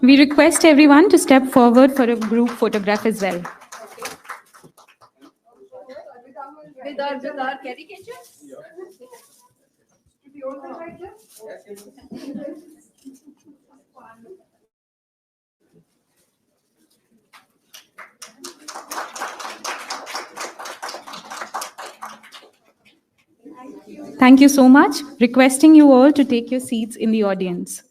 We request everyone to step forward for a group photograph as well. Thank you so much. Requesting you all to take your seats in the audience.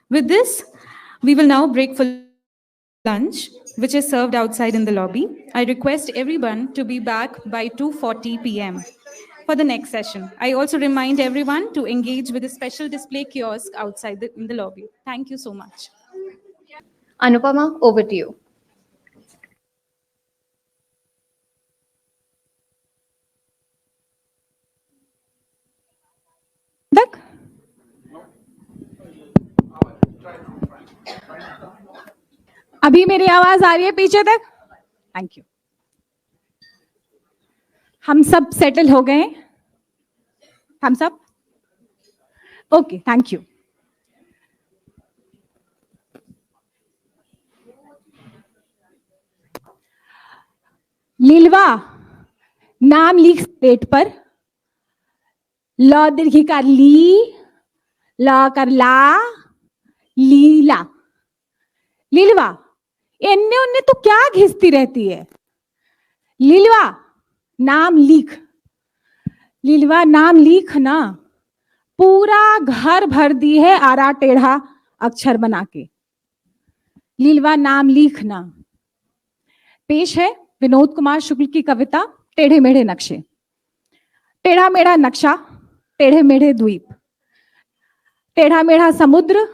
With this, we will now break for lunch, which is served outside in the lobby. I request everyone to be back by 2:40 p.m. for the next session. I also remind everyone to engage with a special display kiosk outside in the lobby. Thank you so much. Anupama, over to you. अभी मेरी आवाज आ रही है पीछे तक? Thank you. हम सब settle हो गए? हम सब? Okay, thank you. लीलवा, नाम लिख स्लेट पर. ल दीर्घिकार ली, ल कर ला, लीला. लीलवा, एन्ने उन्ने तो क्या घिसती रहती है? लीलवा, नाम लिख. लीलवा, नाम लिख ना. पूरा घर भर दी है आरा टेढ़ा अक्षर बना के. लीलवा, नाम लिख ना. पेश है विनोद कुमार शुक्ल की कविता टेढ़े मेढ़े नक्शे. टेढ़ा मेढ़ा नक्शा, टेढ़े मेढ़े द्वीप, टेढ़ा मेढ़ा समुद्र,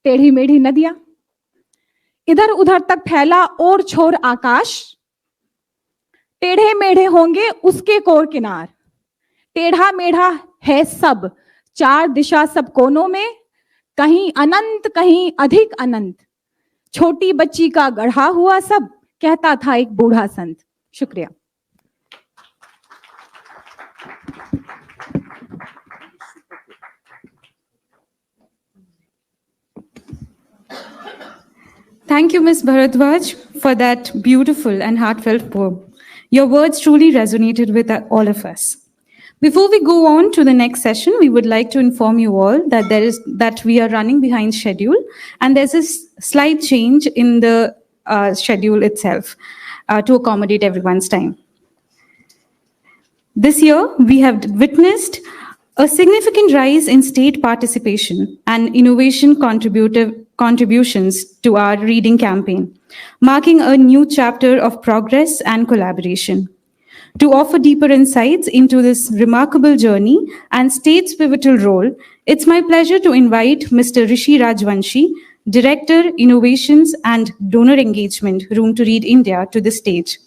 टेढ़ी मेढ़ी नदियां, इधर उधर तक फैला और छोर आकाश. टेढ़े मेढ़े होंगे उसके कोर किनार. टेढ़ा मेढ़ा है सब, चार दिशा सब कोनों में, कहीं अनंत कहीं अधिक अनंत. छोटी बच्ची का गढ़ा हुआ सब, कहता था एक बूढ़ा संत. शुक्रिया. Thank you, Ms. Bharadwaj, for that beautiful and heartfelt poem. Your words truly resonated with all of us. Before we go on to the next session, we would like to inform you all that we are running behind schedule, and there's a slight change in the schedule itself to accommodate everyone's time. This year, we have witnessed a significant rise in state participation and innovation contributions to our reading campaign, marking a new chapter of progress and collaboration. To offer deeper insights into this remarkable journey and state's pivotal role, it's my pleasure to invite Mr. Rishi Rajvanshi, Director, Innovations and Donor Engagement, Room to Read India, to the stage.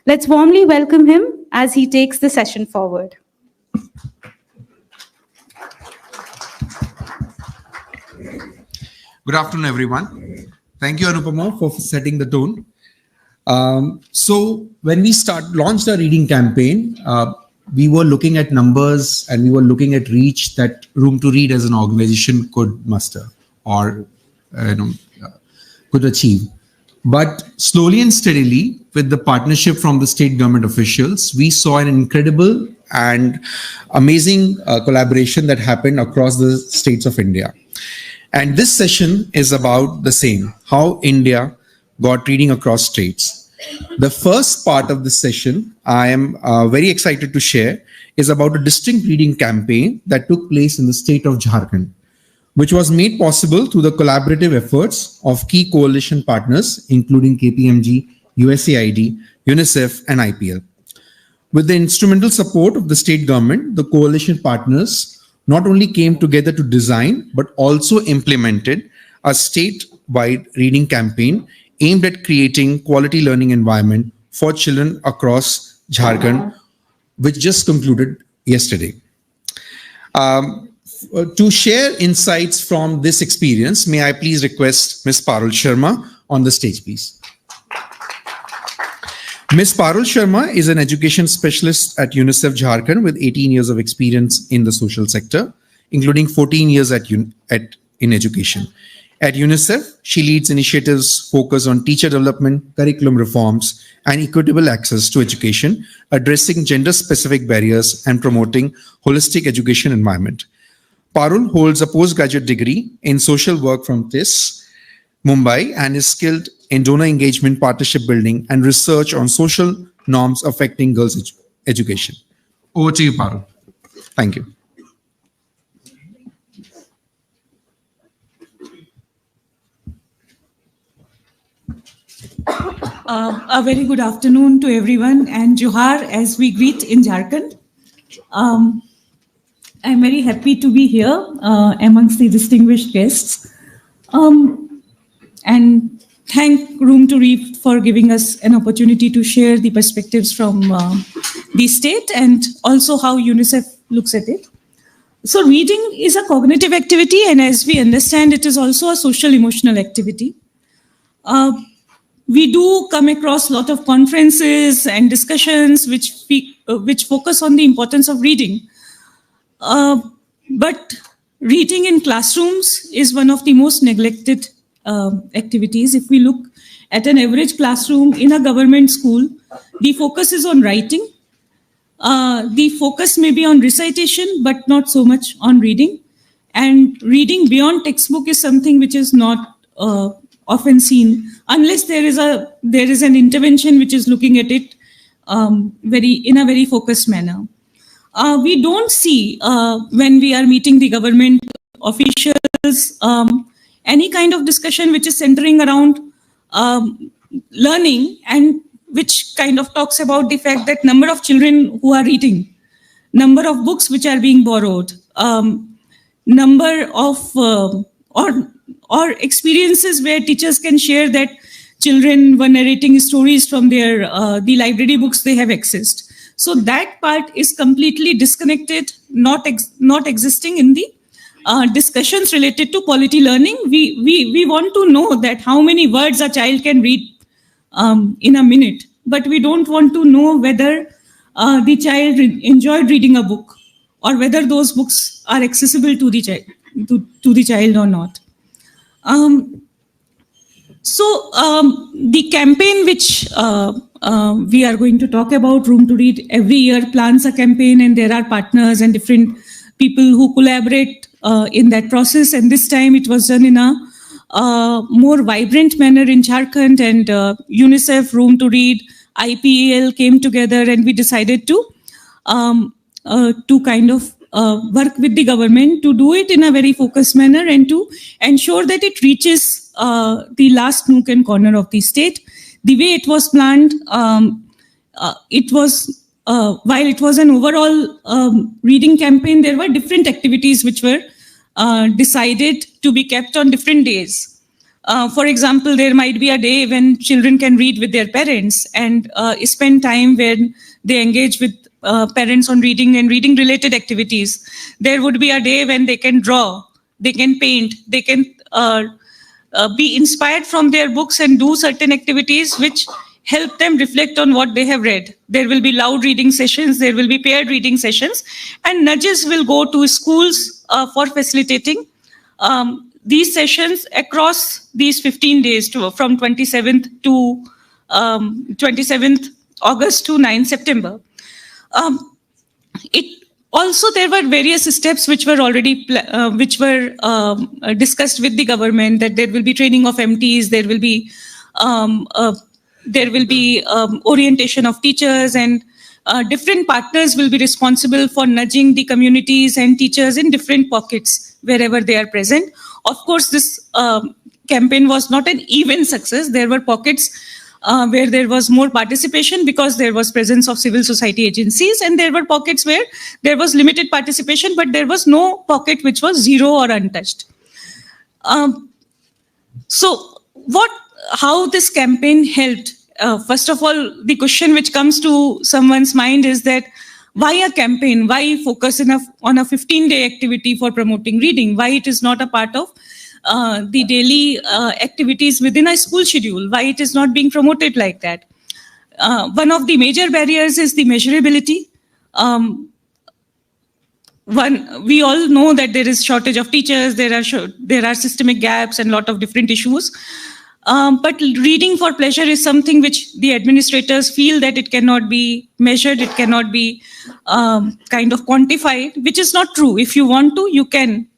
Let's warmly welcome him as he takes the session forward. Good afternoon, everyone. Thank you, Anupama, for setting the tone. So when we launched our reading campaign, we were looking at numbers and we were looking at reach that Room to Read as an organization could muster or could achieve. But slowly and steadily, with the partnership from the state government officials, we saw an incredible and amazing collaboration that happened across the states of India. And this session is about the same, how India got reading across states. The first part of this session, I am very excited to share, is about a distinct reading campaign that took place in the state of Jharkhand, which was made possible through the collaborative efforts of key coalition partners, including KPMG, USAID, UNICEF, and IPL. With the instrumental support of the state government, the coalition partners not only came together to design, but also implemented a state-wide reading campaign aimed at creating quality learning environment for children across Jharkhand, which just concluded yesterday. To share insights from this experience, may I please request Ms. Parul Sharma on the stage, please. Ms. Parul Sharma is an education specialist at UNICEF Jharkhand with 18 years of experience in the social sector. including 14 years in education. At UNICEF, she leads initiatives focused on teacher development, curriculum reforms, and equitable access to education, addressing gender-specific barriers and promoting holistic education environment. Parul holds a postgraduate degree in social work from TIS, Mumbai, and is skilled in donor engagement, partnership building, and research on social norms affecting girls' education. Over to you, Parul. Thank you. A very good afternoon to everyone, and Johar as we greet in Jharkhand. I'm very happy to be here amongst the distinguished guests. And thank Room to Read for giving us an opportunity to share the perspectives from the state and also how UNICEF looks at it. So reading is a cognitive activity, and as we understand, it is also a social emotional activity. We do come across a lot of conferences and discussions which focus on the importance of reading. But reading in classrooms is one of the most neglected activities. If we look at an average classroom in a government school, the focus is on writing. The focus may be on recitation, but not so much on reading. And reading beyond textbook is something which is not often seen, unless there is an intervention which is looking at it in a very focused manner. We don't see when we are meeting the government officials any kind of discussion which is centering around learning, and which kind of talks about the fact that number of children who are reading, number of books which are being borrowed, number of or experiences where teachers can share that children were narrating stories from their the library books they have accessed. So that part is completely disconnected, not existing in the discussions related to quality learning. We want to know that how many words a child can read in a minute, but we don't want to know whether the child enjoyed reading a book or whether those books are accessible to the child or not. The campaign which we are going to talk about, Room to Read, every year plans a campaign, and there are partners and different people who collaborate in that process. And this time it was done in a more vibrant manner in Jharkhand, and UNICEF, Room to Read, IPAL came together, and we decided to kind of work with the government to do it in a very focused manner and to ensure that it reaches the last nook and corner of the state. The way it was planned, it was while it was an overall reading campaign, there were different activities which were decided to be kept on different days. For example, there might be a day when children can read with their parents and spend time when they engage with parents on reading and reading related activities. There would be a day when they can draw, they can paint, they can be inspired from their books and do certain activities which help them reflect on what they have read. There will be loud reading sessions, there will be paired reading sessions, and nudges will go to schools for facilitating these sessions across these 15 days from 27th to 27th August to 9th September. There were various steps which were already discussed with the government, that there will be training of MTs, there will be orientation of teachers, and different partners will be responsible for nudging the communities and teachers in different pockets wherever they are present. Of course, this campaign was not an even success. There were pockets where there was more participation because there was presence of civil society agencies, and there were pockets where there was limited participation, but there was no pocket which was zero or untouched. How this campaign helped? First of all, the question which comes to someone's mind is that why a campaign? Why focus on a 15-day activity for promoting reading? Why it is not a part of the daily activities within a school schedule? Why it is not being promoted like that? One of the major barriers is the measurability. we all know that there is shortage of teachers, there are systemic gaps and lot of different issues. But reading for pleasure is something which the administrators feel that it cannot be measured, it cannot be kind of quantified, which is not true. If you want to,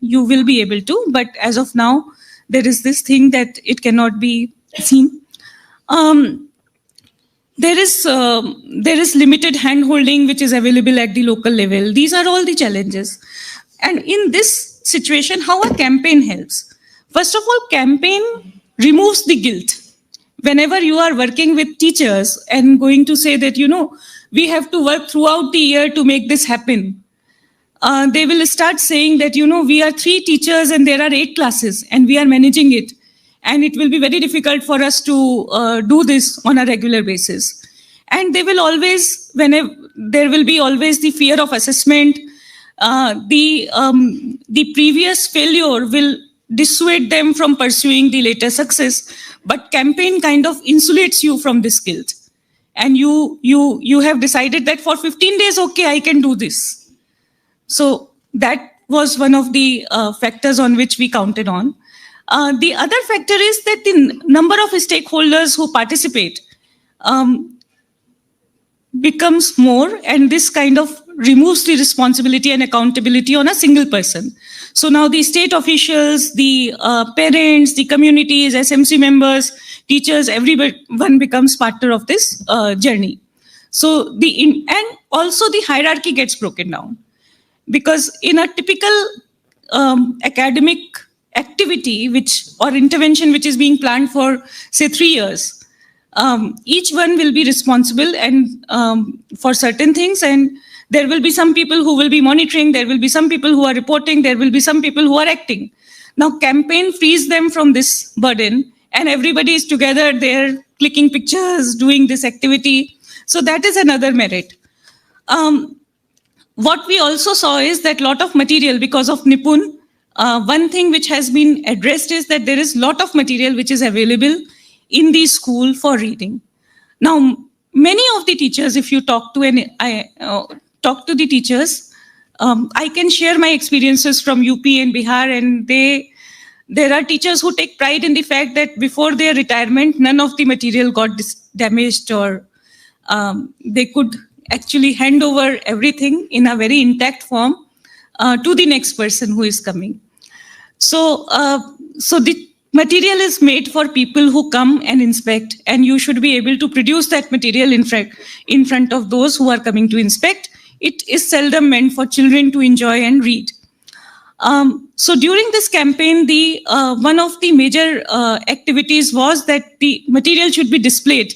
you will be able to. But as of now, there is this thing that it cannot be seen. There is limited hand-holding which is available at the local level. These are all the challenges. And in this situation, how a campaign helps? First of all, campaign removes the guilt. Whenever you are working with teachers and going to say that, we have to work throughout the year to make this happen, they will start saying that, we are 3 teachers and there are 8 classes and we are managing it. And it will be very difficult for us to do this on a regular basis. And they will always, there will be always the fear of assessment. The previous failure will dissuade them from pursuing the later success. But campaign kind of insulates you from this guilt. And you have decided that for 15 days, okay, I can do this. So that was one of the factors on which we counted on. The other factor is that the number of stakeholders who participate becomes more, and this kind of removes the responsibility and accountability on a single person. So now the state officials, the parents, the communities, SMC members, teachers, everyone becomes partner of this journey. So and also the hierarchy gets broken down, because in a typical academic activity or intervention which is being planned for, say, 3 years, each one will be responsible and for certain things, and there will be some people who will be monitoring, there will be some people who are reporting, there will be some people who are acting. Now campaign frees them from this burden and everybody is together there clicking pictures, doing this activity. So that is another merit. What we also saw is that lot of material, because of Nipun, one thing which has been addressed is that there is lot of material which is available in the school for reading. Now, many of the teachers, if you talk to the teachers, I can share my experiences from UP and Bihar, and there are teachers who take pride in the fact that before their retirement, none of the material got damaged, or they could actually hand over everything in a very intact form to the next person who is coming. So the material is made for people who come and inspect, and you should be able to produce that material in front of those who are coming to inspect. It is seldom meant for children to enjoy and read. So during this campaign, one of the major activities was that the material should be displayed,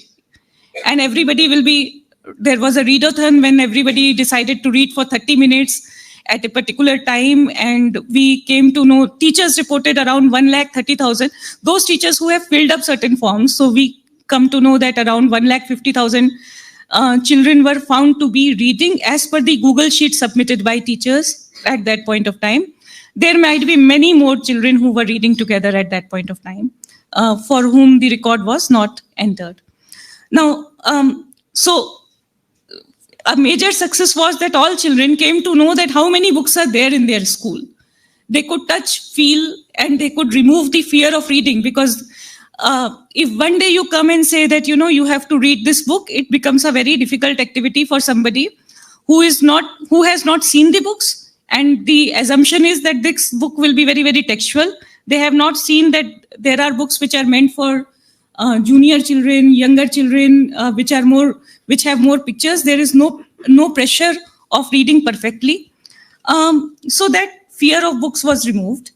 and there was a readathon when everybody decided to read for 30 minutes at a particular time, and we came to know teachers reported around 1,30,000. Those teachers who have filled up certain forms, so we come to know that around 1,50,000 children were found to be reading as per the Google sheet submitted by teachers at that point of time. There might be many more children who were reading together at that point of time, for whom the record was not entered. Now, so a major success was that all children came to know that how many books are there in their school. They could touch, feel, and they could remove the fear of reading, because if one day you come and say that, you have to read this book, it becomes a very difficult activity for somebody who has not seen the books. And the assumption is that this book will be very, very textual. They have not seen that there are books which are meant for junior children, younger children, which have more pictures. There is no pressure of reading perfectly. So that fear of books was removed.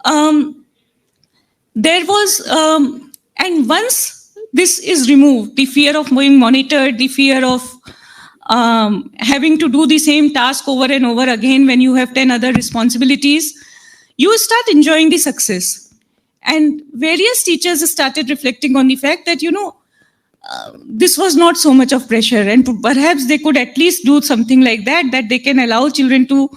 And once this is removed, the fear of being monitored, the fear of having to do the same task over and over again when you have 10 other responsibilities, you start enjoying the success. And various teachers started reflecting on the fact that, this was not so much of pressure, and perhaps they could at least do something like that they can allow children to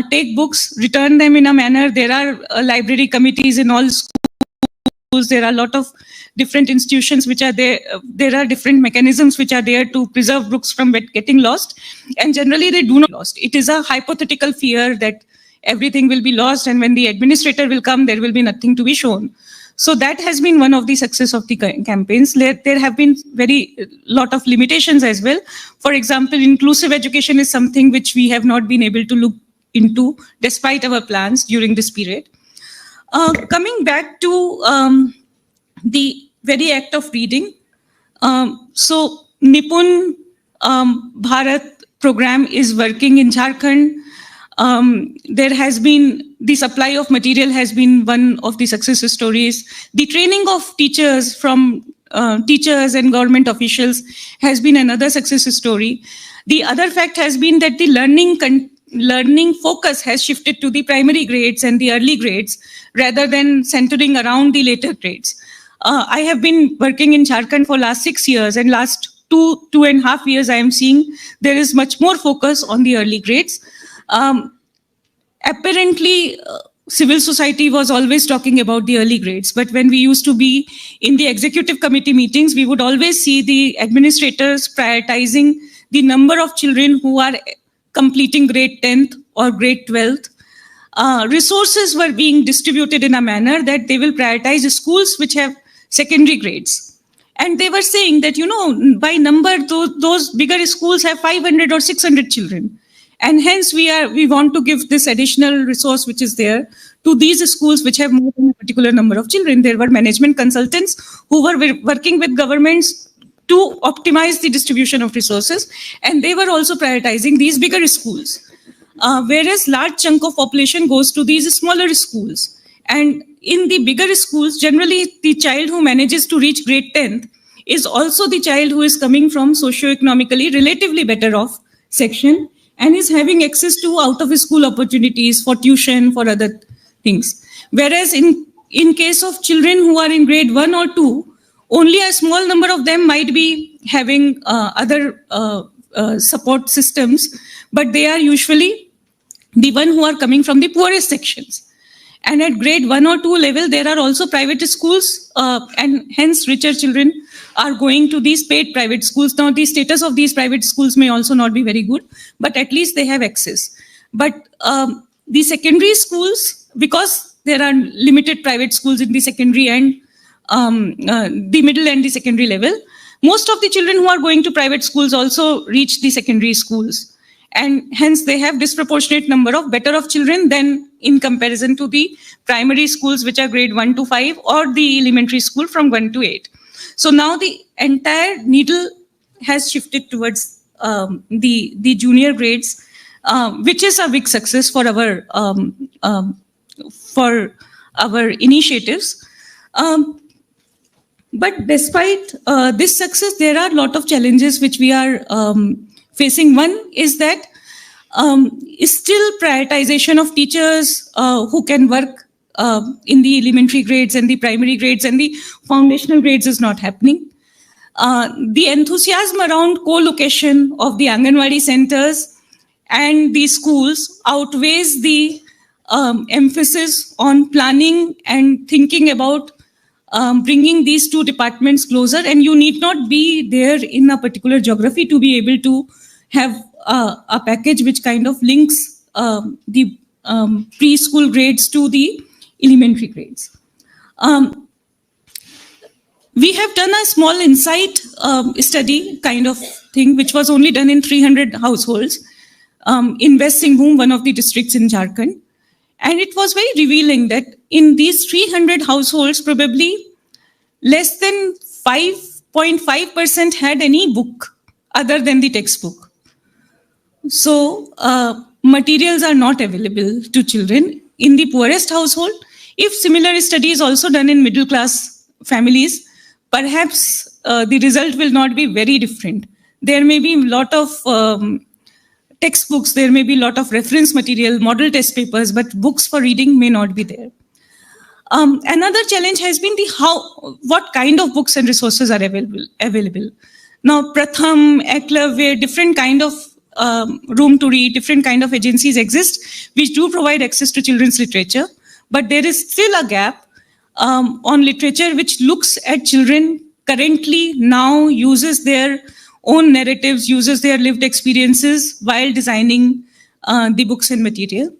take books, return them in a manner. There are library committees in all schools There are a lot of different institutions which are there. There are different mechanisms which are there to preserve books from getting lost. And generally they do not lost. It is a hypothetical fear that everything will be lost, and when the administrator will come, there will be nothing to be shown. So that has been one of the success of the campaigns. There have been lot of limitations as well. For example, inclusive education is something which we have not been able to look into despite our plans during this period. Coming back to the very act of reading. So Nipun Bharat program is working in Jharkhand. There has been, the supply of material has been one of the success stories. The training of teachers from teachers and government officials has been another success story. The other fact has been that the learning focus has shifted to the primary grades and the early grades rather than centering around the later grades. I have been working in Jharkhand for last 6 years, and last 2.5 years I am seeing there is much more focus on the early grades. Apparently, civil society was always talking about the early grades, but when we used to be in the executive committee meetings, we would always see the administrators prioritizing the number of children who are completing grade 10th or grade 12th. Resources were being distributed in a manner that they will prioritize schools which have secondary grades. And they were saying that, by number, those bigger schools have 500 or 600 children. And hence we want to give this additional resource which is there to these schools which have more than a particular number of children. There were management consultants who were working with governments to optimize the distribution of resources, and they were also prioritizing these bigger schools. Whereas large chunk of population goes to these smaller schools. And in the bigger schools, generally the child who manages to reach grade 10th is also the child who is coming from socio-economically relatively better off section, and is having access to out-of-school opportunities for tuition, for other things. Whereas in case of children who are in grade 1 or 2, only a small number of them might be having other support systems, but they are usually the one who are coming from the poorest sections. And at grade 1 or 2 level, there are also private schools, and hence richer children are going to these paid private schools. Now, the status of these private schools may also not be very good, but at least they have access. But the secondary schools, because there are limited private schools in the secondary and the middle and the secondary level, most of the children who are going to private schools also reach the secondary schools. And hence they have disproportionate number of better off children than in comparison to the primary schools which are grade 1 to 5 or the elementary school from 1 to 8. So now the entire needle has shifted towards the junior grades, which is a big success for our initiatives. But despite this success, there are a lot of challenges which we are facing. One is that still prioritization of teachers who can work in the elementary grades and the primary grades and the foundational grades is not happening. The enthusiasm around co-location of the Anganwadi centers and the schools outweighs the emphasis on planning and thinking about bringing these two departments closer. And you need not be there in a particular geography to be able to have a package which kind of links the preschool grades to the elementary grades. We have done a small insight study kind of thing, which was only done in 300 households in West Singhbhum, one of the districts in Jharkhand. And it was very revealing that in these 300 households, probably less than 5.5% had any book other than the textbook. So materials are not available to children in the poorest household. If similar study is also done in middle class families, perhaps the result will not be very different. There may be a lot of textbooks, there may be a lot of reference material, model test papers, but books for reading may not be there. Another challenge has been what kind of books and resources are available. Now, Pratham, Eklavya, different kind of room to read, different kind of agencies exist, which do provide access to children's literature, but there is still a gap on literature which looks at children currently now, uses their own narratives, uses their lived experiences while designing the books and material.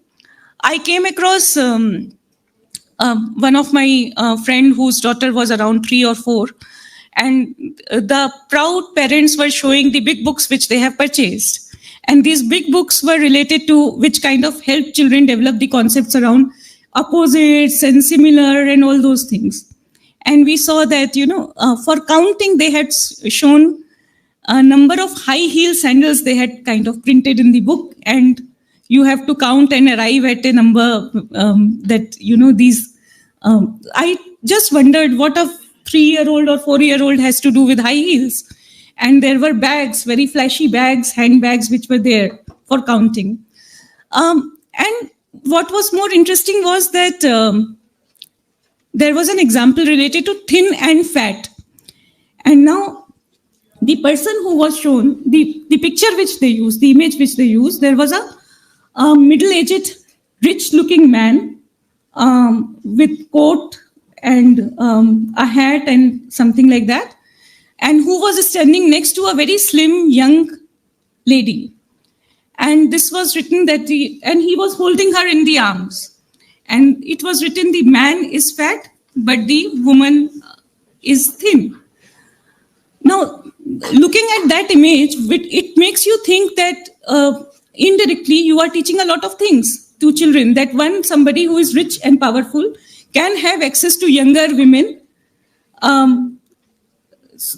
I came across one of my friend whose daughter was around 3 or 4, and the proud parents were showing the big books which they have purchased. And these big books were related to which kind of help children develop the concepts around opposites and similar and all those things. And we saw that, for counting, they had shown a number of high heel sandals they had kind of printed in the book, and you have to count and arrive at a number that, these. I just wondered what a 3-year-old or 4-year-old has to do with high heels. And there were bags, very flashy bags, handbags, which were there for counting. And what was more interesting was that there was an example related to thin and fat. And now the person who was shown, the picture which they used, the image which they used, there was a middle-aged, rich-looking man with coat and a hat and something like that, and who was standing next to a very slim young lady. And this was written that and he was holding her in the arms. And it was written, the man is fat, but the woman is thin. Now, looking at that image, it makes you think that indirectly you are teaching a lot of things to children. That one, somebody who is rich and powerful can have access to younger women.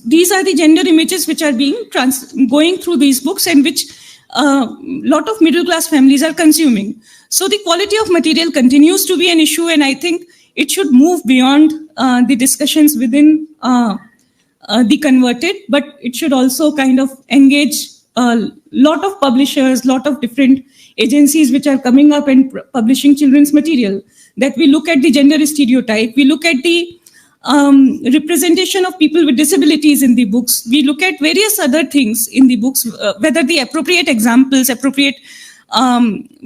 These are the gender images which are being going through these books, and which lot of middle class families are consuming. So the quality of material continues to be an issue, and I think it should move beyond the discussions within the converted, but it should also kind of engage a lot of publishers, lot of different agencies which are coming up and publishing children's material. That we look at the gender stereotype, we look at the representation of people with disabilities in the books, we look at various other things in the books, whether the appropriate examples, appropriate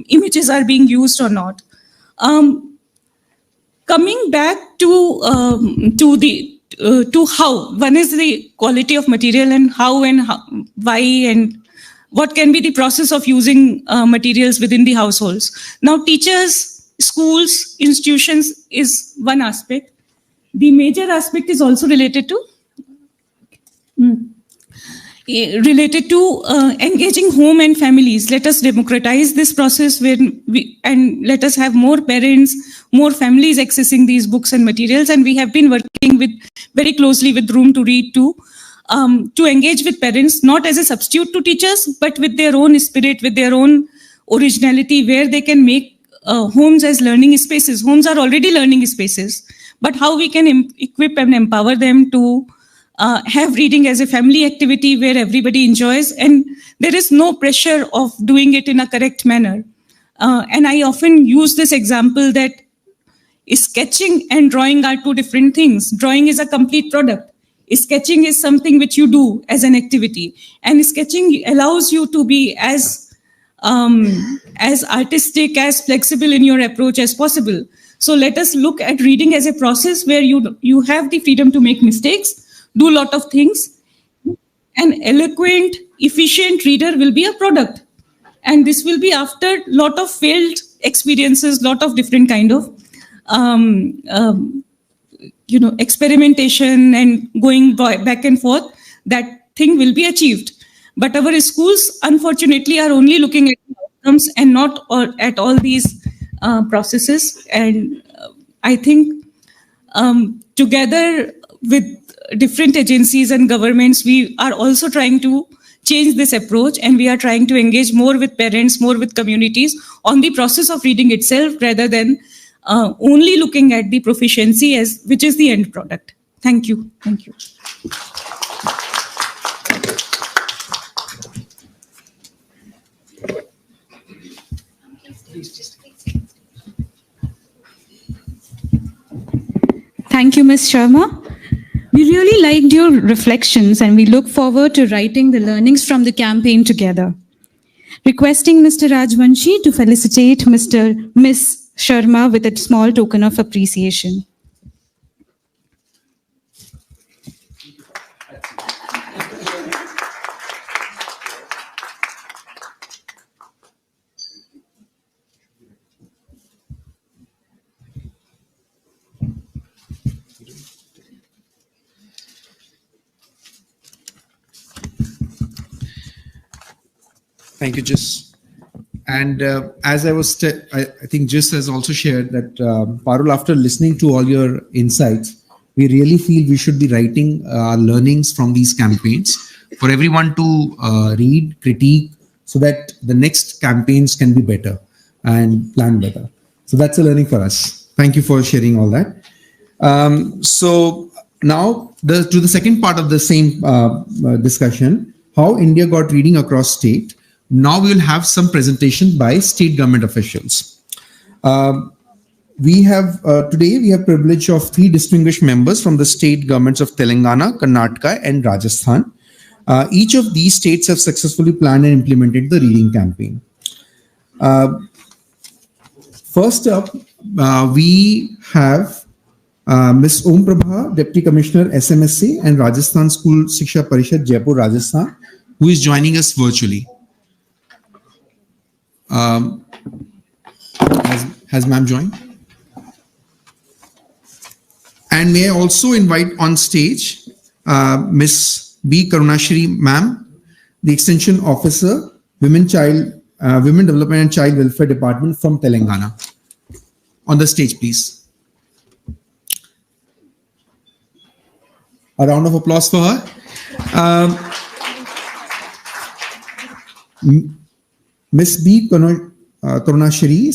images are being used or not. Coming back to how, one is the quality of material, and how and why and what can be the process of using materials within the households. Now, teachers, schools, institutions is one aspect. The major aspect is also related to engaging home and families. Let us democratize this process and let us have more parents, more families accessing these books and materials. And we have been working very closely with Room to Read to engage with parents, not as a substitute to teachers, but with their own spirit, with their own originality, where they can make homes as learning spaces. Homes are already learning spaces, but how we can equip and empower them to have reading as a family activity where everybody enjoys, and there is no pressure of doing it in a correct manner. And I often use this example that sketching and drawing are two different things. Drawing is a complete product. Sketching is something which you do as an activity, and sketching allows you to be as artistic, as flexible in your approach as possible. So let us look at reading as a process where you have the freedom to make mistakes, do a lot of things. An eloquent, efficient reader will be a product. And this will be after a lot of failed experiences, lot of different kind of experimentation and going back and forth, that thing will be achieved. But our schools, unfortunately, are only looking at outcomes and not at all these processes. And I think together with different agencies and governments, we are also trying to change this approach, and we are trying to engage more with parents, more with communities on the process of reading itself, rather than only looking at the proficiency which is the end product. Thank you. Thank you. Thank you, Ms. Sharma. We really liked your reflections, and we look forward to writing the learnings from the campaign together. Requesting Mr. Rajvanshi to felicitate Ms. Sharma with a small token of appreciation. Thank you, Jis. And as I was, I think Jis has also shared that, Parul, after listening to all your insights, we really feel we should be writing our learnings from these campaigns for everyone to read, critique, so that the next campaigns can be better and plan better. So that's a learning for us. Thank you for sharing all that. So now to the second part of the same discussion, how India got reading across state. Now we will have some presentation by state government officials. We have today we have privilege of 3 distinguished members from the state governments of Telangana, Karnataka, and Rajasthan. Each of these states have successfully planned and implemented the reading campaign. First up, we have Ms. Om Prabha, Deputy Commissioner SMSA and Rajasthan School Shiksha Parishad, Jaipur, Rajasthan, who is joining us virtually. Has ma'am joined? And may I also invite on stage Ms. B. Karunashri ma'am, the Extension Officer, Women Development and Child Welfare Department from Telangana. On the stage, please. A round of applause for her. Ms. B. Karunashri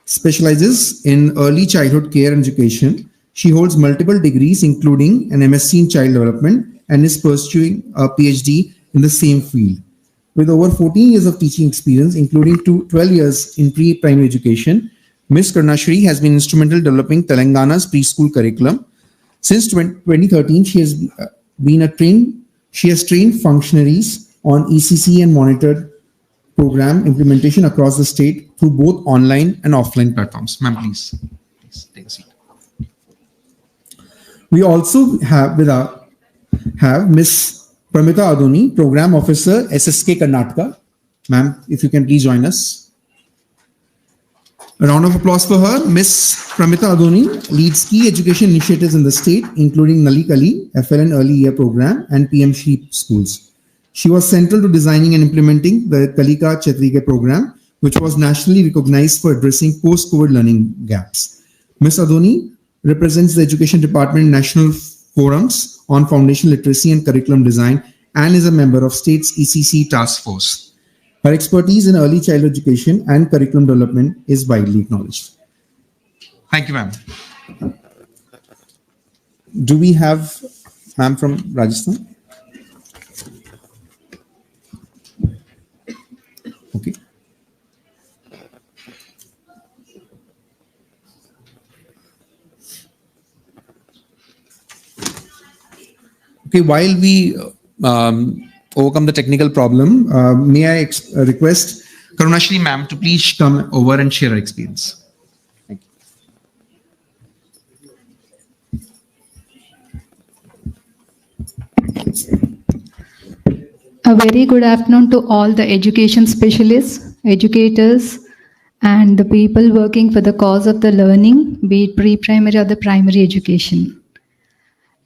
specializes in early childhood care and education. She holds multiple degrees, including an MSc in child development, and is pursuing a PhD in the same field. With over 14 years of teaching experience, including 12 years in pre-primary education, Ms. Karunashri has been instrumental in developing Telangana's preschool curriculum. Since 2013, she has trained functionaries on ECC and monitored program implementation across the state through both online and offline platforms. Ma'am, please take a seat. We also have Ms. Pramita Adoni, Program Officer, SSK Karnataka. Ma'am, if you can please join us. A round of applause for her. Ms. Pramita Adoni leads key education initiatives in the state, including Nali Kali, FLN Early Year Program, and PM Shri Schools. She was central to designing and implementing the Kalika Chatrike program, which was nationally recognized for addressing post-COVID learning gaps. Ms. Adoni represents the Education Department in national forums on foundational literacy and curriculum design and is a member of state's ECC task force. Her expertise in early childhood education and curriculum development is widely acknowledged. Thank you, ma'am. Do we have ma'am from Rajasthan? Okay. Okay, while we overcome the technical problem, may I request Karunashri ma'am to please come over and share her experience. Thank you. A very good afternoon to all the education specialists, educators, and the people working for the cause of the learning, be it pre-primary or the primary education.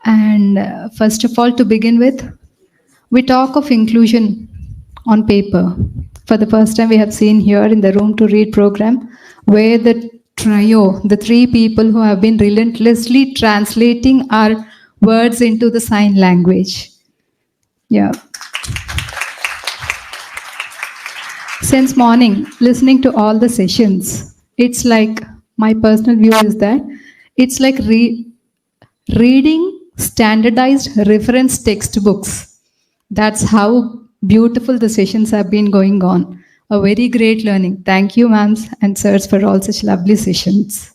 And first of all, to begin with, we talk of inclusion on paper. For the first time, we have seen here in the Room to Read program, where the trio, the 3 people who have been relentlessly translating our words into the sign language. Yeah. Since morning, listening to all the sessions, it's like, my personal view is that it's like reading standardized reference textbooks. That's how beautiful the sessions have been going on. A very great learning. Thank you, ma'ams and sirs, for all such lovely sessions.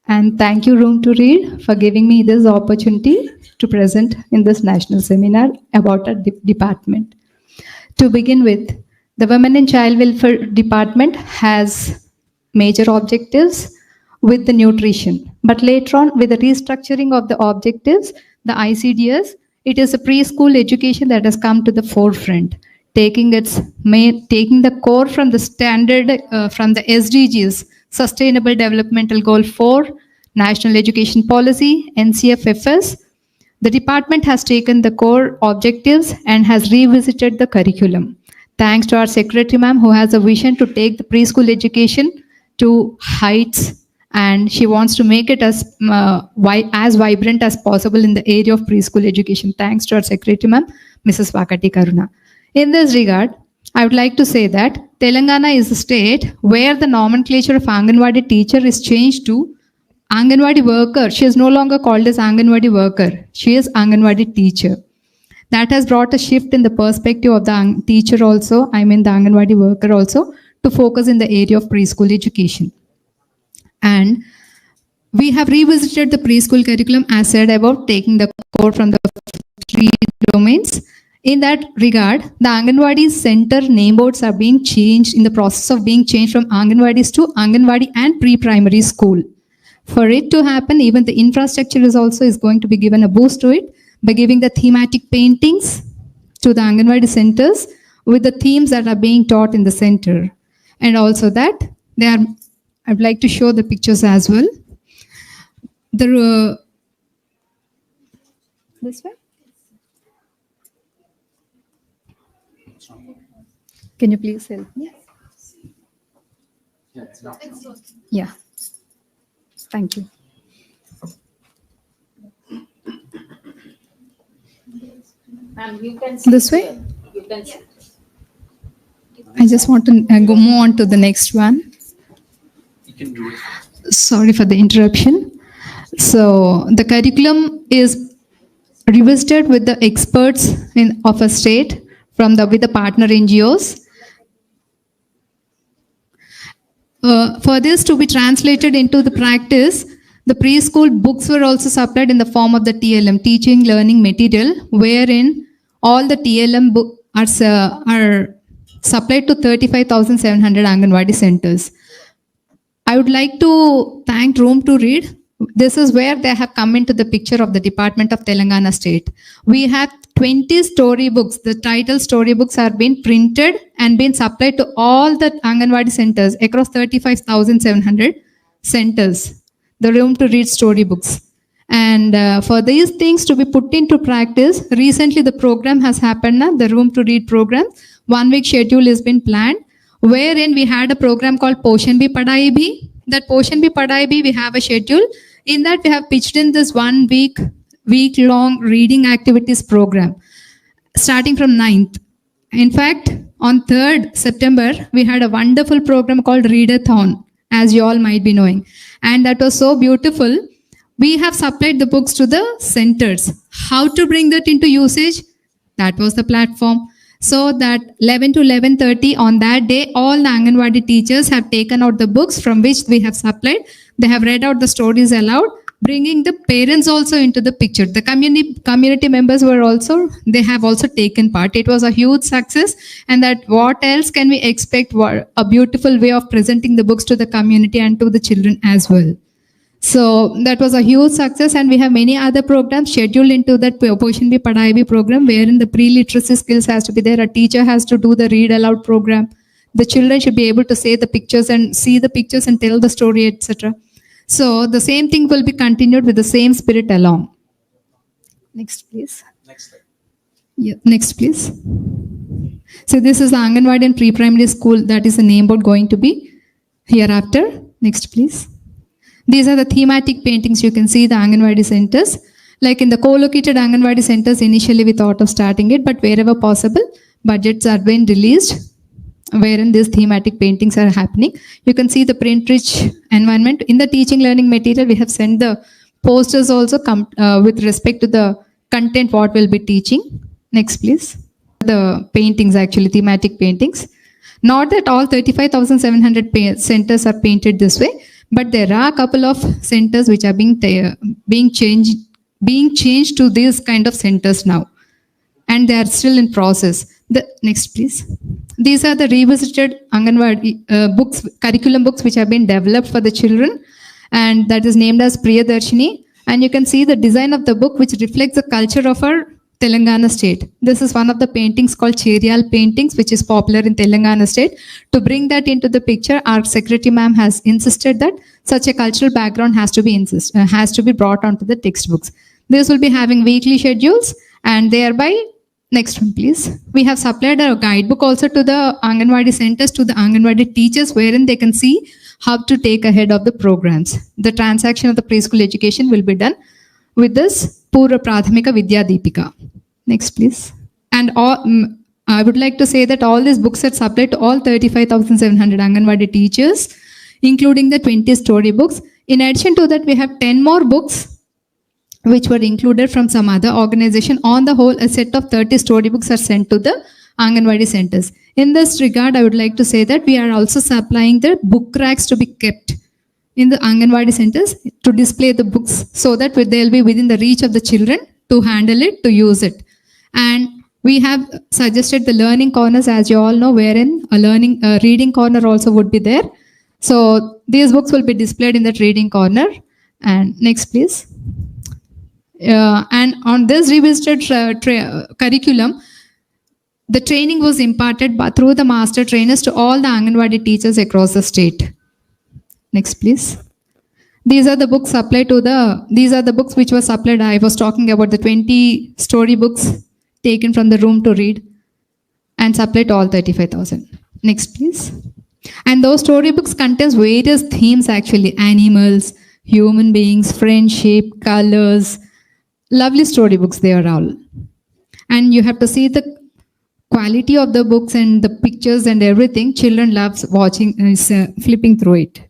And thank you, Room to Read, for giving me this opportunity to present in this national seminar about our department. To begin with, the Women and Child Welfare Department has major objectives with the nutrition. But later on, with the restructuring of the objectives, the ICDS, it is a preschool education that has come to the forefront, taking the core from the standard, from the SDGs, Sustainable Developmental Goal 4, National Education Policy, NCFFS. The department has taken the core objectives and has revisited the curriculum. Thanks to our secretary ma'am who has a vision to take the preschool education to heights, and she wants to make it as vibrant as possible in the area of preschool education. Thanks to our secretary ma'am, Mrs. Vakati Karuna. In this regard, I would like to say that Telangana is a state where the nomenclature of Anganwadi teacher is changed to Anganwadi worker. She is no longer called as Anganwadi worker. She is Anganwadi teacher. That has brought a shift in the perspective of the teacher also, the Anganwadi worker also, to focus in the area of preschool education. And we have revisited the preschool curriculum as said above, taking the core from the 3 domains. In that regard, the Anganwadi center name boards are being changed, in the process of being changed from Anganwadis to Anganwadi and pre-primary school. For it to happen, even the infrastructure is going to be given a boost to it by giving the thematic paintings to the Anganwadi centers with the themes that are being taught in the center. And also that I'd like to show the pictures as well. This way? Can you please help me? Yeah. Thank you. This way? You can see. I just want to move on to the next one. You can do it. Sorry for the interruption. So the curriculum is revisited with the experts of a state with the partner NGOs. For this to be translated into the practice, the preschool books were also supplied in the form of the TLM, teaching learning material, wherein all the TLM books are supplied to 35,700 Anganwadi centers. I would like to thank Room to Read. This is where they have come into the picture of the Department of Telangana State. We have 20 storybooks. The title storybooks are being printed and been supplied to all the Anganwadi centers across 35,700 centers. The Room to Read storybooks. And for these things to be put into practice, recently the program has happened, the Room to Read program. 1 week schedule has been planned, wherein we had a program called Poshan Bhi Padhai Bhi. That Poshan Bhi Padhai Bhi, we have a schedule. In that, we have pitched in this 1 week-long reading activities program, starting from 9th. In fact, on 3rd September, we had a wonderful program called Readathon, as you all might be knowing. And that was so beautiful. We have supplied the books to the centers. How to bring that into usage? That was the platform. So that 11 to 11:30 on that day, all the Anganwadi teachers have taken out the books from which we have supplied. They have read out the stories aloud, bringing the parents also into the picture. The community members they have also taken part. It was a huge success, and that what else can we expect? A beautiful way of presenting the books to the community and to the children as well. So that was a huge success, and we have many other programs scheduled into that Poshan Bhi Padhai Bhi program, wherein the pre-literacy skills has to be there. A teacher has to do the read aloud program. The children should be able to say the pictures and see the pictures and tell the story, etc. So the same thing will be continued with the same spirit along. Next, please. Next slide. Yeah, next, please. So this is the Anganwadi and pre-primary school. That is the name board going to be hereafter. Next, please. These are the thematic paintings. You can see the Anganwadi centers. Like in the co-located Anganwadi centers, initially we thought of starting it, but wherever possible, budgets are being released, wherein these thematic paintings are happening. You can see the print-rich environment. In the teaching learning material, we have sent the posters also with respect to the content what we'll be teaching. Next, please. The paintings, actually, thematic paintings. Not that all 35,700 centers are painted this way, but there are a couple of centers which are being changed to these kind of centers now, and they are still in process. The next, please. These are the revisited Anganwadi books, curriculum books which have been developed for the children, and that is named as Priyadarshini. And you can see the design of the book which reflects the culture of our Telangana state. This is one of the paintings called Cheriyal paintings, which is popular in Telangana state. To bring that into the picture, our secretary ma'am has insisted that such a cultural background has to be brought onto the textbooks. This will be having weekly schedules, and thereby Next one, please. We have supplied a guidebook also to the Anganwadi centers, to the Anganwadi teachers, wherein they can see how to take ahead of the programs. The transaction of the preschool education will be done with this Purva Pradhamika Vidya Deepika. Next, please. And I would like to say that all these books are supplied to all 35,700 Anganwadi teachers, including the 20 storybooks. In addition to that, we have 10 more books which were included from some other organization. On the whole, a set of 30 storybooks are sent to the Anganwadi centers. In this regard, I would like to say that we are also supplying the book racks to be kept in the Anganwadi centers to display the books so that they'll be within the reach of the children to handle it, to use it. And we have suggested the learning corners, as you all know, wherein a reading corner also would be there. So these books will be displayed in that reading corner. And next, please. And on this revisited curriculum, the training was imparted through the master trainers to all the Anganwadi teachers across the state. Next, please. These are the books supplied to these are the books which were supplied. I was talking about the 20 story books taken from the room to read and supplied to all 35,000. Next, please. And those storybooks contains various themes actually: animals, human beings, friendship, colors. Lovely storybooks they are all. And you have to see the quality of the books and the pictures and everything. Children loves watching, flipping through it.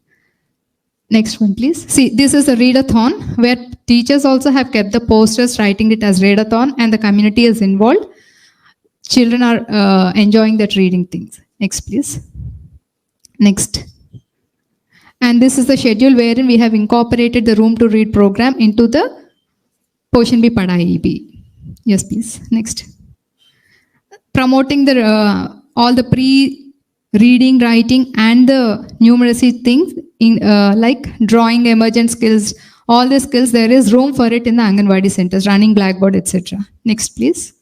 Next one, please. See, this is a readathon where teachers also have kept the posters writing it as readathon, and the community is involved. Children are enjoying that reading things. Next, please. Next. And this is the schedule wherein we have incorporated the Room to Read program into the Portion B Padai B. Yes, please. Next. Promoting the all the pre-reading, writing, and the numeracy things in like drawing, emergent skills, all the skills. There is room for it in the Anganwadi centers, running blackboard, etc. Next, please.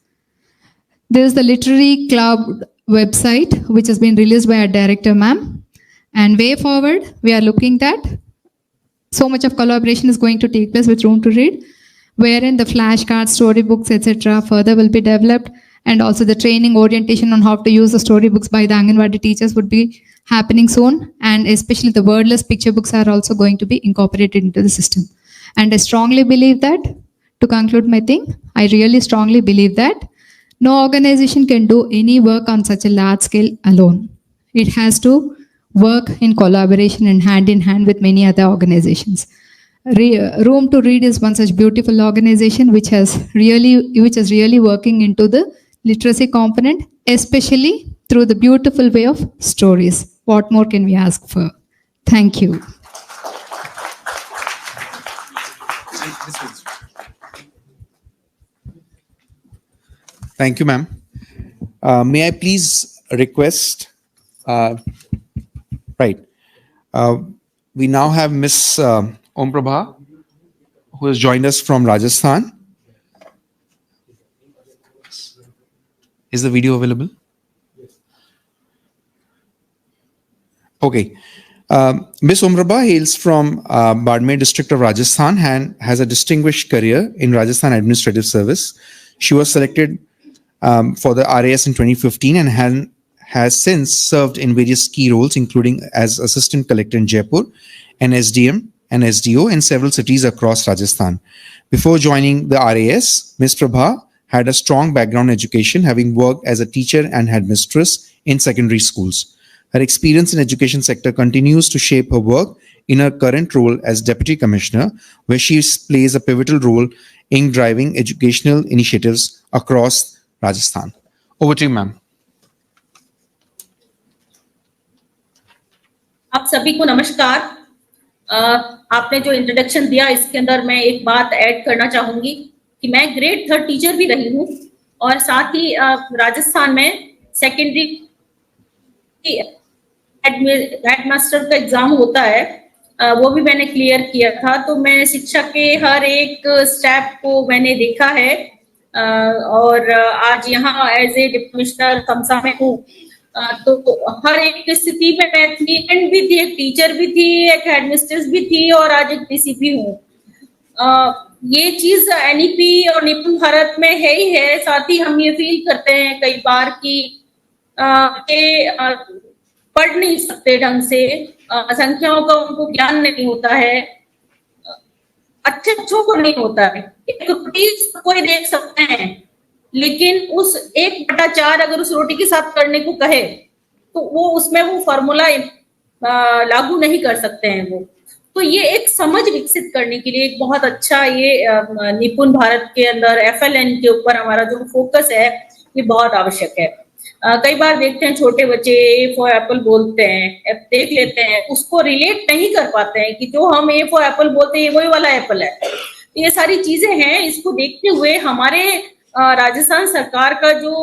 There is the Literary Club website, which has been released by our director, ma'am. And way forward, we are looking at so much of collaboration is going to take place with Room to Read, wherein the flashcards, storybooks, etc. further will be developed, and also the training orientation on how to use the storybooks by the Anganwadi teachers would be happening soon, and especially the wordless picture books are also going to be incorporated into the system. And I strongly believe that, to conclude my thing, I really strongly believe that no organization can do any work on such a large scale alone. It has to work in collaboration and hand in hand with many other organizations. Room to Read is one such beautiful organization which is really working into the literacy component, especially through the beautiful way of stories. What more can we ask for? Thank you. Thank you, ma'am. May I please request, we now have Miss Om Prabha, who has joined us from Rajasthan. Is the video available? Okay. Miss Om Prabha hails from 𝙈𝙖 district of Rajasthan and has a distinguished career in Rajasthan Administrative Service. She was selected for the RAS in 2015 and has since served in various key roles, including as Assistant Collector in Jaipur, and SDM and SDO in several cities across Rajasthan. Before joining the RAS, Ms. Prabha had a strong background in education, having worked as a teacher and headmistress in secondary schools. Her experience in education sector continues to shape her work in her current role as Deputy Commissioner, where she plays a pivotal role in driving educational initiatives across Rajasthan. Over to you, ma'am. आप सभी को नमस्कार। आपने जो introduction दिया, इसके अंदर मैं एक बात ऐड करना चाहूंगी कि मैं ग्रेड 3 टीचर भी रही हूँ और साथ ही राजस्थान में सेकेंडरी हेडमास्टर का एग्जाम होता है, वो भी मैंने क्लियर किया था। तो मैं शिक्षा के हर एक स्टेप को मैंने देखा है और आज यहाँ एज ए डिप्टी कमिश्नर खमसा में हूँ। तो हर एक स्थिति में मैं थी, एंड भी थी, एक टीचर भी थी, एक हेडमिस्ट्रेस भी थी और आज एक डीसीपी हूँ। ये चीज एनईपी और निपुण भारत में है ही है। साथ ही हम ये फील करते हैं कई बार कि पढ़ नहीं सकते ढंग से, संख्याओं का उनको ज्ञान नहीं होता है, अच्छे बच्चों को नहीं होता है। एक रोटी कोई देख सकते हैं, लेकिन उस 1/4 अगर उस रोटी के साथ करने को कहे तो वो उसमें वो फॉर्मूला लागू नहीं कर सकते हैं वो। तो ये एक समझ विकसित करने के लिए एक बहुत अच्छा ये निपुण भारत के अंदर FLN के ऊपर हमारा जो फोकस है ये बहुत आवश्यक है। कई बार देखते हैं छोटे बच्चे A for apple बोलते हैं, देख लेते हैं, उसको रिलेट नहीं कर पाते हैं कि जो हम A for apple बोलते हैं वही वाला एप्पल है। तो ये सारी चीजें हैं, इसको देखते हुए हमारे राजस्थान सरकार का जो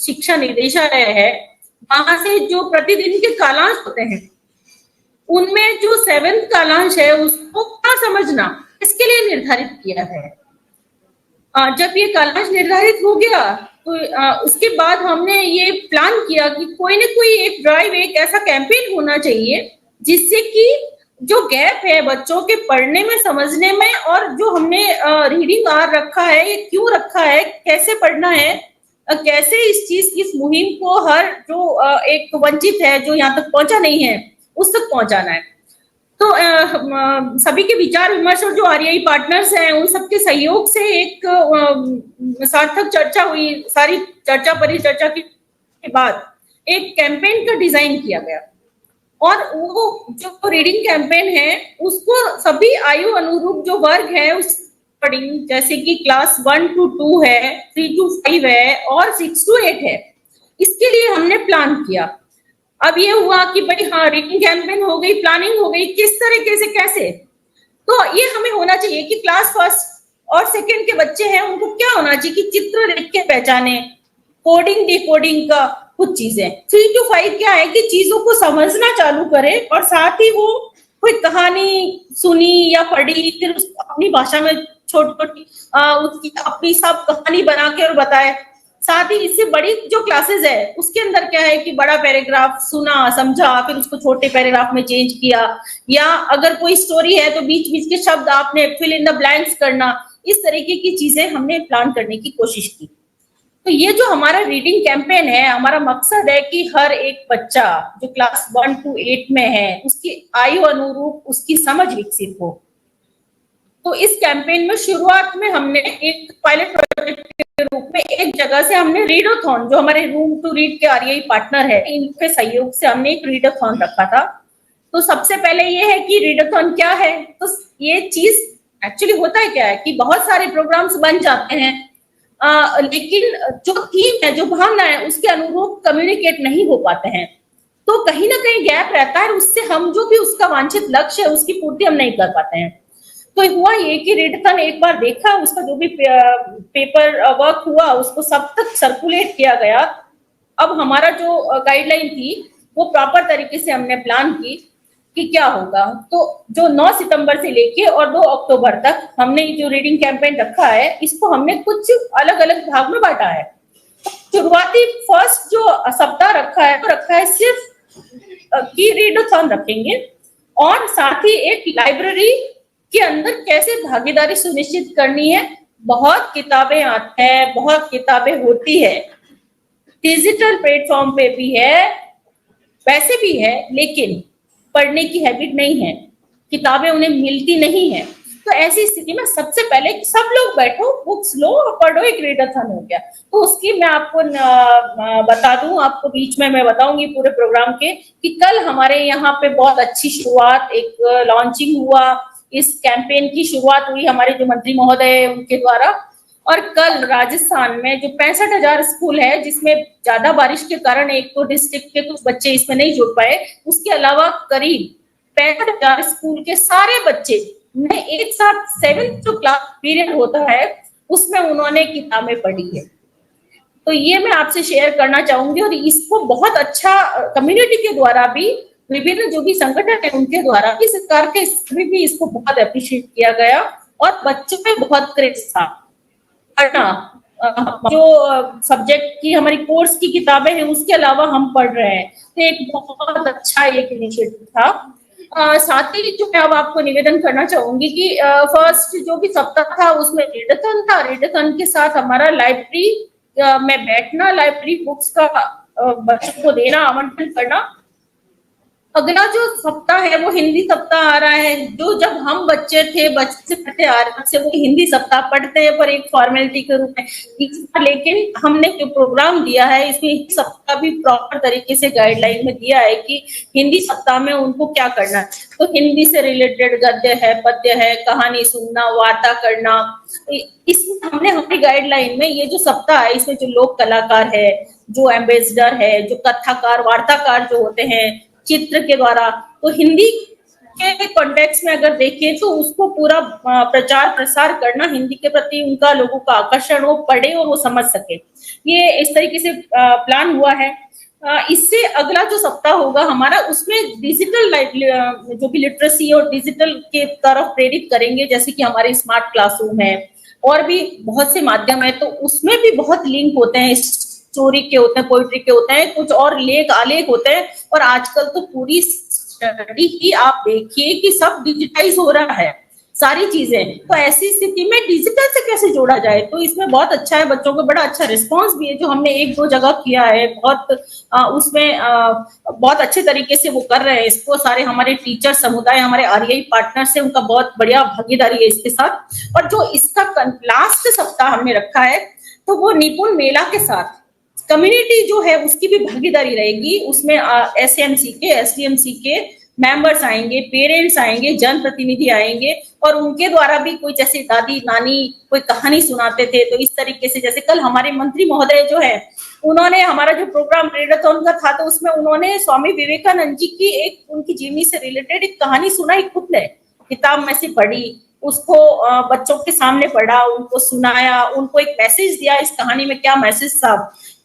शिक्षा निदेशालय है, वहां से जो प्रतिदिन के कालांश होते हैं उनमें जो 7th कालांश है उसको क्या समझना, इसके लिए निर्धारित किया है। जब ये कालांश निर्धारित हो गया तो उसके बाद हमने ये प्लान किया कि कोई ना कोई एक ड्राइव, एक ऐसा कैंपेन होना चाहिए जिससे कि जो गैप है बच्चों के पढ़ने में, समझने में, और जो हमने रीडिंग आवर रखा है ये क्यों रखा है, कैसे पढ़ना है, कैसे इस चीज की, इस मुहिम को हर जो एक वंचित है, जो यहाँ तक पहुंचा नहीं है, उस तक पहुंचाना है। तो सभी के विचार विमर्श और जो REI पार्टनर्स हैं उन सबके सहयोग से एक सार्थक चर्चा हुई। सारी चर्चा परिचर्चा के बाद एक कैंपेन का डिजाइन किया गया, और वो जो रीडिंग कैंपेन है उसको सभी आयु अनुरूप जो वर्ग है उस अकॉर्डिंग, जैसे कि क्लास 1 to 2 है, 3 to 5 है और 6 to 8 है, इसके लिए हमने प्लान किया। अब ये हुआ कि भाई हाँ, रीडिंग कैंपेन हो गई, प्लानिंग हो गई, किस तरीके से कैसे, तो ये हमें होना चाहिए कि क्लास 1 और 2 के बच्चे हैं उनको क्या होना चाहिए कि चित्र देख के पहचाने, कोडिंग डिकोडिंग का कुछ चीजें। 3 to 5 क्या है कि चीजों को समझना चालू करे, और साथ ही वो कोई कहानी सुनी या पढ़ी, फिर अपनी भाषा में छोटी उसकी अपनी सब कहानी बना के और बताए। साथ ही इससे बड़ी जो क्लासेस है उसके अंदर क्या है कि बड़ा पैराग्राफ सुना, समझा, फिर उसको छोटे पैराग्राफ में चेंज किया, या अगर कोई स्टोरी है तो बीच बीच के शब्द आपने फिल इन द ब्लैंक्स करना, इस तरीके की चीजें हमने प्लान करने की कोशिश की। तो ये जो हमारा रीडिंग कैंपेन है, हमारा मकसद है कि हर एक बच्चा जो क्लास 1 to 8 में है उसकी आयु अनुरूप उसकी समझ विकसित हो। तो इस कैंपेन में शुरुआत में हमने एक पायलट प्रोजेक्ट के रूप में एक जगह से हमने रीडोथॉन, जो हमारे रूम टू रीड के REI पार्टनर है, इनके सहयोग से हमने एक रीडोथॉन रखा था। तो सबसे पहले ये है कि रीडोथॉन क्या है। तो ये चीज एक्चुअली होता है क्या है कि बहुत सारे प्रोग्राम्स बन जाते हैं, लेकिन जो थीम है, जो भावना है, उसके अनुरूप कम्युनिकेट नहीं हो पाते हैं, तो कहीं ना कहीं गैप रहता है, उससे हम जो भी उसका वांछित लक्ष्य है उसकी पूर्ति हम नहीं कर पाते हैं। तो हुआ ये कि रीडथन एक बार देखा, उसका जो भी पेपर वर्क हुआ उसको सब तक सर्कुलेट किया गया। अब हमारा जो गाइडलाइन थी वो प्रॉपर तरीके से हमने प्लान की कि क्या होगा। तो जो 9 सितंबर से लेके और 2 अक्टूबर तक हमने जो रीडिंग कैंपेन रखा है इसको हमने कुछ अलग अलग भाग में बांटा है। शुरुआती फर्स्ट जो सप्ताह रखा है सिर्फ की रीडोथॉन रखेंगे, और साथ ही एक लाइब्रेरी के अंदर कैसे भागीदारी सुनिश्चित करनी है। बहुत किताबें आती है, बहुत किताबें होती है, डिजिटल प्लेटफॉर्म पे भी है, वैसे भी है, लेकिन पढ़ने की हैबिट नहीं है, किताबें उन्हें मिलती नहीं है। तो ऐसी स्थिति में सबसे पहले सब लोग बैठो, बुक्स लो और पढ़ो, एक रीडोथॉन हो गया। तो उसकी मैं आपको बता दूं, आपको बीच में मैं बताऊंगी पूरे प्रोग्राम के कि कल हमारे यहाँ पे बहुत अच्छी शुरुआत, एक लॉन्चिंग हुआ, इस कैंपेन की शुरुआत हुई हमारे जो मंत्री महोदय उनके द्वारा। और कल राजस्थान में जो 65,000 स्कूल है, जिसमें ज्यादा बारिश के कारण एक तो डिस्ट्रिक्ट के कुछ बच्चे इसमें नहीं जुड़ पाए, उसके अलावा करीब 65,000 स्कूल के सारे बच्चे ने एक साथ 7th जो क्लास पीरियड होता है उसमें उन्होंने किताबें पढ़ी है। तो ये मैं आपसे शेयर करना चाहूंगी, और इसको बहुत अच्छा कम्युनिटी के द्वारा भी, विभिन्न जो भी संगठन है उनके द्वारा भी, सरकार के स्तर भी इसको बहुत अप्रिशिएट किया गया, और बच्चों में बहुत क्रेज था पढ़ना। जो सब्जेक्ट की हमारी कोर्स की किताबें हैं उसके अलावा हम पढ़ रहे हैं, तो एक बहुत अच्छा एक इनिशिएटिव था। साथ ही जो मैं अब आपको निवेदन करना चाहूंगी कि फर्स्ट जो भी सप्ताह था उसमें रीडाथन था। रीडाथन के साथ हमारा लाइब्रेरी में बैठना, लाइब्रेरी बुक्स का बच्चों को देना, आमंत्रण करना। अगला जो सप्ताह है वो हिंदी सप्ताह आ रहा है, जो जब हम बच्चे थे, बच्चे से पढ़ते आ रहे थे, वो हिंदी सप्ताह पढ़ते हैं पर एक फॉर्मेलिटी के रूप में। लेकिन हमने जो प्रोग्राम दिया है इसमें सप्ताह भी प्रॉपर तरीके से गाइडलाइन में दिया है कि हिंदी सप्ताह में उनको क्या करना है। तो हिंदी से रिलेटेड गद्य है, पद्य है, कहानी सुनना, वार्ता करना। इसमें हमने हमारी गाइडलाइन में ये जो सप्ताह है इसमें जो लोक कलाकार है, जो एम्बेसडर है, जो कथाकार, वार्ताकार जो होते हैं चित्र के द्वारा, तो हिंदी के कॉन्टेक्स्ट में अगर देखें तो उसको पूरा प्रचार प्रसार करना, हिंदी के प्रति उनका लोगों का आकर्षण हो, पढ़े और वो समझ सके। ये इस तरीके से प्लान हुआ है। इससे अगला जो सप्ताह होगा हमारा उसमें डिजिटल जो भी लिटरेसी और डिजिटल के तरफ प्रेरित करेंगे, जैसे कि हमारे स्मार्ट क्लासरूम है और भी बहुत से माध्यम है। तो उसमें भी बहुत लिंक होते हैं, स्टोरी के होते हैं, पोइट्री के होते हैं, कुछ और लेख आलेख होते हैं। और आजकल तो पूरी स्टडी ही आप देखिए कि सब डिजिटाइज हो रहा है सारी चीजें। तो ऐसी स्थिति में डिजिटल से कैसे जोड़ा जाए, तो इसमें बहुत अच्छा है, बच्चों को बड़ा अच्छा रिस्पांस भी है जो हमने 1-2 जगह किया है। उसमें बहुत अच्छे तरीके से वो कर रहे हैं इसको। सारे हमारे टीचर समुदाय, हमारे आरआई पार्टनर से उनका बहुत बढ़िया भागीदारी है इसके साथ। और जो इसका लास्ट सप्ताह हमने रखा है तो वो निपुण मेला के साथ कम्युनिटी जो है उसकी भी भागीदारी रहेगी। उसमें एसएमसी के, एसडीएमसी के मेंबर्स आएंगे, पेरेंट्स आएंगे, जनप्रतिनिधि आएंगे और उनके द्वारा भी कोई जैसे दादी नानी कोई कहानी सुनाते थे, तो इस तरीके से जैसे कल हमारे मंत्री महोदय जो है उन्होंने हमारा जो प्रोग्राम रीडाथन का था तो उसमें उन्होंने स्वामी विवेकानंद जी की एक उनकी जीवनी से रिलेटेड एक कहानी सुनाई, खुद ने किताब में से पढ़ी, उसको बच्चों के सामने पढ़ा, उनको सुनाया, उनको एक मैसेज दिया, इस कहानी में क्या मैसेज था।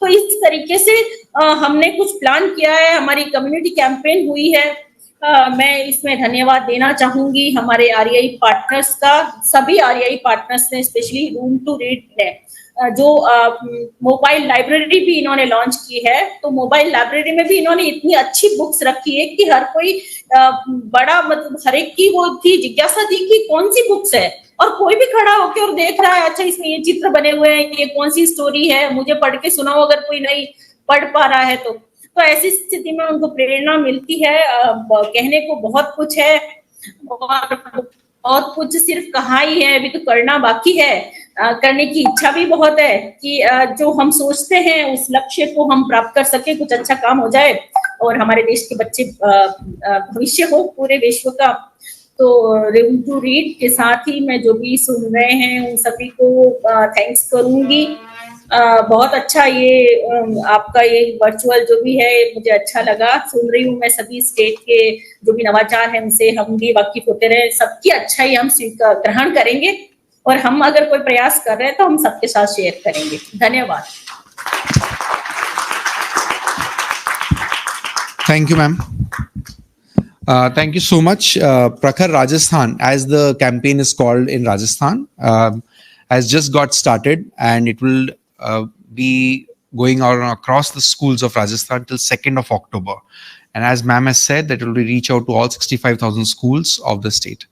तो इस तरीके से हमने कुछ प्लान किया है, हमारी कम्युनिटी कैंपेन हुई है। मैं इसमें धन्यवाद देना चाहूंगी हमारे आरआई पार्टनर्स का। सभी आरआई पार्टनर्स ने, स्पेशली रूम टू रीड ने जो मोबाइल लाइब्रेरी भी इन्होंने लॉन्च की है, तो मोबाइल लाइब्रेरी में भी इन्होंने इतनी अच्छी बुक्स रखी है कि हर कोई बड़ा मतलब हर एक की वो थी जिज्ञासा थी कि कौन सी बुक्स है, और कोई भी खड़ा होकर और देख रहा है अच्छा इसमें ये चित्र बने हुए हैं, ये कौन सी स्टोरी है, मुझे पढ़ के सुनाओ अगर कोई नहीं पढ़ पा रहा है तो ऐसी स्थिति में उनको प्रेरणा मिलती है। कहने को बहुत कुछ है और बहुत कुछ सिर्फ कहा ही है, अभी तो करना बाकी है। करने की इच्छा भी बहुत है कि जो हम सोचते हैं उस लक्ष्य को हम प्राप्त कर सके, कुछ अच्छा काम हो जाए और हमारे देश के बच्चे भविष्य हो पूरे विश्व का। तो रूम टू रीड के साथ ही मैं जो भी सुन रहे हैं उन सभी को थैंक्स करूंगी। बहुत अच्छा ये आपका ये वर्चुअल जो भी है मुझे अच्छा लगा, सुन रही हूँ मैं सभी स्टेट के जो भी नवाचार है उनसे हम भी वाकिफ होते रहे, सबकी अच्छाई हम ग्रहण करेंगे और हम अगर कोई प्रयास कर रहे हैं तो हम सबके साथ शेयर करेंगे। धन्यवाद। Thank you, ma'am. Thank you so much. Prakhar Rajasthan, as the campaign is called in Rajasthan, has just got started and it will be going on across the schools of Rajasthan till 2nd of October. And as ma'am has said, that it will reach out to all 65,000 schools of the state.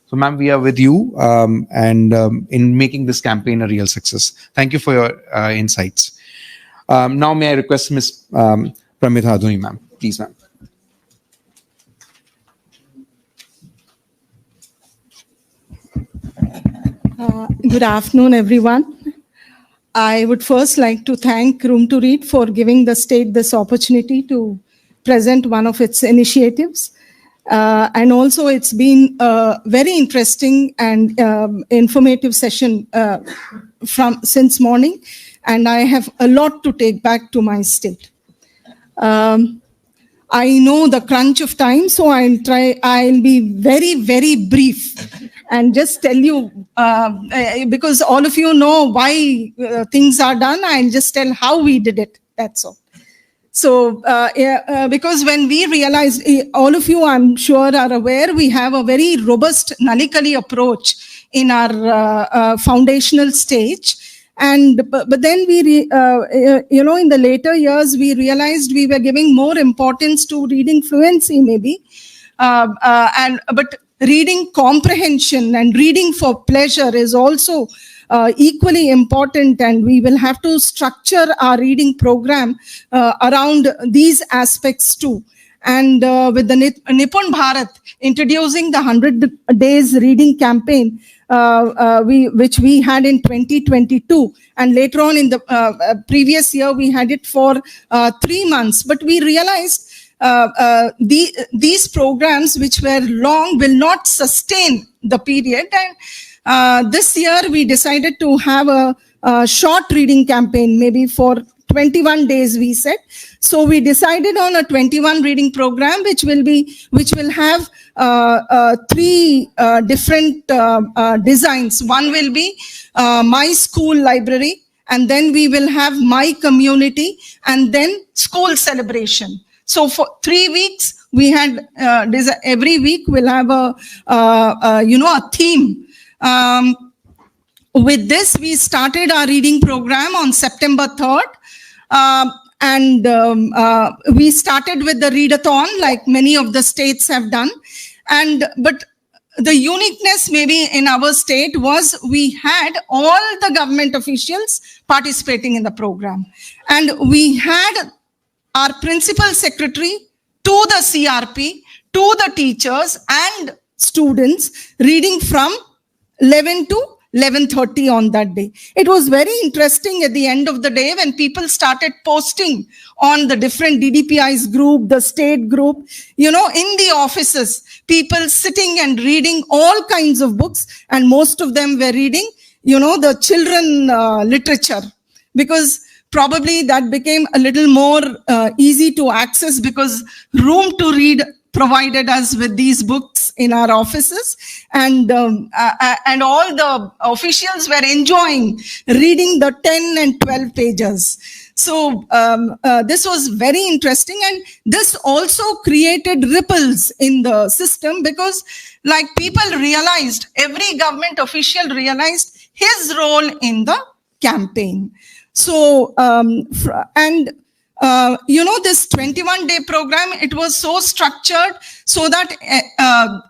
So ma'am, we are with you and in making this campaign a real success. Thank you for your insights. Now may I request Ms. Pramita Adhuni, ma'am. Please, ma'am. Good afternoon, everyone. I would first like to thank Room to Read for giving the state this opportunity to present one of its initiatives. And also it's been a very interesting and informative session since morning, and I have a lot to take back to my state. I know the crunch of time, so I'll be very, very brief and just tell you, because all of you know why things are done, I'll just tell how we did it, that's all. So, because when we realized, all of you I'm sure are aware, we have a very robust Nalikali approach in our foundational stage. And but then we, in the later years, we realized we were giving more importance to reading fluency maybe. But reading comprehension and reading for pleasure is also equally important, and we will have to structure our reading program around these aspects too. And with the Nipun Bharat introducing the 100 days reading campaign, which we had in 2022, and later on in the previous year we had it for 3 months. But we realized these programs, which were long, will not sustain the period. And this year we decided to have a short reading campaign, maybe for 21 days, we said. So we decided on a 21 reading program, which will have 3 different designs. One will be my school library, and then we will have my community, and then school celebration. So for 3 weeks, we had every week we'll have a theme. With this, we started our reading program on September 3rd. And we started with the readathon, like many of the states have done. But the uniqueness maybe in our state was we had all the government officials participating in the program. And we had our principal secretary to the CRP, to the teachers and students reading from 11 to 11:30 on that day. It was very interesting at the end of the day when people started posting on the different DDPI's group, the state group, in the offices, people sitting and reading all kinds of books, and most of them were reading, the children literature, because probably that became a little more easy to access, because room to read provided us with these books in our offices, and all the officials were enjoying reading the 10 and 12 pages. So this was very interesting, and this also created ripples in the system, because like people realized, every government official realized his role in the campaign. So this 21-day program, it was so structured so that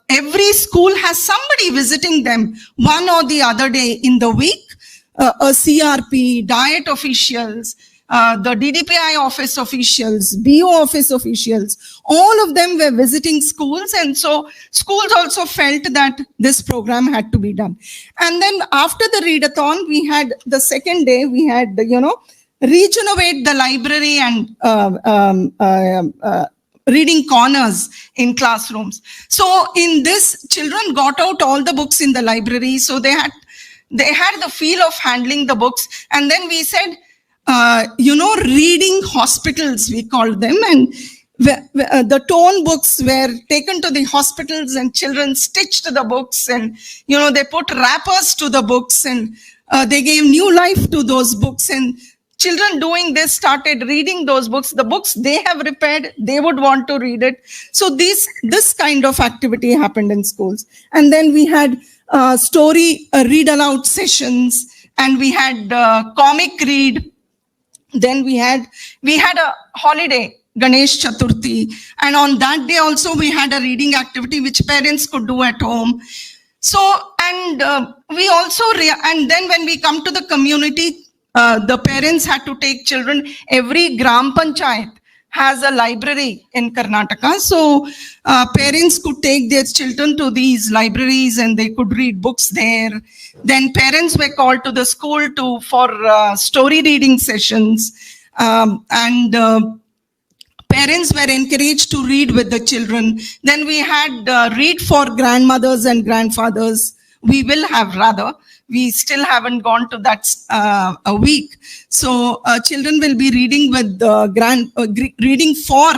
every school has somebody visiting them one or the other day in the week, a CRP, diet officials, the DDPI office officials, BO office officials, all of them were visiting schools. And so schools also felt that this program had to be done. And then after the readathon, we had the second day, we had, regenerate the library and reading corners in classrooms. So in this, children got out all the books in the library. So they had the feel of handling the books. And then we said, reading hospitals, we called them. And the tone books were taken to the hospitals, and children stitched the books, and, they put wrappers to the books, and they gave new life to those books. And children doing this started reading those books. The books they have repaired, they would want to read it. So this kind of activity happened in schools. And then we had story read aloud sessions, and we had comic read. Then we had a holiday, Ganesh Chaturthi, and on that day also we had a reading activity which parents could do at home. So, and we also, and then when we come to the community, the parents had to take children. Every Gram Panchayat has a library in Karnataka. So parents could take their children to these libraries and they could read books there. Then parents were called to the school for story reading sessions. Parents were encouraged to read with the children. Then we had read for grandmothers and grandfathers. We will have rather. We still haven't gone to that a week. So children will be reading with reading for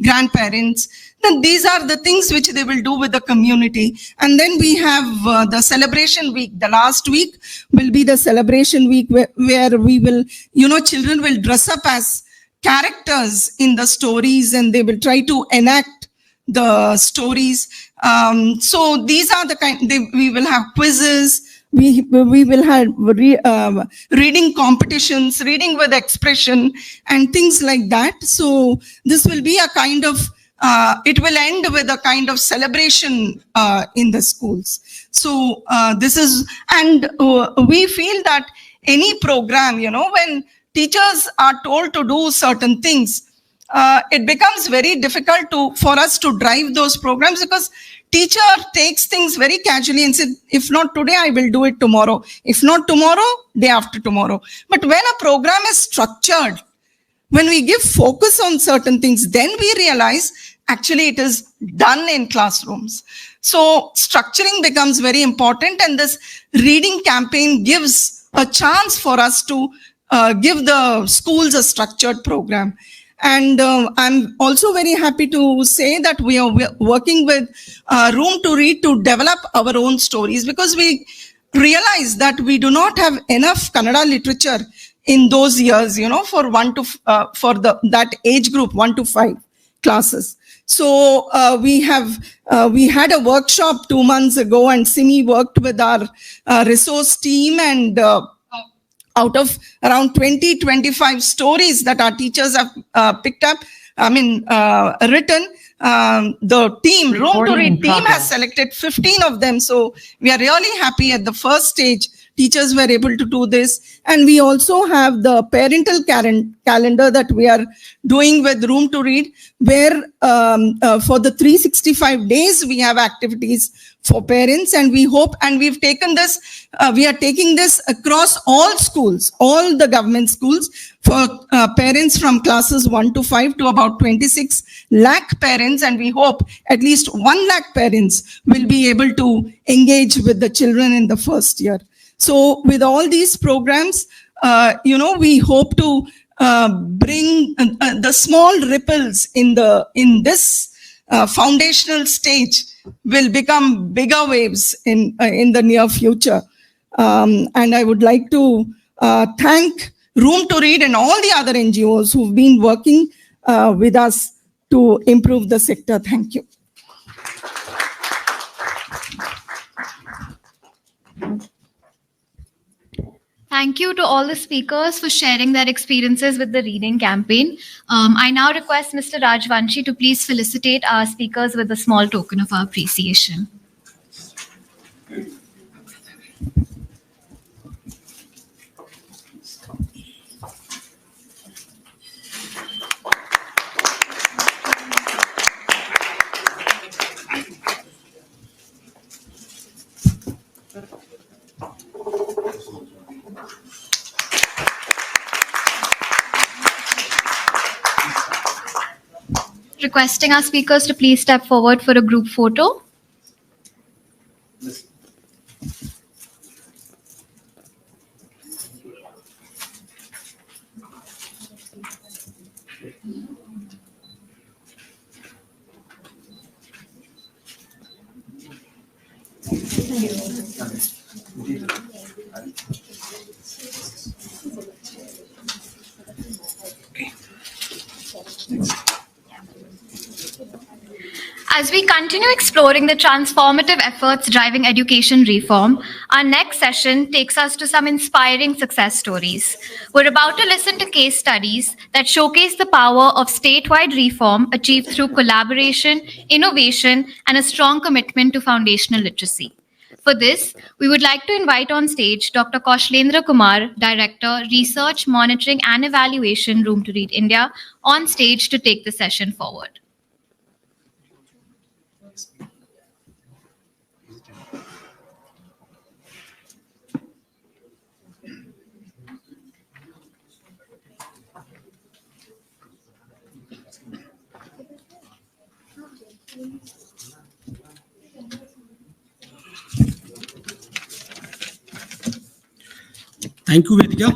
grandparents. Then these are the things which they will do with the community. And then we have the celebration week. The last week will be the celebration week where we will, children will dress up as characters in the stories and they will try to enact the stories. So these are the we will have quizzes. We will have reading competitions, reading with expression and things like that. So this will be a kind of it will end with a kind of celebration in the schools. So this is, and we feel that any program, when teachers are told to do certain things, it becomes very difficult for us to drive those programs, because teacher takes things very casually and says, if not today, I will do it tomorrow. If not tomorrow, day after tomorrow. But when a program is structured, when we give focus on certain things, then we realize actually it is done in classrooms. So structuring becomes very important, and this reading campaign gives a chance for us to give the schools a structured program. And I'm also very happy to say that we are working with Room to Read to develop our own stories, because we realize that we do not have enough Kannada literature in those years, for that age group, 1 to 5 classes. So we had a workshop 2 months ago, and Simi worked with our resource team, and out of around 20-25 stories that our teachers have picked up, written, the team, Room to Read team has selected 15 of them. So we are really happy. At the first stage, teachers were able to do this. And we also have the parental calendar that we are doing with Room to Read, where for the 365 days, we have activities for parents. And we hope, and we've taken this, we are taking this across all schools, all the government schools, for parents from classes 1 to 5 to about 26 lakh parents. And we hope at least 1 lakh parents will be able to engage with the children in the first year. So with all these programs, we hope to bring the small ripples in this foundational stage will become bigger waves in the near future. And I would like to thank Room to Read and all the other NGOs who've been working with us to improve the sector. Thank you. Thank you to all the speakers for sharing their experiences with the reading campaign. I now request Mr. Rajvanshi to please felicitate our speakers with a small token of our appreciation. Requesting our speakers to please step forward for a group photo. As we continue exploring the transformative efforts driving education reform, our next session takes us to some inspiring success stories. We're about to listen to case studies that showcase the power of statewide reform achieved through collaboration, innovation, and a strong commitment to foundational literacy. For this, we would like to invite on stage Dr. Kaushlendra Kumar, Director, Research, Monitoring and Evaluation, Room to Read India, on stage to take the session forward. Thank you, Vedika.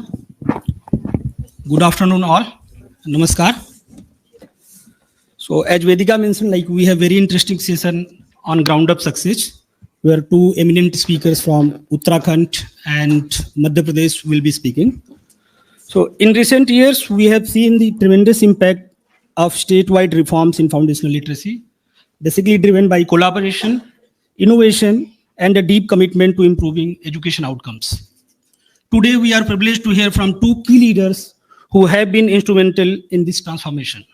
Good afternoon, all. Namaskar. So, as Vedika mentioned, we have very interesting session on ground-up success, where 2 eminent speakers from Uttarakhand and Madhya Pradesh will be speaking. So, in recent years, we have seen the tremendous impact of statewide reforms in foundational literacy, basically driven by collaboration, innovation, and a deep commitment to improving education outcomes. Today, we are privileged to hear from 2 key leaders who have been instrumental in this transformation.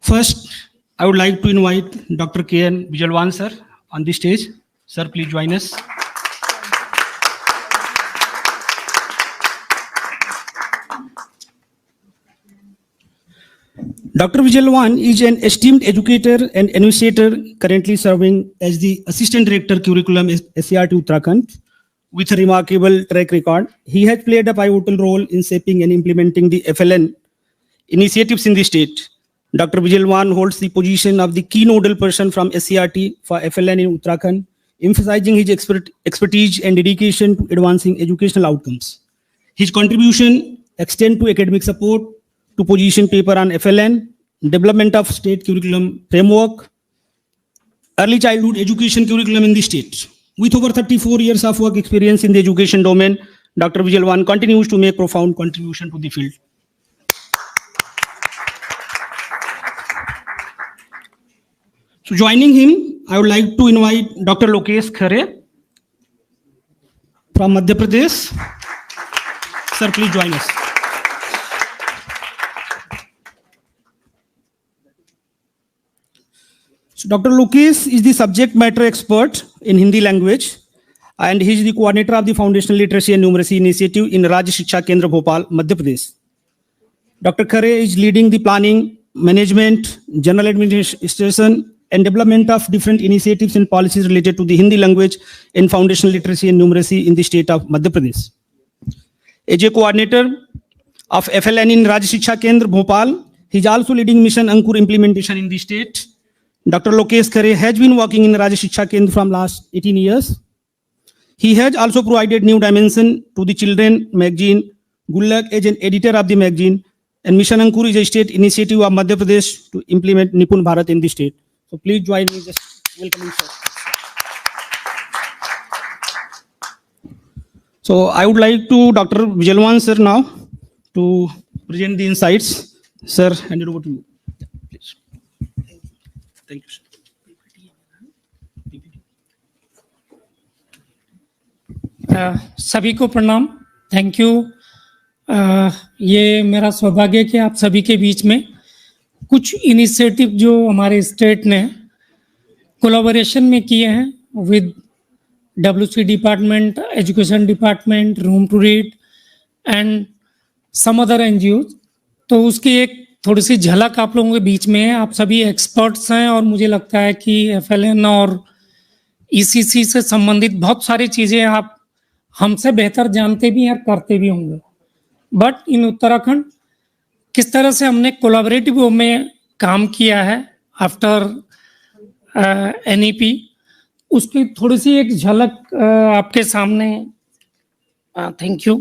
First, I would like to invite Dr. K.N. Vijalwan sir on the stage. Sir, please join us. Dr. Vijalwan is an esteemed educator and initiator currently serving as the Assistant Director Curriculum SCRT Uttarakhand with a remarkable track record. He has played a pivotal role in shaping and implementing the FLN initiatives in the state. Dr. Vijalwan holds the position of the key nodal person from SCRT for FLN in Uttarakhand, emphasizing his expertise and dedication to advancing educational outcomes. His contribution extend to academic support, to position paper on FLN, development of state curriculum framework, early childhood education curriculum in the state. With over 34 years of work experience in the education domain, Dr. Vijalwan continues to make profound contribution to the field. So joining him, I would like to invite Dr. 𝙀𝙖𝙧𝙡 𝙀𝙖 from Madhya Pradesh. Sir, please join us. So Dr. 𝙀𝙧𝙧 is the subject matter expert in Hindi language, and he is the coordinator of the Foundational Literacy and Numeracy Initiative in Rajya Shiksha Kendra Bhopal, Madhya Pradesh. Dr. 𝙀𝙧 is leading the planning, management, general administration, and development of different initiatives and policies related to the Hindi language in foundational literacy and numeracy in the state of Madhya Pradesh. As a coordinator of FLN in Rajya Shiksha Kendra Bhopal, he is also leading Mission Ankur implementation in the state. Dr. 𝙀𝙧𝙧 has been working in Rajya Shiksha Kendra from last 18 years. He has also provided new dimension to the children magazine, Gullak as an editor of the magazine, and Mission Ankur is a state initiative of Madhya Pradesh to implement Nipun Bharat in the state. So please join me, just welcoming sir. So I would like to Dr. Vijalwan sir now to present the insights. Sir, hand it over to you. Please. Thank you, sir. सभी को प्रणाम. Thank you. ये मेरा सौभाग्य है कि आप सभी के बीच में कुछ इनिशिएटिव जो हमारे स्टेट ने कोलैबोरेशन में किए हैं with WC department, education department, room to read and some other NGOs, तो उसकी एक थोड़ी सी झलक आप लोगों के बीच में है. आप सभी एक्सपर्ट्स हैं और मुझे लगता है कि FLN और ECC से संबंधित बहुत सारी चीज़ें आप हमसे बेहतर जानते भी हैं और करते भी होंगे. बट इन उत्तराखंड किस तरह से हमने कोलैबोरेटिव वे में काम किया है आफ्टर NEP, उसकी थोड़ी सी एक झलक आपके सामने. Thank you.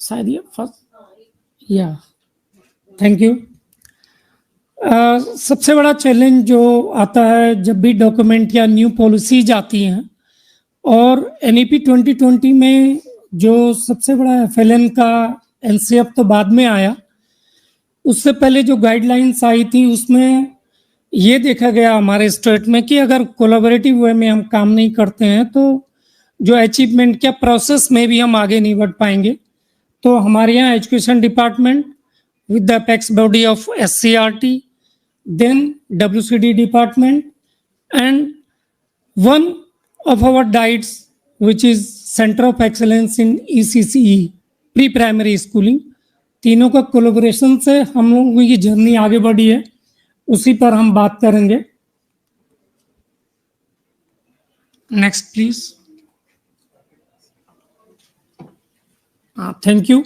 शायद ये फर्स्ट या थैंक यू. सबसे बड़ा चैलेंज जो आता है जब भी डॉक्यूमेंट या न्यू पॉलिसीज आती हैं, और NEP 2020 में जो सबसे बड़ा FLN का NCF तो बाद में आया, उससे पहले जो गाइडलाइंस आई थी उसमें ये देखा गया हमारे स्टेट में कि अगर कोलैबोरेटिव वे में हम काम नहीं करते हैं तो जो अचीवमेंट के प्रोसेस में भी हम आगे नहीं बढ़ पाएंगे. तो हमारे यहाँ education department with the apex body of SCRT, then WCD department, and one of our DIETs, which is Center of Excellence in ECCE, pre-primary schooling, तीनों का कोलैबोरेशन से हम लोगों की जर्नी आगे बढ़ी है. उसी पर हम बात करेंगे. Next please. Thank you.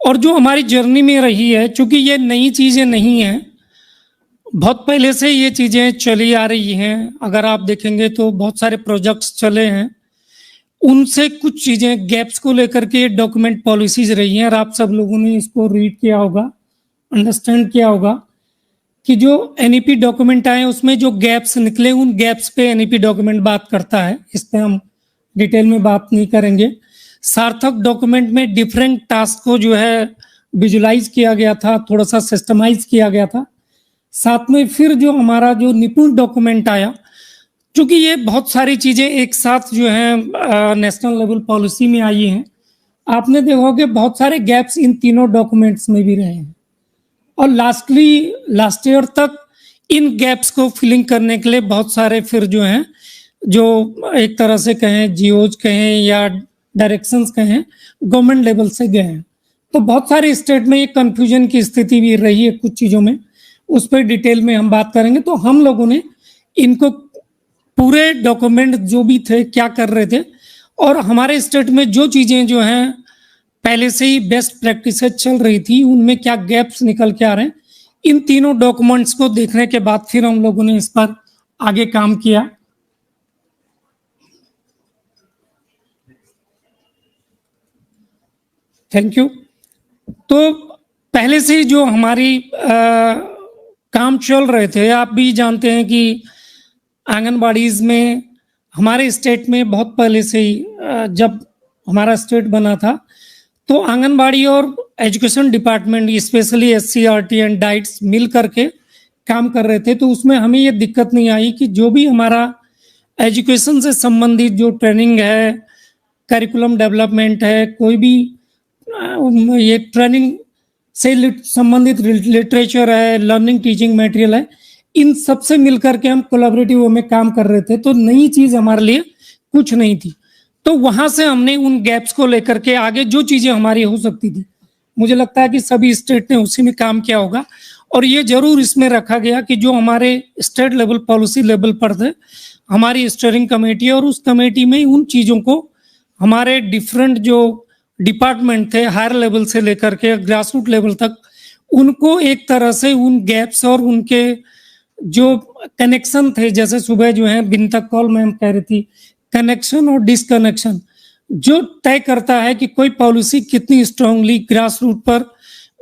और जो हमारी जर्नी में रही है, चूंकि ये नई चीज़ें नहीं हैं, बहुत पहले से ये चीज़ें चली आ रही हैं. अगर आप देखेंगे तो बहुत सारे प्रोजेक्ट्स चले हैं, उनसे कुछ चीज़ें गैप्स को लेकर के डॉक्यूमेंट पॉलिसीज रही हैं. और आप सब लोगों ने इसको रीड किया होगा, अंडरस्टैंड किया होगा कि जो NEP डॉक्यूमेंट आए उसमें जो गैप्स निकले, उन गैप्स पे NEP डॉक्यूमेंट बात करता है. इस पर हम डिटेल में बात नहीं करेंगे. सार्थक डॉक्यूमेंट में डिफरेंट टास्क को जो है विजुलाइज किया गया था, थोड़ा सा सिस्टमाइज किया गया था. साथ में फिर जो हमारा जो निपुण डॉक्यूमेंट आया, क्योंकि ये बहुत सारी चीज़ें एक साथ जो है नेशनल लेवल पॉलिसी में आई हैं, आपने देखा कि बहुत सारे गैप्स इन तीनों डॉक्यूमेंट्स में भी रहे हैं. और लास्ट ईयर तक इन गैप्स को फिलिंग करने के लिए बहुत सारे फिर जो हैं, जो एक तरह से कहें जीओज कहें या डायरेक्शंस कहें, गवर्नमेंट लेवल से गए हैं। तो बहुत सारे स्टेट में ये कंफ्यूजन की स्थिति भी रही है कुछ चीज़ों में, उस पर डिटेल में हम बात करेंगे। तो हम लोगों ने इनको पूरे डॉक्यूमेंट जो भी थे क्या कर रहे थे, और हमारे स्टेट में जो चीज़ें जो हैं पहले से ही बेस्ट प्रैक्टिसेस चल रही थी, उनमें क्या गैप्स निकल के आ रहे हैं, इन तीनों डॉक्यूमेंट्स को देखने के बाद फिर हम लोगों ने इस पर आगे काम किया। Thank you. तो पहले से ही जो हमारी काम चल रहे थे, आप भी जानते हैं कि आंगनबाड़ीज में हमारे स्टेट में बहुत पहले से ही जब हमारा स्टेट बना था, तो आंगनबाड़ी और education department specially SCRT and DIETs मिल करके काम कर रहे थे। तो उसमें हमें ये दिक्कत नहीं आई कि जो भी हमारा एजुकेशन से संबंधित जो ट्रेनिंग है, करिकुलम डेवलपमेंट है, कोई भी ये ट्रेनिंग से संबंधित लिटरेचर है, लर्निंग टीचिंग मटेरियल है, इन सब से मिलकर के हम कोलैबोरेटिव में काम कर रहे थे। तो नई चीज़ हमारे लिए कुछ नहीं थी। तो वहाँ से हमने उन गैप्स को लेकर के आगे जो चीज़ें हमारी हो सकती थी, मुझे लगता है कि सभी स्टेट ने उसी में काम किया होगा। और ये जरूर इसमें रखा गया कि जो हमारे स्टेट लेवल पॉलिसी लेवल पर थे, हमारी स्टीयरिंग कमेटी, और उस कमेटी में उन चीज़ों को हमारे डिफरेंट जो डिपार्टमेंट थे, हायर लेवल से लेकर के ग्रास रूट लेवल तक, उनको एक तरह से उन गैप्स और उनके जो कनेक्शन थे, जैसे सुबह जो है बिन तक कॉल मैम कह रही थी, कनेक्शन और डिसकनेक्शन जो तय करता है कि कोई पॉलिसी कितनी स्ट्रांगली ग्रास रूट पर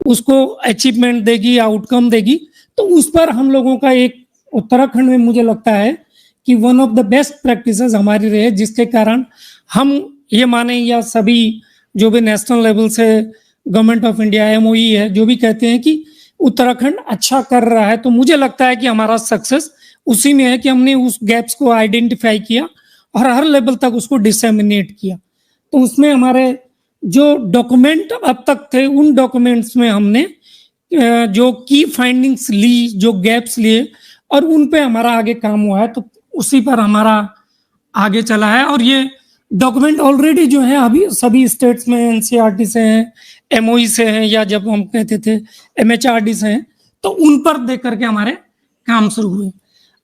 उसको अचीवमेंट देगी, आउटकम देगी। तो उस पर हम लोगों का एक उत्तराखंड में मुझे लगता है कि one of the best practices हमारी रहे, जिसके कारण हम ये माने या सभी जो भी नेशनल लेवल से गवर्नमेंट ऑफ इंडिया MOE है, जो भी कहते हैं कि उत्तराखंड अच्छा कर रहा है, तो मुझे लगता है कि हमारा सक्सेस उसी में है कि हमने उस गैप्स को आइडेंटिफाई किया और हर लेवल तक उसको डिसेमिनेट किया। तो उसमें हमारे जो डॉक्यूमेंट अब तक थे, उन डॉक्यूमेंट्स में हमने जो की फाइंडिंग्स ली, जो गैप्स लिए, और उन पे हमारा आगे काम हुआ है। तो उसी पर हमारा आगे चला है। और ये डॉक्यूमेंट ऑलरेडी जो है अभी सभी स्टेट्स में NCERT से हैं, MOE से हैं, या जब हम कहते थे MHRD से हैं, तो उन पर देख करके हमारे काम शुरू हुए।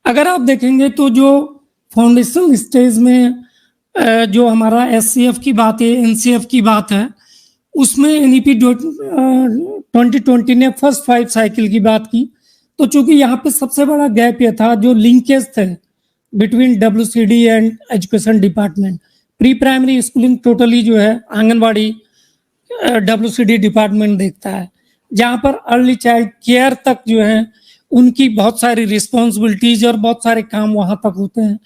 अगर आप देखेंगे तो जो फाउंडेशनल स्टेज में जो हमारा SCF की बात है, NCF की बात है, उसमें NEP 2020 ने फर्स्ट 5 साइकिल की बात की। तो चूंकि यहाँ पे सबसे बड़ा गैप ये था जो लिंकेज थे between WCD and education department. Pre primary schooling totally जो है आंगनबाड़ी WCD डिपार्टमेंट देखता है, जहाँ पर अर्ली चाइल्ड केयर तक जो है उनकी बहुत सारी रिस्पॉन्सिबिलिटीज और बहुत सारे काम वहाँ तक होते हैं।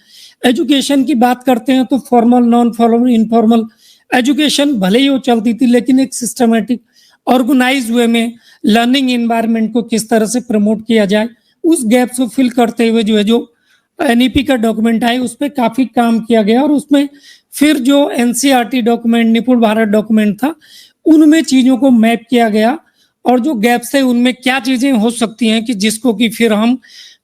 एजुकेशन की बात करते हैं तो formal, non formal, informal education भले ही वो चलती थी, लेकिन एक सिस्टमेटिक ऑर्गेनाइज वे में लर्निंग एनवायरनमेंट को किस तरह से प्रमोट किया जाए, उस गैप को फिल करते हुए जो है जो NEP का डॉक्यूमेंट आए उस पर काफ़ी काम किया गया। और उसमें फिर जो NCERT डॉक्यूमेंट, निपुण भारत डॉक्यूमेंट था, उनमें चीज़ों को मैप किया गया और जो गैप्स थे उनमें क्या चीज़ें हो सकती हैं कि जिसको कि फिर हम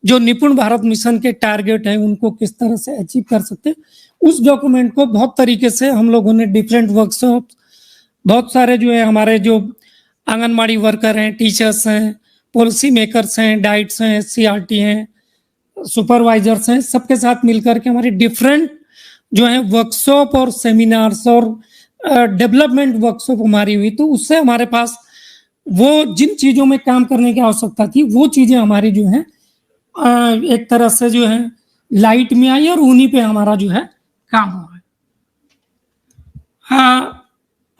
जो निपुण भारत मिशन के टारगेट हैं उनको किस तरह से अचीव कर सकते हैं। उस डॉक्यूमेंट को बहुत तरीके से हम लोगों ने डिफरेंट वर्कशॉप, बहुत सारे जो है हमारे जो आंगनबाड़ी वर्कर हैं, टीचर्स हैं, पॉलिसी मेकर्स हैं, डाइट्स हैं, SCRT हैं, सुपरवाइजर्स हैं, सबके साथ मिलकर के हमारी डिफरेंट जो है वर्कशॉप और सेमिनार्स और डेवलपमेंट वर्कशॉप हमारी हुई। तो उससे हमारे पास वो जिन चीज़ों में काम करने की आवश्यकता थी वो चीज़ें हमारी जो है एक तरह से जो है लाइट में आई और उन्हीं पे हमारा जो है काम हुआ है। हाँ,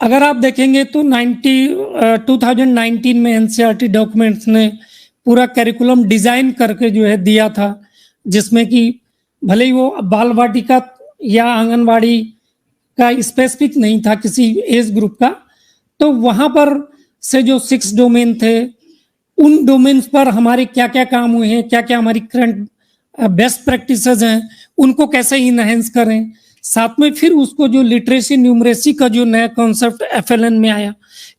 अगर आप देखेंगे तो 2019 में NCERT डॉक्यूमेंट्स ने पूरा करिकुलम डिजाइन करके जो है दिया था, जिसमें कि भले ही वो बाल वाटिका या आंगनबाड़ी का स्पेसिफिक नहीं था किसी एज ग्रुप का, तो वहाँ पर से जो 6 डोमेन थे, उन डोमेन्स पर हमारे क्या क्या काम हुए हैं, क्या क्या हमारी करंट बेस्ट प्रैक्टिसेस हैं, उनको कैसे इनहेंस करें। साथ में फिर उसको जो लिटरेसी न्यूमरेसी का जो नया कॉन्सेप्ट FLN में आया,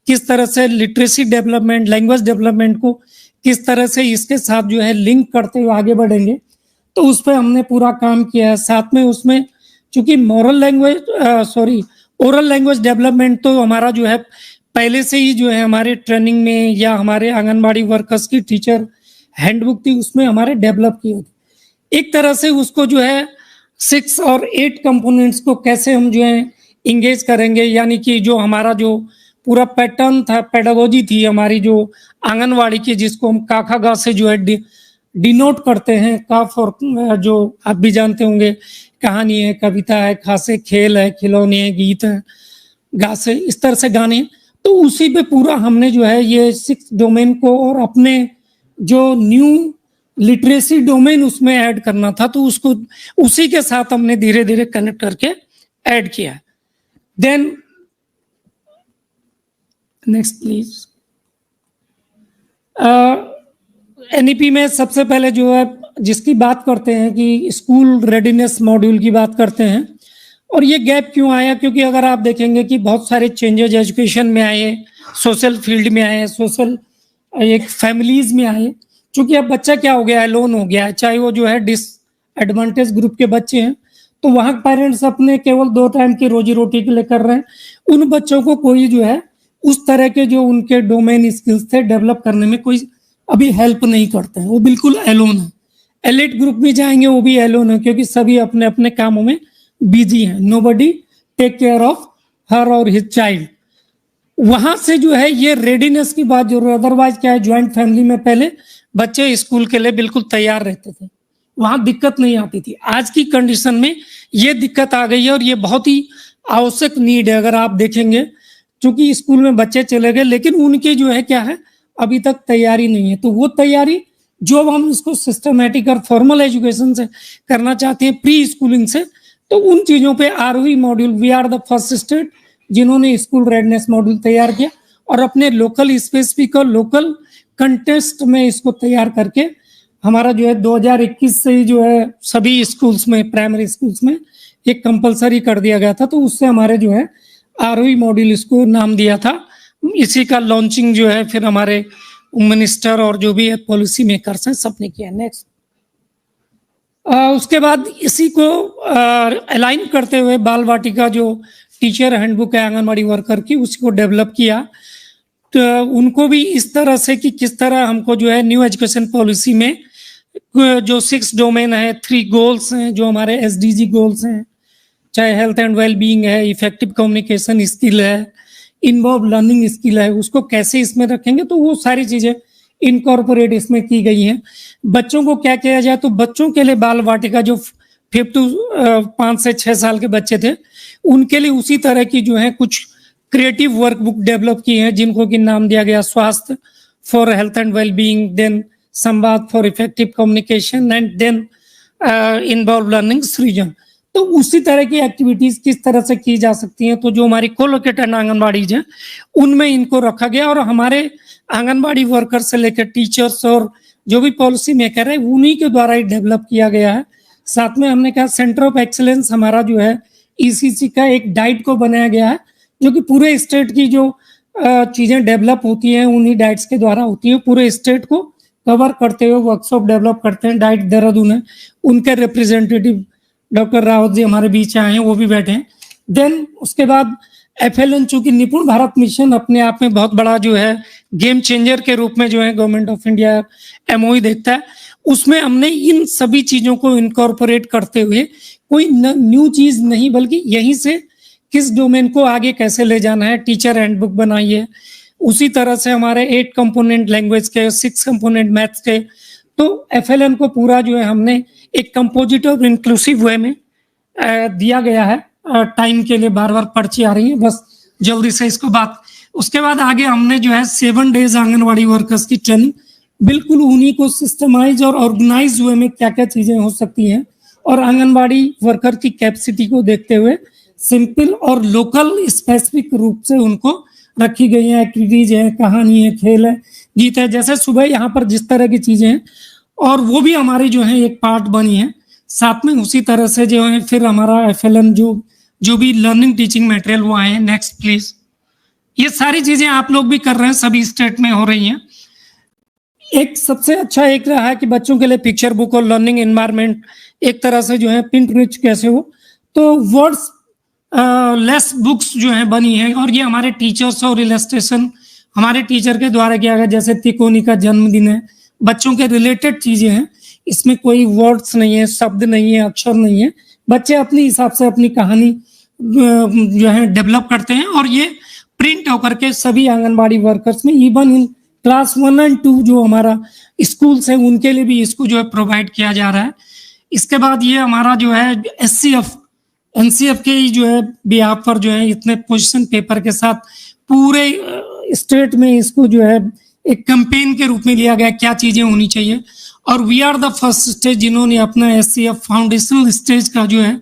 किस तरह से लिटरेसी डेवलपमेंट, लैंग्वेज डेवलपमेंट को किस तरह से इसके साथ जो है लिंक करते हुए आगे बढ़ेंगे, तो उस पर हमने पूरा काम किया है। साथ में उसमें चूंकि ओरल लैंग्वेज डेवलपमेंट तो हमारा जो है पहले से ही जो है हमारे ट्रेनिंग में या हमारे आंगनबाड़ी वर्कर्स की टीचर हैंडबुक थी उसमें हमारे डेवलप किए थे। एक तरह से उसको जो है 6 और 8 कंपोनेंट्स को कैसे हम जो है इंगेज करेंगे, यानी कि जो हमारा जो पूरा पैटर्न था, पेडागोजी थी हमारी जो आंगनवाड़ी की, जिसको हम का खा गा से जो है डिनोट करते हैं। काफ और जो आप भी जानते होंगे, कहानी है, कविता है, खा से खेल है, खिलौने है, गीत है, गा से इस तरह से गाने। तो उसी पे पूरा हमने जो है ये 6 डोमेन को और अपने जो न्यू लिटरेसी डोमेन उसमें ऐड करना था, तो उसको उसी के साथ हमने धीरे धीरे कनेक्ट करके ऐड किया। Then next please. एनईपी में सबसे पहले जो है जिसकी बात करते हैं कि स्कूल रेडीनेस मॉड्यूल की बात करते हैं। और ये गैप क्यों आया, क्योंकि अगर आप देखेंगे कि बहुत सारे चेंजेज एजुकेशन में आए, सोशल फील्ड में आए, सोशल एक फैमिलीज में आए। क्योंकि अब बच्चा क्या हो गया है, लोन हो गया है, चाहे वो जो है डिसएडवांटेज ग्रुप के बच्चे हैं, तो वहाँ पेरेंट्स अपने केवल 2 टाइम की रोजी रोटी के लिए कर रहे हैं। उन बच्चों को कोई जो है उस तरह के जो उनके डोमेन स्किल्स थे डेवलप करने में कोई अभी हेल्प नहीं करते हैं, वो बिल्कुल एलोन है। एलिट ग्रुप में जाएंगे वो भी एलोन है, क्योंकि सभी अपने अपने कामों में बिजी हैं। Nobody take care of her और हिज चाइल्ड। वहां से जो है ये रेडीनेस की बात जरूर। अदरवाइज क्या है, ज्वाइंट फैमिली में पहले बच्चे स्कूल के लिए बिल्कुल तैयार रहते थे, वहां दिक्कत नहीं आती थी। आज की कंडीशन में ये दिक्कत आ गई है और ये बहुत ही आवश्यक नीड है। अगर आप देखेंगे, क्योंकि स्कूल में बच्चे चले गए लेकिन उनकी जो है क्या है, अभी तक तैयारी नहीं है। तो वो तैयारी जो हम इसको सिस्टमेटिक और फॉर्मल एजुकेशन से करना चाहते हैं, प्री स्कूलिंग से, तो उन चीजों पे ROE module, we are the first state जिन्होंने स्कूल रेडनेस मॉड्यूल तैयार किया और अपने लोकल स्पेसिफिक और लोकल कंटेस्ट में इसको तैयार करके हमारा जो है 2021 से ही जो है सभी स्कूल्स में, प्राइमरी स्कूल्स में एक कंपलसरी कर दिया गया था। तो उससे हमारे जो है आरओई मॉड्यूल इसको नाम दिया था। इसी का लॉन्चिंग जो है फिर हमारे मिनिस्टर और जो भी पॉलिसी मेकर्स हैं सबने किया। नेक्स्ट, उसके बाद इसी को अलाइन करते हुए बाल वाटिका जो टीचर हैंडबुक है आंगनबाड़ी वर्कर की, उसको डेवलप किया। तो उनको भी इस तरह से कि किस तरह हमको जो है न्यू एजुकेशन पॉलिसी में जो 6 डोमेन है, 3 गोल्स हैं जो हमारे एसडीजी गोल्स हैं, चाहे हेल्थ एंड वेलबींग है, इफेक्टिव कम्युनिकेशन स्किल है, इन्वॉल्व लर्निंग स्किल है, उसको कैसे इसमें रखेंगे, तो वो सारी चीजें इनकॉर्पोरेट इसमें की गई हैं। बच्चों को क्या किया जाए, तो बच्चों के लिए बाल वाटिका जो 5 से 6 साल के बच्चे थे उनके लिए उसी तरह की जो है कुछ क्रिएटिव वर्कबुक डेवलप की हैं, जिनको कि नाम दिया गया Swasthya for health and wellbeing, then Samvad for effective communication and then involve learning Srijan. तो उसी तरह की एक्टिविटीज किस तरह से की जा सकती हैं, तो जो हमारी कोलोकेटेड आंगनबाड़ीज हैं उनमें इनको रखा गया और हमारे आंगनबाड़ी वर्कर से लेकर टीचर्स और जो भी पॉलिसी मेकर है उन्हीं के द्वारा ही डेवलप किया गया है। साथ में हमने कहा सेंटर ऑफ एक्सीलेंस हमारा जो है ईसीसी का एक डाइट को बनाया गया है, जो कि पूरे स्टेट की जो चीजें डेवलप होती हैं उन्हीं डाइट्स के द्वारा होती है। पूरे स्टेट को कवर करते हुए वर्कशॉप डेवलप करते हैं। डाइट देहरादून है, उनके रिप्रेजेंटेटिव डॉक्टर रावत जी हमारे बीच आए हैं, वो भी बैठे हैं। देन उसके बाद FLN, चूंकि निपुण भारत मिशन अपने आप में बहुत बड़ा जो है गेम चेंजर के रूप में जो है गवर्नमेंट ऑफ इंडिया MOE देखता है, उसमें हमने इन सभी चीजों को इनकॉर्पोरेट करते हुए कोई न्यू चीज नहीं बल्कि यहीं से किस डोमेन को आगे कैसे ले जाना है, टीचर हैंडबुक बनाई है। उसी तरह से हमारे 8 कंपोनेंट लैंग्वेज के, 6 कंपोनेंट मैथ्स के, तो FLN को पूरा जो है हमने एक कंपोजिट और इंक्लूसिव वे में दिया गया है। टाइम के लिए बार बार पर्ची आ रही है, बस जल्दी से इसको बात। उसके बाद आगे हमने जो है 7 डेज आंगनवाड़ी वर्कर्स की ट्रेनिंग, बिल्कुल उन्हीं को सिस्टमाइज और ऑर्गेनाइज वे में क्या क्या चीजें हो सकती हैं और आंगनबाड़ी वर्कर की कैपेसिटी को देखते हुए सिंपल और लोकल स्पेसिफिक रूप से उनको रखी गई हैं। एक्टिविटीज है, कहानी है, खेल है, गीत है, जैसे सुबह यहाँ पर जिस तरह की चीजें हैं और वो भी हमारी जो है एक पार्ट बनी है। साथ में उसी तरह से जो है फिर हमारा FLN जो भी लर्निंग टीचिंग मटेरियल वो आए हैं। Next please. ये सारी चीजें आप लोग भी कर रहे हैं, सभी स्टेट में हो रही हैं। एक सबसे अच्छा एक रहा है कि बच्चों के लिए पिक्चर बुक और लर्निंग एनवायरनमेंट एक तरह से जो है प्रिंट रिच कैसे हो, तो वर्ड्स लेस बुक्स जो है बनी है, और ये हमारे टीचर्स और इलस्ट्रेशन हमारे टीचर के द्वारा किया गया। जैसे तिकोनी का जन्मदिन है, बच्चों के रिलेटेड चीजें हैं, इसमें कोई वर्ड्स नहीं है, शब्द नहीं है, अक्षर नहीं है, बच्चे अपने हिसाब से अपनी कहानी जो है डेवलप करते हैं, और ये प्रिंट होकर के सभी आंगनबाड़ी वर्कर्स में इवन इन क्लास 1 और 2 जो हमारा स्कूल्स है उनके लिए भी इसको जो है प्रोवाइड किया जा रहा है। इसके बाद ये हमारा जो है SCF NCF के जो है बिहाफ पर जो है इतने पोजीशन पेपर के साथ पूरे स्टेट में इसको जो है एक कैंपेन के रूप में लिया गया, क्या चीजें होनी चाहिए, और we are the first stage जिन्होंने अपना SCF फाउंडेशनल स्टेज का जो है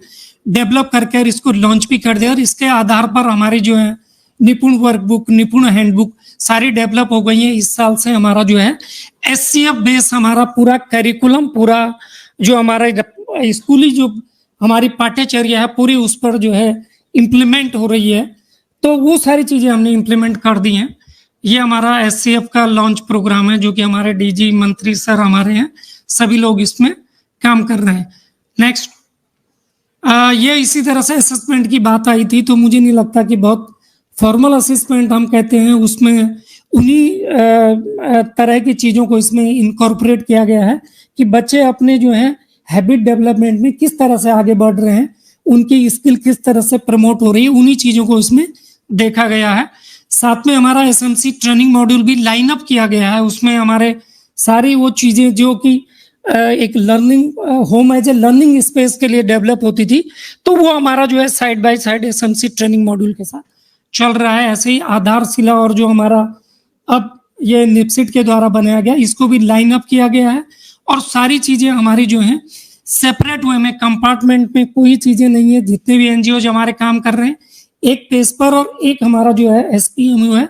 डेवलप करके इसको लॉन्च भी कर दिया, और इसके आधार पर हमारी जो है निपुण वर्कबुक, निपुण हैंडबुक सारी डेवलप हो गई है। इस साल से हमारा जो है SCF बेस हमारा पूरा करिकुलम, पूरा जो हमारा स्कूली जो हमारी पाठ्यचर्या है पूरी उस पर जो है इम्प्लीमेंट हो रही है, तो वो सारी चीजें हमने इम्प्लीमेंट कर दी हैं। ये हमारा SCF का लॉन्च प्रोग्राम है जो कि हमारे DG मंत्री सर हमारे हैं, सभी लोग इसमें काम कर रहे हैं। नेक्स्ट, ये इसी तरह से असेसमेंट की बात आई थी, तो मुझे नहीं लगता कि बहुत फॉर्मल असेसमेंट हम कहते हैं उसमें उन्हीं तरह की चीज़ों को इसमें इनकॉर्पोरेट किया गया है कि बच्चे अपने जो है हैबिट डेवलपमेंट में किस तरह से आगे बढ़ रहे हैं, उनकी स्किल किस तरह से प्रमोट हो रही है, उन्हीं चीज़ों को इसमें देखा गया है। साथ में हमारा SMC ट्रेनिंग मॉड्यूल भी लाइन अप किया गया है, उसमें हमारे सारी वो चीज़ें जो कि एक learning home as a learning space के लिए डेवलप होती थी, तो वो हमारा जो है side by side SMC training module के साथ चल रहा है। ऐसे ही आधारशिला और जो हमारा अब ये निपसिट के द्वारा बनाया गया, इसको भी लाइन अप किया गया है, और सारी चीजें हमारी जो हैं सेपरेट वे में, कंपार्टमेंट में कोई चीजें नहीं है। जितने भी NGOs हमारे काम कर रहे हैं एक पेज पर, और एक हमारा जो है SPMU है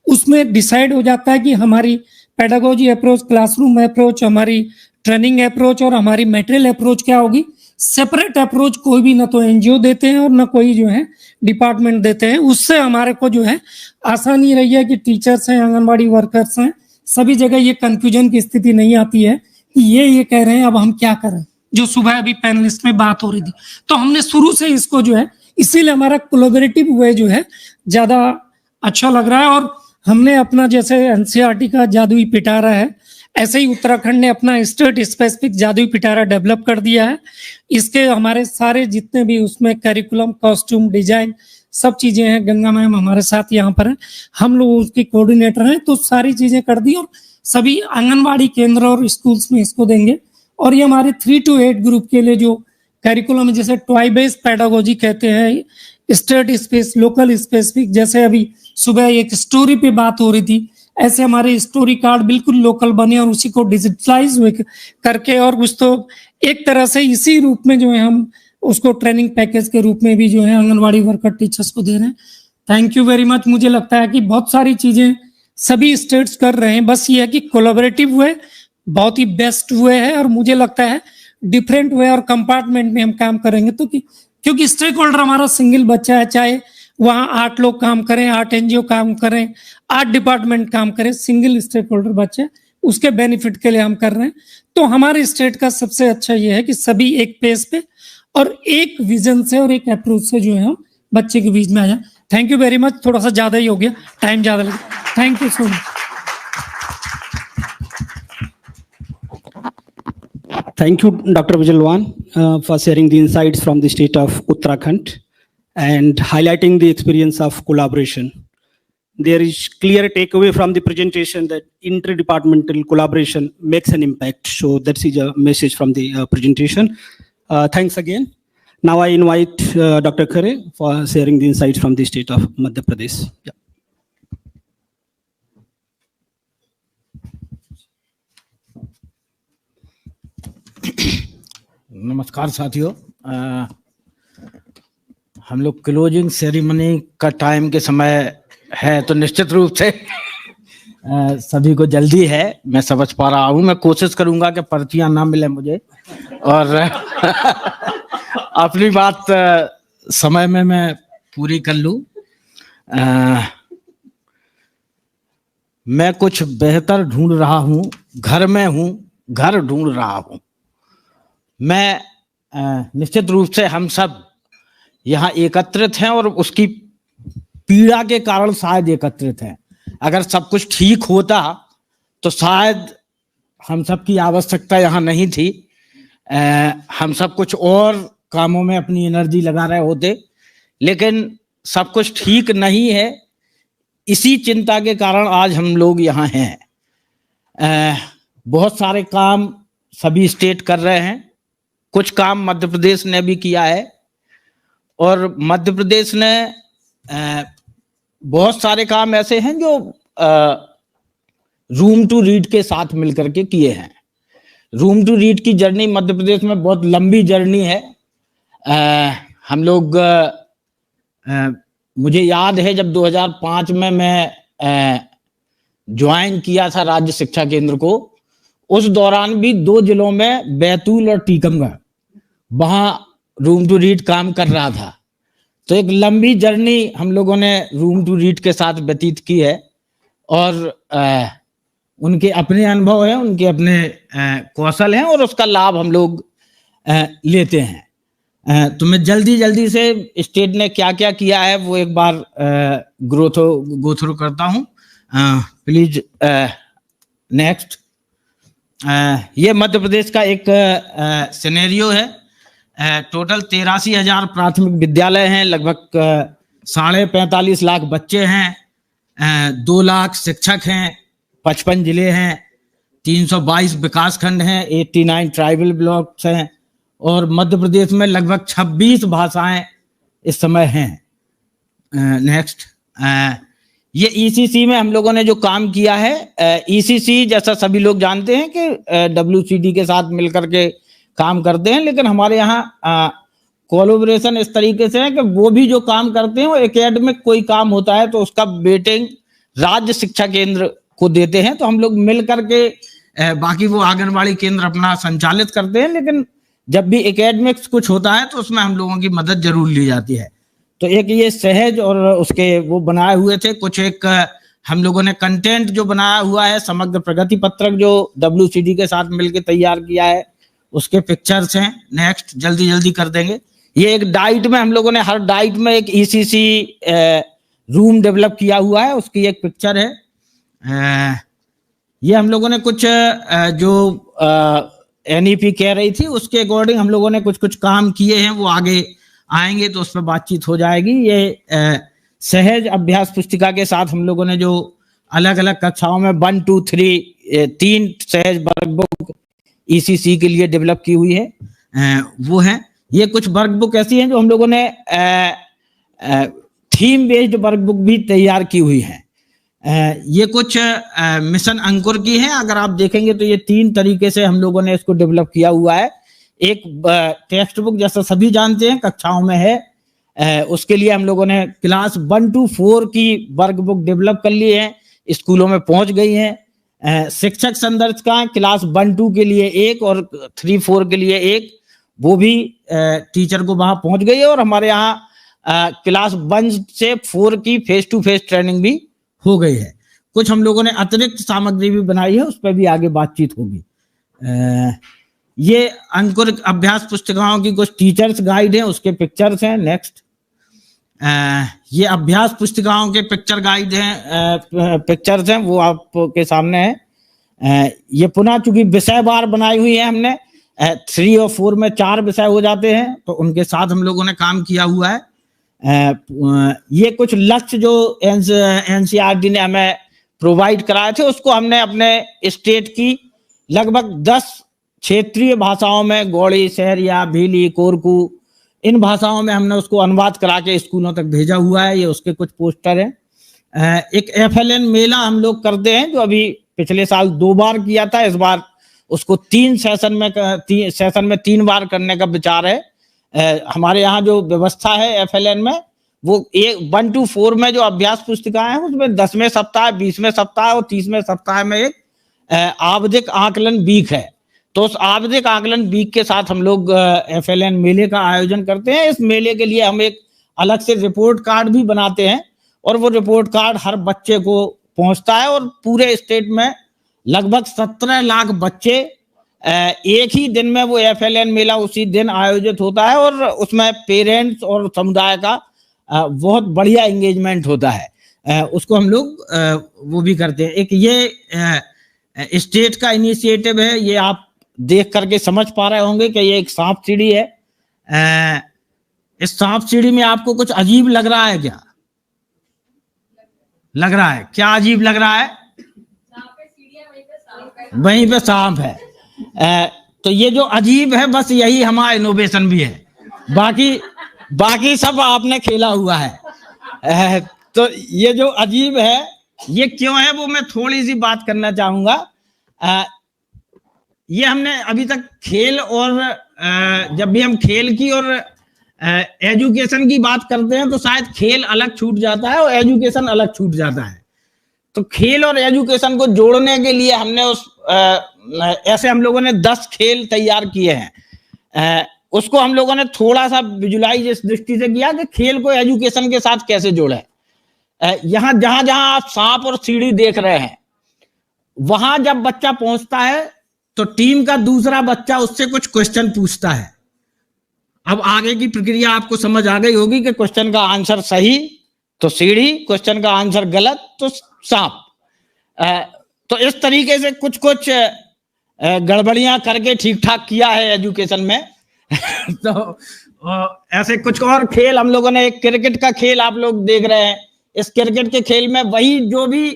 उसमें डिसाइड हो जाता है कि हमारी पेडागोजी अप्रोच, क्लासरूम अप्रोच, हमारी ट्रेनिंग अप्रोच और हमारी मटेरियल अप्रोच क्या होगी। सेपरेट अप्रोच कोई भी ना तो NGO देते हैं और ना कोई जो है डिपार्टमेंट देते हैं। उससे हमारे को जो है आसानी रही है कि टीचर्स हैं, आंगनबाड़ी वर्कर्स हैं, सभी जगह ये कंफ्यूजन की स्थिति नहीं आती है कि ये कह रहे हैं अब हम क्या करें, जो सुबह अभी पैनलिस्ट में बात हो रही थी। तो हमने शुरू से इसको जो है, इसीलिए हमारा कोलैबोरेटिव वे जो है ज्यादा अच्छा लग रहा है। और हमने अपना जैसे NCERT का जादुई पिटारा है, ऐसे ही उत्तराखंड ने अपना स्टेट स्पेसिफिक जादुई पिटारा डेवलप कर दिया है। इसके हमारे सारे जितने भी उसमें करिकुलम, कॉस्ट्यूम, डिजाइन सब चीजें हैं। गंगा मैम हमारे साथ यहाँ पर है, हम लोग उसकी कोऑर्डिनेटर हैं, तो सारी चीजें कर दी और सभी आंगनबाड़ी केंद्र और स्कूल्स में इसको देंगे। और ये हमारे 3 to 8 ग्रुप के लिए जो करिकुलम है, जैसे टॉय बेस्ड पेडागोजी कहते हैं, स्टेट स्पेस, लोकल स्पेसिफिक, जैसे अभी सुबह एक स्टोरी पे बात हो रही थी, ऐसे हमारे स्टोरी कार्ड बिल्कुल लोकल बने और उसी को डिजिटलाइज करके, और कुछ तो एक तरह से इसी रूप में जो है हम उसको ट्रेनिंग पैकेज के रूप में भी जो है आंगनबाड़ी वर्कर टीचर्स को दे रहे हैं। Thank you very much. मुझे लगता है कि बहुत सारी चीजें सभी स्टेट्स कर रहे हैं, बस ये है कि कोलैबोरेटिव वे बहुत ही बेस्ट वे है, और मुझे लगता है डिफरेंट वे और कंपार्टमेंट में हम काम करेंगे तो क्योंकि स्टेक होल्डर हमारा सिंगल बच्चा है, चाहे वहाँ 8 लोग काम करें, 8 NGO काम करें, 8 डिपार्टमेंट काम करें, सिंगल स्टेक होल्डर बच्चे, उसके बेनिफिट के लिए हम कर रहे हैं। तो हमारे स्टेट का सबसे अच्छा ये है कि सभी एक पेज पे और एक विजन से और एक अप्रोच से जो है हम बच्चे के बीच में आ जाए। Thank you very much. थोड़ा सा ज्यादा ही हो गया, टाइम ज्यादा लगा। Thank you so much. Thank you, Dr. Vijayalwan, for sharing the insights from the state of Uttarakhand and highlighting the experience of collaboration. There is clear takeaway from the presentation that interdepartmental collaboration makes an impact. So that is a message from the presentation. Thanks again. Now I invite Dr. Khare for sharing the insights from the state of Madhya Pradesh. Yeah. नमस्कार साथियों, हम लोग closing ceremony का time के समय है, तो निश्चित रूप से सभी को जल्दी है, मैं समझ पा रहा हूँ। मैं कोशिश करूंगा कि पर्चियां ना मिले मुझे और अपनी बात समय में मैं पूरी कर लूँ। मैं कुछ बेहतर ढूंढ रहा हूं, घर में हूं, घर ढूंढ रहा हूं। मैं निश्चित रूप से हम सब यहाँ एकत्रित हैं और उसकी पीड़ा के कारण शायद एकत्रित हैं। अगर सब कुछ ठीक होता तो शायद हम सब की आवश्यकता यहाँ नहीं थी। हम सब कुछ और कामों में अपनी एनर्जी लगा रहे होते, लेकिन सब कुछ ठीक नहीं है। इसी चिंता के कारण आज हम लोग यहाँ हैं। बहुत सारे काम सभी स्टेट कर रहे हैं, कुछ काम मध्य प्रदेश ने भी किया है और मध्य प्रदेश ने बहुत सारे काम ऐसे हैं जो रूम टू रीड के साथ मिलकर के किए हैं। रूम टू रीड की जर्नी मध्य प्रदेश में बहुत लंबी जर्नी है। हम लोग मुझे याद है जब 2005 में मैं ज्वाइन किया था राज्य शिक्षा केंद्र को, उस दौरान भी 2 जिलों में बैतूल और टीकमगढ़ वहां रूम टू रीड काम कर रहा था। तो एक लंबी जर्नी हम लोगों ने रूम टू रीड के साथ व्यतीत की है और उनके अपने अनुभव हैं, उनके अपने कौशल हैं और उसका लाभ हम लोग लेते हैं। तो मैं जल्दी से स्टेट ने क्या क्या किया है वो एक बार गो थ्रू करता हूँ। Please next. ये मध्य प्रदेश का एक सिनेरियो है। टोटल 83,000 प्राथमिक विद्यालय हैं, लगभग 45.5 लाख बच्चे हैं, 2 लाख शिक्षक हैं, 55 जिले हैं, 322 विकास खंड हैं, 89 ट्राइबल ब्लॉक्स हैं और मध्य प्रदेश में लगभग 26 भाषाएं इस समय हैं। नेक्स्ट। ये ईसीसी में हम लोगों ने जो काम किया है, ईसीसी जैसा सभी लोग जानते हैं कि डब्ल्यूसीडी के साथ मिलकर के काम करते हैं, लेकिन हमारे यहाँ कोलैबोरेशन इस तरीके से है कि वो भी जो काम करते हैं वो एकेडमिक कोई काम होता है तो उसका वेटिंग राज्य शिक्षा केंद्र को देते हैं। तो हम लोग मिल करके बाकी वो आंगनबाड़ी केंद्र अपना संचालित करते हैं, लेकिन जब भी एकेडमिक्स कुछ होता है तो उसमें हम लोगों की मदद जरूर ली जाती है। तो एक ये सहज और उसके वो बनाए हुए थे कुछ, एक हम लोगों ने कंटेंट जो बनाया हुआ है, समग्र प्रगति पत्रक जो डब्ल्यूसीडी के साथ मिलकर तैयार किया है, उसके पिक्चर्स हैं। नेक्स्ट, जल्दी कर देंगे। ये एक डाइट में हम लोगों ने हर डाइट में एक ईसीसी रूम डेवलप किया हुआ है, उसकी एक पिक्चर है। ये हम लोगों ने कुछ जो एनईपी कह रही थी उसके अकॉर्डिंग हम लोगों ने कुछ काम किए हैं, वो आगे आएंगे तो उस पर बातचीत हो जाएगी। ये सहज अभ्यास पुस्तिका के साथ हम लोगों ने जो अलग अलग कक्षाओं में 1, 2, 3 सहज वर्क बुक ईसीसी के लिए डेवलप की हुई है, वो है। ये कुछ वर्क बुक ऐसी हैं जो हम लोगों ने थीम बेस्ड वर्क बुक भी तैयार की हुई है। ये कुछ मिशन अंकुर की है। अगर आप देखेंगे तो ये 3 तरीके से हम लोगों ने इसको डेवलप किया हुआ है। एक टेक्स्ट बुक जैसा सभी जानते हैं कक्षाओं में है, उसके लिए हम लोगों ने क्लास 1 to 4 की वर्क बुक डेवलप कर ली है, स्कूलों में पहुंच गई है। शिक्षक संदर्शिका क्लास 1, 2 के लिए एक और 3, 4 के लिए एक, वो भी टीचर को वहां पहुंच गई है। और हमारे यहाँ क्लास 1 से 4 की फेस टू फेस ट्रेनिंग भी हो गई है। कुछ हम लोगों ने अतिरिक्त सामग्री भी बनाई है, उस पर भी आगे बातचीत होगी। ये अंकुर अभ्यास पुस्तिकाओं की कुछ टीचर्स गाइड है, उसके पिक्चर्स हैं। नेक्स्ट। ये अभ्यास पुस्तिकाओं के पिक्चर गाइड हैं, पिक्चर्स हैं, वो आपके सामने है। ये पुनः चूंकि विषय बार बनाई हुई है हमने, 3 और 4 में 4 विषय हो जाते हैं, तो उनके साथ हम लोगों ने काम किया हुआ है। ये कुछ लक्ष्य जो एनसीईआरटी ने हमें प्रोवाइड कराए थे, उसको हमने अपने स्टेट की लगभग 10 क्षेत्रीय भाषाओं में, गौड़ी, सहरिया, भीली, कोरकू, इन भाषाओं में हमने उसको अनुवाद करा के स्कूलों तक भेजा हुआ है। ये उसके कुछ पोस्टर हैं। एक FLN मेला हम लोग करते हैं, जो अभी पिछले साल 2 बार किया था, इस बार उसको 3 सेशन में 3 बार करने का विचार है। हमारे यहाँ जो व्यवस्था है FLN में, वो 1 to 4 में जो अभ्यास पुस्तिकाएं हैं उसमें 10वें सप्ताह, 20वें सप्ताह और 30वें सप्ताह में एक आवधिक आकलन वीक है। तो उस आवधिक आकलन वीक के साथ हम लोग FLN मेले का आयोजन करते हैं। इस मेले के लिए हम एक अलग से रिपोर्ट कार्ड भी बनाते हैं और वो रिपोर्ट कार्ड हर बच्चे को पहुंचता है और पूरे स्टेट में लगभग 17 लाख बच्चे एक ही दिन में वो FLN मेला उसी दिन आयोजित होता है और उसमें पेरेंट्स और समुदाय का बहुत बढ़िया एंगेजमेंट होता है। उसको हम लोग वो भी करते हैं। एक ये स्टेट का इनिशिएटिव है, ये आप देख करके समझ पा रहे होंगे कि ये एक सांप सीढ़ी है। इस सांप सीढ़ी में आपको कुछ अजीब लग रहा है क्या? लग रहा है क्या? अजीब लग रहा है? वहीं पे सांप है। तो ये जो अजीब है बस यही हमारा इनोवेशन भी है, बाकी सब आपने खेला हुआ है। तो ये जो अजीब है ये क्यों है वो मैं थोड़ी सी बात करना चाहूंगा। ये हमने अभी तक खेल और जब भी हम खेल की और एजुकेशन की बात करते हैं तो शायद खेल अलग छूट जाता है और एजुकेशन अलग छूट जाता है। तो खेल और एजुकेशन को जोड़ने के लिए हमने ऐसे हम लोगों ने 10 खेल तैयार किए हैं। उसको हम लोगों ने थोड़ा सा विजुलाइज इस दृष्टि से किया कि खेल को एजुकेशन के साथ कैसे जोड़े। यहाँ जहां आप सांप और सीढ़ी देख रहे हैं, वहां जब बच्चा पहुंचता है तो टीम का दूसरा बच्चा उससे कुछ क्वेश्चन पूछता है। अब आगे की प्रक्रिया आपको समझ आ गई होगी कि क्वेश्चन का आंसर सही तो सीढ़ी, क्वेश्चन का आंसर गलत तो सांप। तो इस तरीके से कुछ गड़बड़ियां करके ठीक ठाक किया है एजुकेशन में। तो ऐसे कुछ और खेल हम लोगों ने, एक क्रिकेट का खेल आप लोग देख रहे हैं। इस क्रिकेट के खेल में वही जो भी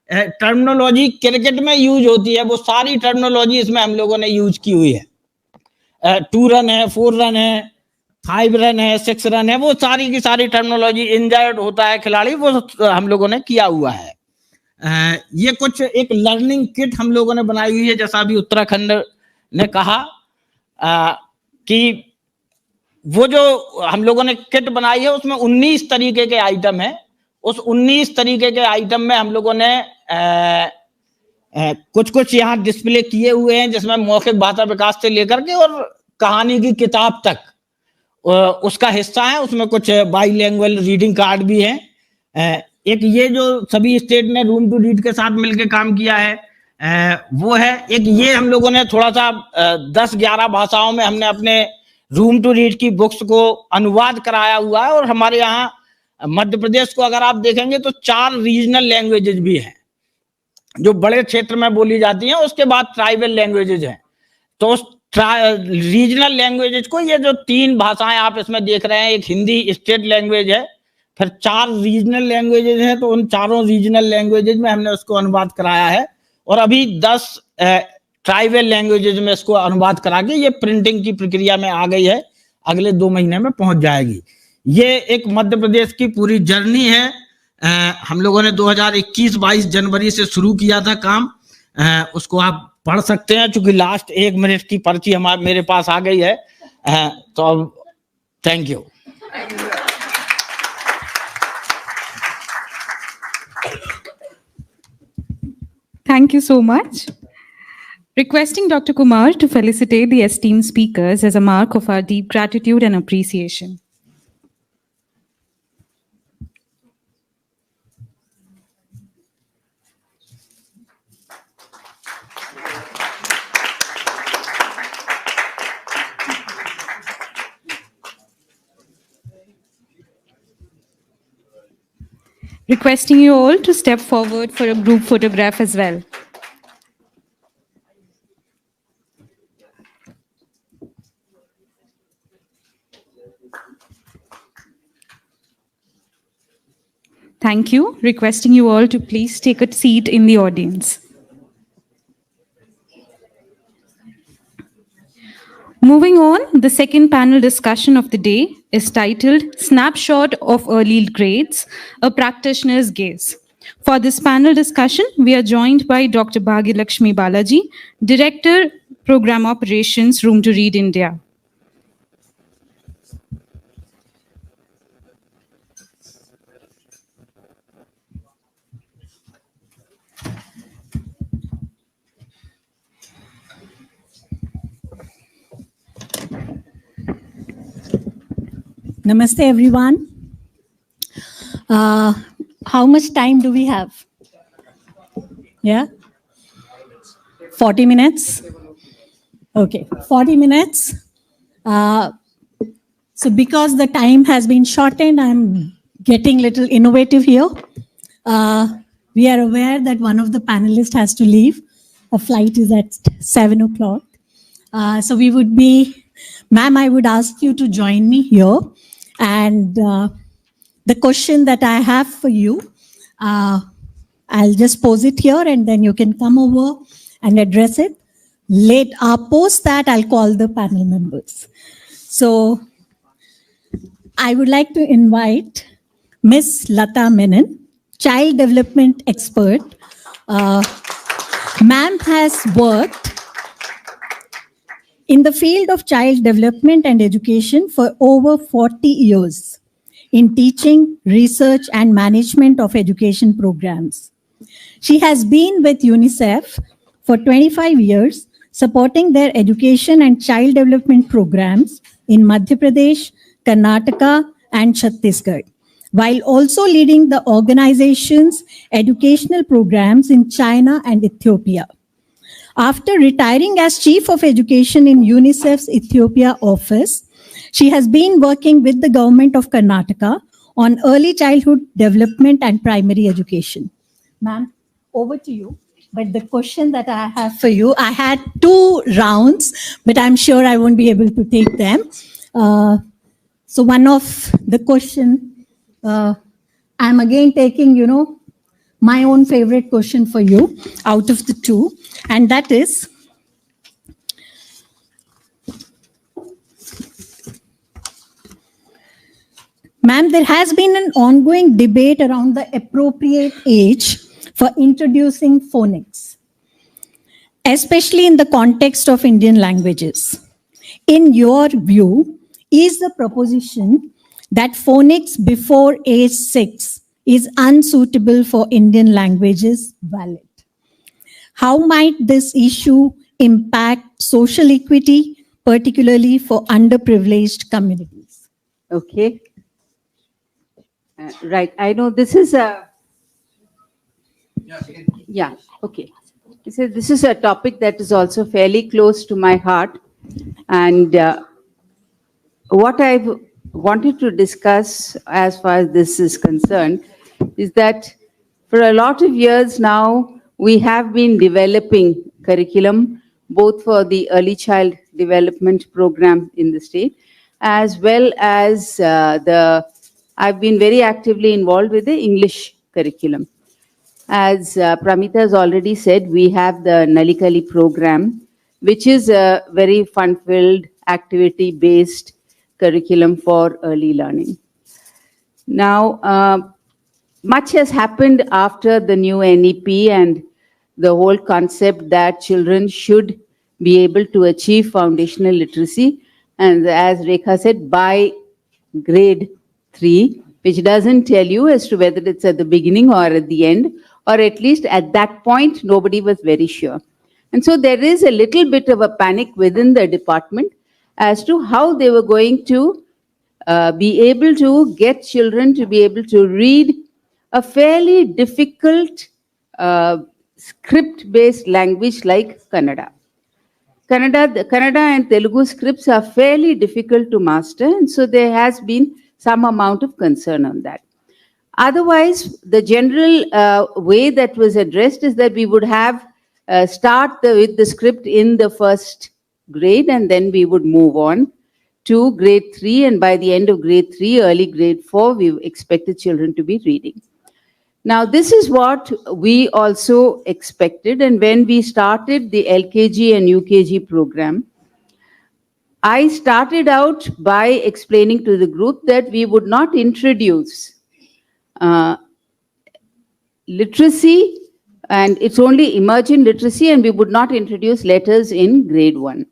टर्मिनोलॉजी क्रिकेट में यूज होती है वो सारी टर्मिनोलॉजी इसमें हम लोगों ने यूज की हुई है। 2 रन है, 4 रन है, 5 रन है, 6 रन है, वो सारी की सारी टर्मिनोलॉजी, इंजर्ड होता है खिलाड़ी, वो हम लोगों ने किया हुआ है। ये कुछ एक लर्निंग किट हम लोगों ने बनाई हुई है, जैसा अभी उत्तराखंड ने कहा कि वो जो हम लोगों ने किट बनाई है उसमें 19 तरीके के आइटम है। उस 19 तरीके के आइटम में हम लोगों ने कुछ यहाँ डिस्प्ले किए हुए हैं, जिसमें मौखिक भाषा विकास से लेकर के और कहानी की किताब तक उसका हिस्सा है। उसमें कुछ बाईलैंग्वेज रीडिंग कार्ड भी है। एक ये जो सभी स्टेट ने रूम टू रीड के साथ मिलकर काम किया है वो है। एक ये हम लोगों ने थोड़ा सा 10-11 भाषाओं में हमने अपने रूम टू रीड की बुक्स को अनुवाद कराया हुआ है। और हमारे यहाँ मध्य प्रदेश को अगर आप देखेंगे तो 4 रीजनल लैंग्वेजेस भी हैं जो बड़े क्षेत्र में बोली जाती हैं। उसके बाद ट्राइबल लैंग्वेजेस हैं। तो उस रीजनल लैंग्वेजेस को, ये जो 3 भाषाएं आप इसमें देख रहे हैं, एक हिंदी स्टेट लैंग्वेज है, फिर 4 रीजनल लैंग्वेजेस हैं, तो उन चारों रीजनल लैंग्वेजेस में हमने उसको अनुवाद कराया है। और अभी 10 ट्राइबल लैंग्वेजेस में इसको अनुवाद करा के ये प्रिंटिंग की प्रक्रिया में आ गई है, अगले 2 महीने में पहुंच जाएगी। ये एक मध्य प्रदेश की पूरी जर्नी है। हम लोगों ने 2021-22 जनवरी से शुरू किया था काम। उसको आप पढ़ सकते हैं, चूंकि लास्ट 1 मिनट की पर्ची मेरे पास आ गई है। तो अब thank you. Thank you so much. Requesting Dr. Kumar to felicitate the esteemed speakers as a mark of our deep gratitude and appreciation. Requesting you all to step forward for a group photograph as well. Thank you. Requesting you all to please take a seat in the audience. Moving on, the second panel discussion of the day is titled Snapshot of Early Grades, a Practitioner's Gaze. For this panel discussion, we are joined by Dr. 𝙈𝙖 𝙠𝙚, Director, Program Operations, Room to Read India. Namaste, everyone. How much time do we have? Yeah? 40 minutes? Okay, 40 minutes. So because the time has been shortened, I'm getting little innovative here. We are aware that one of the panelists has to leave. A flight is at 7 o'clock. So we would be, ma'am, I would ask you to join me here. And the question that I have for you, I'll just pose it here and then you can come over and address it. Post that, I'll call the panel members. So I would like to invite Miss Lata Menon, child development expert. Ma'am has worked in the field of child development and education for over 40 years in teaching, research, and management of education programs. She has been with UNICEF for 25 years, supporting their education and child development programs in Madhya Pradesh, Karnataka, and Chhattisgarh, while also leading the organization's educational programs in China and Ethiopia. After retiring as Chief of Education in UNICEF's Ethiopia office, she has been working with the government of Karnataka on early childhood development and primary education. Ma'am, over to you. But the question that I have for you, I had 2 rounds, but I'm sure I won't be able to take them. So one of the question, I'm again taking, my own favorite question for you out of the 2, and that is, ma'am, there has been an ongoing debate around the appropriate age for introducing phonics, especially in the context of Indian languages. In your view, is the proposition that phonics before age 6 is unsuitable for Indian languages valid? How might this issue impact social equity, particularly for underprivileged communities? Okay. Right. I know this is a... Yeah, okay. This is a topic that is also fairly close to my heart. And what I've wanted to discuss as far as this is concerned is that for a lot of years now, we have been developing curriculum, both for the early child development program in the state, as well as I've been very actively involved with the English curriculum. As Pramita has already said, we have the Nalikali program, which is a very fun-filled, activity-based curriculum for early learning. Now, much has happened after the new NEP and the whole concept that children should be able to achieve foundational literacy. And as Rekha said, by grade 3, which doesn't tell you as to whether it's at the beginning or at the end, or at least at that point, nobody was very sure. And so there is a little bit of a panic within the department as to how they were going to be able to get children to be able to read a fairly difficult script-based language like Kannada. Kannada and Telugu scripts are fairly difficult to master, and so there has been some amount of concern on that. Otherwise, the general way that was addressed is that we would have start with the script in the first grade, and then we would move on to grade 3, and by the end of grade 3, early grade 4, we expected children to be reading. Now, this is what we also expected, and when we started the LKG and UKG program, I started out by explaining to the group that we would not introduce literacy, and it's only emergent literacy, and we would not introduce letters in grade 1.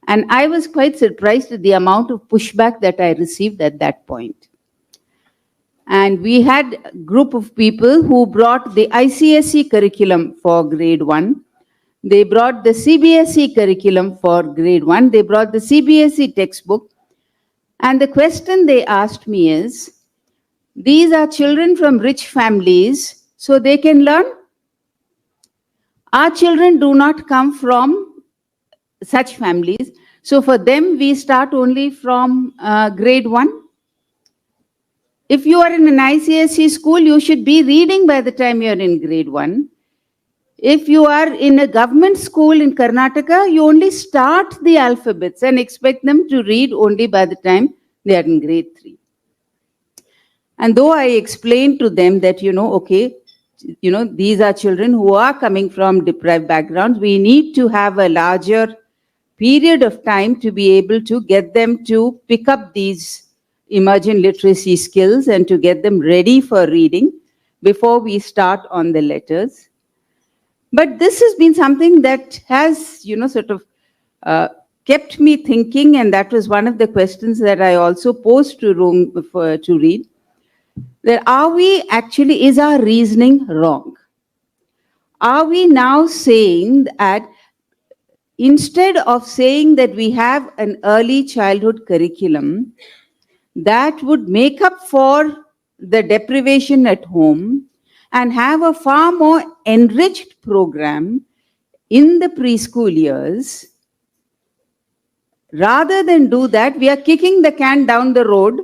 And I was quite surprised at the amount of pushback that I received at that point. And we had a group of people who brought the ICSE curriculum for grade 1. They brought the CBSE curriculum for grade 1. They brought the CBSE textbook. And the question they asked me is, these are children from rich families, so they can learn? Our children do not come from such families. So for them, we start only from grade 1. If you are in an ICSE school, you should be reading by the time you are in grade 1. If you are in a government school in Karnataka, you only start the alphabets and expect them to read only by the time they are in grade 3. And though I explained to them that, okay, these are children who are coming from deprived backgrounds, we need to have a larger period of time to be able to get them to pick up these emergent literacy skills and to get them ready for reading before we start on the letters. But this has been something that has, sort of kept me thinking, and that was one of the questions that I also posed to Room to read. That is our reasoning wrong? Are we now saying that instead of saying that we have an early childhood curriculum that would make up for the deprivation at home and have a far more enriched program in the preschool years, rather than do that, we are kicking the can down the road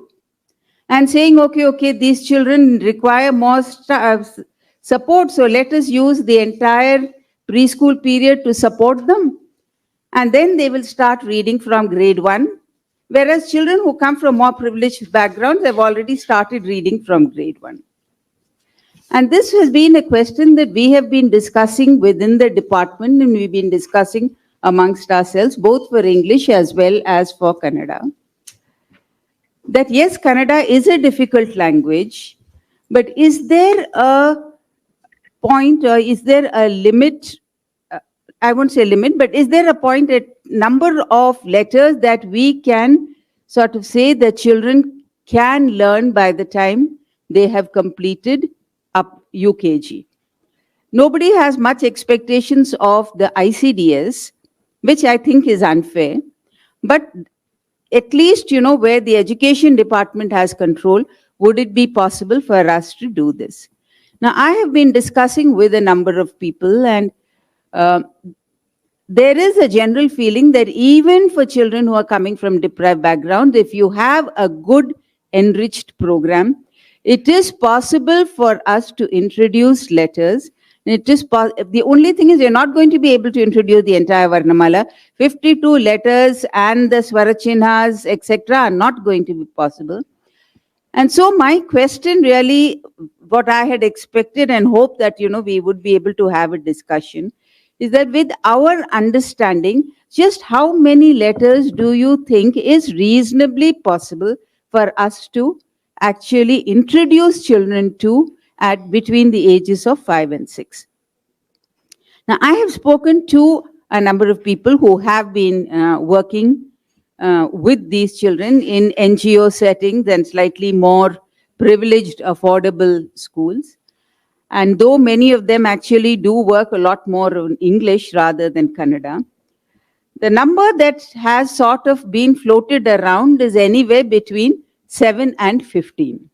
and saying, okay, these children require more support, so let us use the entire preschool period to support them. And then they will start reading from grade 1, whereas children who come from more privileged backgrounds have already started reading from grade 1. And this has been a question that we have been discussing within the department, and we've been discussing amongst ourselves, both for English as well as for Kannada. That yes, Kannada is a difficult language, but is there a point or is there a limit? I won't say limit, but is there a point at number of letters that we can sort of say that children can learn by the time they have completed up UKG? Nobody has much expectations of the ICDS, which I think is unfair, but at least, where the education department has control, would it be possible for us to do this? Now, I have been discussing with a number of people, and there is a general feeling that even for children who are coming from deprived backgrounds, if you have a good enriched program, it is possible for us to introduce letters. It is the only thing is you're not going to be able to introduce the entire Varnamala. 52 letters and the Swarachinhas, etc. are not going to be possible. And so my question really, what I had expected and hoped that, we would be able to have a discussion, is that with our understanding, just how many letters do you think is reasonably possible for us to actually introduce children to at between the ages of 5 and 6. Now, I have spoken to a number of people who have been working with these children in NGO settings and slightly more privileged, affordable schools. And though many of them actually do work a lot more in English rather than Kannada, the number that has sort of been floated around is anywhere between 7 and 15.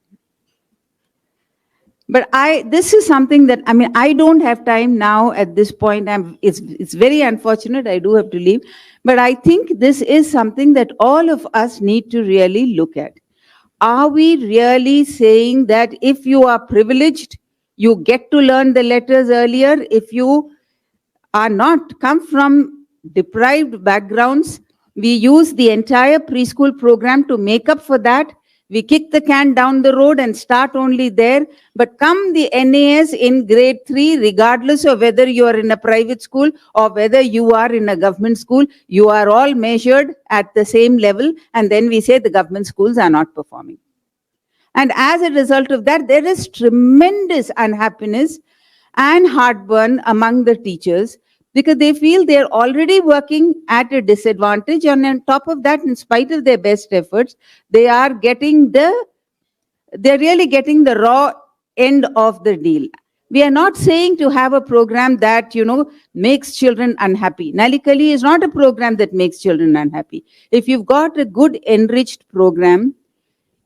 But this is something that, I don't have time now at this point. It's very unfortunate, I do have to leave. But I think this is something that all of us need to really look at. Are we really saying that if you are privileged, you get to learn the letters earlier? If you are not, come from deprived backgrounds, we use the entire preschool program to make up for that. We kick the can down the road and start only there. But come the NAS in grade 3, regardless of whether you are in a private school or whether you are in a government school, you are all measured at the same level. And then we say the government schools are not performing. And as a result of that, there is tremendous unhappiness and heartburn among the teachers, because they feel they're already working at a disadvantage, and on top of that, in spite of their best efforts, they are they're really getting the raw end of the deal. We are not saying to have a program that, makes children unhappy. Nalikali is not a program that makes children unhappy. If you've got a good enriched program,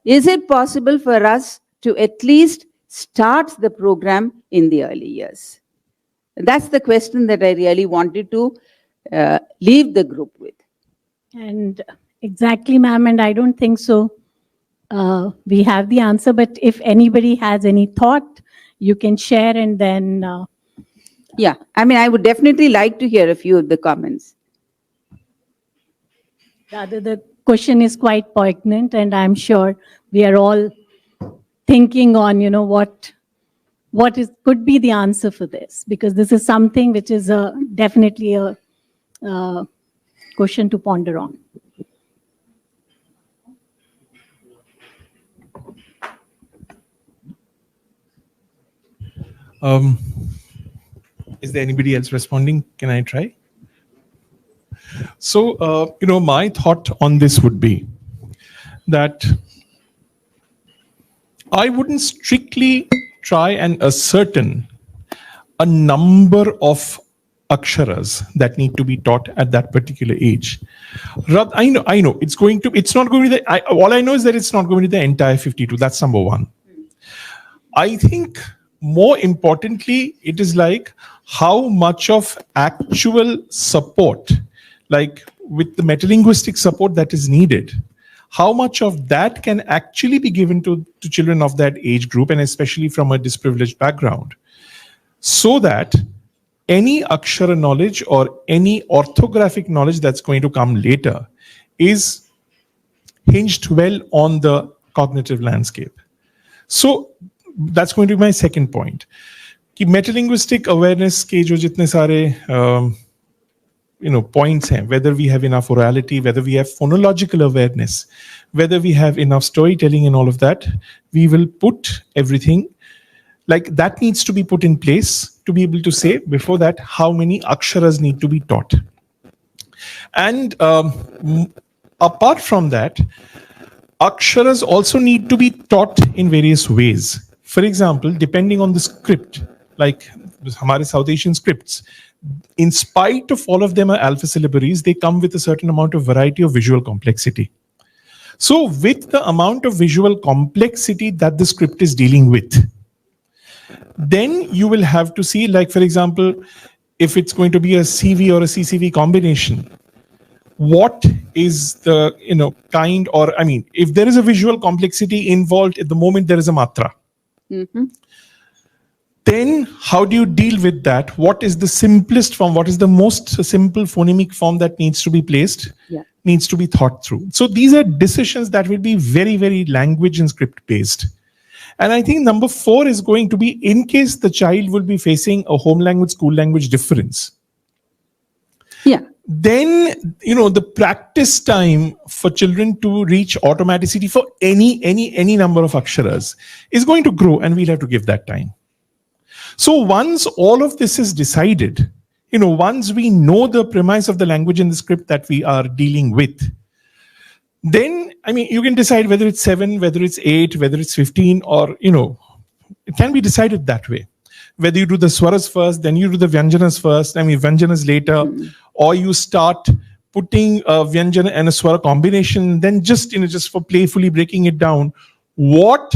is it possible for us to at least start the program in the early years? That's the question that I really wanted to leave the group with. And exactly, ma'am, and I don't think so. We have the answer, but if anybody has any thought, you can share and then. Yeah, I mean, I would definitely like to hear a few of the comments. Rather, the question is quite poignant, and I'm sure we are all thinking on, what could be the answer for this, because this is something which is definitely a question to ponder on. Is there anybody else responding? Can I try? So, my thought on this would be that I wouldn't strictly try and ascertain a number of aksharas that need to be taught at that particular age. I know it's not going to be all I know is that it's not going to be the entire 52. That's number one. I think more importantly, it is like how much of actual support, like with the metalinguistic support that is needed, how much of that can actually be given to children of that age group, and especially from a disprivileged background, so that any akshara knowledge or any orthographic knowledge that's going to come later is hinged well on the cognitive landscape. So that's going to be my second point. कि metalinguistic awareness के जो जितने सारे points हैं, whether we have enough orality, whether we have phonological awareness, whether we have enough storytelling and all of that, we will put everything like that needs to be put in place to be able to say before that how many aksharas need to be taught. And apart from that, aksharas also need to be taught in various ways. For example, depending on the script, like Hamare South Asian scripts, in spite of all of them are alpha syllabaries, they come with a certain amount of variety of visual complexity. So with the amount of visual complexity that the script is dealing with, then you will have to see, like for example, if it's going to be a CV or a CCV combination, what is the kind, or I mean, if there is a visual complexity involved at the moment there is a matra, then how do you deal with that? What is the simplest form? What is the most simple phonemic form that needs to be placed? Needs to be thought through. So these are decisions that will be very, very language and script based. And I think number 4 is going to be, in case the child will be facing a home language, school language difference. Then, the practice time for children to reach automaticity for any number of aksharas is going to grow, and we'll have to give that time. So once all of this is decided, once we know the premise of the language and the script that we are dealing with, then, I mean, you can decide whether it's 7, whether it's 8, whether it's 15, or, it can be decided that way. Whether you do the swaras first, then you do the vyanjanas first, vyanjanas later, or you start putting a vyanjana and a swara combination, then just for playfully breaking it down, what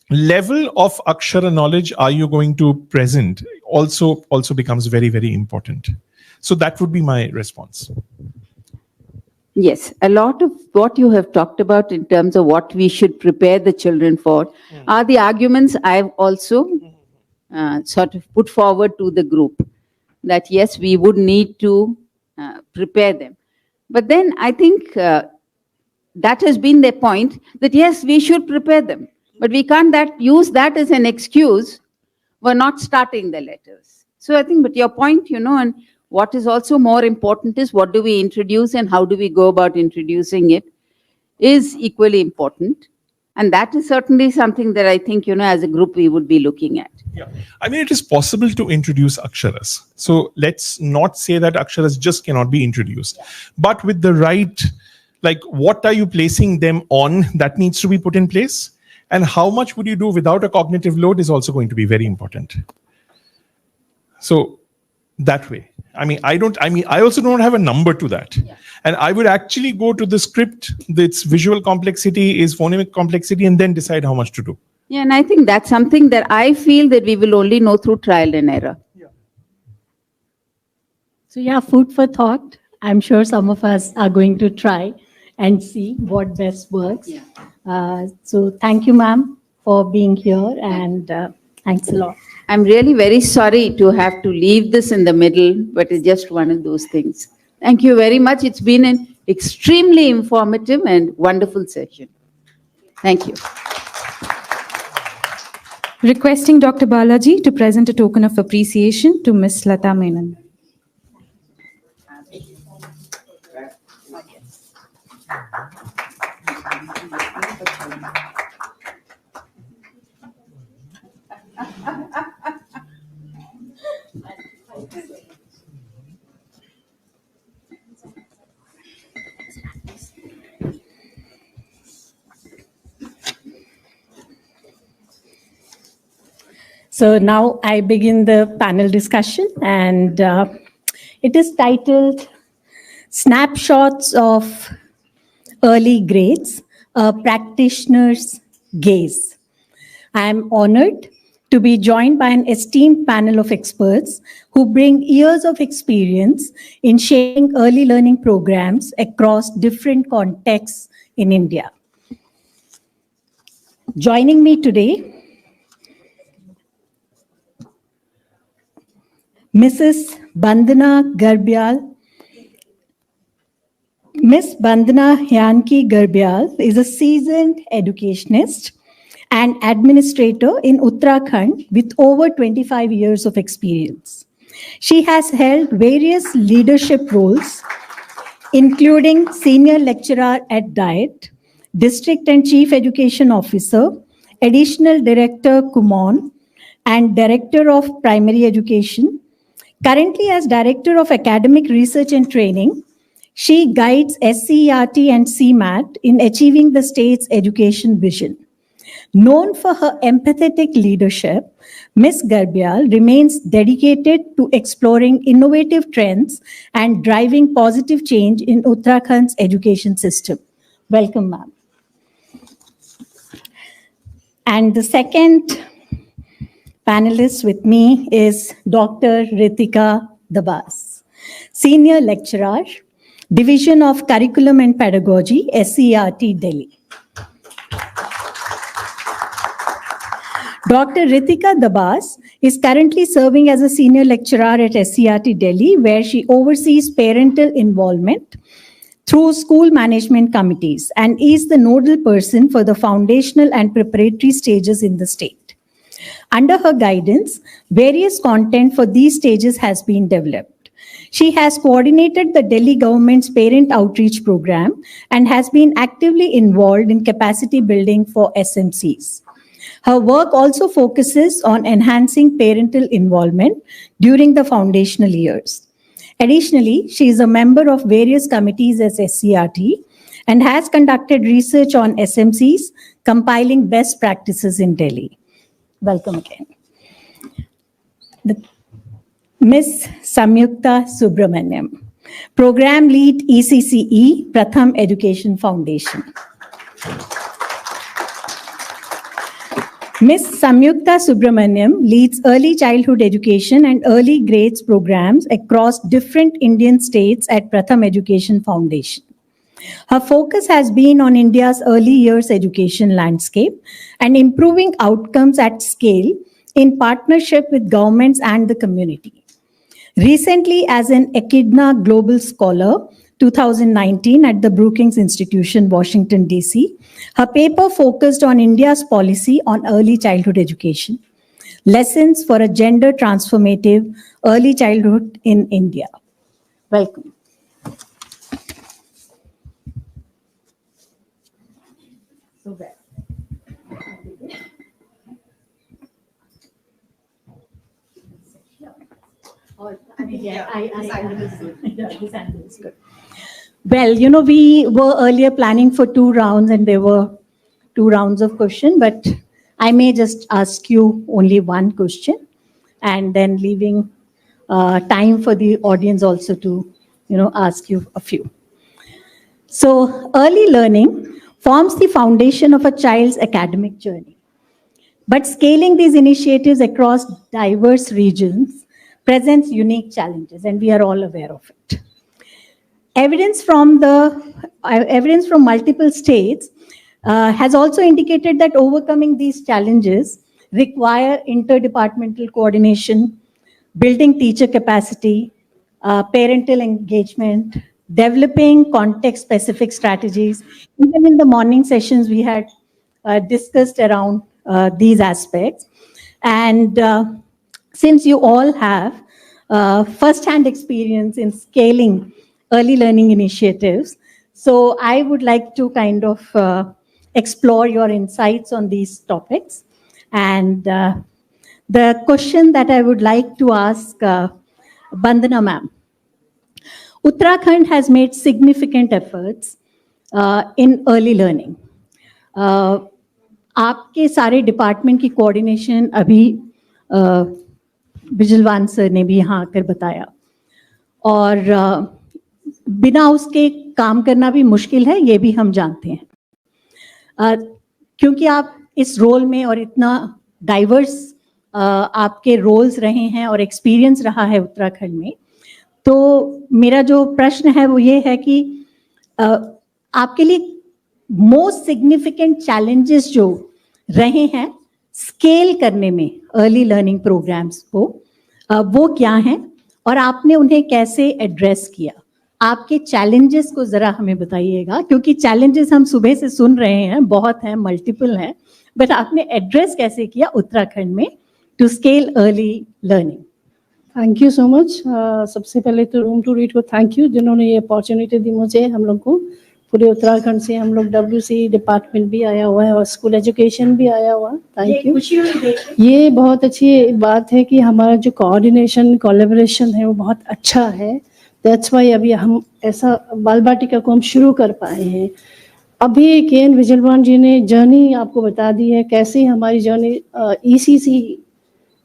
level of akshara knowledge are you going to present also becomes very, very important. So that would be my response. Yes, a lot of what you have talked about in terms of what we should prepare the children for are the arguments I've also sort of put forward to the group, that yes, we would need to prepare them. But then I think that has been the point, that yes, we should prepare them. But we can't use that as an excuse for not starting the letters. So I think, but your point, and what is also more important is what do we introduce and how do we go about introducing it is equally important. And that is certainly something that I think, as a group we would be looking at. Yeah, I mean, it is possible to introduce aksharas. So let's not say that aksharas just cannot be introduced. But with the right, like what are you placing them on, that needs to be put in place. And how much would you do without a cognitive load is also going to be very important. So that way, I also don't have a number to that. And I would actually go to the script, its visual complexity, is phonemic complexity, and then decide how much to do. Yeah, and I think that's something that I feel that we will only know through trial and error. So yeah, food for thought. I'm sure some of us are going to try and see what best works. So thank you, ma'am, for being here, and thanks a lot. I'm really very sorry to have to leave this in the middle, but it's just one of those things. Thank you very much. It's been an extremely informative and wonderful session. Thank you. Requesting Dr. Balaji to present a token of appreciation to Ms. Lata Menon. So now I begin the panel discussion, and it is titled Snapshots of Early Grades, a Practitioner's Gaze. I am honored to be joined by an esteemed panel of experts who bring years of experience in shaping early learning programs across different contexts in India. Joining me today, Mrs. Bandana Garbyal. Ms. Bandana Hyanki Garbyal is a seasoned educationist and administrator in Uttarakhand with over 25 years of experience. She has held various leadership roles, including senior lecturer at DIET, district and chief education officer, additional director Kumon, and director of primary education. Currently, as Director of Academic Research and Training, she guides SCERT and CMAT in achieving the state's education vision. Known for her empathetic leadership, Ms. Garbyal remains dedicated to exploring innovative trends and driving positive change in Uttarakhand's education system. Welcome, ma'am. And the second panelist with me is Dr. Ritika Dabas, Senior Lecturer, Division of Curriculum and Pedagogy, SCERT, Delhi. Dr. Ritika Dabas is currently serving as a Senior Lecturer at SCERT, Delhi, where she oversees parental involvement through school management committees and is the nodal person for the foundational and preparatory stages in the state. Under her guidance, various content for these stages has been developed. She has coordinated the Delhi government's parent outreach program and has been actively involved in capacity building for SMCs. Her work also focuses on enhancing parental involvement during the foundational years. Additionally, she is a member of various committees as SCERT and has conducted research on SMCs, compiling best practices in Delhi. Welcome again. Ms. Samyukta Subramaniam, Program Lead ECCE, Pratham Education Foundation. Ms. Samyukta Subramaniam leads early childhood education and early grades programs across different Indian states at Pratham Education Foundation. Her focus has been on India's early years education landscape and improving outcomes at scale in partnership with governments and the community. Recently, as an Echidna Global Scholar 2019 at the Brookings Institution, Washington, D.C., her paper focused on India's policy on early childhood education, lessons for a gender transformative early childhood in India. Welcome. So well. This angle is good. Well, you know, we were earlier planning for 2 rounds and there were 2 rounds of question, but I may just ask you only one question and then leaving time for the audience also to, ask you a few. So early learning forms the foundation of a child's academic journey. But scaling these initiatives across diverse regions presents unique challenges, and we are all aware of it. Evidence from multiple states has also indicated that overcoming these challenges require interdepartmental coordination, building teacher capacity, parental engagement, developing context-specific strategies. Even in the morning sessions, we had discussed around these aspects. And since you all have first-hand experience in scaling early learning initiatives, so I would like to kind of explore your insights on these topics. And the question that I would like to ask Bandana ma'am. Uttarakhand has made significant efforts in early learning. आपके सारे department की coordination अभी Bijalwan sir ने भी यहाँ आकर बताया, और बिना उसके काम करना भी मुश्किल है, ये भी हम जानते हैं। क्योंकि आप इस रोल में और इतना डाइवर्स आपके रोल्स रहे हैं और एक्सपीरियंस रहा है उत्तराखंड में, तो मेरा जो प्रश्न है वो ये है कि आपके लिए मोस्ट सिग्निफिकेंट चैलेंजेस जो रहे हैं स्केल करने में अर्ली लर्निंग प्रोग्राम्स को, वो क्या हैं और आपने उन्हें कैसे एड्रेस किया? आपके चैलेंजेस को जरा हमें बताइएगा, क्योंकि चैलेंजेस हम सुबह से सुन रहे हैं, बहुत हैं, मल्टीपल हैं, बट आपने एड्रेस कैसे किया उत्तराखंड में to scale early learning? Thank you so much. सबसे पहले तो रूम टू रीड को थैंक यू, जिन्होंने ये अपॉर्चुनिटी दी मुझे। हम लोग को पूरे उत्तराखंड से हम लोग WC डिपार्टमेंट भी आया हुआ है और स्कूल एजुकेशन भी आया हुआ है। Thank you. ये बहुत अच्छी बात है कि हमारा जो कोऑर्डिनेशन कोलैबोरेशन है वो बहुत अच्छा है। दैट्स वाई अभी हम ऐसा बाल बाटिका को हम शुरू कर पाए हैं। अभी KN विजलवान जी ने जर्नी आपको बता दी है, कैसे हमारी जर्नी ECC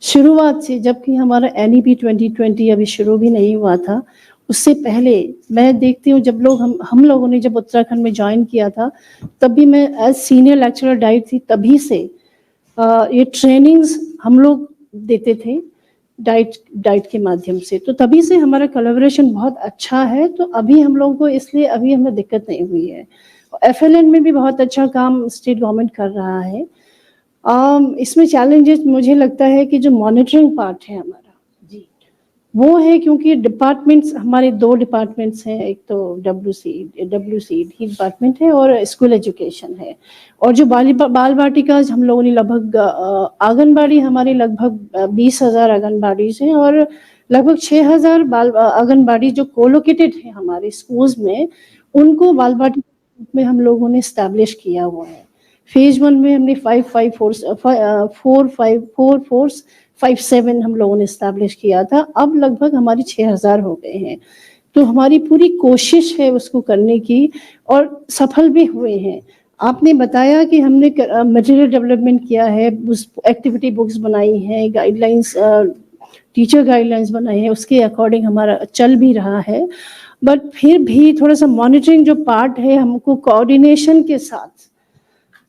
शुरुआत से, जबकि हमारा NEP 2020 अभी शुरू भी नहीं हुआ था, उससे पहले मैं देखती हूँ जब लोग हम लोगों ने जब उत्तराखंड में ज्वाइन किया था, तब भी मैं एज सीनियर लेक्चरर डाइट थी, तभी से ये ट्रेनिंग्स हम लोग देते थे डाइट के माध्यम से, तो तभी से हमारा कोलैबोरेशन बहुत अच्छा है। तो अभी हम लोगों को इसलिए अभी हमें दिक्कत नहीं हुई है। FLN में भी बहुत अच्छा काम स्टेट गवर्नमेंट कर रहा है। इसमें चैलेंजेस मुझे लगता है कि जो मॉनिटरिंग पार्ट है हमारा वो है, क्योंकि डिपार्टमेंट्स हमारे 2 डिपार्टमेंट्स हैं, एक तो WC डिपार्टमेंट है और स्कूल एजुकेशन है, और जो बाल बाटिका हम लोगों ने लगभग आंगनबाड़ी हमारी लगभग 20,000 आंगनबाड़ी हैं और लगभग 6,000 आंगनबाड़ी जो कोलोकेटेड है हमारे स्कूल्स में, उनको बाल बाटिका में हम लोगों ने इस्टेब्लिश किया हुआ है। फेज 1 में हमने 5,5,4,5,7 हम लोगों ने इस्टेब्लिश किया था। अब लगभग हमारी 6,000 हो गए हैं। तो हमारी पूरी कोशिश है उसको करने की और सफल भी हुए हैं। आपने बताया कि हमने मटेरियल डेवलपमेंट किया है, एक्टिविटी बुक्स बनाई हैं, गाइडलाइंस टीचर गाइडलाइंस बनाई है, उसके अकॉर्डिंग हमारा चल भी रहा है। बट फिर भी थोड़ा सा मॉनिटरिंग जो पार्ट है, हमको कोऑर्डिनेशन के साथ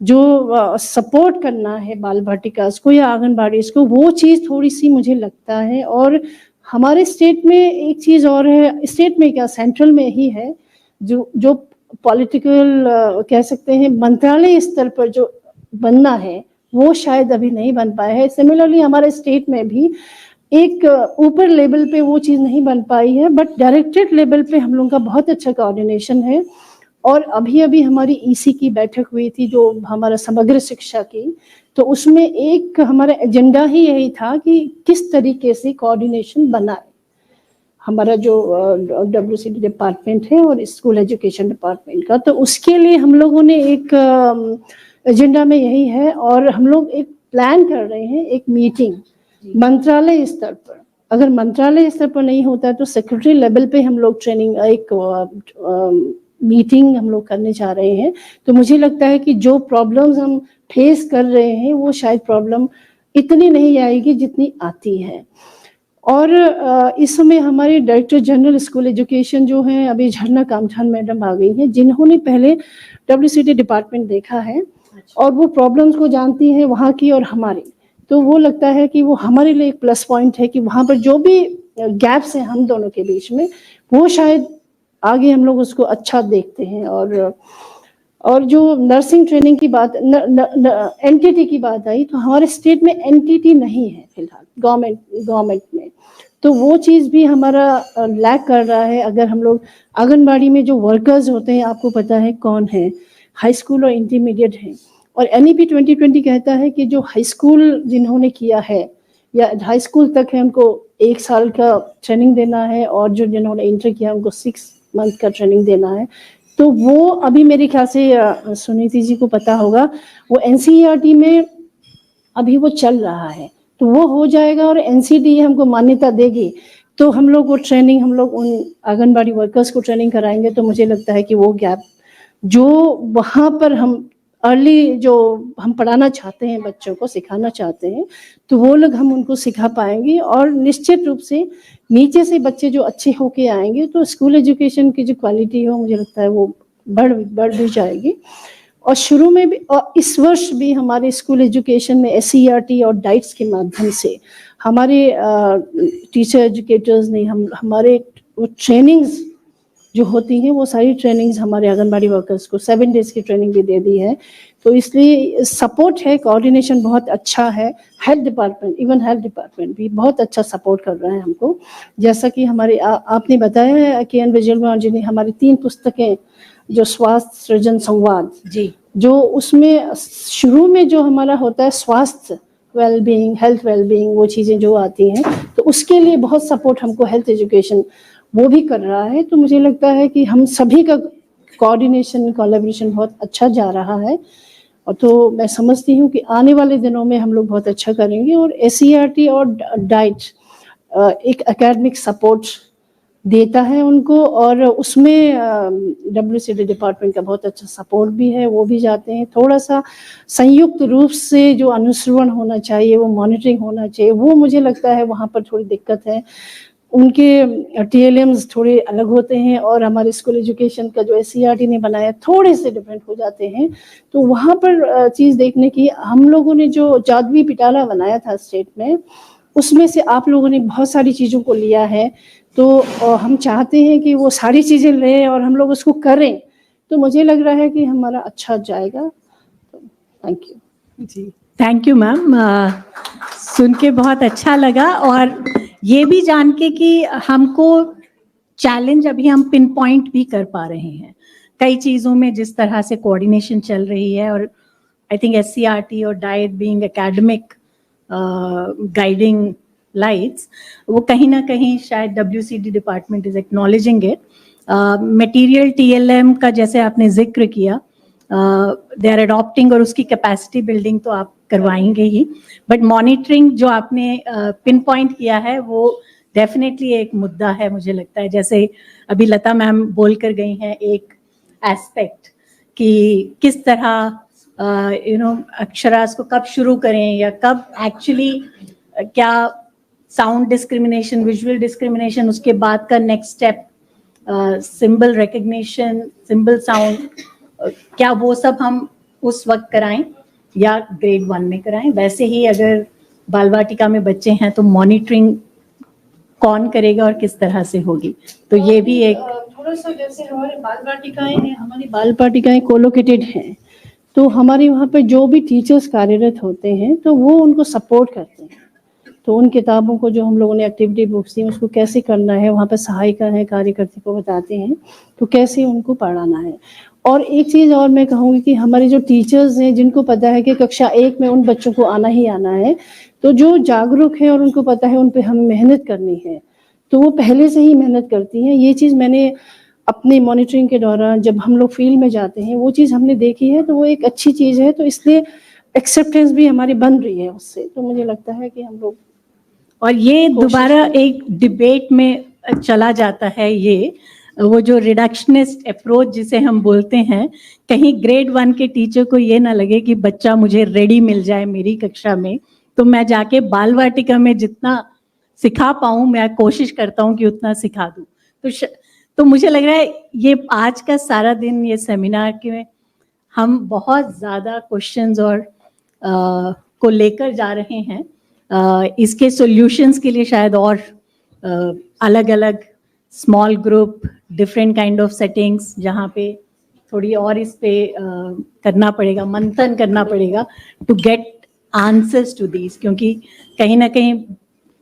जो सपोर्ट करना है बाल बाटिकास को या आंगनबाड़ीज को, वो चीज़ थोड़ी सी मुझे लगता है। और हमारे स्टेट में एक चीज़ और है, स्टेट में क्या सेंट्रल में ही है, जो पॉलिटिकल कह सकते हैं मंत्रालय स्तर पर जो बनना है वो शायद अभी नहीं बन पाया है। सिमिलरली हमारे स्टेट में भी एक ऊपर लेवल पे वो चीज़ नहीं बन पाई है, बट डायरेक्टरेट लेवल पे हम लोगों का बहुत अच्छा कोऑर्डिनेशन है। और अभी हमारी EC की बैठक हुई थी, जो हमारा समग्र शिक्षा की, तो उसमें एक हमारा एजेंडा ही यही था कि किस तरीके से कोऑर्डिनेशन बनाए हमारा जो WCD डिपार्टमेंट है और स्कूल एजुकेशन डिपार्टमेंट का। तो उसके लिए हम लोगों ने एक एजेंडा में यही है, और हम लोग एक प्लान कर रहे हैं, एक मीटिंग मंत्रालय स्तर पर। अगर मंत्रालय स्तर पर नहीं होता तो सेक्रेटरी लेवल पे हम लोग ट्रेनिंग एक मीटिंग हम लोग करने जा रहे हैं। तो मुझे लगता है कि जो प्रॉब्लम्स हम फेस कर रहे हैं वो शायद प्रॉब्लम इतनी नहीं आएगी जितनी आती है। और इस समय हमारे डायरेक्टर जनरल स्कूल एजुकेशन जो हैं, अभी झरना कामठान मैडम आ गई हैं, जिन्होंने पहले WCD डिपार्टमेंट देखा है और वो प्रॉब्लम्स को जानती हैं वहाँ की और हमारी। तो वो लगता है कि वो हमारे लिए एक प्लस पॉइंट है कि वहाँ पर जो भी गैप्स हैं हम दोनों के बीच में, वो शायद आगे हम लोग उसको अच्छा देखते हैं। और जो नर्सिंग ट्रेनिंग की बात, एनटीटी की बात आई, तो हमारे स्टेट में एनटीटी नहीं है फिलहाल गवर्नमेंट में, तो वो चीज़ भी हमारा लैक कर रहा है। अगर हम लोग आंगनबाड़ी में जो वर्कर्स होते हैं, आपको पता है कौन है, हाई स्कूल और इंटरमीडिएट हैं, और NEP 2020 कहता है कि जो हाई स्कूल जिन्होंने किया है या हाई स्कूल तक है उनको 1 साल का ट्रेनिंग देना है, और जो जिन्होंने इंटर किया उनको 6 मंथ का ट्रेनिंग देना है। तो वो अभी मेरे ख्याल से सुनीति जी को पता होगा, वो NCERT में अभी वो चल रहा है, तो वो हो जाएगा और NCD हमको मान्यता देगी, तो हम लोग वो ट्रेनिंग, हम लोग उन आंगनबाड़ी वर्कर्स को ट्रेनिंग कराएंगे, तो मुझे लगता है कि वो गैप जो वहाँ पर हम अर्ली जो हम पढ़ाना चाहते हैं, बच्चों को सिखाना चाहते हैं, तो वो लोग हम उनको सिखा पाएंगे, और निश्चित रूप से नीचे से बच्चे जो अच्छे होके आएंगे, तो स्कूल एजुकेशन की जो क्वालिटी हो, मुझे लगता है वो बढ़ भी जाएगी। और शुरू में भी, और इस वर्ष भी हमारे स्कूल एजुकेशन में SCERT और डाइट्स के माध्यम से हमारे टीचर एजुकेटर्स ने हमारे वो ट्रेनिंग्स जो होती हैं, वो सारी ट्रेनिंग्स हमारे आंगनबाड़ी वर्कर्स को 7 डेज की ट्रेनिंग भी दे दी है। तो इसलिए सपोर्ट है, कोऑर्डिनेशन बहुत अच्छा है। हेल्थ डिपार्टमेंट भी बहुत अच्छा सपोर्ट कर रहा है हमको। जैसा कि हमारे आपने बताया है कि 𝙀𝙧 जी ने हमारी 3 पुस्तकें, जो स्वास्थ्य सृजन संवाद जी, जो उसमें शुरू में जो हमारा होता है स्वास्थ्य वेलबींग, हेल्थ वेलबींग, वो चीज़ें जो आती हैं, तो उसके लिए बहुत सपोर्ट हमको हेल्थ एजुकेशन वो भी कर रहा है। तो मुझे लगता है कि हम सभी का कोऑर्डिनेशन, कोलैबोरेशन बहुत अच्छा जा रहा है, और तो मैं समझती हूँ कि आने वाले दिनों में हम लोग बहुत अच्छा करेंगे। और SCERT और डाइट एक एकेडमिक सपोर्ट देता है उनको, और उसमें WCD डिपार्टमेंट का बहुत अच्छा सपोर्ट भी है, वो भी जाते हैं। थोड़ा सा संयुक्त रूप से जो अनुश्रवण होना चाहिए, वो मॉनिटरिंग होना चाहिए, वो मुझे लगता है वहाँ पर थोड़ी दिक्कत है। उनके TLMs थोड़े अलग होते हैं, और हमारे स्कूल एजुकेशन का जो SCERT ने बनाया थोड़े से डिफरेंट हो जाते हैं। तो वहाँ पर चीज़ देखने की, हम लोगों ने जो जादवी पिटाला बनाया था स्टेट में, उसमें से आप लोगों ने बहुत सारी चीज़ों को लिया है, तो हम चाहते हैं कि वो सारी चीज़ें लें और हम लोग उसको करें, तो मुझे लग रहा है कि हमारा अच्छा जाएगा। Thank you ji, thank you ma'am. सुन के बहुत अच्छा लगा, और ये भी जान के कि हमको चैलेंज अभी हम पिन पॉइंट भी कर पा रहे हैं कई चीज़ों में, जिस तरह से कोऑर्डिनेशन चल रही है। और आई थिंक SCERT और diet being academic guiding lights, वो कहीं ना कहीं शायद WCD department is acknowledging it. Material TLM का जैसे आपने जिक्र किया, दे आर अडॉप्टिंग, और उसकी कैपेसिटी बिल्डिंग तो आप करवाएंगे ही, बट मॉनिटरिंग जो आपने पिन पॉइंट किया है, वो डेफिनेटली एक मुद्दा है मुझे लगता है। जैसे अभी लता मैम बोल कर गई हैं एक एस्पेक्ट कि किस तरह अक्षरास को कब शुरू करें, या कब एक्चुअली क्या साउंड डिस्क्रिमिनेशन, विजुअल डिस्क्रिमिनेशन, उसके बाद का next step symbol recognition, symbol sound, क्या वो सब हम उस वक्त कराएं या ग्रेड 1 में कराएं। वैसे ही अगर बाल वाटिका में बच्चे हैं तो मॉनिटरिंग कौन करेगा और किस तरह से होगी, तो ये भी एक थोड़ा सा, जैसे हमारे बाल वाटिकाएं हैं, हमारी बाल वाटिकाएं कोलोकेटेड हैं, तो हमारे वहाँ पे जो भी टीचर्स कार्यरत होते हैं, तो वो उनको सपोर्ट करते हैं। तो उन किताबों को जो हम लोगों ने एक्टिविटी बुक्स दी, उसको कैसे करना है, वहाँ पर सहायिका है, कार्यकर्ता को बताते हैं, तो कैसे उनको पढ़ाना है। और एक चीज़ और मैं कहूँगी कि हमारे जो टीचर्स हैं, जिनको पता है कि कक्षा 1 में उन बच्चों को आना ही आना है, तो जो जागरूक है और उनको पता है उन पे हमें मेहनत करनी है, तो वो पहले से ही मेहनत करती हैं। ये चीज़ मैंने अपने मॉनिटरिंग के दौरान, जब हम लोग फील्ड में जाते हैं, वो चीज़ हमने देखी है, तो वो एक अच्छी चीज़ है। तो इसलिए एक्सेप्टेंस भी हमारी बन रही है उससे, तो मुझे लगता है कि हम लोग, और ये दोबारा एक डिबेट में चला जाता है, ये वो जो रिडक्शनिस्ट अप्रोच जिसे हम बोलते हैं, कहीं ग्रेड 1 के टीचर को ये ना लगे कि बच्चा मुझे रेडी मिल जाए मेरी कक्षा में, तो मैं जाके बाल वाटिका में जितना सिखा पाऊँ, मैं कोशिश करता हूँ कि उतना सिखा दूँ। तो मुझे लग रहा है ये आज का सारा दिन ये सेमिनार के हम बहुत ज़्यादा क्वेश्चंस और को लेकर जा रहे हैं। इसके सॉल्यूशंस के लिए शायद और अलग अलग small group, different kind of settings, जहाँ पे थोड़ी और इस पे करना पड़ेगा, मंथन करना पड़ेगा to get answers to these, क्योंकि कहीं ना कहीं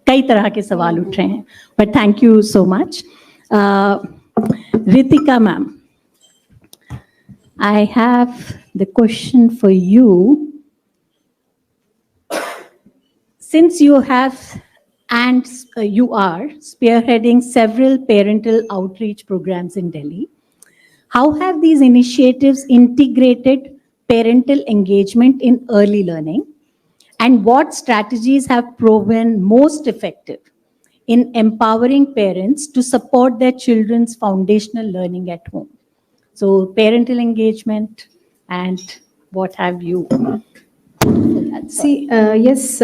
कई तरह के सवाल उठ रहे हैं. But thank you so much. Ritika ma'am, I have the question for you. Since you have and you are spearheading several parental outreach programs in Delhi, how have these initiatives integrated parental engagement in early learning, and what strategies have proven most effective in empowering parents to support their children's foundational learning at home? So parental engagement, and what have you? See, yes,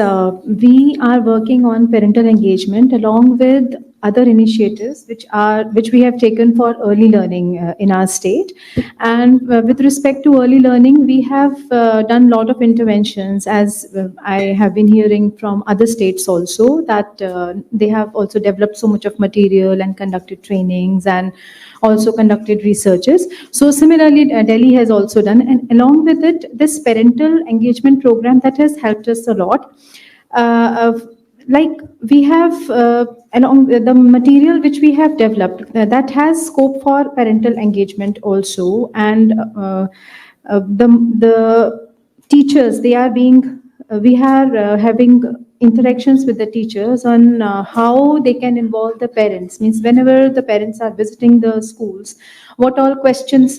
we are working on parental engagement along with other initiatives which we have taken for early learning in our state. And with respect to early learning, we have done a lot of interventions, as I have been hearing from other states also, that they have also developed so much of material and conducted trainings and also conducted researches. So similarly, Delhi has also done, and along with it, this parental engagement program that has helped us a lot. Like we have, along the material which we have developed, that has scope for parental engagement also, and the teachers, they are being, we are having interactions with the teachers on how they can involve the parents. Means whenever the parents are visiting the schools, what all questions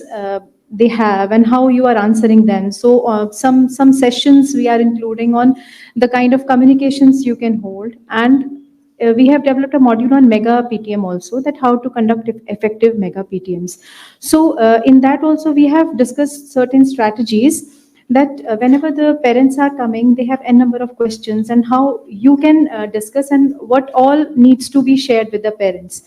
they have and how you are answering them. So some sessions we are including on the kind of communications you can hold, and we have developed a module on mega PTM also, that how to conduct effective mega PTMs. So in that also we have discussed certain strategies, that whenever the parents are coming, they have a number of questions, and how you can discuss and what all needs to be shared with the parents.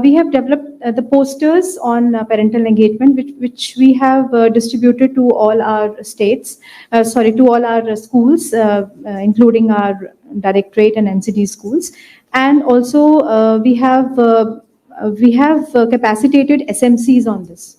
We have developed the posters on parental engagement, which we have distributed to all our states, to all our schools, including our directorate and NCD schools. And also we have capacitated SMCs on this.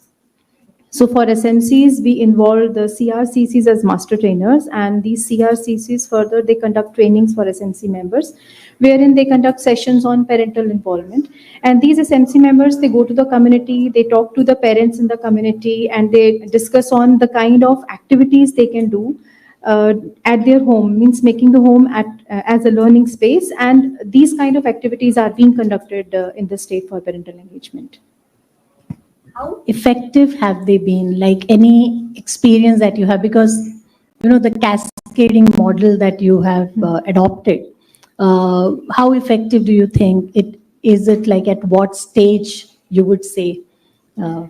So for SMCs, we involve the CRCCs as master trainers, and these CRCCs further, they conduct trainings for SMC members, wherein they conduct sessions on parental involvement. And these SMC members, they go to the community, they talk to the parents in the community, and they discuss on the kind of activities they can do at their home, means making the home as a learning space. And these kind of activities are being conducted in the state for parental engagement. How effective have they been? Like any experience that you have, because the cascading model that you have adopted, how effective do you think it is? It like at what stage you would say? In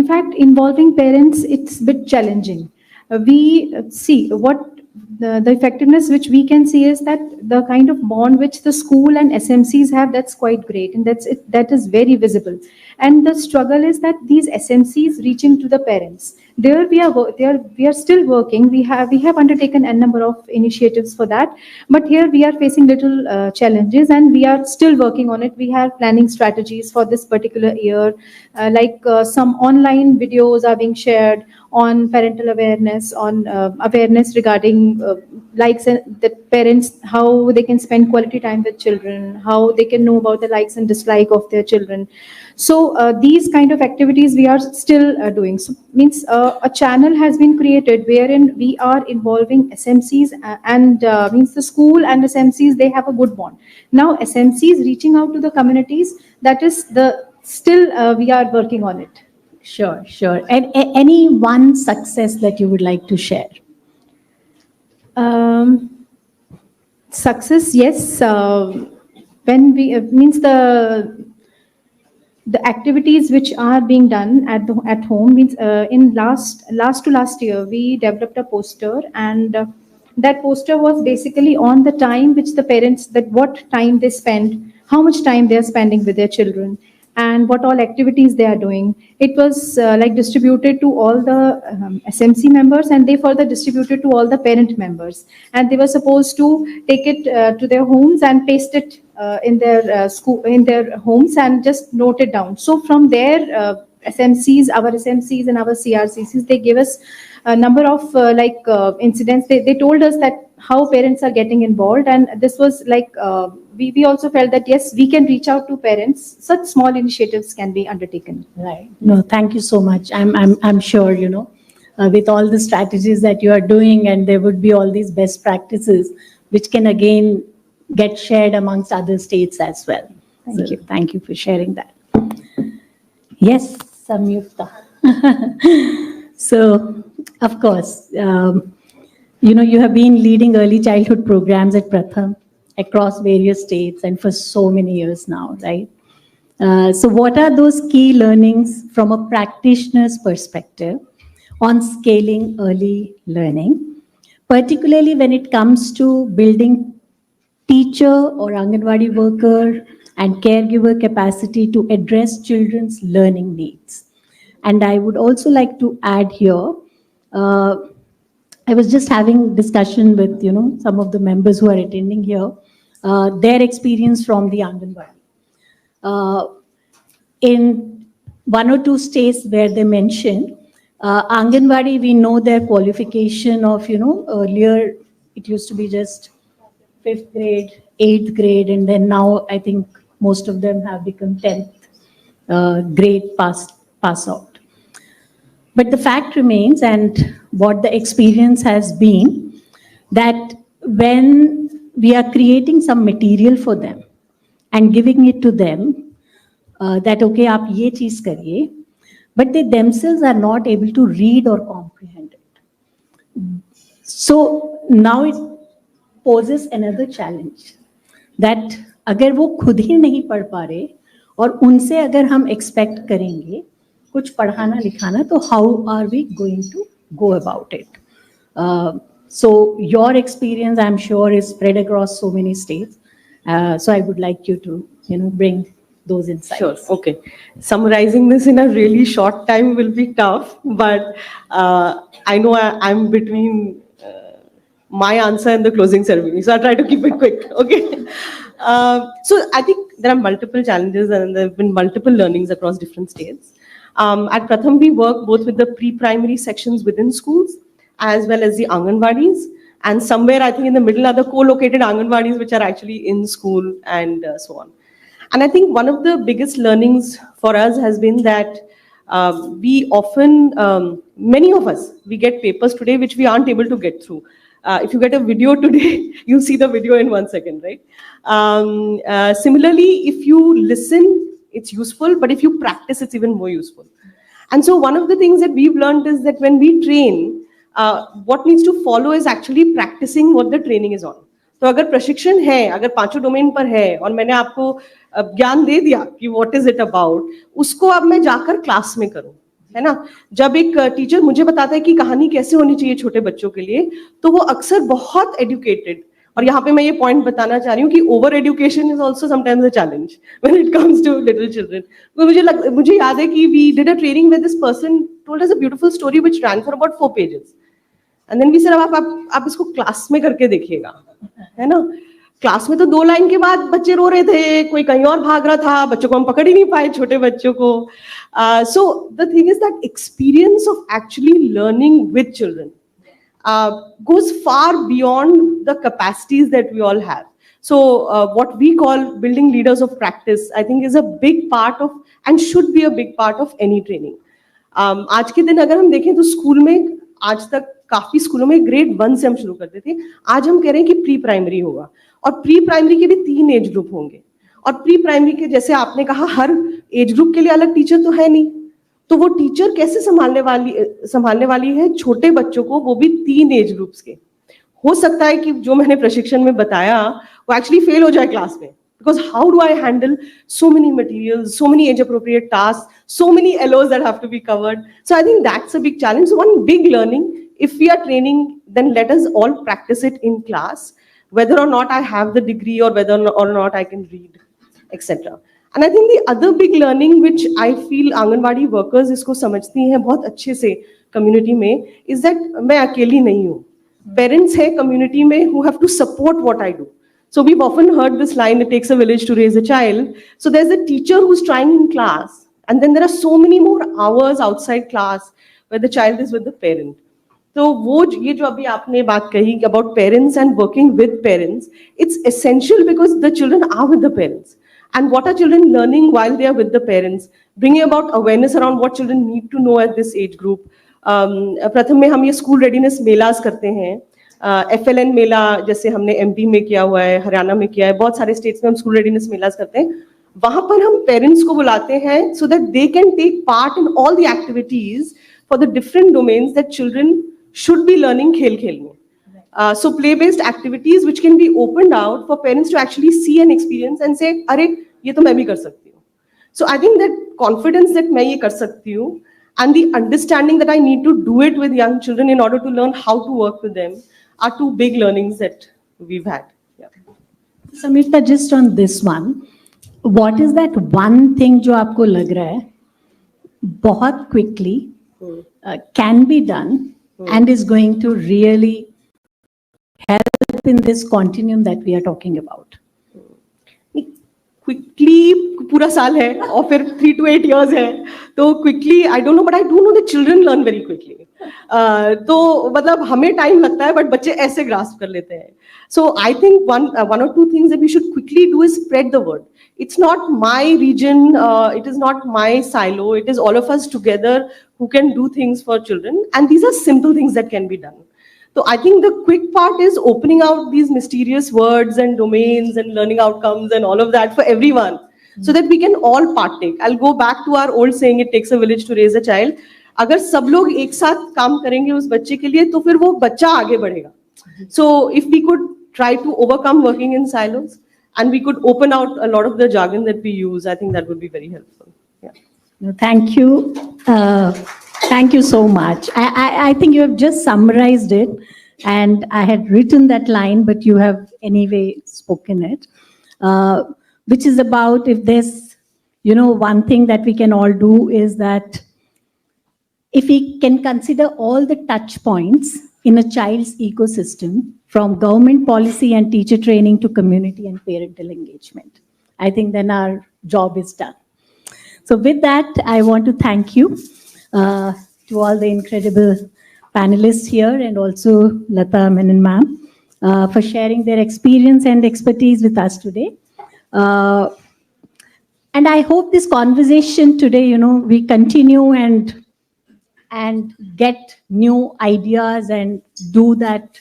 fact, involving parents, it's a bit challenging. We see what the effectiveness which we can see is that the kind of bond which the school and SMCs have, that's quite great, and that is very visible. And the struggle is that these SMCs reaching to the parents, there we are still working. We have undertaken a number of initiatives for that, but here we are facing little challenges, and we are still working on it. We have planning strategies for this particular year, some online videos are being shared on parental awareness, on awareness regarding likes and the parents, how they can spend quality time with children, how they can know about the likes and dislike of their children. So these kind of activities we are still doing. So means a channel has been created wherein we are involving SMCs and means the school and SMCs, they have a good bond. Now SMCs reaching out to the communities, that is still we are working on it. Sure. And any one success that you would like to share? Success, yes. When we means the activities which are being done at home, means in last to last year we developed a poster, and that poster was basically on the time which the parents, that what time they spend, how much time they are spending with their children. and what all activities they are doing. It was like distributed to all the SMC members, and they further distributed to all the parent members. And they were supposed to take it to their homes and paste it in their school, in their homes, and just note it down. So from there, SMCs, our SMCs and our CRCCs, they gave us a number of incidents. They told us that how parents are getting involved, and this was like we also felt that yes, we can reach out to parents. Such small initiatives can be undertaken. Right. No, thank you so much. I'm sure, you know, with all the strategies that you are doing, and there would be all these best practices which can again get shared amongst other states as well. Thank you. Thank you for sharing that. Yes, Samyukta. So, of course, you know, you have been leading early childhood programs at Pratham across various states and for so many years now, right? So what are those key learnings from a practitioner's perspective on scaling early learning, particularly when it comes to building teacher or Anganwadi worker and caregiver capacity to address children's learning needs? And I would also like to add here, I was just having discussion with, you know, some of the members who are attending here, their experience from the Anganwadi. In one or two states where they mention, Anganwadi, we know their qualification of, you know, earlier it used to be just 5th grade, 8th grade, and then now I think most of them have become 10th grade pass out. But the fact remains, and what the experience has been, that when we are creating some material for them and giving it to them, that okay, aap ye cheez kariye, but they themselves are not able to read or comprehend it. So now it poses another challenge, that अगर वो खुद ही नहीं पढ़ पा रहे और उनसे अगर हम expect करेंगे कुछ पढ़ाना लिखाना, तो how are we going to go about it? So your experience, I'm sure, is spread across so many states. So I would like you to, you know, bring those insights. Sure. Okay. Summarizing this in a really short time will be tough, but I know I'm between my answer and the closing ceremony, so I'll try to keep it quick. Okay. So I think there are multiple challenges and there have been multiple learnings across different states. At Pratham, we work both with the pre-primary sections within schools as well as the Anganwadis, and somewhere I think in the middle are the co-located Anganwadis which are actually in school and so on. And I think one of the biggest learnings for us has been that we often, many of us, we get papers today which we aren't able to get through. If you get a video today, you'll see the video in 1 second, right? Similarly, if you listen, it's useful, but if you practice, it's even more useful. And so one of the things that we've learned is that when we train, what needs to follow is actually practicing what the training is on. तो अगर प्रशिक्षण है, अगर पांचों domain पर है और मैंने आपको ज्ञान दे दिया कि what is it about, उसको अब मैं जाकर क्लास में करूं, है ना? जब एक टीचर मुझे बताता है कि कहानी कैसे होनी चाहिए छोटे बच्चों के लिए, तो वो अक्सर बहुत एजुकेटेड, और यहाँ पे मैं ये पॉइंट बताना चाह रही हूँ कि over education is also sometimes a challenge when it comes to little children. मुझे याद है कि we did a training with this person told us a beautiful story which ran for about 4 pages. And then we said आप इसको class में करके देखिएगा, है ना? क्लास में तो 2 लाइन के बाद बच्चे रो रहे थे, कोई कहीं और भाग रहा था, बच्चों को हम पकड़ ही नहीं पाए, छोटे बच्चों को. So the thing is that experience of actually learning with children goes far beyond the capacities that we all have. So what we call building leaders of practice, I think, is a big part of and should be a big part of any training. आज के दिन अगर हम देखें तो school में आज तक काफी स्कूलों में ग्रेड 1 से हम शुरू करते थे. आज हम कह रहे हैं कि प्री प्राइमरी होगा, और प्री प्राइमरी के भी 3 एज ग्रुप होंगे, और प्री प्राइमरी के जैसे आपने कहा हर एज ग्रुप के लिए अलग टीचर तो है नहीं, तो वो टीचर कैसे संभालने वाली है छोटे बच्चों को, वो भी 3 एज ग्रुप्स के. हो सकता है कि जो मैंने प्रशिक्षण में बताया वो एक्चुअली फेल हो जाए क्लास में, because how do I handle so many materials, so many age appropriate tasks, so many LOs that have to be covered. So I think that's a big challenge. So one big learning, if we are training, then let us all practice it in class, whether or not I have the degree or whether or not I can read, etc. And I think the other big learning which I feel anganwadi workers इसको समझती हैं बहुत अच्छे से community में is that मैं अकेली नहीं हूँ. Parents हैं community में who have to support what I do. So we've often heard this line, it takes a village to raise a child. So there's a teacher who's trying in class, and then there are so many more hours outside class where the child is with the parent. So वो ये जो अभी आपने बात कही about parents and working with parents, it's essential because the children are with the parents. And what are children learning while they are with the parents? Bringing about awareness around what children need to know at this age group. प्रथम में हम ये school readiness MELAS करते हैं. FLN मेला जैसे हमने MP में किया हुआ है, हरियाणा में किया है, बहुत सारे states में हम school readiness मेलास करते हैं. वहाँ पर हम parents को बुलाते हैं so that they can take part in all the activities for the different domains that children should be learning खेल खेल में. So play-based activities which can be opened out for parents to actually see and experience and say, अरे ये तो मैं भी कर सकती हूँ. So I think that confidence that मैं ये कर सकती हूँ and the understanding that I need to do it with young children in order to learn how to work with them are two big learnings that we've had. Yeah. Samita, just on this one, what is that one thing जो आपको लग रहा है बहुत quickly can be done and is going to really help in this continuum that we are talking about? Quickly पूरा साल है और फिर 3 to 8 years है तो quickly I don't know but I do know that children learn very quickly. तो मतलब हमें time लगता है but बच्चे ऐसे grasp कर लेते हैं. So I think one or two things that we should quickly do is spread the word. It's not my region, it is not my silo, it is all of us together who can do things for children, and these are simple things that can be done. So I think the quick part is opening out these mysterious words and domains and learning outcomes and all of that for everyone so that we can all partake. I'll go back to our old saying, it takes a village to raise a child. अगर सब लोग एक साथ काम करेंगे उस बच्चे के लिए तो फिर वो बच्चा आगे बढ़ेगा. So if we could try to overcome working in silos and we could open out a lot of the jargon that we use, I think that would be very helpful. Yeah. No, thank you. Thank you so much. I think you have just summarized it, and I had written that line, but you have anyway spoken it, which is about if there's, one thing that we can all do is that if we can consider all the touch points in a child's ecosystem, from government policy and teacher training to community and parental engagement, I think then our job is done. So with that, I want to thank you to all the incredible panelists here and also Lata Menon ma'am for sharing their experience and expertise with us today. And I hope this conversation today, we continue and get new ideas and do that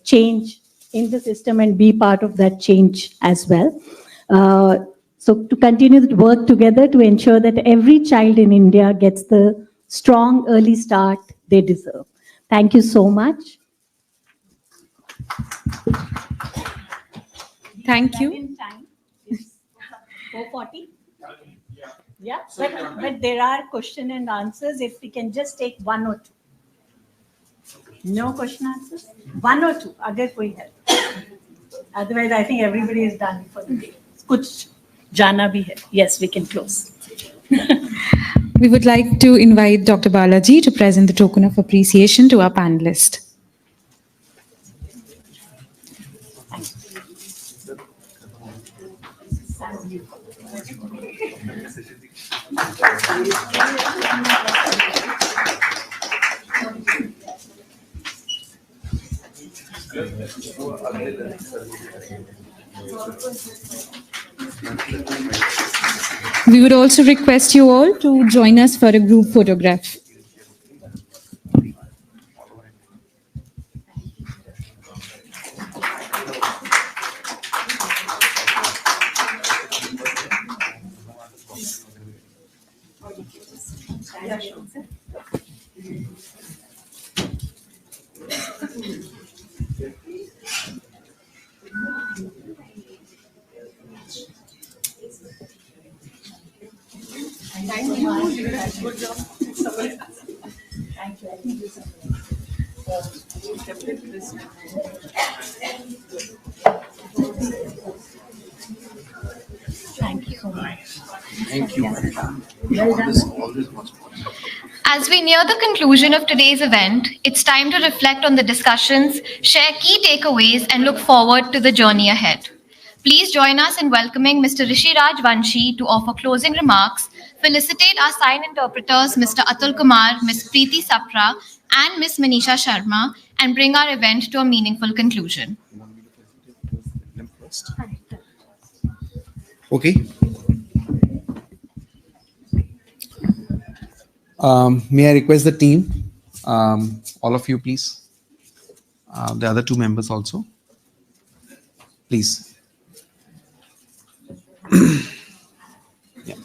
change in the system and be part of that change as well. So to continue to work together to ensure that every child in India gets the strong early start they deserve. Thank you so much. Thank you. 4:40? Yeah, but there are question and answers. If we can just take one or two. No question answers? One or two, agar koi hai. Otherwise, I think everybody is done for the day. Kuch jana bhi hai. Yes, we can close. We would like to invite Dr. Balaji to present the token of appreciation to our panelist. We would also request you all to join us for a group photograph. Thank you. Good job. Thank you. I think this is Thank you so much. Thank you. As we near the conclusion of today's event, it's time to reflect on the discussions, share key takeaways, and look forward to the journey ahead. Please join us in welcoming Mr. 𝙀𝙧𝙧𝙀𝙧 to offer closing remarks, felicitate our sign interpreters, Mr. Atul Kumar, Ms. Preeti Sapra, and Ms. Manisha Sharma, and bring our event to a meaningful conclusion. Okay. May I request the team, all of you, please. The other two members also, please. Yeah.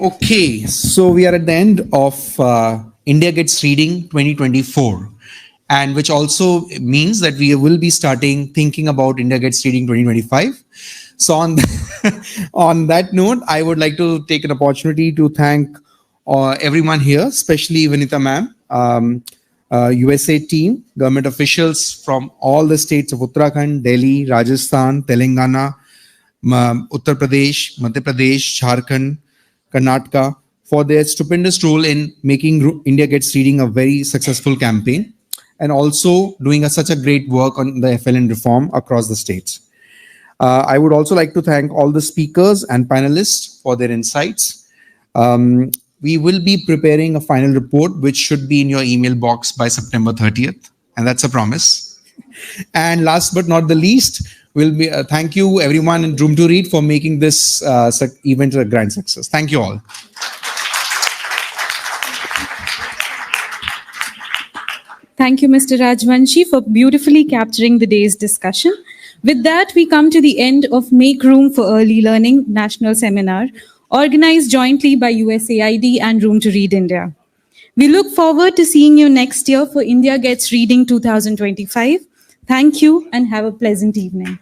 Okay, so we are at the end of India Gets Reading 2024, and which also means that we will be starting thinking about India Gets Reading 2025. So on on that note, I would like to take an opportunity to thank everyone here, especially Vinita ma'am, USA team, government officials from all the states of Uttarakhand, Delhi, Rajasthan, Telangana, Uttar Pradesh, Madhya Pradesh, Jharkhand, Karnataka, for their stupendous role in making India Gets Reading a very successful campaign, and also doing such a great work on the FLN reform across the states. I would also like to thank all the speakers and panelists for their insights. We will be preparing a final report, which should be in your email box by September 30th, and that's a promise. And last but not the least, will be thank you everyone in Room to Read for making this event a grand success. Thank you all. Thank you, Mr. Rajvanshi, for beautifully capturing the day's discussion. With that, we come to the end of Make Room for Early Learning National Seminar, organized jointly by USAID and Room to Read India. We look forward to seeing you next year for India Gets Reading 2025. Thank you and have a pleasant evening.